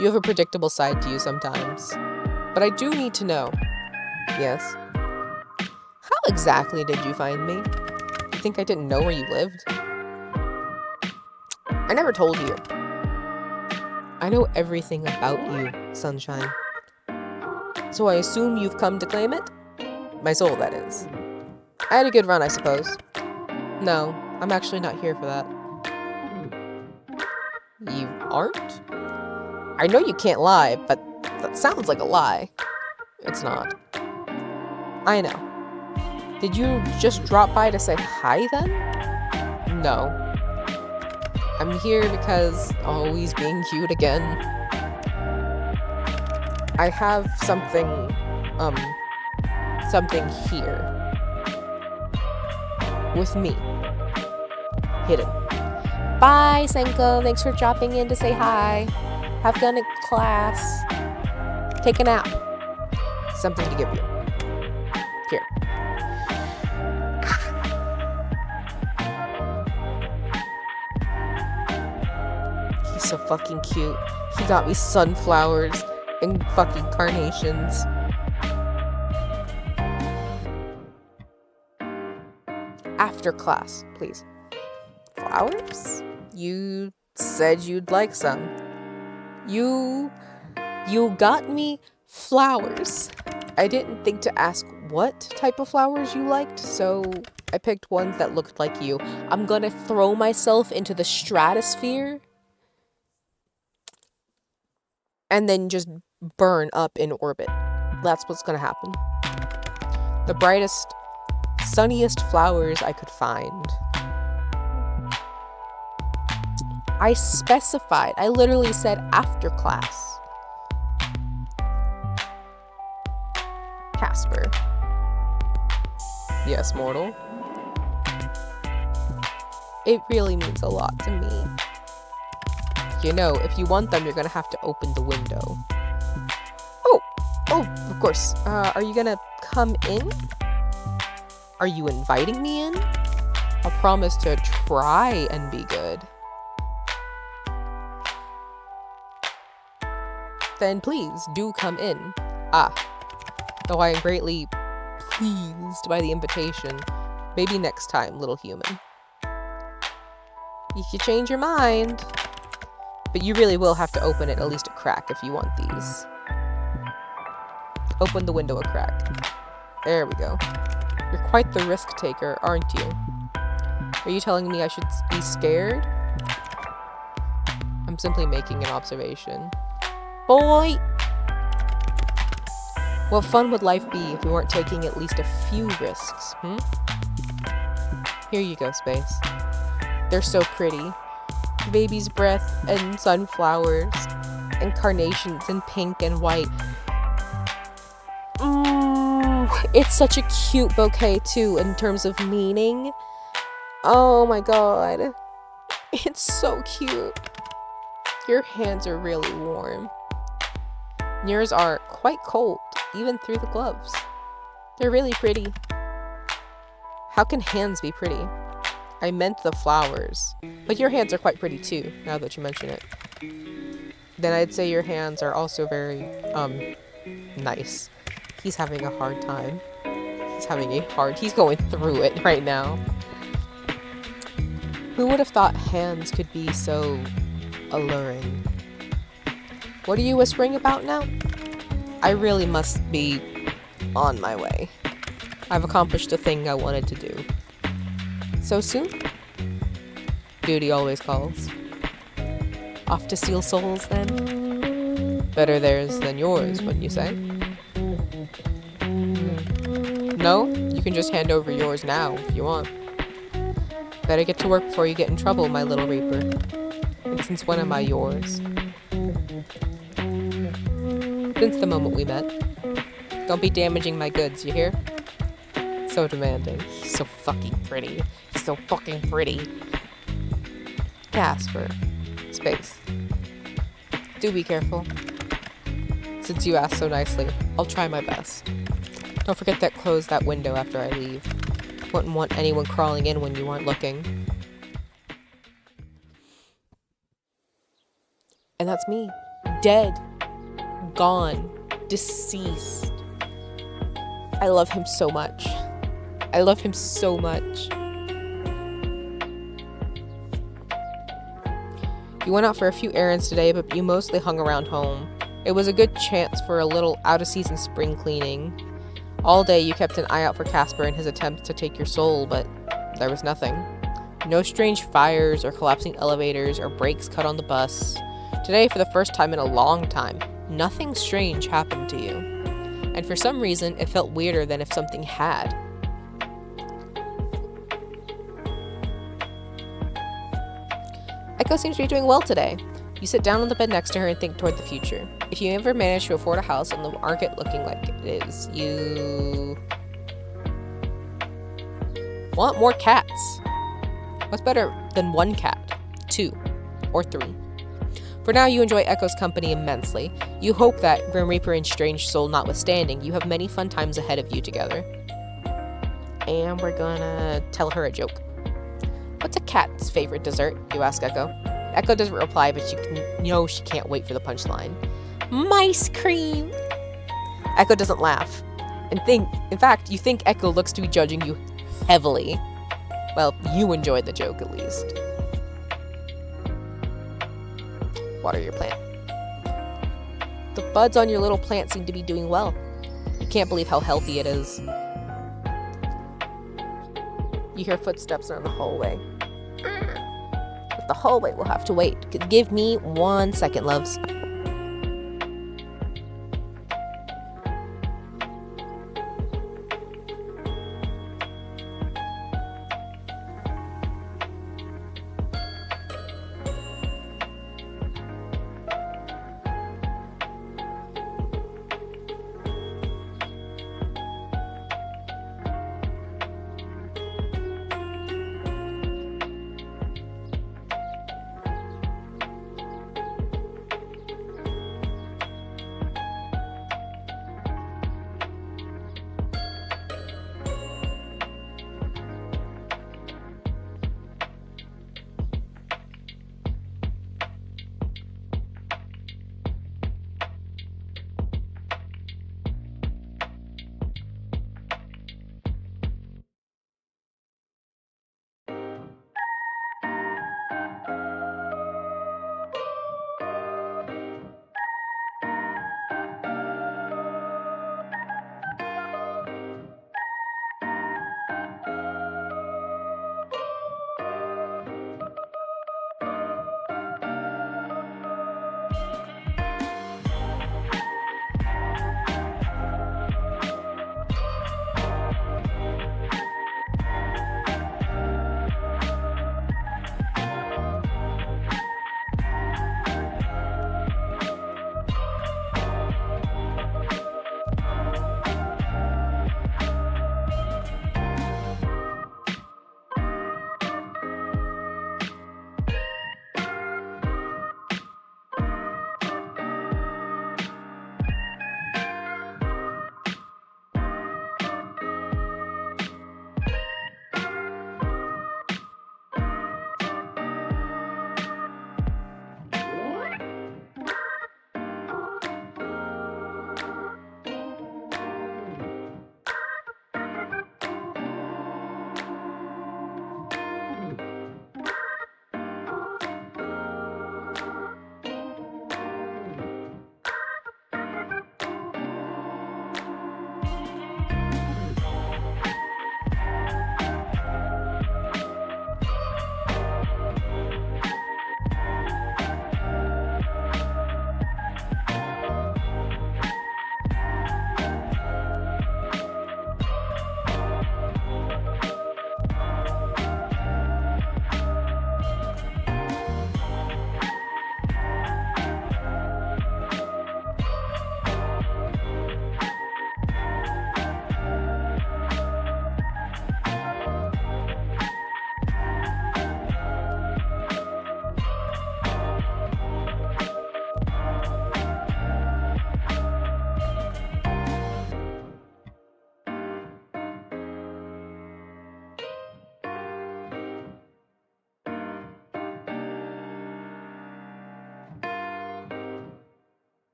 You have a predictable side to you sometimes. But I do need to know. Yes? How exactly did you find me? You think I didn't know where you lived? I never told you. I know everything about you, Sunshine. So I assume you've come to claim it? My soul, that is. I had a good run, I suppose. No, I'm actually not here for that. You aren't? I know you can't lie, but that sounds like a lie. It's not. I know. Did you just drop by to say hi then? No. I'm here because always being cute again. I have something here. With me. Hidden. Bye, Senko. Thanks for dropping in to say hi. Have fun at class. Take a nap. Something to give you. Here. He's so fucking cute. He got me sunflowers and fucking carnations. After class, please. Flowers? You said you'd like some. You got me flowers. I didn't think to ask what type of flowers you liked, so I picked ones that looked like you. I'm gonna throw myself into the stratosphere and then just burn up in orbit. That's what's gonna happen. The brightest, sunniest flowers I could find. I specified. I literally said after class. Casper. Yes, mortal. It really means a lot to me. You know, if you want them, you're gonna have to open the window. Oh, of course. Are you gonna come in? Are you inviting me in? I'll promise to try and be good. Then please do come in. Though I am greatly pleased by the invitation. Maybe next time, little human. You could change your mind. But you really will have to open it at least a crack if you want these. Open the window a crack. There we go. You're quite the risk taker, aren't you? Are you telling me I should be scared? I'm simply making an observation. Boy! What fun would life be if we weren't taking at least a few risks, Here you go, Space. They're so pretty. Baby's breath and sunflowers and carnations and pink and white. It's such a cute bouquet too in terms of meaning. Oh my god. It's so cute. Your hands are really warm. Yours are quite cold, even through the gloves. They're really pretty. How can hands be pretty? I meant the flowers. But your hands are quite pretty too, now that you mention it. Then I'd say your hands are also very, nice. He's having a hard time. He's going through it right now. Who would have thought hands could be so alluring? What are you whispering about now? I really must be on my way. I've accomplished the thing I wanted to do. So soon? Duty always calls. Off to steal souls, then? Better theirs than yours, wouldn't you say? No? You can just hand over yours now, if you want. Better get to work before you get in trouble, my little Reaper. And since when am I yours? Since the moment we met. Don't be damaging my goods, you hear? So demanding. He's so fucking pretty. He's so fucking pretty. Casper. Space. Do be careful. Since you asked so nicely, I'll try my best. Don't forget to close that window after I leave. Wouldn't want anyone crawling in when you weren't looking. And that's me. Dead. Gone. Deceased. I love him so much. I love him so much. You went out for a few errands today, but you mostly hung around home. It was a good chance for a little out-of-season spring cleaning. All day you kept an eye out for Casper in his attempts to take your soul, but there was nothing. No strange fires or collapsing elevators or brakes cut on the bus. Today, for the first time in a long time, nothing strange happened to you. And for some reason, it felt weirder than if something had. Echo seems to be doing well today. You sit down on the bed next to her and think toward the future. If you ever manage to afford a house on the market looking like it is, you want more cats. What's better than one cat? 2 or 3. For now, you enjoy Echo's company immensely. You hope that, Grim Reaper and Strange Soul notwithstanding, you have many fun times ahead of you together. And we're gonna tell her a joke. What's a cat's favorite dessert? You ask Echo. Echo doesn't reply, but you know she can't wait for the punchline. Mice cream! Echo doesn't laugh. In fact, you think Echo looks to be judging you heavily. Well, you enjoyed the joke at least. Water your plant. The buds on your little plant seem to be doing well. You can't believe how healthy it is. You hear footsteps in the hallway. But the hallway will have to wait. Give me 1 second, loves.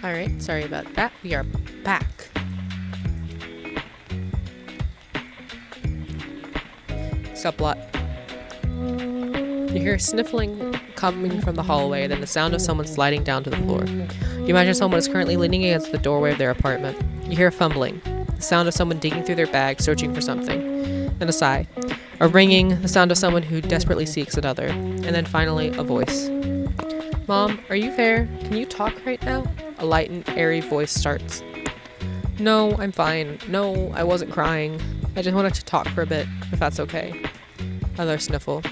Alright, sorry about that. We are back. Subplot. You hear sniffling coming from the hallway, then the sound of someone sliding down to the floor. You imagine someone is currently leaning against the doorway of their apartment. You hear fumbling, the sound of someone digging through their bag, searching for something. Then a sigh. A ringing, the sound of someone who desperately seeks another. And then finally, a voice. Mom, are you there? Can you talk right now? A light and airy voice starts. No, I'm fine. No, I wasn't crying. I just wanted to talk for a bit, if that's okay. Another sniffle.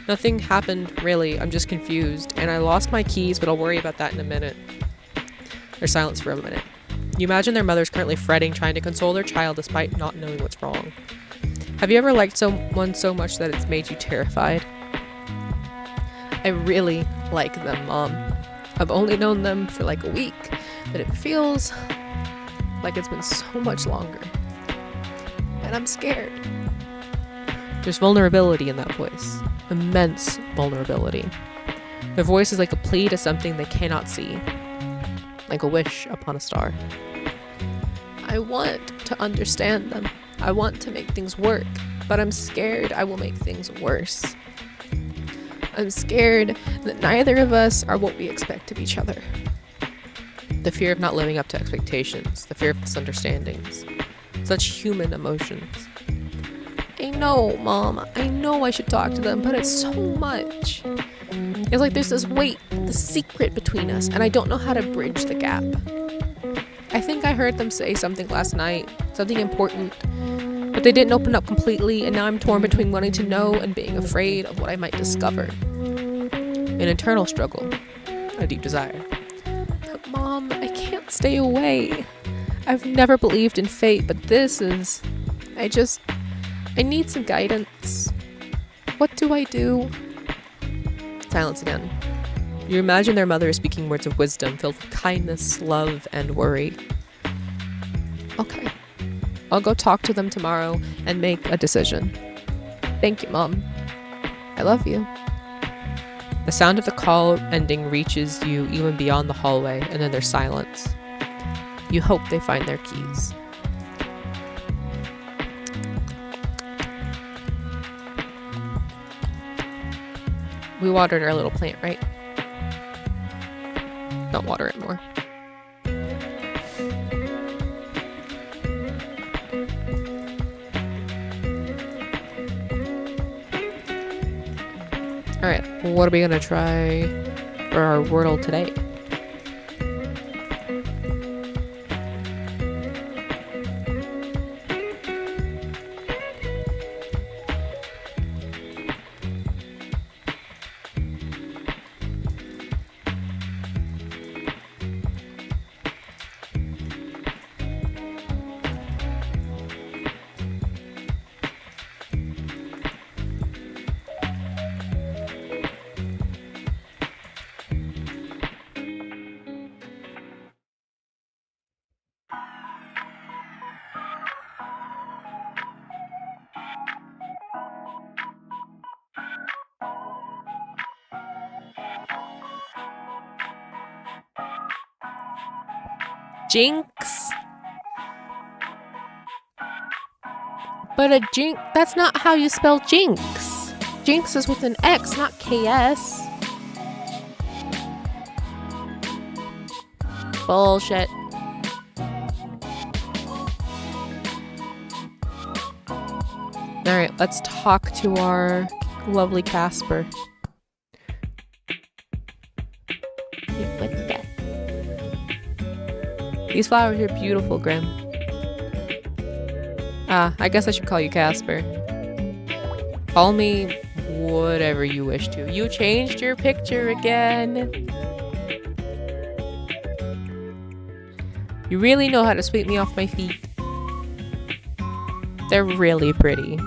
Nothing happened, really. I'm just confused. And I lost my keys, but I'll worry about that in a minute. There's silence for a minute. You imagine their mother's currently fretting, trying to console their child despite not knowing what's wrong. Have you ever liked someone so much that it's made you terrified? I really like them, Mom. I've only known them for like a week, but it feels like it's been so much longer. And I'm scared. There's vulnerability in that voice. Immense vulnerability. Their voice is like a plea to something they cannot see. Like a wish upon a star. I want to understand them. I want to make things work, but I'm scared I will make things worse. I'm scared that neither of us are what we expect of each other. The fear of not living up to expectations, the fear of misunderstandings. Such human emotions. I know, Mom, I know I should talk to them, but it's so much. It's like there's this weight, this secret between us, and I don't know how to bridge the gap. I think I heard them say something last night, something important, but they didn't open up completely, and now I'm torn between wanting to know and being afraid of what I might discover. An internal struggle, a deep desire. But Mom, I can't stay away. I've never believed in fate, but this is... I need some guidance. What do I do? Silence again. You imagine their mother is speaking words of wisdom filled with kindness, love, and worry. Okay. I'll go talk to them tomorrow and make a decision. Thank you, Mom. I love you. The sound of the call ending reaches you even beyond the hallway, and then there's silence. You hope they find their keys. We watered our little plant, right? Don't water it more. Alright, what are we gonna try for our Wordle today? Jinx? But a jinx, that's not how you spell jinx. Jinx is with an X, not KS. Bullshit. Alright, let's talk to our lovely Casper. These flowers are beautiful, Grim. I guess I should call you Casper. Call me whatever you wish to. You changed your picture again. You really know how to sweep me off my feet. They're really pretty.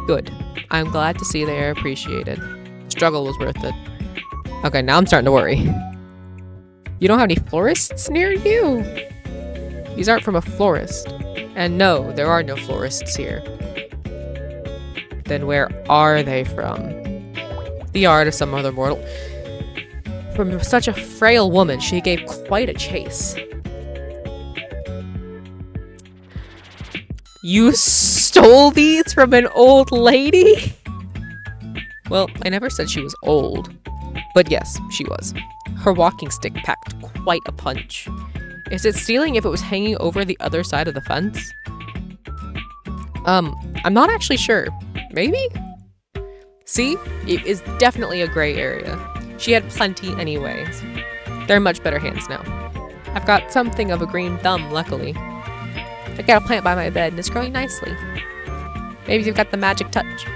Good. I'm glad to see they are appreciated. The struggle was worth it. Okay, now I'm starting to worry. You don't have any florists near you? These aren't from a florist. And no, there are no florists here. Then where are they from? The art of some other mortal. From such a frail woman, she gave quite a chase. You stole these from an old lady? Well, I never said she was old. But yes, she was. Her walking stick packed quite a punch. Is it stealing if it was hanging over the other side of the fence? I'm not actually sure. Maybe? See? It is definitely a gray area. She had plenty anyways. They're in much better hands now. I've got something of a green thumb, luckily. I got a plant by my bed and it's growing nicely. Maybe you've got the magic touch.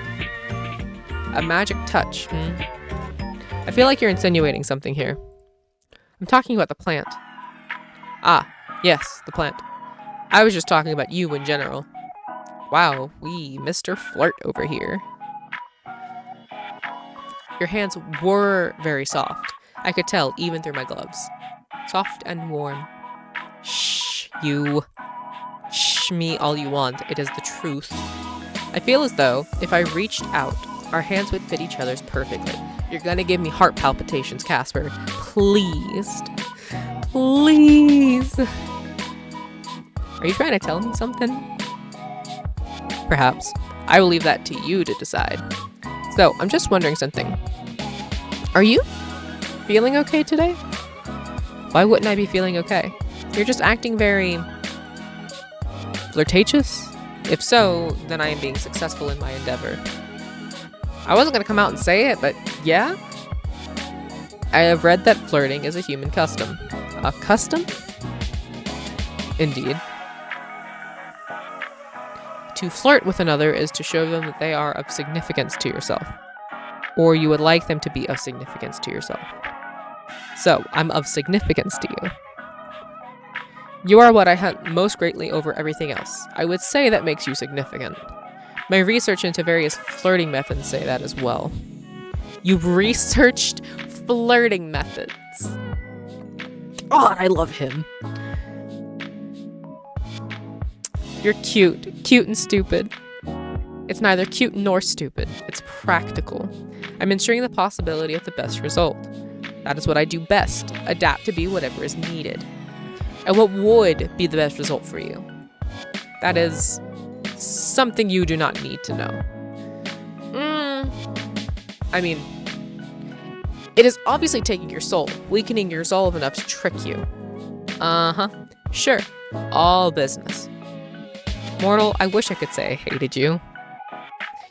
A magic touch, I feel like you're insinuating something here. I'm talking about the plant. Ah, yes, the plant. I was just talking about you in general. Wow, Mr. Flirt over here. Your hands were very soft. I could tell even through my gloves. Soft and warm. Shh, you. Shh me all you want. It is the truth. I feel as though if I reached out, our hands would fit each other's perfectly. You're gonna give me heart palpitations, Casper. Please. Please. Are you trying to tell me something? Perhaps. I will leave that to you to decide. So, I'm just wondering something. Are you feeling okay today? Why wouldn't I be feeling okay? You're just acting very flirtatious? If so, then I am being successful in my endeavor. I wasn't gonna come out and say it, but yeah. I have read that flirting is a human custom. A custom? Indeed. To flirt with another is to show them that they are of significance to yourself. Or you would like them to be of significance to yourself. So, I'm of significance to you. You are what I hunt most greatly over everything else. I would say that makes you significant. My research into various flirting methods say that as well. You've researched flirting methods. God, I love him. You're cute. Cute and stupid. It's neither cute nor stupid. It's practical. I'm ensuring the possibility of the best result. That is what I do best. Adapt to be whatever is needed. And what would be the best result for you? That is something you do not need to know. I mean, it is obviously taking your soul, weakening your resolve enough to trick you. Uh-huh. Sure. All business. Mortal, I wish I could say I hated you.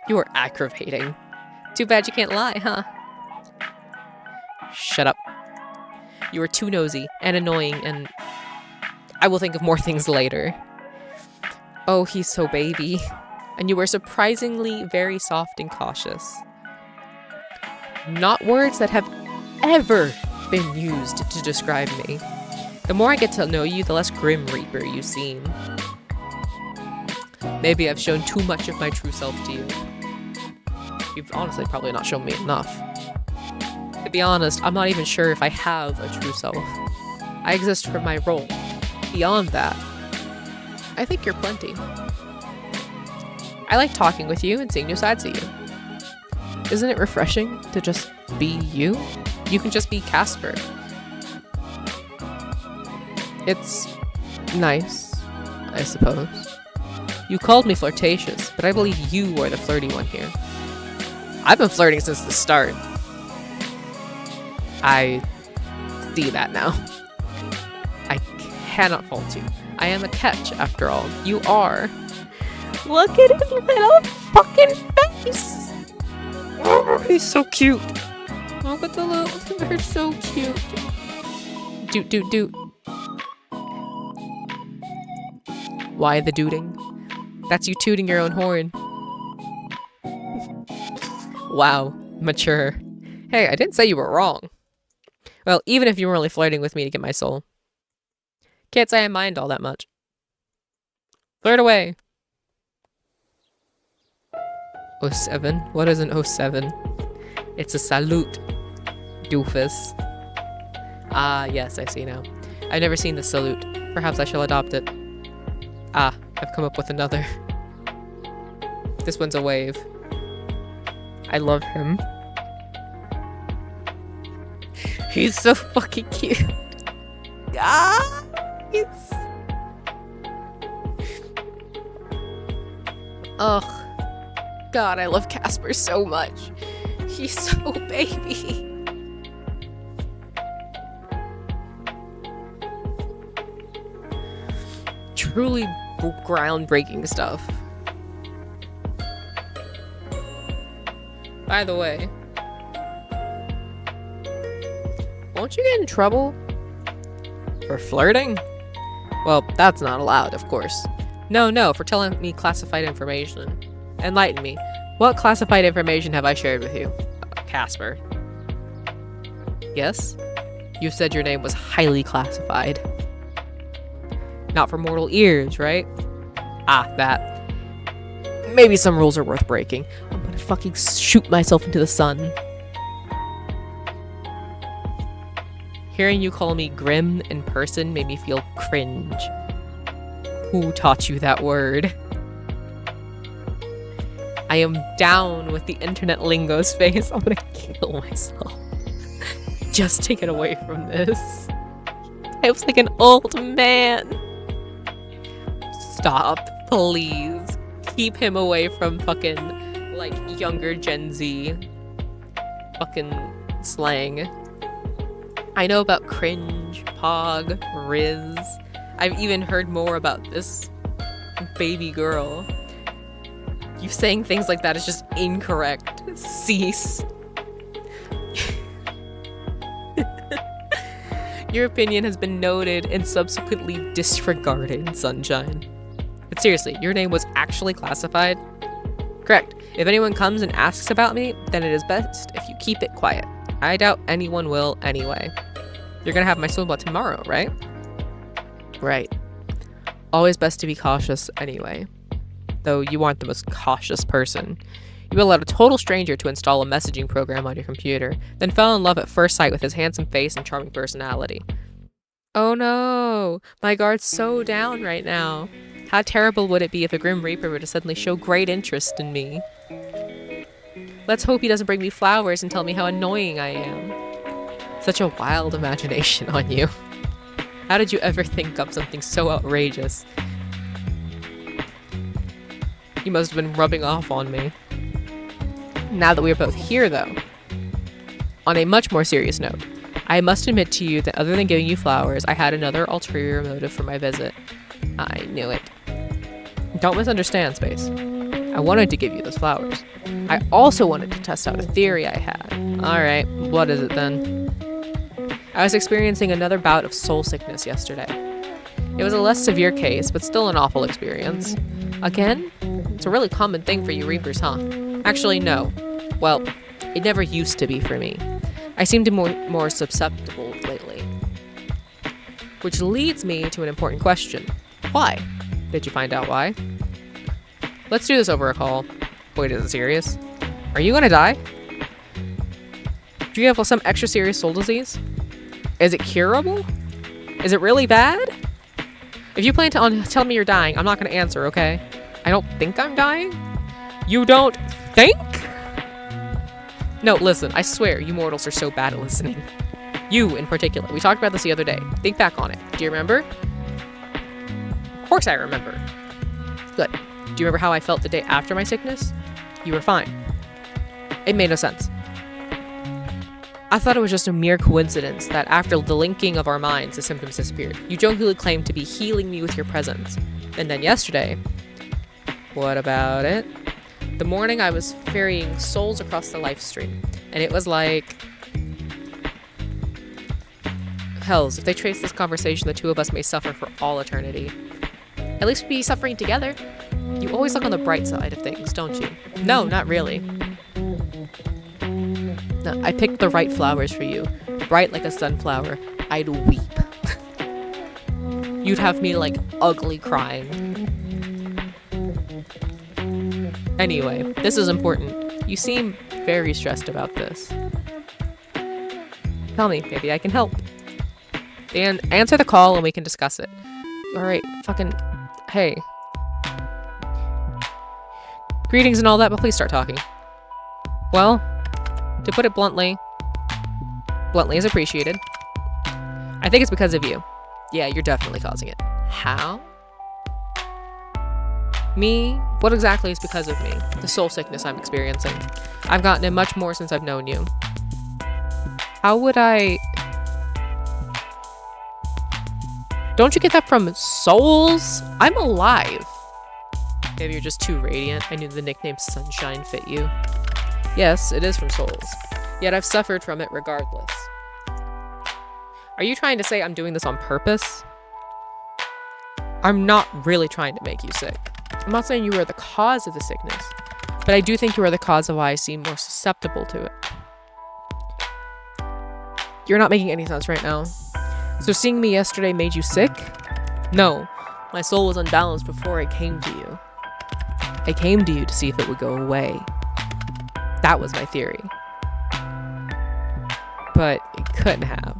You are aggravating. Too bad you can't lie, huh? Shut up. You are too nosy and annoying, and I will think of more things later. Oh, he's so baby. And you were surprisingly very soft and cautious. Not words that have ever been used to describe me. The more I get to know you, the less Grim Reaper you seem. Maybe I've shown too much of my true self to you. You've honestly probably not shown me enough. To be honest, I'm not even sure if I have a true self. I exist for my role. Beyond that, I think you're plenty. I like talking with you and seeing new sides of you. Isn't it refreshing to just be you? You can just be Casper. It's nice, I suppose. You called me flirtatious, but I believe you are the flirty one here. I've been flirting since the start. I see that now. I cannot fault you. I am a catch, after all. You are. Look at his little fucking face! Oh, he's so cute. Oh, but the little, they're so cute. Doot, doot, doot. Why the dooting? That's you tooting your own horn. Wow, mature. Hey, I didn't say you were wrong. Well, even if you were only flirting with me to get my soul. Can't say I mind all that much. Flirt away. 07? What is an 07? It's a salute, doofus. Ah, yes, I see now. I've never seen the salute. Perhaps I shall adopt it. Ah, I've come up with another. This one's a wave. I love him. He's so fucking cute. Ah, he's... Ugh. God, I love Casper so much. He's so baby. Truly groundbreaking stuff. By the way, won't you get in trouble for flirting? Well, that's not allowed, of course. No, for telling me classified information. Enlighten me. What classified information have I shared with you? Casper. Yes? You said your name was highly classified. Not for mortal ears, right? Ah, that. Maybe some rules are worth breaking. I'm gonna fucking shoot myself into the sun. Hearing you call me grim in person made me feel cringe. Who taught you that word? I am down with the internet lingo space. I'm gonna kill myself. Just to get away from this. I was like an old man. Stop, please. Keep him away from fucking, like, younger Gen Z fucking slang. I know about cringe, pog, riz. I've even heard more about this baby girl. You saying things like that is just incorrect. Cease. Your opinion has been noted and subsequently disregarded, Sunshine. But seriously, your name was actually classified? Correct. If anyone comes and asks about me, then it is best if you keep it quiet. I doubt anyone will anyway. You're gonna have my soul tomorrow, right? Right. Always best to be cautious anyway. Though you aren't the most cautious person. You allowed a total stranger to install a messaging program on your computer, then fell in love at first sight with his handsome face and charming personality. Oh no! My guard's so down right now. How terrible would it be if a Grim Reaper were to suddenly show great interest in me? Let's hope he doesn't bring me flowers and tell me how annoying I am. Such a wild imagination on you. How did you ever think up something so outrageous? You must have been rubbing off on me. Now that we are both here, though. On a much more serious note, I must admit to you that other than giving you flowers, I had another ulterior motive for my visit. I knew it. Don't misunderstand, Space. I wanted to give you those flowers. I also wanted to test out a theory I had. Alright, what is it then? I was experiencing another bout of soul sickness yesterday. It was a less severe case, but still an awful experience. Again? It's a really common thing for you Reapers, huh? Actually, no. Well, it never used to be for me. I seem to be more susceptible lately. Which leads me to an important question. Why? Did you find out why? Let's do this over a call. Wait, is it serious? Are you gonna die? Do you have some extra serious soul disease? Is it curable? Is it really bad? If you plan to tell me you're dying, I'm not gonna answer, okay? I don't think I'm dying? You don't think? No, listen, I swear, you mortals are so bad at listening. You, in particular. We talked about this the other day. Think back on it. Do you remember? Of course I remember. Good. Do you remember how I felt the day after my sickness? You were fine. It made no sense. I thought it was just a mere coincidence that after the linking of our minds, the symptoms disappeared. You jokingly claimed to be healing me with your presence. And then yesterday... What about it? The morning I was ferrying souls across the life stream, and it was like... Hells, if they trace this conversation, the two of us may suffer for all eternity. At least we'd be suffering together. You always look on the bright side of things, don't you? No, not really. No, I picked the right flowers for you. Bright like a sunflower. I'd weep. You'd have me, like, ugly crying. Anyway, this is important. You seem very stressed about this. Tell me, maybe I can help. Dan, answer the call and we can discuss it. Alright, fucking... Hey. Greetings and all that, but please start talking. Well, to put it bluntly, Bluntly is appreciated. I think it's because of you. Yeah, you're definitely causing it. How? Me? What exactly is because of me? The soul sickness I'm experiencing. I've gotten it much more since I've known you. How would I... Don't you get that from souls? I'm alive. Maybe you're just too radiant. I knew the nickname Sunshine fit you. Yes, it is from souls. Yet I've suffered from it regardless. Are you trying to say I'm doing this on purpose? I'm not really trying to make you sick. I'm not saying you are the cause of the sickness, but I do think you are the cause of why I seem more susceptible to it. You're not making any sense right now. So seeing me yesterday made you sick? No, my soul was unbalanced before I came to you. I came to you to see if it would go away. That was my theory. But it couldn't have.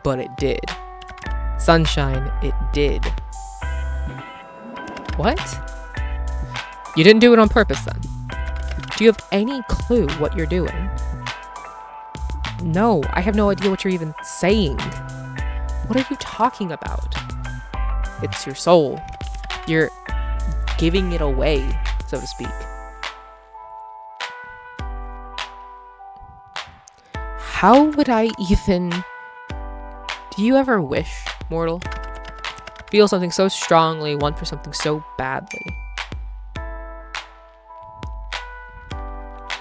But it did. Sunshine, it did. What? You didn't do it on purpose then? Do you have any clue what you're doing? No, I have no idea what you're even saying. What are you talking about? It's your soul. You're giving it away, so to speak. How would I even... Do you ever wish, mortal? Feel something so strongly, want for something so badly.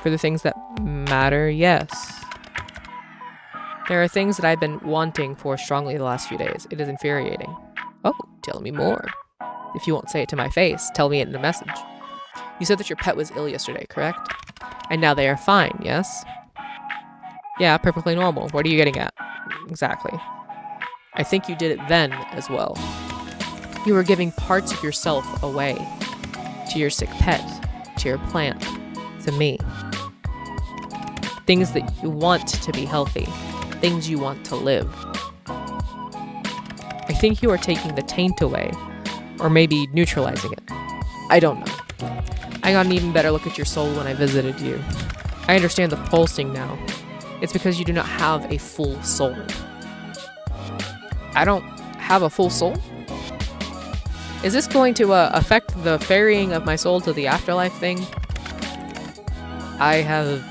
For the things that matter, yes. There are things that I've been wanting for strongly the last few days. It is infuriating. Oh, tell me more. If you won't say it to my face, tell me it in a message. You said that your pet was ill yesterday, correct? And now they are fine, yes? Yeah, perfectly normal. What are you getting at? Exactly. I think you did it then as well. You were giving parts of yourself away. To your sick pet. To your plant. To me. Things that you want to be healthy. Things you want to live. I think you are taking the taint away. Or maybe neutralizing it. I don't know. I got an even better look at your soul when I visited you. I understand the pulsing now. It's because you do not have a full soul. I don't have a full soul? Is this going to affect the ferrying of my soul to the afterlife thing? I have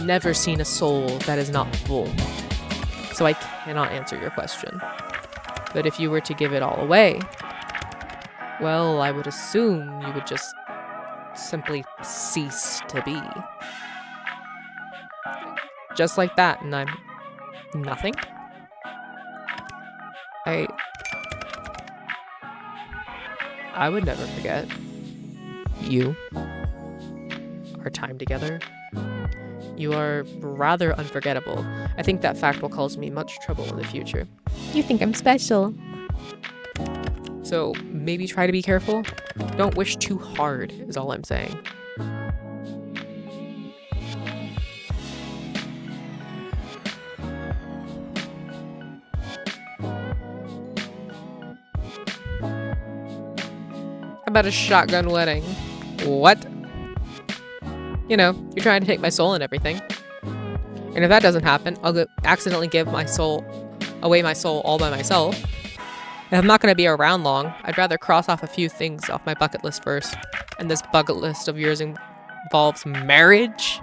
never seen a soul that is not full. So I cannot answer your question. But if you were to give it all away, well, I would assume you would just simply cease to be. Just like that, and I'm nothing? I would never forget you, our time together. You are rather unforgettable. I think that fact will cause me much trouble in the future. You think I'm special. So maybe try to be careful. Don't wish too hard, is all I'm saying. About a shotgun wedding. What? You know, you're trying to take my soul and everything. And if that doesn't happen, I'll accidentally give my soul away all by myself. If I'm not going to be around long, I'd rather cross off a few things off my bucket list first. And this bucket list of yours involves marriage?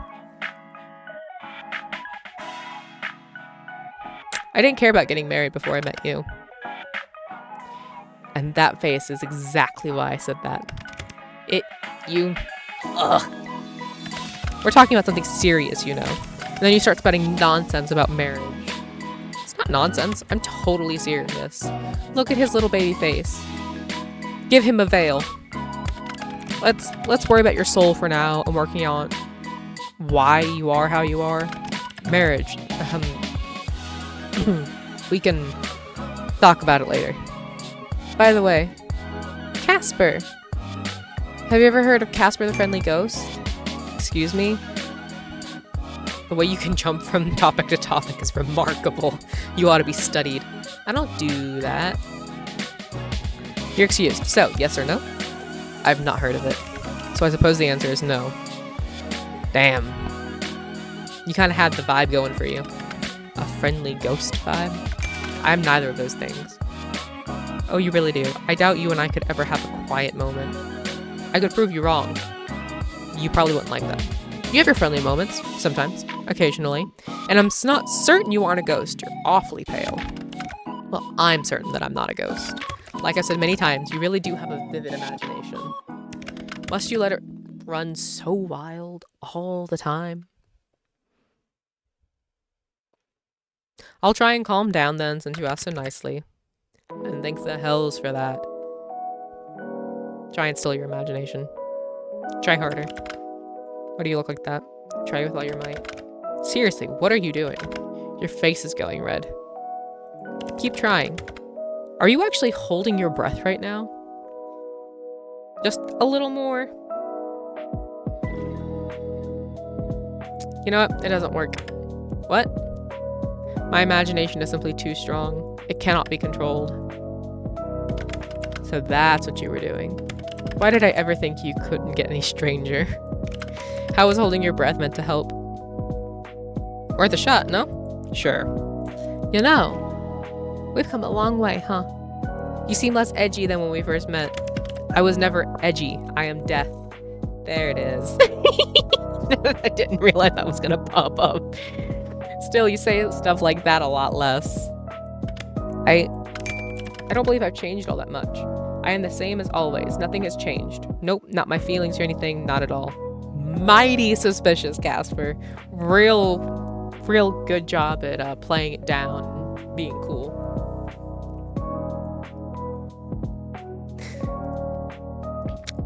I didn't care about getting married before I met you. And that face is exactly why I said that. Ugh. We're talking about something serious, you know. And then you start spouting nonsense about marriage. It's not nonsense. I'm totally serious. Look at his little baby face. Give him a veil. Let's worry about your soul for now and working on why you are how you are. Marriage. We can talk about it later. By the way, Casper. Have you ever heard of Casper the Friendly Ghost? Excuse me? The way you can jump from topic to topic is remarkable. You ought to be studied. I don't do that. You're excused. So, yes or no? I've not heard of it. So I suppose the answer is no. Damn. You kind of had the vibe going for you. a friendly ghost vibe. I'm neither of those things. Oh, you really do. I doubt you and I could ever have a quiet moment. I could prove you wrong. You probably wouldn't like that. You have your friendly moments, sometimes, occasionally, and I'm not certain you aren't a ghost. You're awfully pale. Well, I'm certain that I'm not a ghost. Like I said many times, you really do have a vivid imagination. Must you let it run so wild all the time? I'll try and calm down then, since you asked so nicely. And thanks the hells for that. Try and still your imagination. Try harder. Why do you look like that? Try with all your might. Seriously, what are you doing? Your face is going red. Keep trying. Are you actually holding your breath right now? Just a little more. You know what? It doesn't work. What? My imagination is simply too strong. It cannot be controlled. So that's what you were doing. Why did I ever think you couldn't get any stranger? How was holding your breath meant to help? Worth a shot, no? Sure. You know, we've come a long way, huh? You seem less edgy than when we first met. I was never edgy. I am death. There it is. I didn't realize that was gonna pop up. Still, you say stuff like that a lot less. I don't believe I've changed all that much. I am the same as always. Nothing has changed. Nope, not my feelings or anything. Not at all. Mighty suspicious, Casper. Real good job at playing it down and being cool.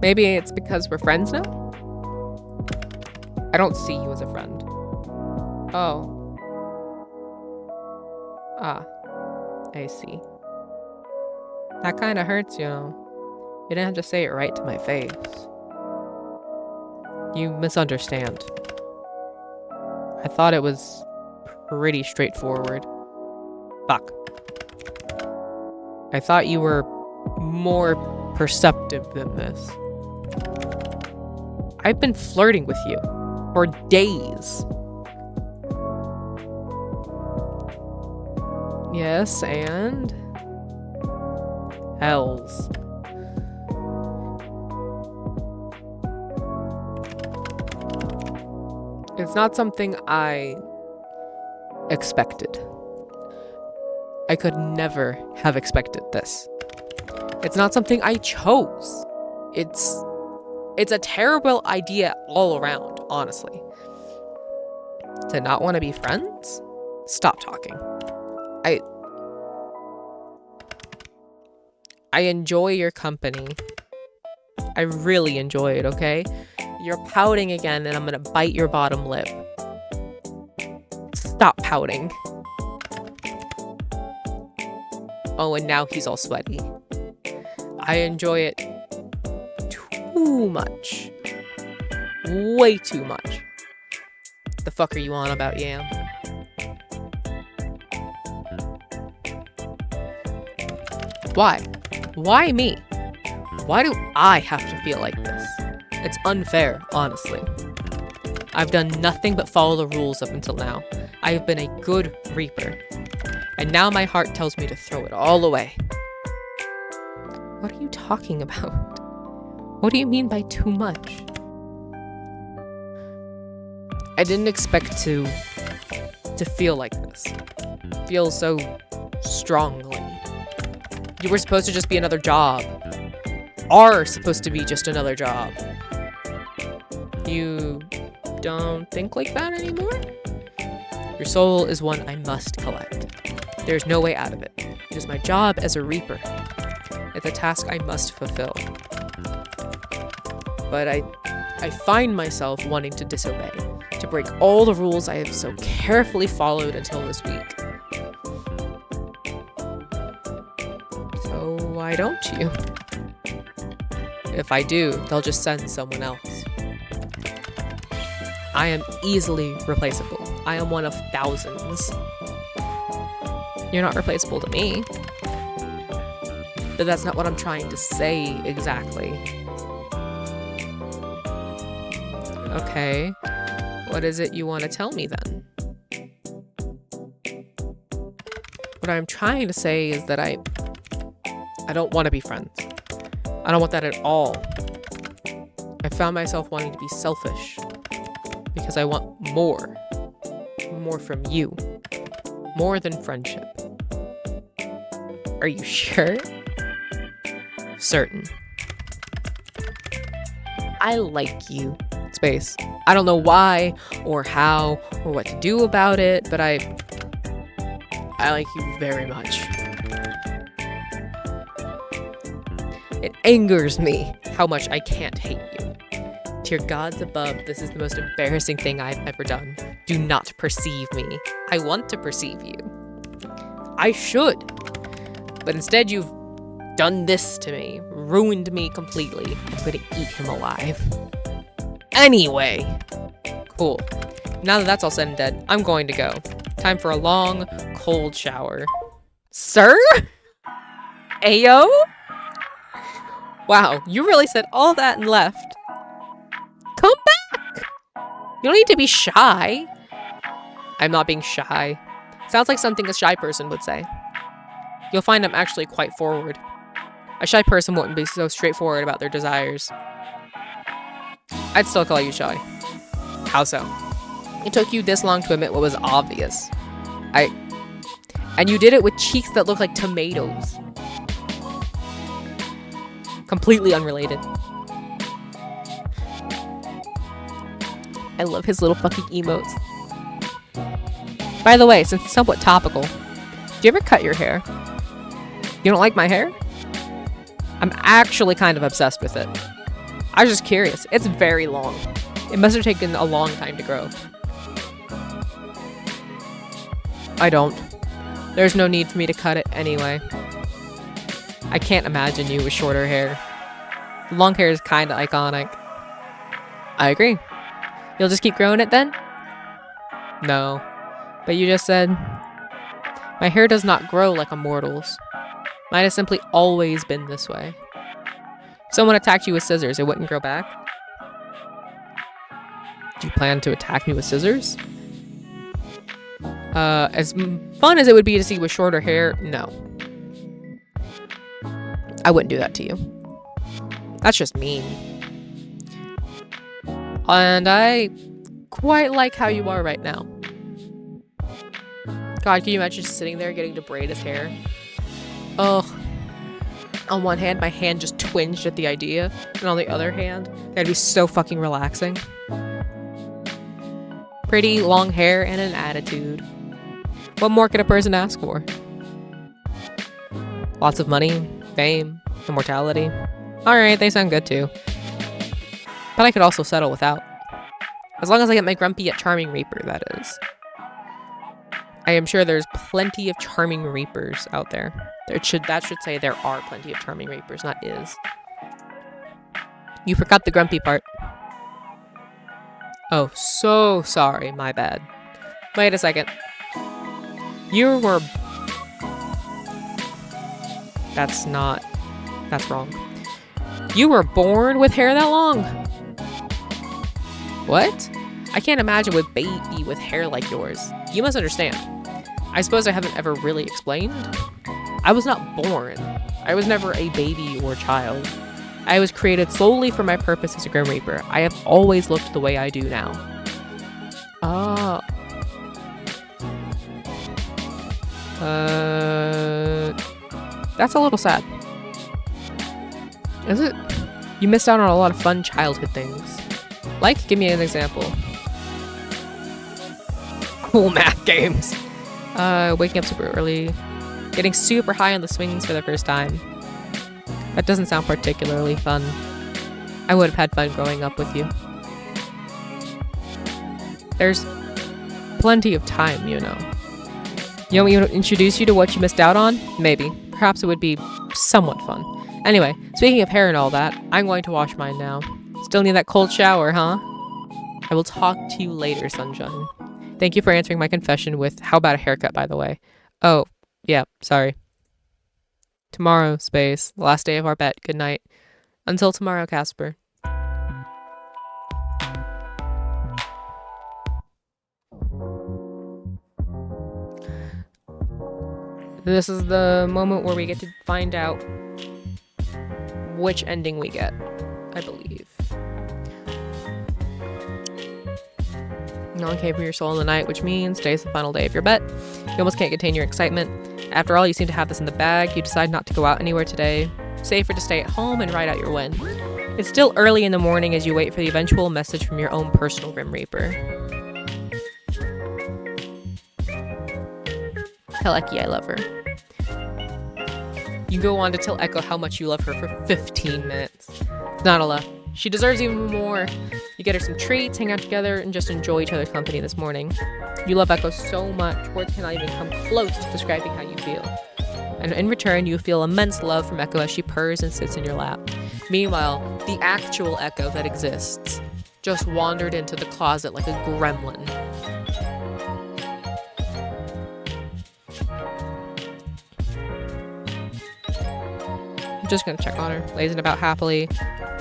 Maybe it's because we're friends now? I don't see you as a friend. Oh. Ah. I see. That kind of hurts, you know. You didn't have to say it right to my face. You misunderstand. I thought it was pretty straightforward. Fuck. I thought you were more perceptive than this. I've been flirting with you for days. Yes, and... hells. It's not something I expected. I could never have expected this. It's not something I chose. It's a terrible idea all around, honestly. To not want to be friends? Stop talking. I enjoy your company. I really enjoy it, okay? You're pouting again and I'm gonna bite your bottom lip. Stop pouting. Oh, and now he's all sweaty. I enjoy it too much. Way too much. The fuck are you on about, Yam? Why? Why me? Why do I have to feel like this? It's unfair, honestly. I've done nothing but follow the rules up until now. I have been a good Reaper. And now my heart tells me to throw it all away. What are you talking about? What do you mean by too much? I didn't expect to feel like this. Feel so strongly. You were supposed to just be another job. Are supposed to be just another job. You don't think like that anymore? Your soul is one I must collect. There's no way out of it. It is my job as a Reaper. It's a task I must fulfill. But I find myself wanting to disobey, to break all the rules I have so carefully followed until this week. So why don't you? If I do, they'll just send someone else. I am easily replaceable. I am one of thousands. You're not replaceable to me. But that's not what I'm trying to say exactly. Okay. What is it you want to tell me then? What I'm trying to say is that I don't want to be friends. I don't want that at all. I found myself wanting to be selfish because I want more. More from you. More than friendship. Are you sure? Certain. I like you, Space. I don't know why or how or what to do about it, but I like you very much. It angers me how much I can't hate you. Dear gods above, this is the most embarrassing thing I've ever done. Do not perceive me. I want to perceive you. I should. But instead you've done this to me. Ruined me completely. I'm gonna eat him alive. Anyway. Cool. Now that that's all said and done, I'm going to go. Time for a long, cold shower. Sir? Ayo? Wow, you really said all that and left. Come back! You don't need to be shy. I'm not being shy. Sounds like something a shy person would say. You'll find I'm actually quite forward. A shy person wouldn't be so straightforward about their desires. I'd still call you shy. How so? It took you this long to admit what was obvious. And you did it with cheeks that look like tomatoes. Completely unrelated. I love his little fucking emotes. By the way, since it's somewhat topical, do you ever cut your hair? You don't like my hair? I'm actually kind of obsessed with it. I was just curious. It's very long. It must have taken a long time to grow. I don't. There's no need for me to cut it anyway. I can't imagine you with shorter hair. Long hair is kind of iconic. I agree. You'll just keep growing it then? No. But you just said... My hair does not grow like a mortal's. Mine has simply always been this way. If someone attacked you with scissors, it wouldn't grow back? Do you plan to attack me with scissors? As fun as it would be to see with shorter hair, no. I wouldn't do that to you. That's just mean. And I quite like how you are right now. God, can you imagine just sitting there getting to braid his hair? Ugh. On one hand, my hand just twinged at the idea. And on the other hand, that'd be so fucking relaxing. Pretty long hair and an attitude. What more could a person ask for? Lots of money, fame, immortality. Alright, they sound good too. But I could also settle without. As long as I get my grumpy yet charming Reaper, that is. I am sure there's plenty of charming Reapers out there. That should say there are plenty of charming Reapers, not is. You forgot the grumpy part. Oh, so sorry, my bad. Wait a second. You were... That's wrong. You were born with hair that long? What? I can't imagine with baby with hair like yours. You must understand. I suppose I haven't ever really explained. I was not born. I was never a baby or child. I was created solely for my purpose as a Grim Reaper. I have always looked the way I do now. Ah. That's a little sad. Is it? You missed out on a lot of fun childhood things. Like, give me an example. Cool math games. Waking up super early. Getting super high on the swings for the first time. That doesn't sound particularly fun. I would have had fun growing up with you. There's plenty of time, you know. You want me to introduce you to what you missed out on? Maybe. Perhaps it would be somewhat fun. Anyway, speaking of hair and all that, I'm going to wash mine now. Still need that cold shower, huh? I will talk to you later, sunshine. Thank you for answering my confession with how about a haircut, by the way. Oh, yeah, sorry. Tomorrow, Space. The last day of our bet. Good night. Until tomorrow, Casper. This is the moment where we get to find out which ending we get, I believe. No one came from your soul in the night, which means today's the final day of your bet. You almost can't contain your excitement. After all, you seem to have this in the bag. You decide not to go out anywhere today. Safer to stay at home and ride out your win. It's still early in the morning as you wait for the eventual message from your own personal Grim Reaper. Tell Eki I love her. You go on to tell Echo how much you love her for 15 minutes. It's not enough. She deserves even more. You get her some treats, hang out together, and just enjoy each other's company this morning. You love Echo so much, words cannot even come close to describing how you feel. And in return, you feel immense love from Echo as she purrs and sits in your lap. Meanwhile, the actual Echo that exists just wandered into the closet like a gremlin. I'm just gonna check on her, lazing about happily,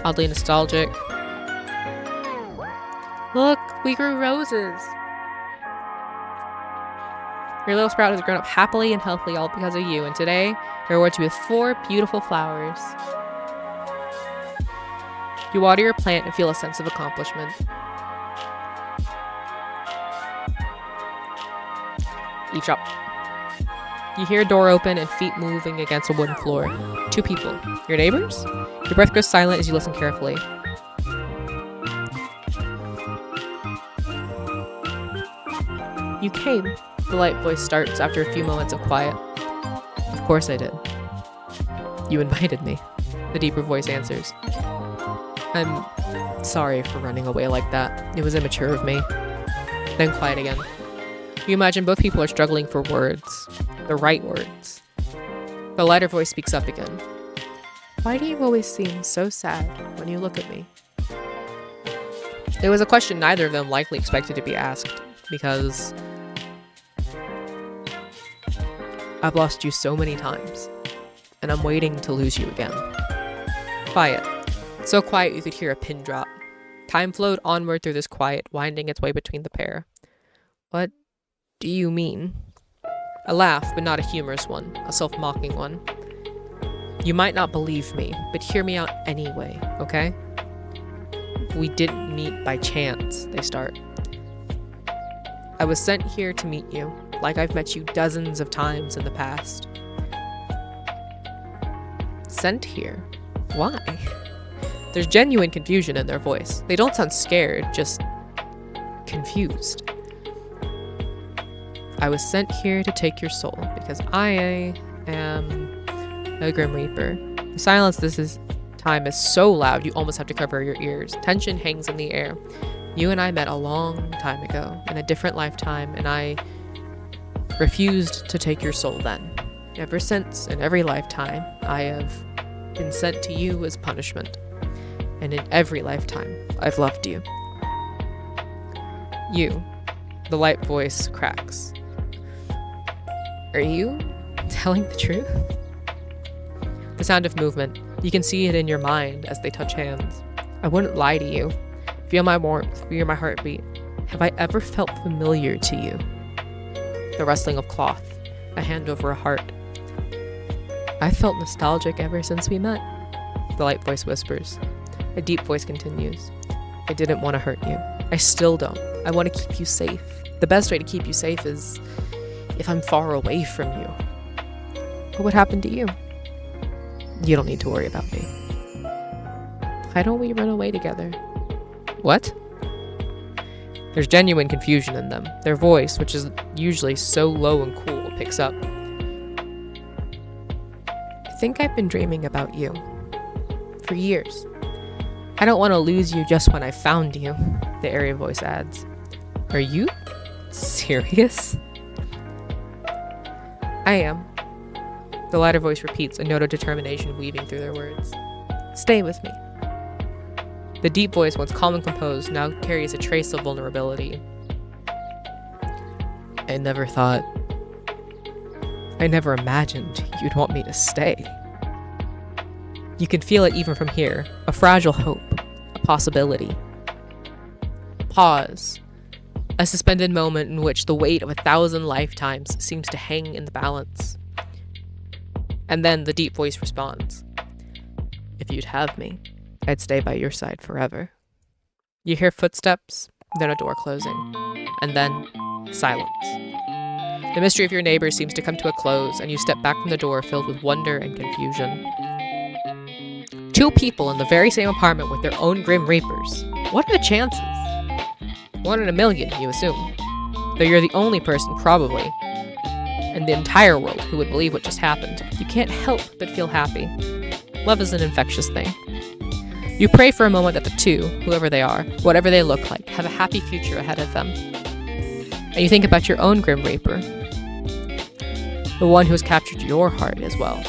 oddly nostalgic. Look, we grew roses. Your little sprout has grown up happily and healthily all because of you, and today, I reward you with 4 beautiful flowers. You water your plant and feel a sense of accomplishment. You drop. You hear a door open and feet moving against a wooden floor. 2 people. Your neighbors? Your breath goes silent as you listen carefully. You came. The light voice starts after a few moments of quiet. Of course I did. You invited me. The deeper voice answers. I'm sorry for running away like that. It was immature of me. Then quiet again. You imagine both people are struggling for words. The right words. The lighter voice speaks up again. Why do you always seem so sad when you look at me? It was a question neither of them likely expected to be asked, because I've lost you so many times, and I'm waiting to lose you again. Quiet. So quiet you could hear a pin drop. Time flowed onward through this quiet, winding its way between the pair. What do you mean? A laugh, but not a humorous one, a self-mocking one. You might not believe me, but hear me out anyway, okay? We didn't meet by chance, they start. I was sent here to meet you, like I've met you dozens of times in the past. Sent here? Why? There's genuine confusion in their voice. They don't sound scared, just confused. I was sent here to take your soul because I am a Grim Reaper. The silence this time is so loud you almost have to cover your ears. Tension hangs in the air. You and I met a long time ago in a different lifetime, and I refused to take your soul then. Ever since, in every lifetime, I have been sent to you as punishment. And in every lifetime, I've loved you. You. The light voice cracks. Are you telling the truth? The sound of movement. You can see it in your mind as they touch hands. I wouldn't lie to you. Feel my warmth, feel my heartbeat. Have I ever felt familiar to you? The rustling of cloth, a hand over a heart. I felt nostalgic ever since we met. The light voice whispers. A deep voice continues. I didn't want to hurt you. I still don't. I want to keep you safe. The best way to keep you safe is if I'm far away from you. What would happen to you? You don't need to worry about me. Why don't we run away together? What? There's genuine confusion in them. Their voice, which is usually so low and cool, picks up. I think I've been dreaming about you. For years. I don't want to lose you just when I found you, the area voice adds. Are you serious? I am. The lighter voice repeats, a note of determination weaving through their words. Stay with me. The deep voice, once calm and composed, now carries a trace of vulnerability. I never imagined you'd want me to stay. You can feel it even from here, a fragile hope, a possibility. Pause. A suspended moment in which the weight of 1,000 lifetimes seems to hang in the balance. And then the deep voice responds, "If you'd have me, I'd stay by your side forever." You hear footsteps, then a door closing, and then silence. The mystery of your neighbor seems to come to a close, and you step back from the door filled with wonder and confusion. Two people in the very same apartment with their own Grim Reapers. What are the chances? 1 in a million, you assume. Though you're the only person, probably, in the entire world who would believe what just happened. You can't help but feel happy. Love is an infectious thing. You pray for a moment that the two, whoever they are, whatever they look like, have a happy future ahead of them. And you think about your own Grim Reaper, the one who has captured your heart as well.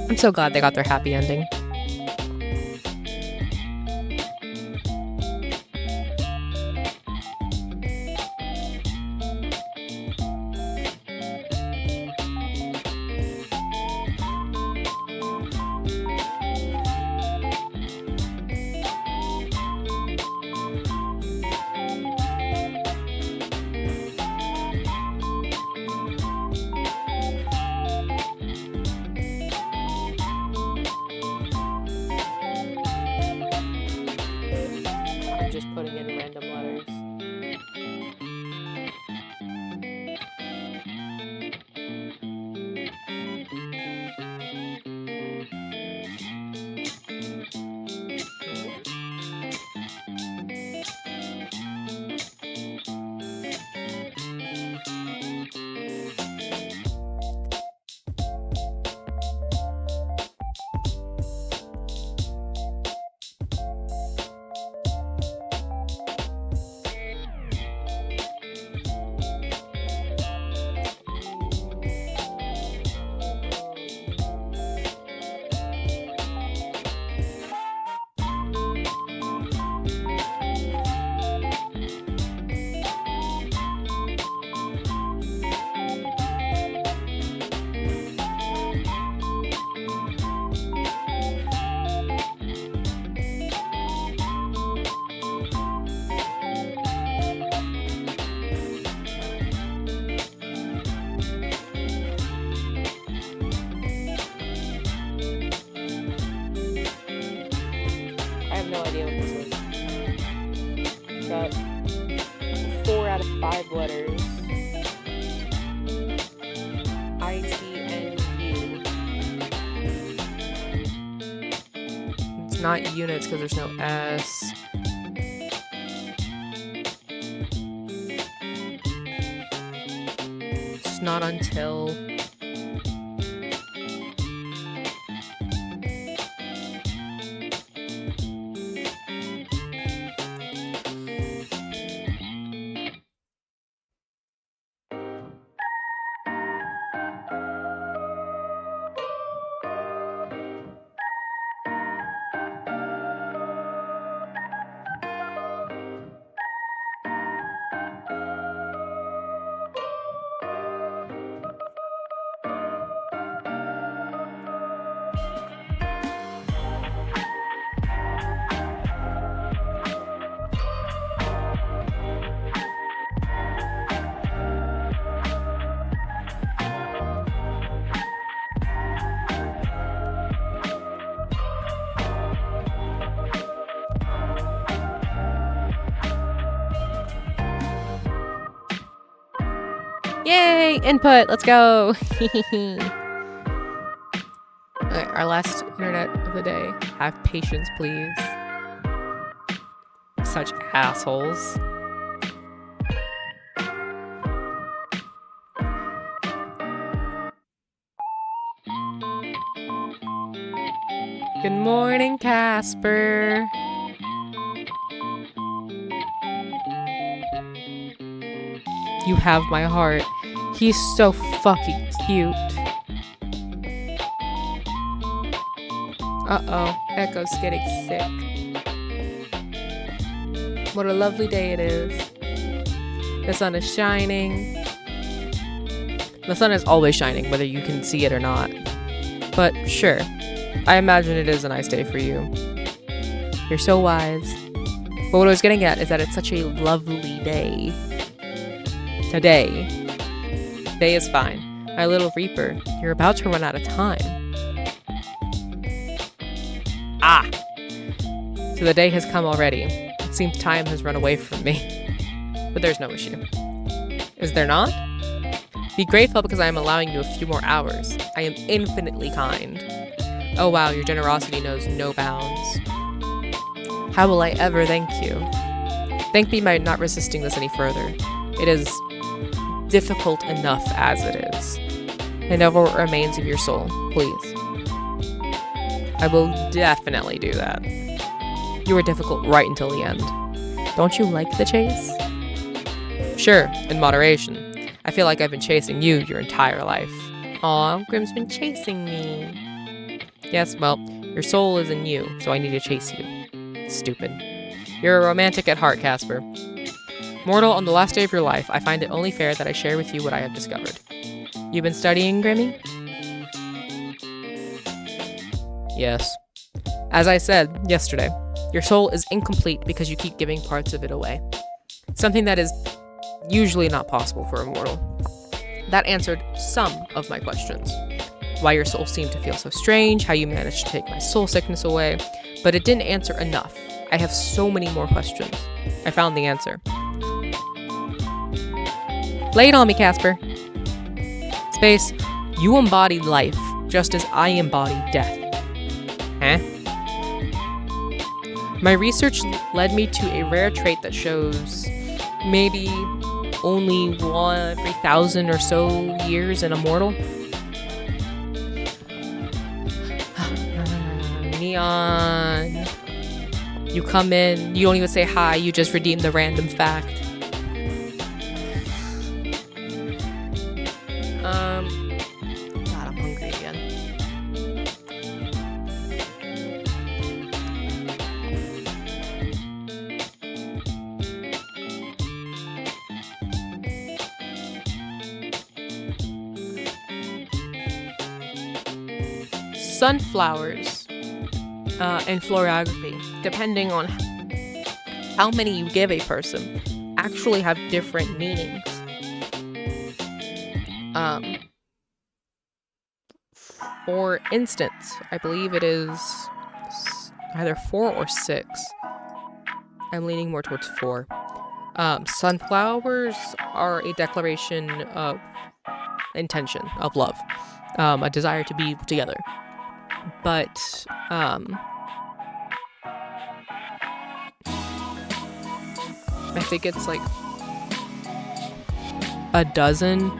I'm so glad they got their happy ending. I'm just putting in random letters. I have no idea what this is. Got 4 out of 5 letters. ITNU. It's not units because there's no S. It's not until. Yay! Input! Let's go! Alright, our last internet of the day. Have patience, please. Such assholes. Good morning, Casper. You have my heart. He's so fucking cute. Uh-oh, Echo's getting sick. What a lovely day it is. The sun is shining. The sun is always shining, whether you can see it or not. But sure, I imagine it is a nice day for you. You're so wise. But what I was getting at is that it's such a lovely day. Today. Today is fine. My little Reaper, you're about to run out of time. Ah! So the day has come already. It seems time has run away from me. But there's no issue. Is there not? Be grateful because I am allowing you a few more hours. I am infinitely kind. Oh wow, your generosity knows no bounds. How will I ever thank you? Thank me by not resisting this any further. It is difficult enough as it is. And know what remains of your soul, please. I will definitely do that. You were difficult right until the end. Don't you like the chase? Sure, in moderation. I feel like I've been chasing you your entire life. Aw, Grimm's been chasing me. Yes, well, your soul is in you, so I need to chase you. Stupid. You're a romantic at heart, Casper. Mortal, on the last day of your life, I find it only fair that I share with you what I have discovered. You've been studying, Grimmy? Yes. As I said yesterday, your soul is incomplete because you keep giving parts of it away. Something that is usually not possible for a mortal. That answered some of my questions. Why your soul seemed to feel so strange, how you managed to take my soul sickness away, but it didn't answer enough. I have so many more questions. I found the answer. Lay it on me, Casper. Space, you embody life, just as I embody death. Huh? My research led me to a rare trait that shows maybe only 1 every 1,000 or so years in a mortal. Neon. You come in, you don't even say hi, you just redeem the random fact. God, I'm hungry again. Sunflowers and florography, depending on how many you give a person, actually have different meanings. For instance, I believe it is either 4 or 6. I'm leaning more towards 4. Sunflowers are a declaration of intention, of love, a desire to be together. But, I think it's like a dozen,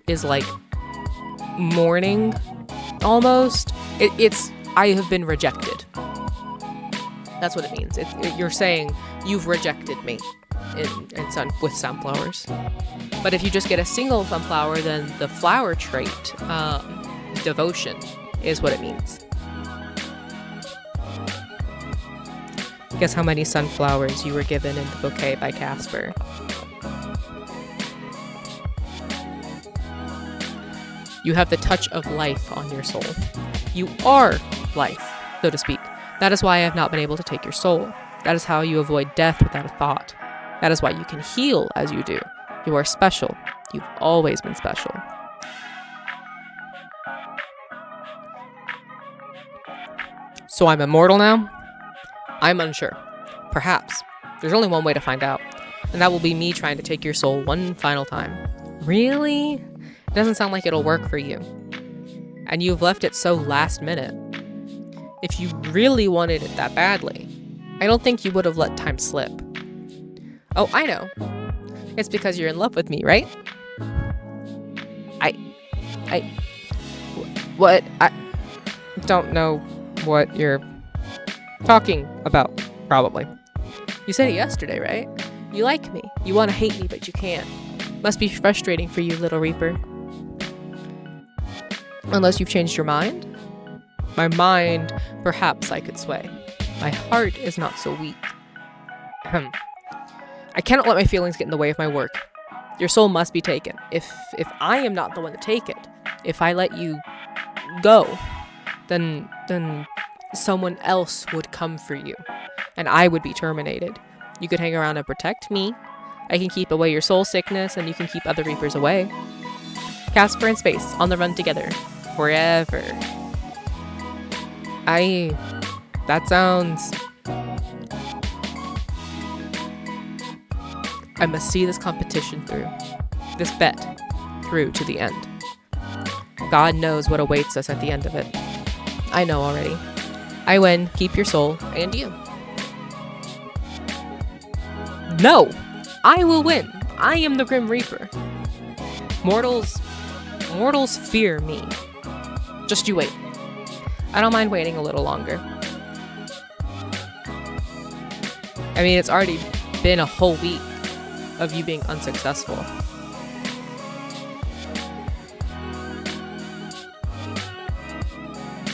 is like mourning, almost. It's, I have been rejected. That's what it means. You're saying, you've rejected me with sunflowers. But if you just get a single sunflower, then the flower trait, devotion, is what it means. Guess how many sunflowers you were given in the bouquet by Casper? You have the touch of life on your soul. You are life, so to speak. That is why I have not been able to take your soul. That is how you avoid death without a thought. That is why you can heal as you do. You are special. You've always been special. So I'm immortal now? I'm unsure. Perhaps. There's only one way to find out. And that will be me trying to take your soul one final time. Really? It doesn't sound like it'll work for you. And you've left it so last minute. If you really wanted it that badly, I don't think you would have let time slip. Oh, I know. It's because you're in love with me, right? What? I don't know what you're talking about, probably. You said it yesterday, right? You like me. You want to hate me, but you can't. Must be frustrating for you, little Reaper. Unless you've changed your mind? My mind, perhaps I could sway. My heart is not so weak. I cannot let my feelings get in the way of my work. Your soul must be taken. If I am not the one to take it, if I let you go, then someone else would come for you, and I would be terminated. You could hang around and protect me. I can keep away your soul sickness, and you can keep other Reapers away. Casper and Space, on the run together. Forever. That sounds... I must see this competition through. This bet through to the end. God knows what awaits us at the end of it. I know already. I win, keep your soul, and you. No! I will win! I am the Grim Reaper. Mortals fear me. Just you wait. I don't mind waiting a little longer. I mean, it's already been a whole week of you being unsuccessful.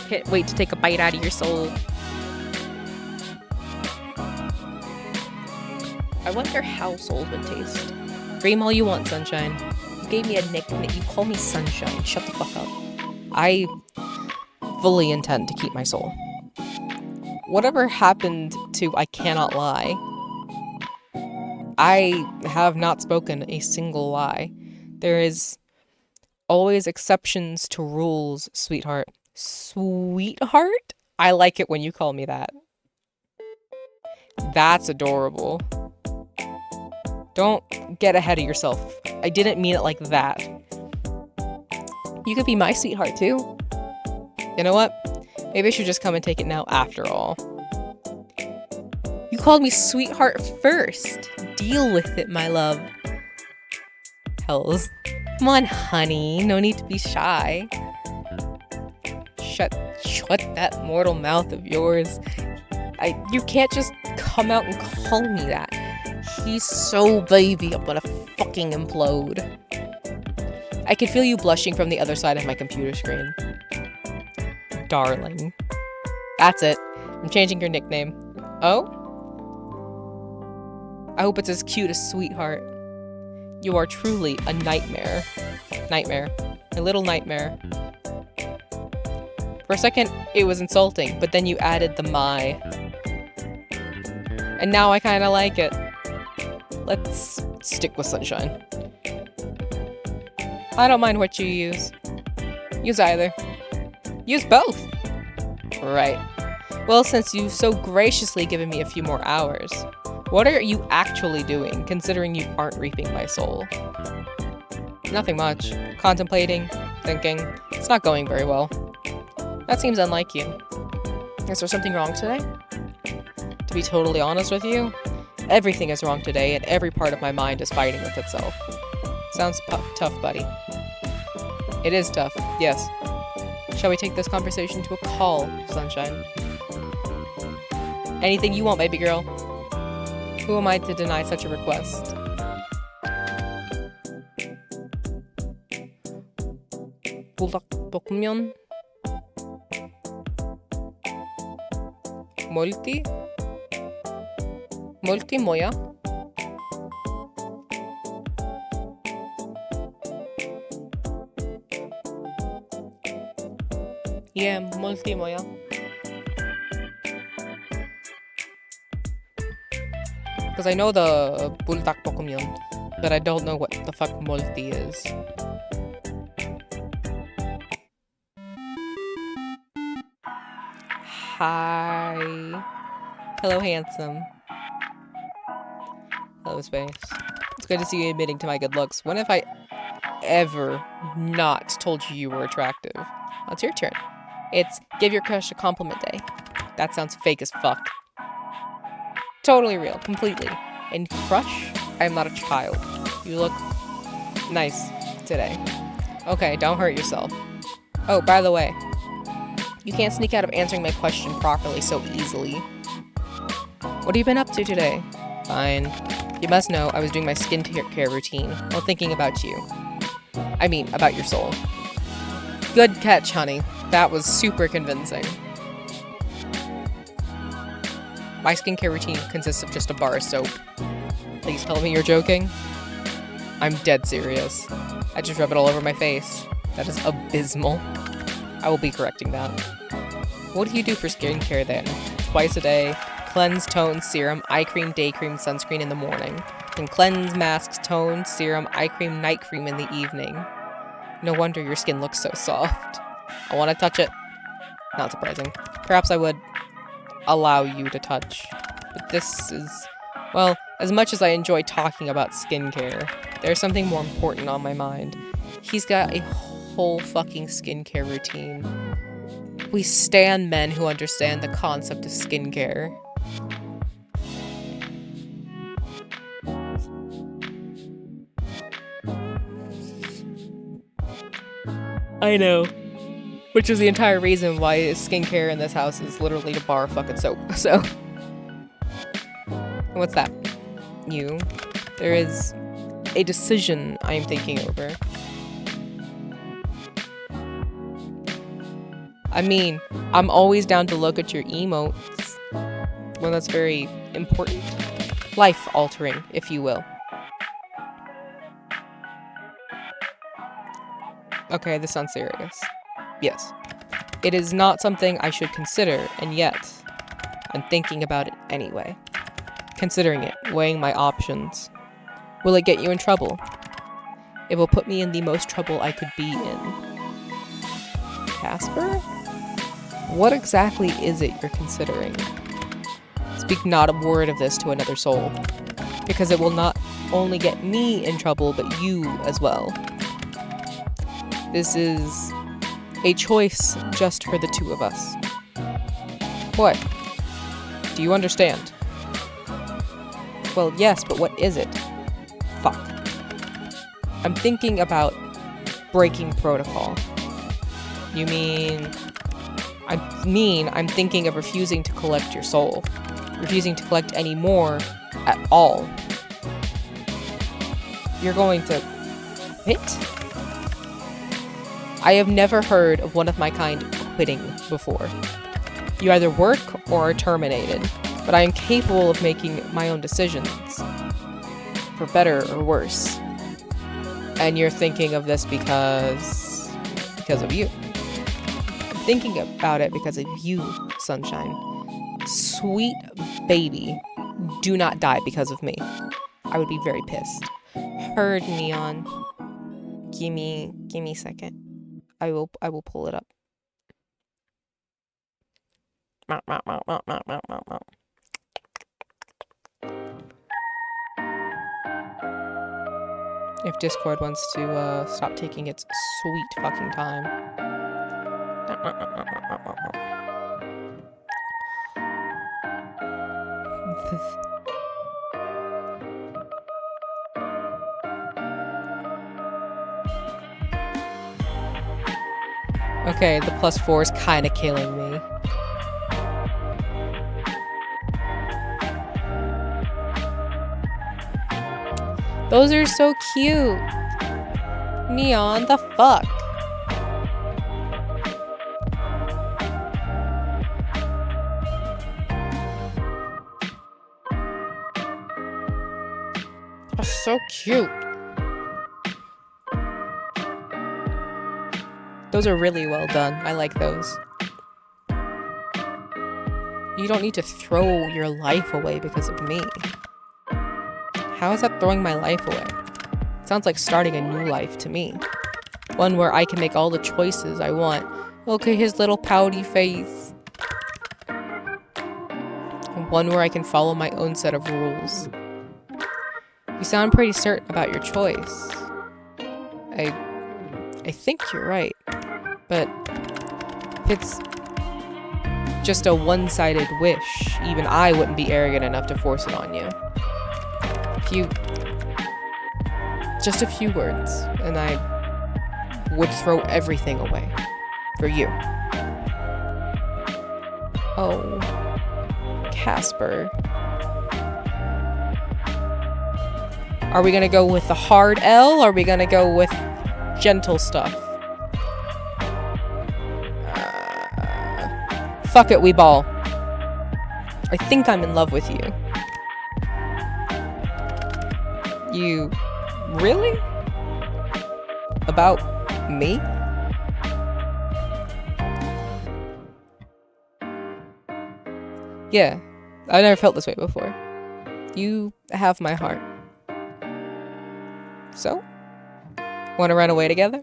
Can't wait to take a bite out of your soul. I wonder how souls would taste. Dream all you want, Sunshine. You gave me a nickname. You call me Sunshine. Shut the fuck up. I fully intend to keep my soul. Whatever happened to I cannot lie, I have not spoken a single lie. There is always exceptions to rules, sweetheart. Sweetheart? I like it when you call me that. That's adorable. Don't get ahead of yourself. I didn't mean it like that. You could be my sweetheart too. You know what? Maybe I should just come and take it now after all. You called me sweetheart first. Deal with it, my love. Hells. Come on, honey. No need to be shy. Shut that mortal mouth of yours. You can't just come out and call me that. He's so baby, I'm gonna fucking implode. I can feel you blushing from the other side of my computer screen. Darling. That's it. I'm changing your nickname. Oh? I hope it's as cute as sweetheart. You are truly a nightmare. Nightmare. A little nightmare. For a second, it was insulting, but then you added the my. And now I kinda like it. Let's stick with Sunshine. I don't mind what you use. Use either. Use both! Right. Well, since you've so graciously given me a few more hours, what are you actually doing, considering you aren't reaping my soul? Nothing much. Contemplating, thinking. It's not going very well. That seems unlike you. Is there something wrong today? To be totally honest with you, everything is wrong today and every part of my mind is fighting with itself. Sounds tough, buddy. It is tough, yes. Shall we take this conversation to a call, Sunshine? Anything you want, baby girl. Who am I to deny such a request? 볶음면? 멀티? 멀티 뭐야? 예, 멀티 뭐야? Because I know the bulldakbokkeumyeon, but I don't know what the fuck multi is. Hi. Hello, handsome. Hello, Space. It's good to see you admitting to my good looks. When have I ever not told you you were attractive? Well, it's your turn. It's give your crush a compliment day. That sounds fake as fuck. Totally real, completely. And crush? I am not a child. You look nice today. Okay, don't hurt yourself. Oh, by the way, you can't sneak out of answering my question properly so easily. What have you been up to today? Fine. You must know I was doing my skincare routine while thinking about you. I mean, about your soul. Good catch, honey. That was super convincing. My skincare routine consists of just a bar of soap. Please tell me you're joking. I'm dead serious. I just rub it all over my face. That is abysmal. I will be correcting that. What do you do for skincare then? Twice a day. Cleanse, tone, serum, eye cream, day cream, sunscreen in the morning. Then cleanse, masks, tone, serum, eye cream, night cream in the evening. No wonder your skin looks so soft. I want to touch it. Not surprising. Perhaps I would allow you to touch. But this is... Well, as much as I enjoy talking about skincare, there's something more important on my mind. He's got a whole fucking skincare routine. We stan men who understand the concept of skincare. I know. Which is the entire reason why skincare in this house is literally to bar fucking soap. So. What's that? You. There is a decision I am thinking over. I mean, I'm always down to look at your emotes. Well, that's very important. Life-altering, if you will. Okay, this sounds serious. Yes. It is not something I should consider, and yet, I'm thinking about it anyway. Considering it, weighing my options. Will it get you in trouble? It will put me in the most trouble I could be in. Casper? What exactly is it you're considering? Speak not a word of this to another soul, because it will not only get me in trouble, but you as well. This is a choice just for the two of us. What? Do you understand? Well, yes, but what is it? Fuck. I'm thinking about breaking protocol. You mean... I'm thinking of refusing to collect your soul. Refusing to collect any more at all. You're going to... quit? I have never heard of one of my kind quitting before. You either work or are terminated, but I am capable of making my own decisions. For better or worse. And you're thinking of this because of you. I'm thinking about it because of you, Sunshine. Sweet baby, do not die because of me. I would be very pissed. Heard, Neon. Gimme a second. I will pull it up. If Discord wants to stop taking its sweet fucking time. Okay, the +4 is kind of killing me. Those are so cute. Neon, the fuck? That's so cute. Those are really well done. I like those. You don't need to throw your life away because of me. How is that throwing my life away? Sounds like starting a new life to me. One where I can make all the choices I want. Look at his little pouty face. One where I can follow my own set of rules. You sound pretty certain about your choice. I think you're right. But if it's just a one-sided wish, even I wouldn't be arrogant enough to force it on you. Just a few words, and I would throw everything away for you. Oh, Casper. Are we gonna go with the hard L, or are we gonna go with gentle stuff? Fuck it, we ball. I think I'm in love with you. You... really? About me? Yeah, I've never felt this way before. You have my heart. So? Want to run away together?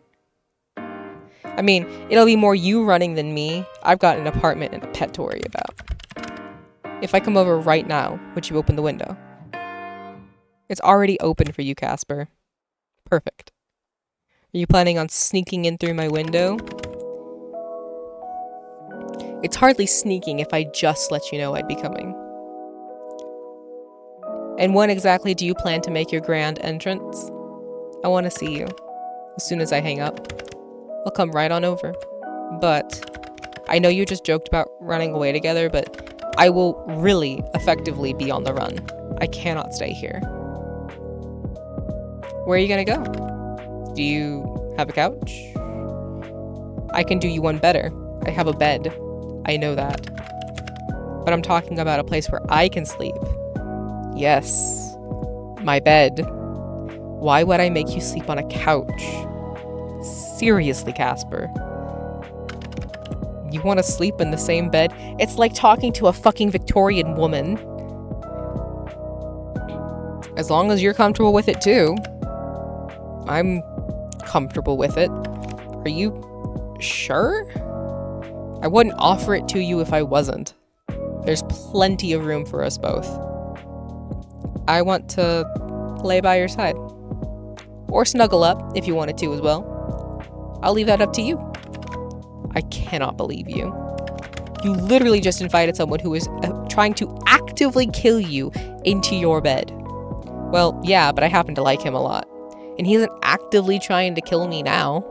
I mean, it'll be more you running than me. I've got an apartment and a pet to worry about. If I come over right now, would you open the window? It's already open for you, Casper. Perfect. Are you planning on sneaking in through my window? It's hardly sneaking if I just let you know I'd be coming. And when exactly do you plan to make your grand entrance? I want to see you. As soon as I hang up, I'll come right on over. But I know you just joked about running away together, but I will really effectively be on the run. I cannot stay here. Where are you gonna go? Do you have a couch? I can do you one better. I have a bed. I know that. But I'm talking about a place where I can sleep. Yes, my bed. Why would I make you sleep on a couch? Seriously, Casper. You want to sleep in the same bed? It's like talking to a fucking Victorian woman. As long as you're comfortable with it too. I'm comfortable with it. Are you sure? I wouldn't offer it to you if I wasn't. There's plenty of room for us both. I want to lay by your side. Or snuggle up if you wanted to as well. I'll leave that up to you. I cannot believe you. You literally just invited someone who is trying to actively kill you into your bed. Well, yeah, but I happen to like him a lot. And he isn't actively trying to kill me now.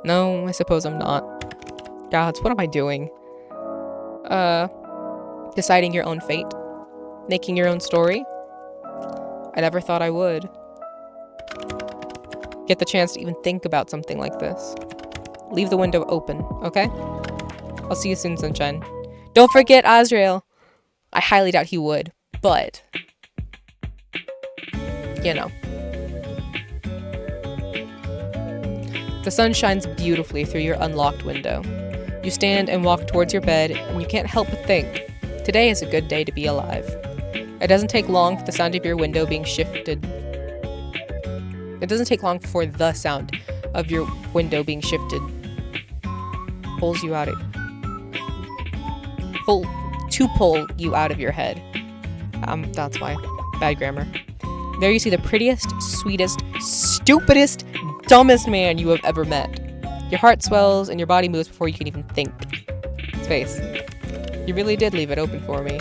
No, I suppose I'm not. Gods, what am I doing? Deciding your own fate? Making your own story? I never thought I would. Get the chance to even think about something like this. Leave the window open, okay? I'll see you soon, sunshine. Don't forget Azrael. I highly doubt he would, but... you know. The sun shines beautifully through your unlocked window. You stand and walk towards your bed, and you can't help but think, today is a good day to be alive. It doesn't take long for the sound of your window being shifted. It doesn't take long for the sound of your window being shifted. Pulls you out of... pull you out of your head. That's why. Bad grammar. There you see the prettiest, sweetest, stupidest, dumbest man you have ever met. Your heart swells and your body moves before you can even think. Space. You really did leave it open for me.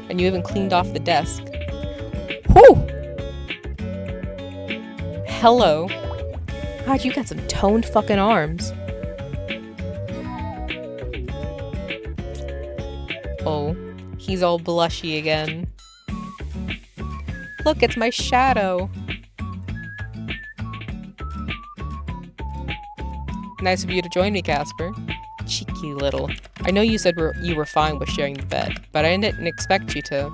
And you even cleaned off the desk. Whew! Hello. God, you got some toned fucking arms. Oh, he's all blushy again. Look, it's my shadow. Nice of you to join me, Casper. Cheeky little. I know you said you were fine with sharing the bed, but I didn't expect you to.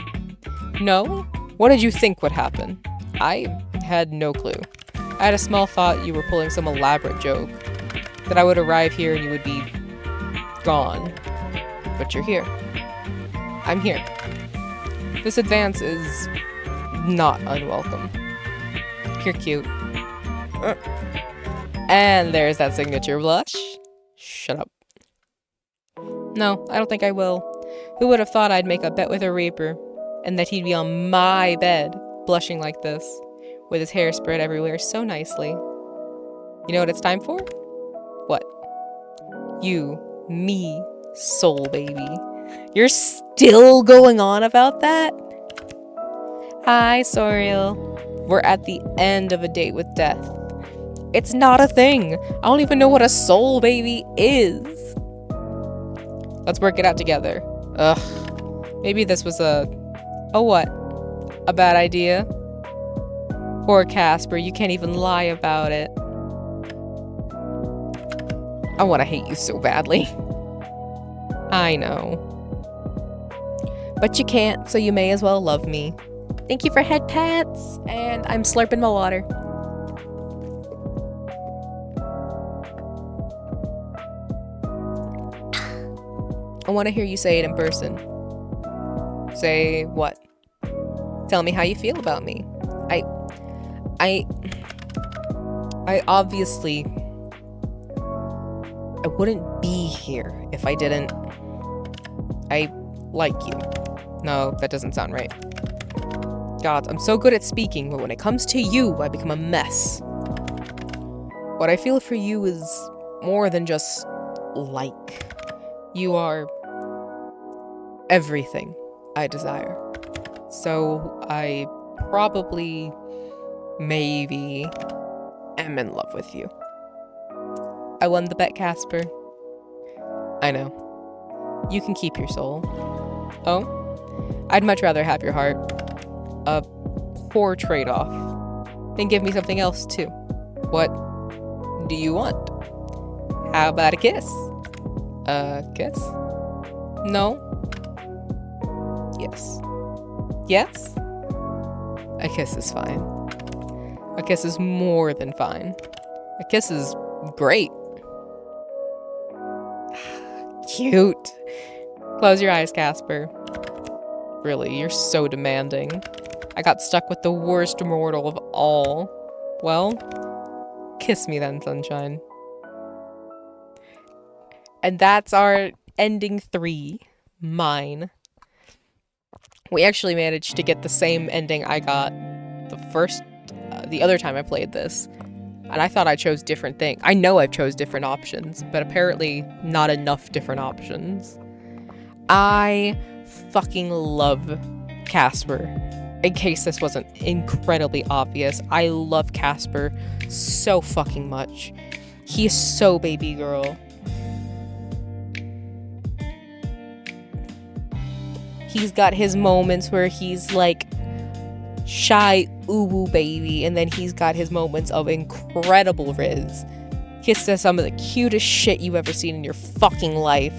No? What did you think would happen? I had no clue. I had a small thought you were pulling some elaborate joke. That I would arrive here and you would be gone. But you're here. I'm here. This advance is not unwelcome. You're cute. And there's that signature blush. Shut up. No, I don't think I will. Who would have thought I'd make a bet with a Reaper, and that he'd be on my bed, blushing like this, with his hair spread everywhere so nicely. You know what it's time for? What? You, me, soul baby. You're still going on about that? Hi, Soriel. We're at the end of a date with death. It's not a thing. I don't even know what a soul baby is. Let's work it out together. Ugh. Maybe this was a what? A bad idea? Poor Casper, you can't even lie about it. I want to hate you so badly. I know. But you can't, so you may as well love me. Thank you for head pats, and I'm slurping my water. I want to hear you say it in person. Say what? Tell me how you feel about me. I obviously, I wouldn't be here if I didn't. I like you. No, that doesn't sound right. God, I'm so good at speaking, but when it comes to you, I become a mess. What I feel for you is more than just like. You are everything I desire. So I probably, maybe, am in love with you. I won the bet, Casper. I know. You can keep your soul. Oh? I'd much rather have your heart. A poor trade-off. Then give me something else, too. What do you want? How about a kiss? A kiss? No? Yes. Yes? A kiss is fine. A kiss is more than fine. A kiss is great. Cute. Close your eyes, Casper. Really, you're so demanding. I got stuck with the worst mortal of all. Well, kiss me then, sunshine. And that's our ending 3. Mine. We actually managed to get the same ending I got the other time I played this. And I thought I chose different things. I know I've chose different options, but apparently not enough different options. I fucking love Casper. In case this wasn't incredibly obvious, I love Casper so fucking much. He is so baby girl. He's got his moments where he's like shy uwu baby, and then he's got his moments of incredible riz. He says some of the cutest shit you've ever seen in your fucking life.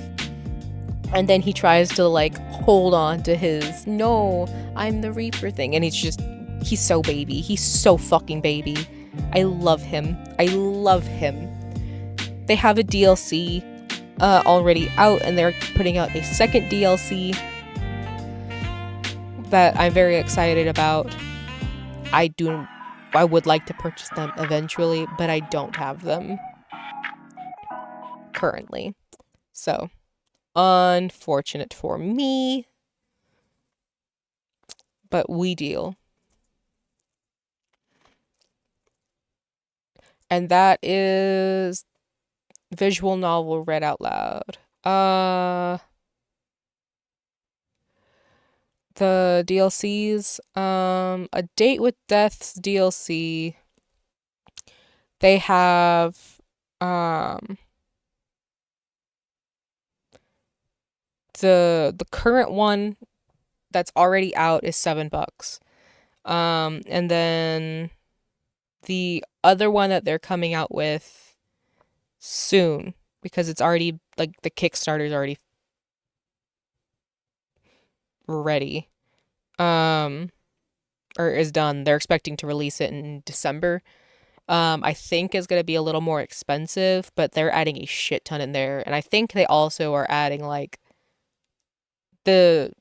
And then he tries to like hold on to his no, I'm the Reaper thing, and he's so baby. He's so fucking baby. I love him. I love him. They have a DLC already out, and they're putting out a second DLC that I'm very excited about. I would like to purchase them eventually, but I don't have them currently. So, unfortunate for me, but we deal. And that is visual novel read out loud. The DLCs, A Date with Death's DLC, they have, the current one that's already out is $7. And then the other one that they're coming out with soon, because it's already, like, the Kickstarter's already ready, or is done. They're expecting to release it in December. I think is going to be a little more expensive, but they're adding a shit ton in there. And I think they also are adding, like, the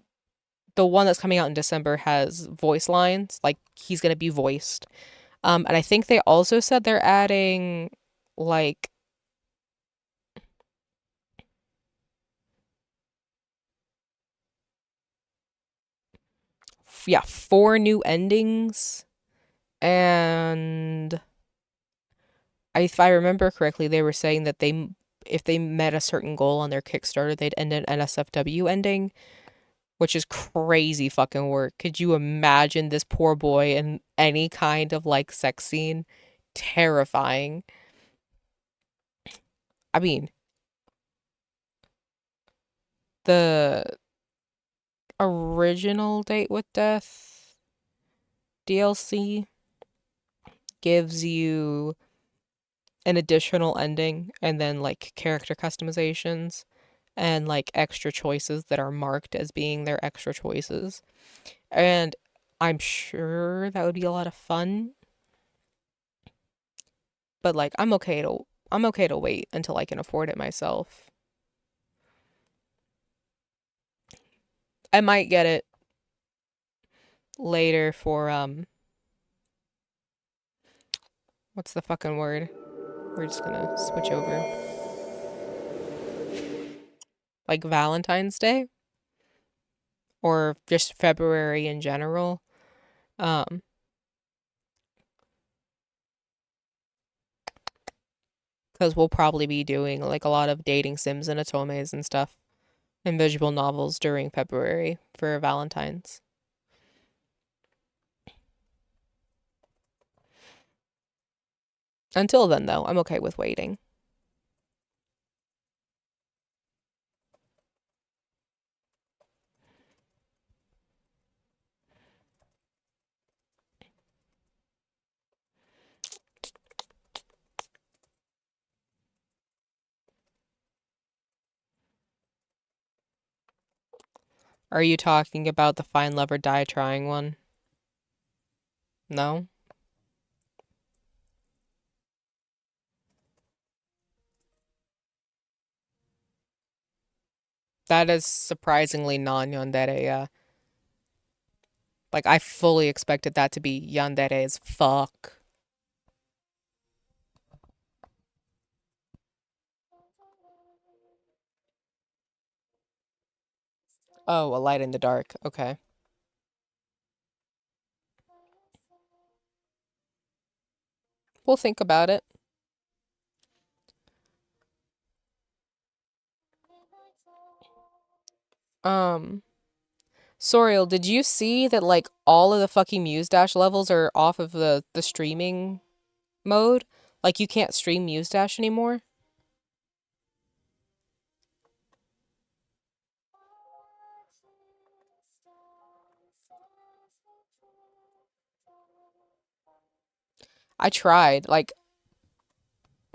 one that's coming out in December has voice lines, like he's going to be voiced. And I think they also said they're adding, like, yeah, 4 new endings. And if I remember correctly, they were saying that if they met a certain goal on their Kickstarter, they'd end an NSFW ending, which is crazy fucking work. Could you imagine this poor boy in any kind of, like, sex scene? Terrifying. I mean, the original Date with Death DLC gives you an additional ending and then, like, character customizations and, like, extra choices that are marked as being their extra choices. And I'm sure that would be a lot of fun. But, like, I'm okay to wait until I can afford it myself. I might get it later for what's the fucking word? We're just gonna switch over. Like Valentine's Day or just February in general. Um, because we'll probably be doing like a lot of dating sims and otomes and stuff and visual novels during February for Valentine's. Until then, though, I'm okay with waiting. Are you talking about the Find Love or Die Trying one? No? That is surprisingly non-yandere, yeah. Like, I fully expected that to be yandere as fuck. Oh, A Light in the Dark. Okay. We'll think about it. Um, Soriel, did you see that like all of the fucking Muse Dash levels are off of the streaming mode? Like you can't stream Muse Dash anymore? I tried, like,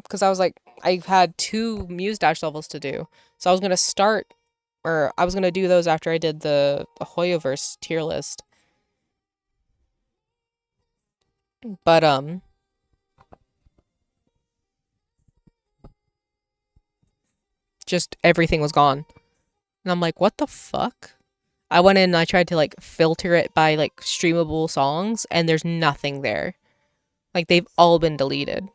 because I was like, I had two Muse Dash levels to do. So I was gonna start, or I was gonna do those after I did the Hoyoverse tier list. But, just everything was gone. And I'm like, what the fuck? I went in and I tried to like filter it by like streamable songs, and there's nothing there. Like they've all been deleted.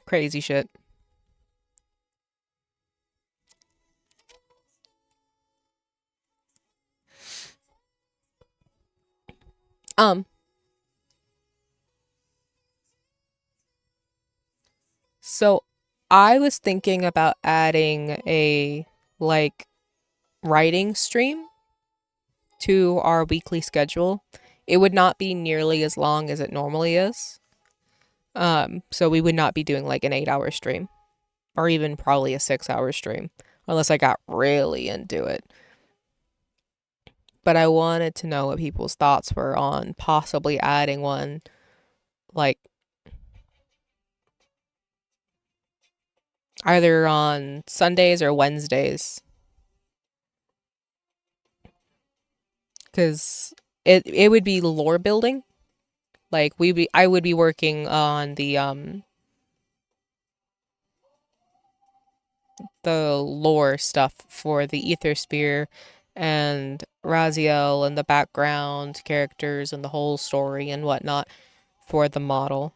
Crazy shit. Um, so I was thinking about adding a like writing stream to our weekly schedule. It would not be nearly as long as it normally is. So we would not be doing like an 8-hour stream or even probably a 6-hour stream unless I got really into it. But I wanted to know what people's thoughts were on possibly adding one like either on Sundays or Wednesdays. Because it would be lore building. Like I would be working on the lore stuff for the Ether Spear and Raziel and the background characters and the whole story and whatnot for the model.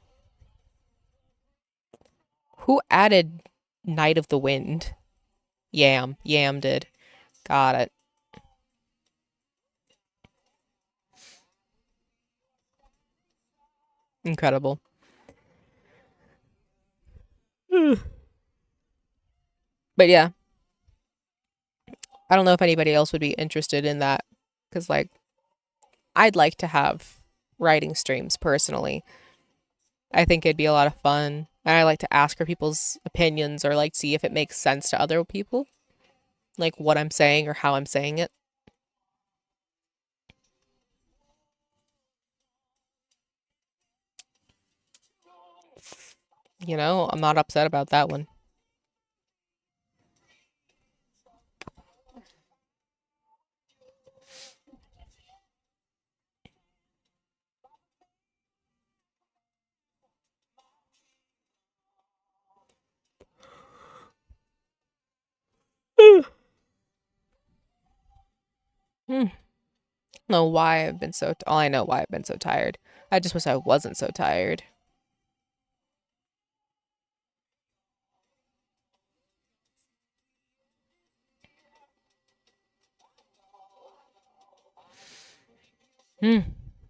Who added Night of the Wind? Yam. Yam did. Got it. Incredible. But yeah, I don't know if anybody else would be interested in that because, like, I'd like to have writing streams personally. I think it'd be a lot of fun. And I like to ask for people's opinions or like see if it makes sense to other people, like what I'm saying or how I'm saying it. You know, I'm not upset about that one. know why I've been so. I know why I've been so tired. I just wish I wasn't so tired.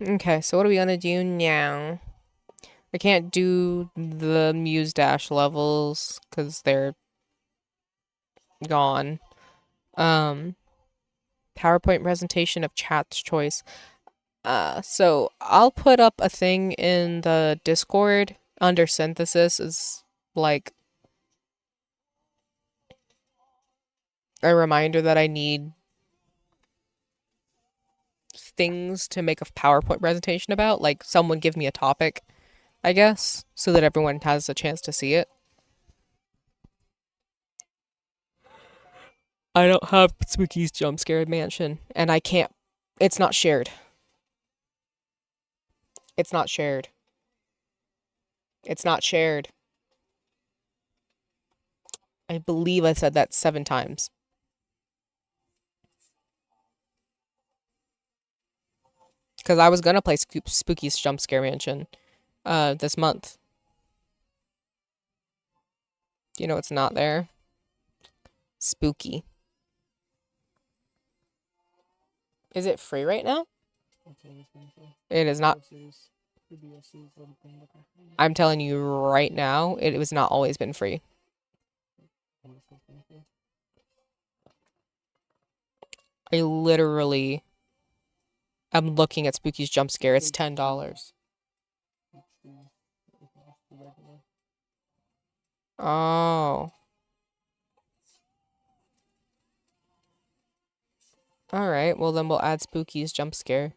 Okay, so what are we gonna do now? I can't do the Muse Dash levels because they're gone. Um, PowerPoint presentation of chat's choice. So I'll put up a thing in the Discord under synthesis is like a reminder that I need things to make a PowerPoint presentation about. Like someone give me a topic, I guess, so that everyone has a chance to see it. I don't have Spooky's Jump Scare Mansion, and I can't. It's not shared. It's not shared. It's not shared. I believe I said that 7 times. Because I was gonna play Spooky's Jump Scare Mansion this month. You know it's not there? Spooky. Is it free right now? That's all it's been for. It is not. DLCs, the DLCs, everything like that. I'm telling you right now, it was not always been free. All it's been for. I literally am looking at Spooky's Jump Scare. It's $10. It's the regular. Oh. All right. Well, then we'll add Spooky's Jump Scare.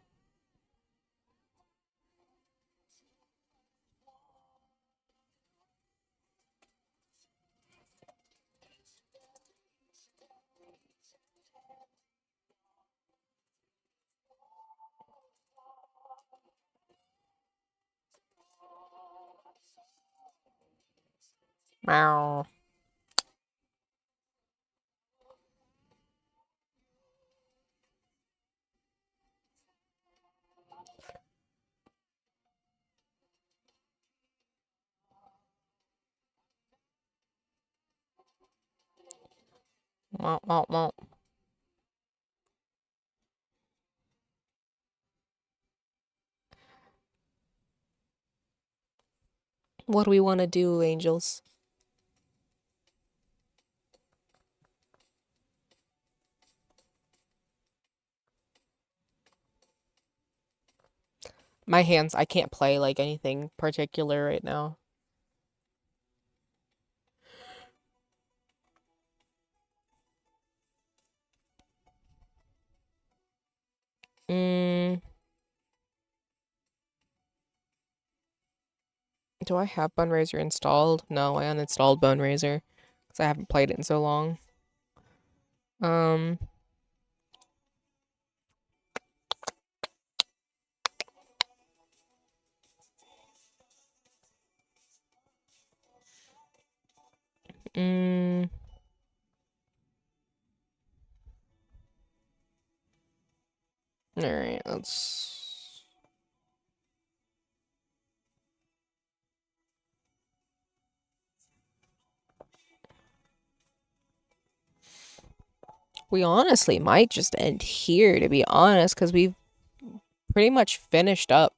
Meow. Meow, meow, meow. What do we want to do, angels? My hands, I can't play like anything particular right now. Mm, do I have Bone Razor installed? No, I uninstalled Bone Razor because I haven't played it in so long. Um, mm, all right, let's. We honestly might just end here, to be honest, because we've pretty much finished up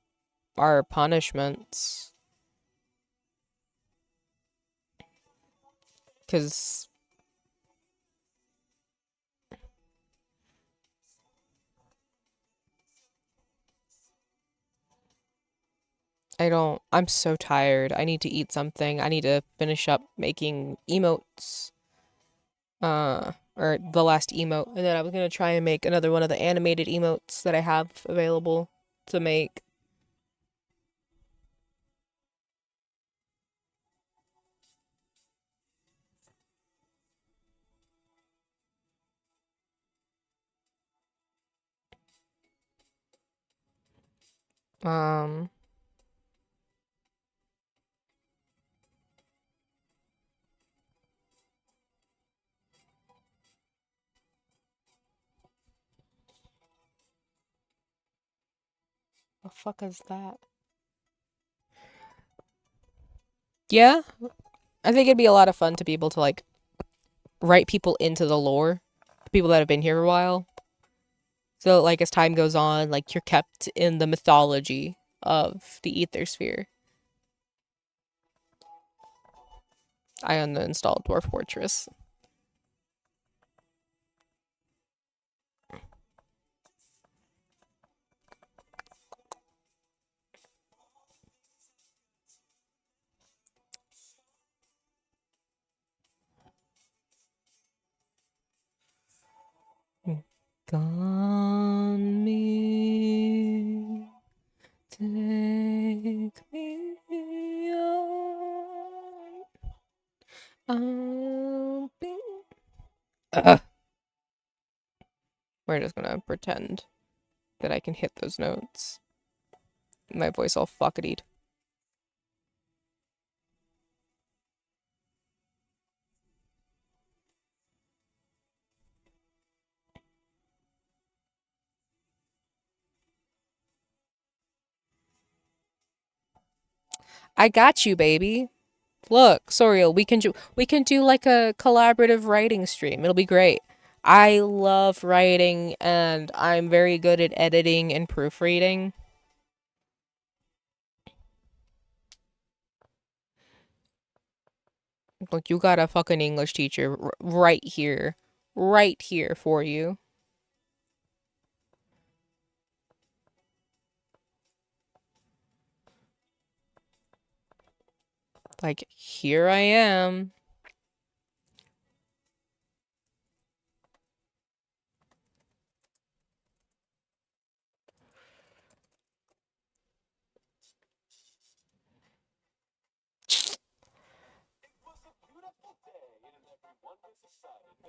our punishments. Because I'm so tired. I need to eat something. I need to finish up making emotes. Or the last emote. And then I was gonna try and make another one of the animated emotes that I have available to make. Um, The fuck is that? Yeah, I think it'd be a lot of fun to be able to like write people into the lore, people that have been here a while. So like as time goes on, like you're kept in the mythology of the Ether Sphere. I uninstalled Dwarf Fortress. Gone me, take me on. I'll be. Ugh. We're just gonna pretend that I can hit those notes. My voice all fucketied. I got you, baby. Look, Soriel, we can do like a collaborative writing stream. It'll be great. I love writing and I'm very good at editing and proofreading. Look, you got a fucking English teacher right here for you. Like, here I am.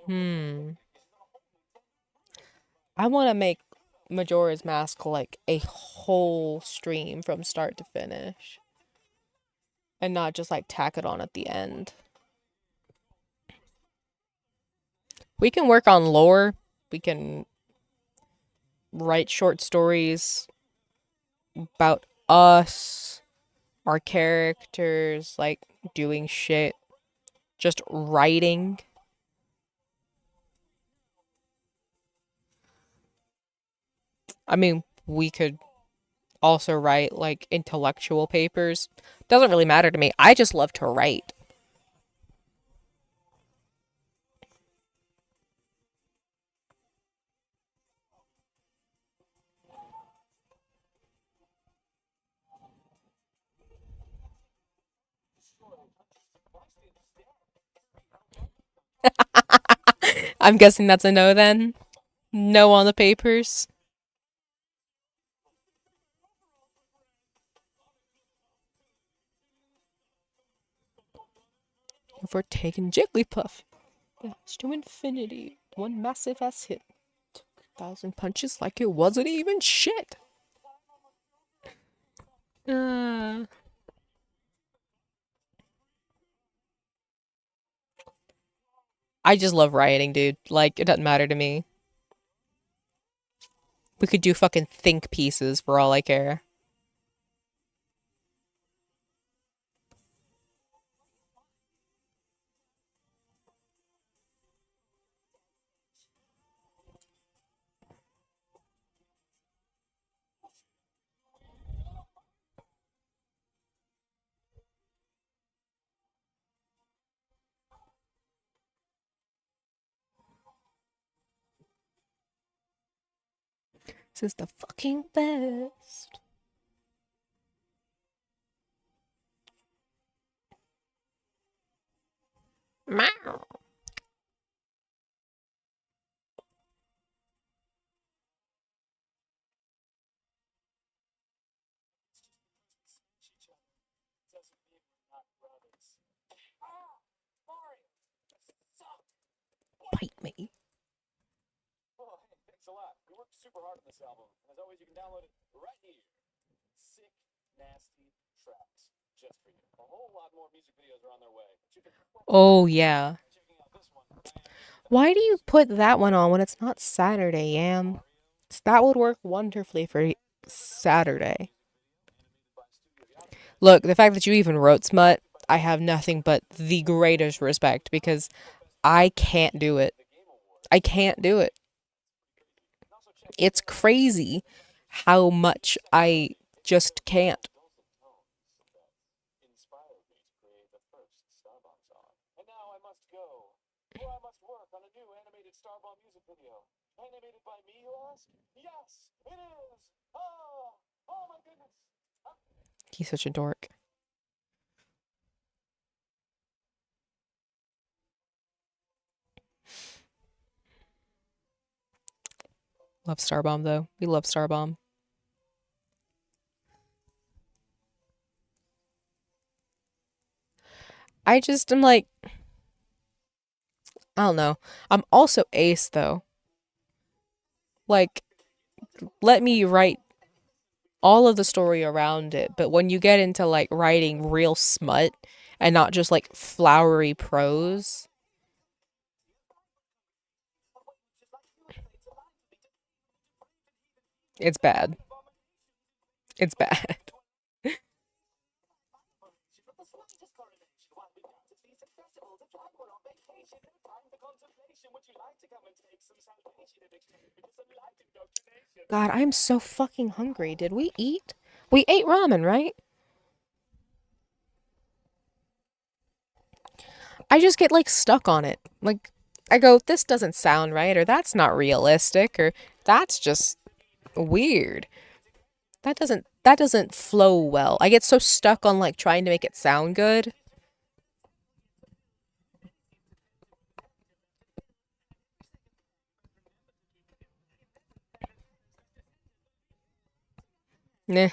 Hmm. I want to make Majora's Mask like a whole stream from start to finish and not just like tack it on at the end. We can work on lore. We can write short stories about us, our characters, like doing shit, just writing. I mean, we could also write like intellectual papers. Doesn't really matter to me. I just love to write. I'm guessing that's a no then. No on the papers. If we're taking Jigglypuff, that's to infinity. One massive ass hit. Took 1,000 punches like it wasn't even shit. Uh, I just love writing, dude. Like, it doesn't matter to me. We could do fucking think pieces for all I care. This is the fucking best. Meow. Bite me. Oh, hey, thanks a lot. We worked super hard on this album. As always, you can download it right here. Sick, nasty tracks. Just for you. A whole lot more music videos are on their way. Oh, yeah. Checking out this one. Why do you put that one on when it's not Saturday, Yam? That would work wonderfully Saturday. Look, the fact that you even wrote smut, I have nothing but the greatest respect because I can't do it. I can't do it. It's crazy how much I just can't. Inspired me to create the first Starbomb song. And now I must go, for I must work on a new animated Starbomb music video. Animated by me, you ask? Yes, it is! Oh my goodness! He's such a dork. Love Starbomb though. We love Starbomb. I just am like, I don't know. I'm also ace though. Like, let me write all of the story around it, but when you get into like writing real smut and not just like flowery prose, it's bad. It's bad. God, I'm so fucking hungry. Did we eat? We ate ramen, right? I just get like stuck on it. Like, I go, this doesn't sound right, or that's not realistic, or that's just weird. That doesn't flow well. I get so stuck on like trying to make it sound good. Nah.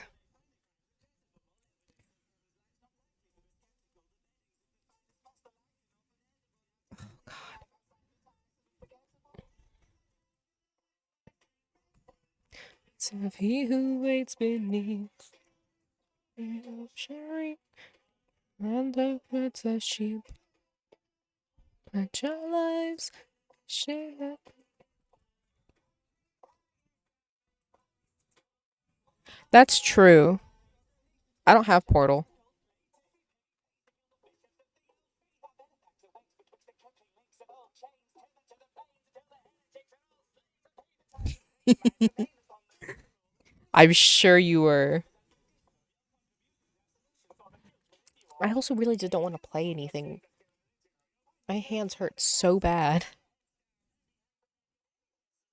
It's of he who waits beneath the sharing and the birds are sheep. Let your lives share. That's true. I don't have Portal. I'm sure you were. I also really just don't want to play anything. My hands hurt so bad.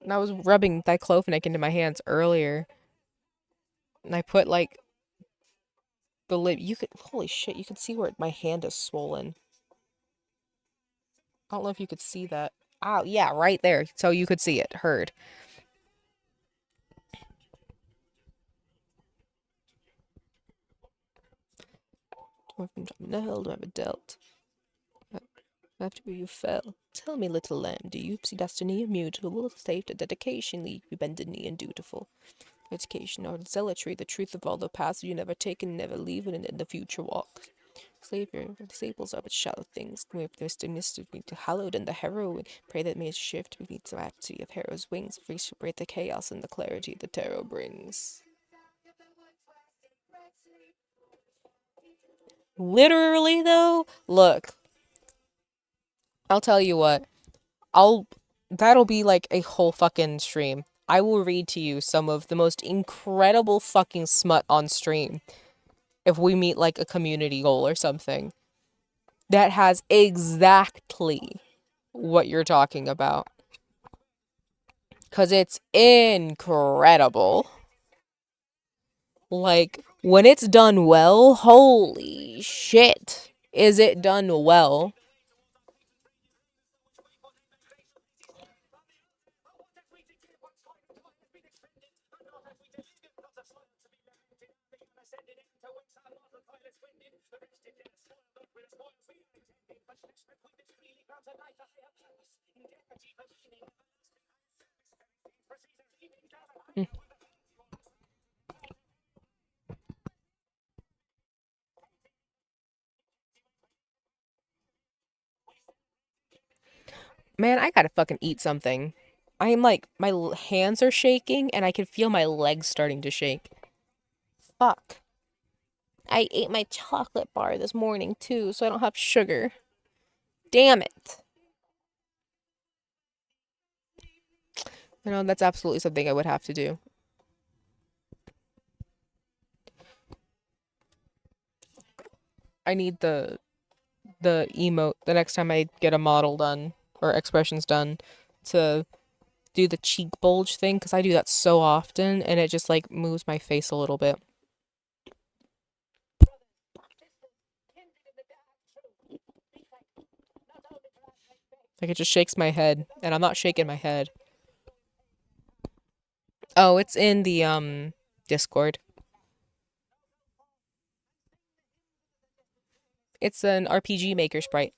And I was rubbing diclofenac into my hands earlier. And I put like the lip. You could, holy shit, you could see where my hand is swollen. I don't know if you could see that. Oh, yeah, right there. So you could see it. Heard. No, never dealt. After you fell, tell me, little lamb, do you see destiny immutable, safe to dedication, lead you bended knee and dutiful? Education or zealotry, the truth of all the past you never taken, never leave, and in the future walk. Savior, the disciples are but shallow things, move their mystic to hallowed and the hero, pray that may it shift beneath the apathy of hero's wings, reach to break the chaos and the clarity the tarot brings. Literally though, look, I'll tell you what. That'll be like a whole fucking stream. I will read to you some of the most incredible fucking smut on stream if we meet like a community goal or something that has exactly what you're talking about. 'Cause it's incredible. Like, when it's done well, holy shit, is it done well? Man, I gotta fucking eat something. I'm like, my hands are shaking and I can feel my legs starting to shake. Fuck. I ate my chocolate bar this morning too, so I don't have sugar. Damn it. You know, that's absolutely something I would have to do. I need the emote the next time I get a model done or expressions done to do the cheek bulge thing because I do that so often and it just like moves my face a little bit. Like it just shakes my head and I'm not shaking my head. Oh, it's in the Discord. It's an RPG Maker sprite.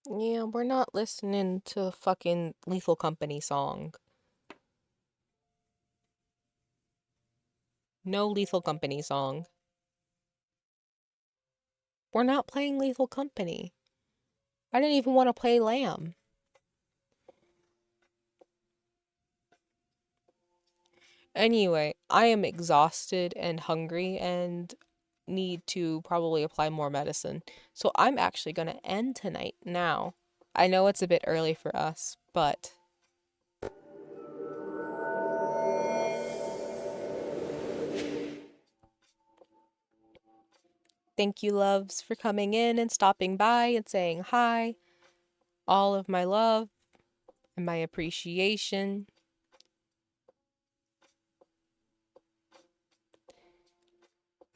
Yeah, we're not listening to a fucking Lethal Company song. No Lethal Company song. We're not playing Lethal Company. I didn't even want to play Lamb. Anyway, I am exhausted and hungry and need to probably apply more medicine. So I'm actually going to end tonight now. I know it's a bit early for us, but thank you, loves, for coming in and stopping by and saying hi. All of my love and my appreciation.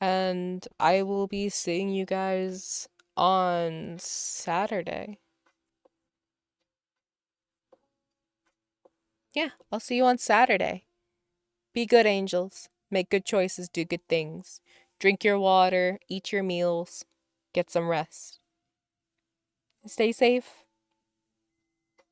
And I will be seeing you guys on Saturday. Yeah, I'll see you on Saturday. Be good, angels. Make good choices, do good things. Drink your water, eat your meals, get some rest. Stay safe.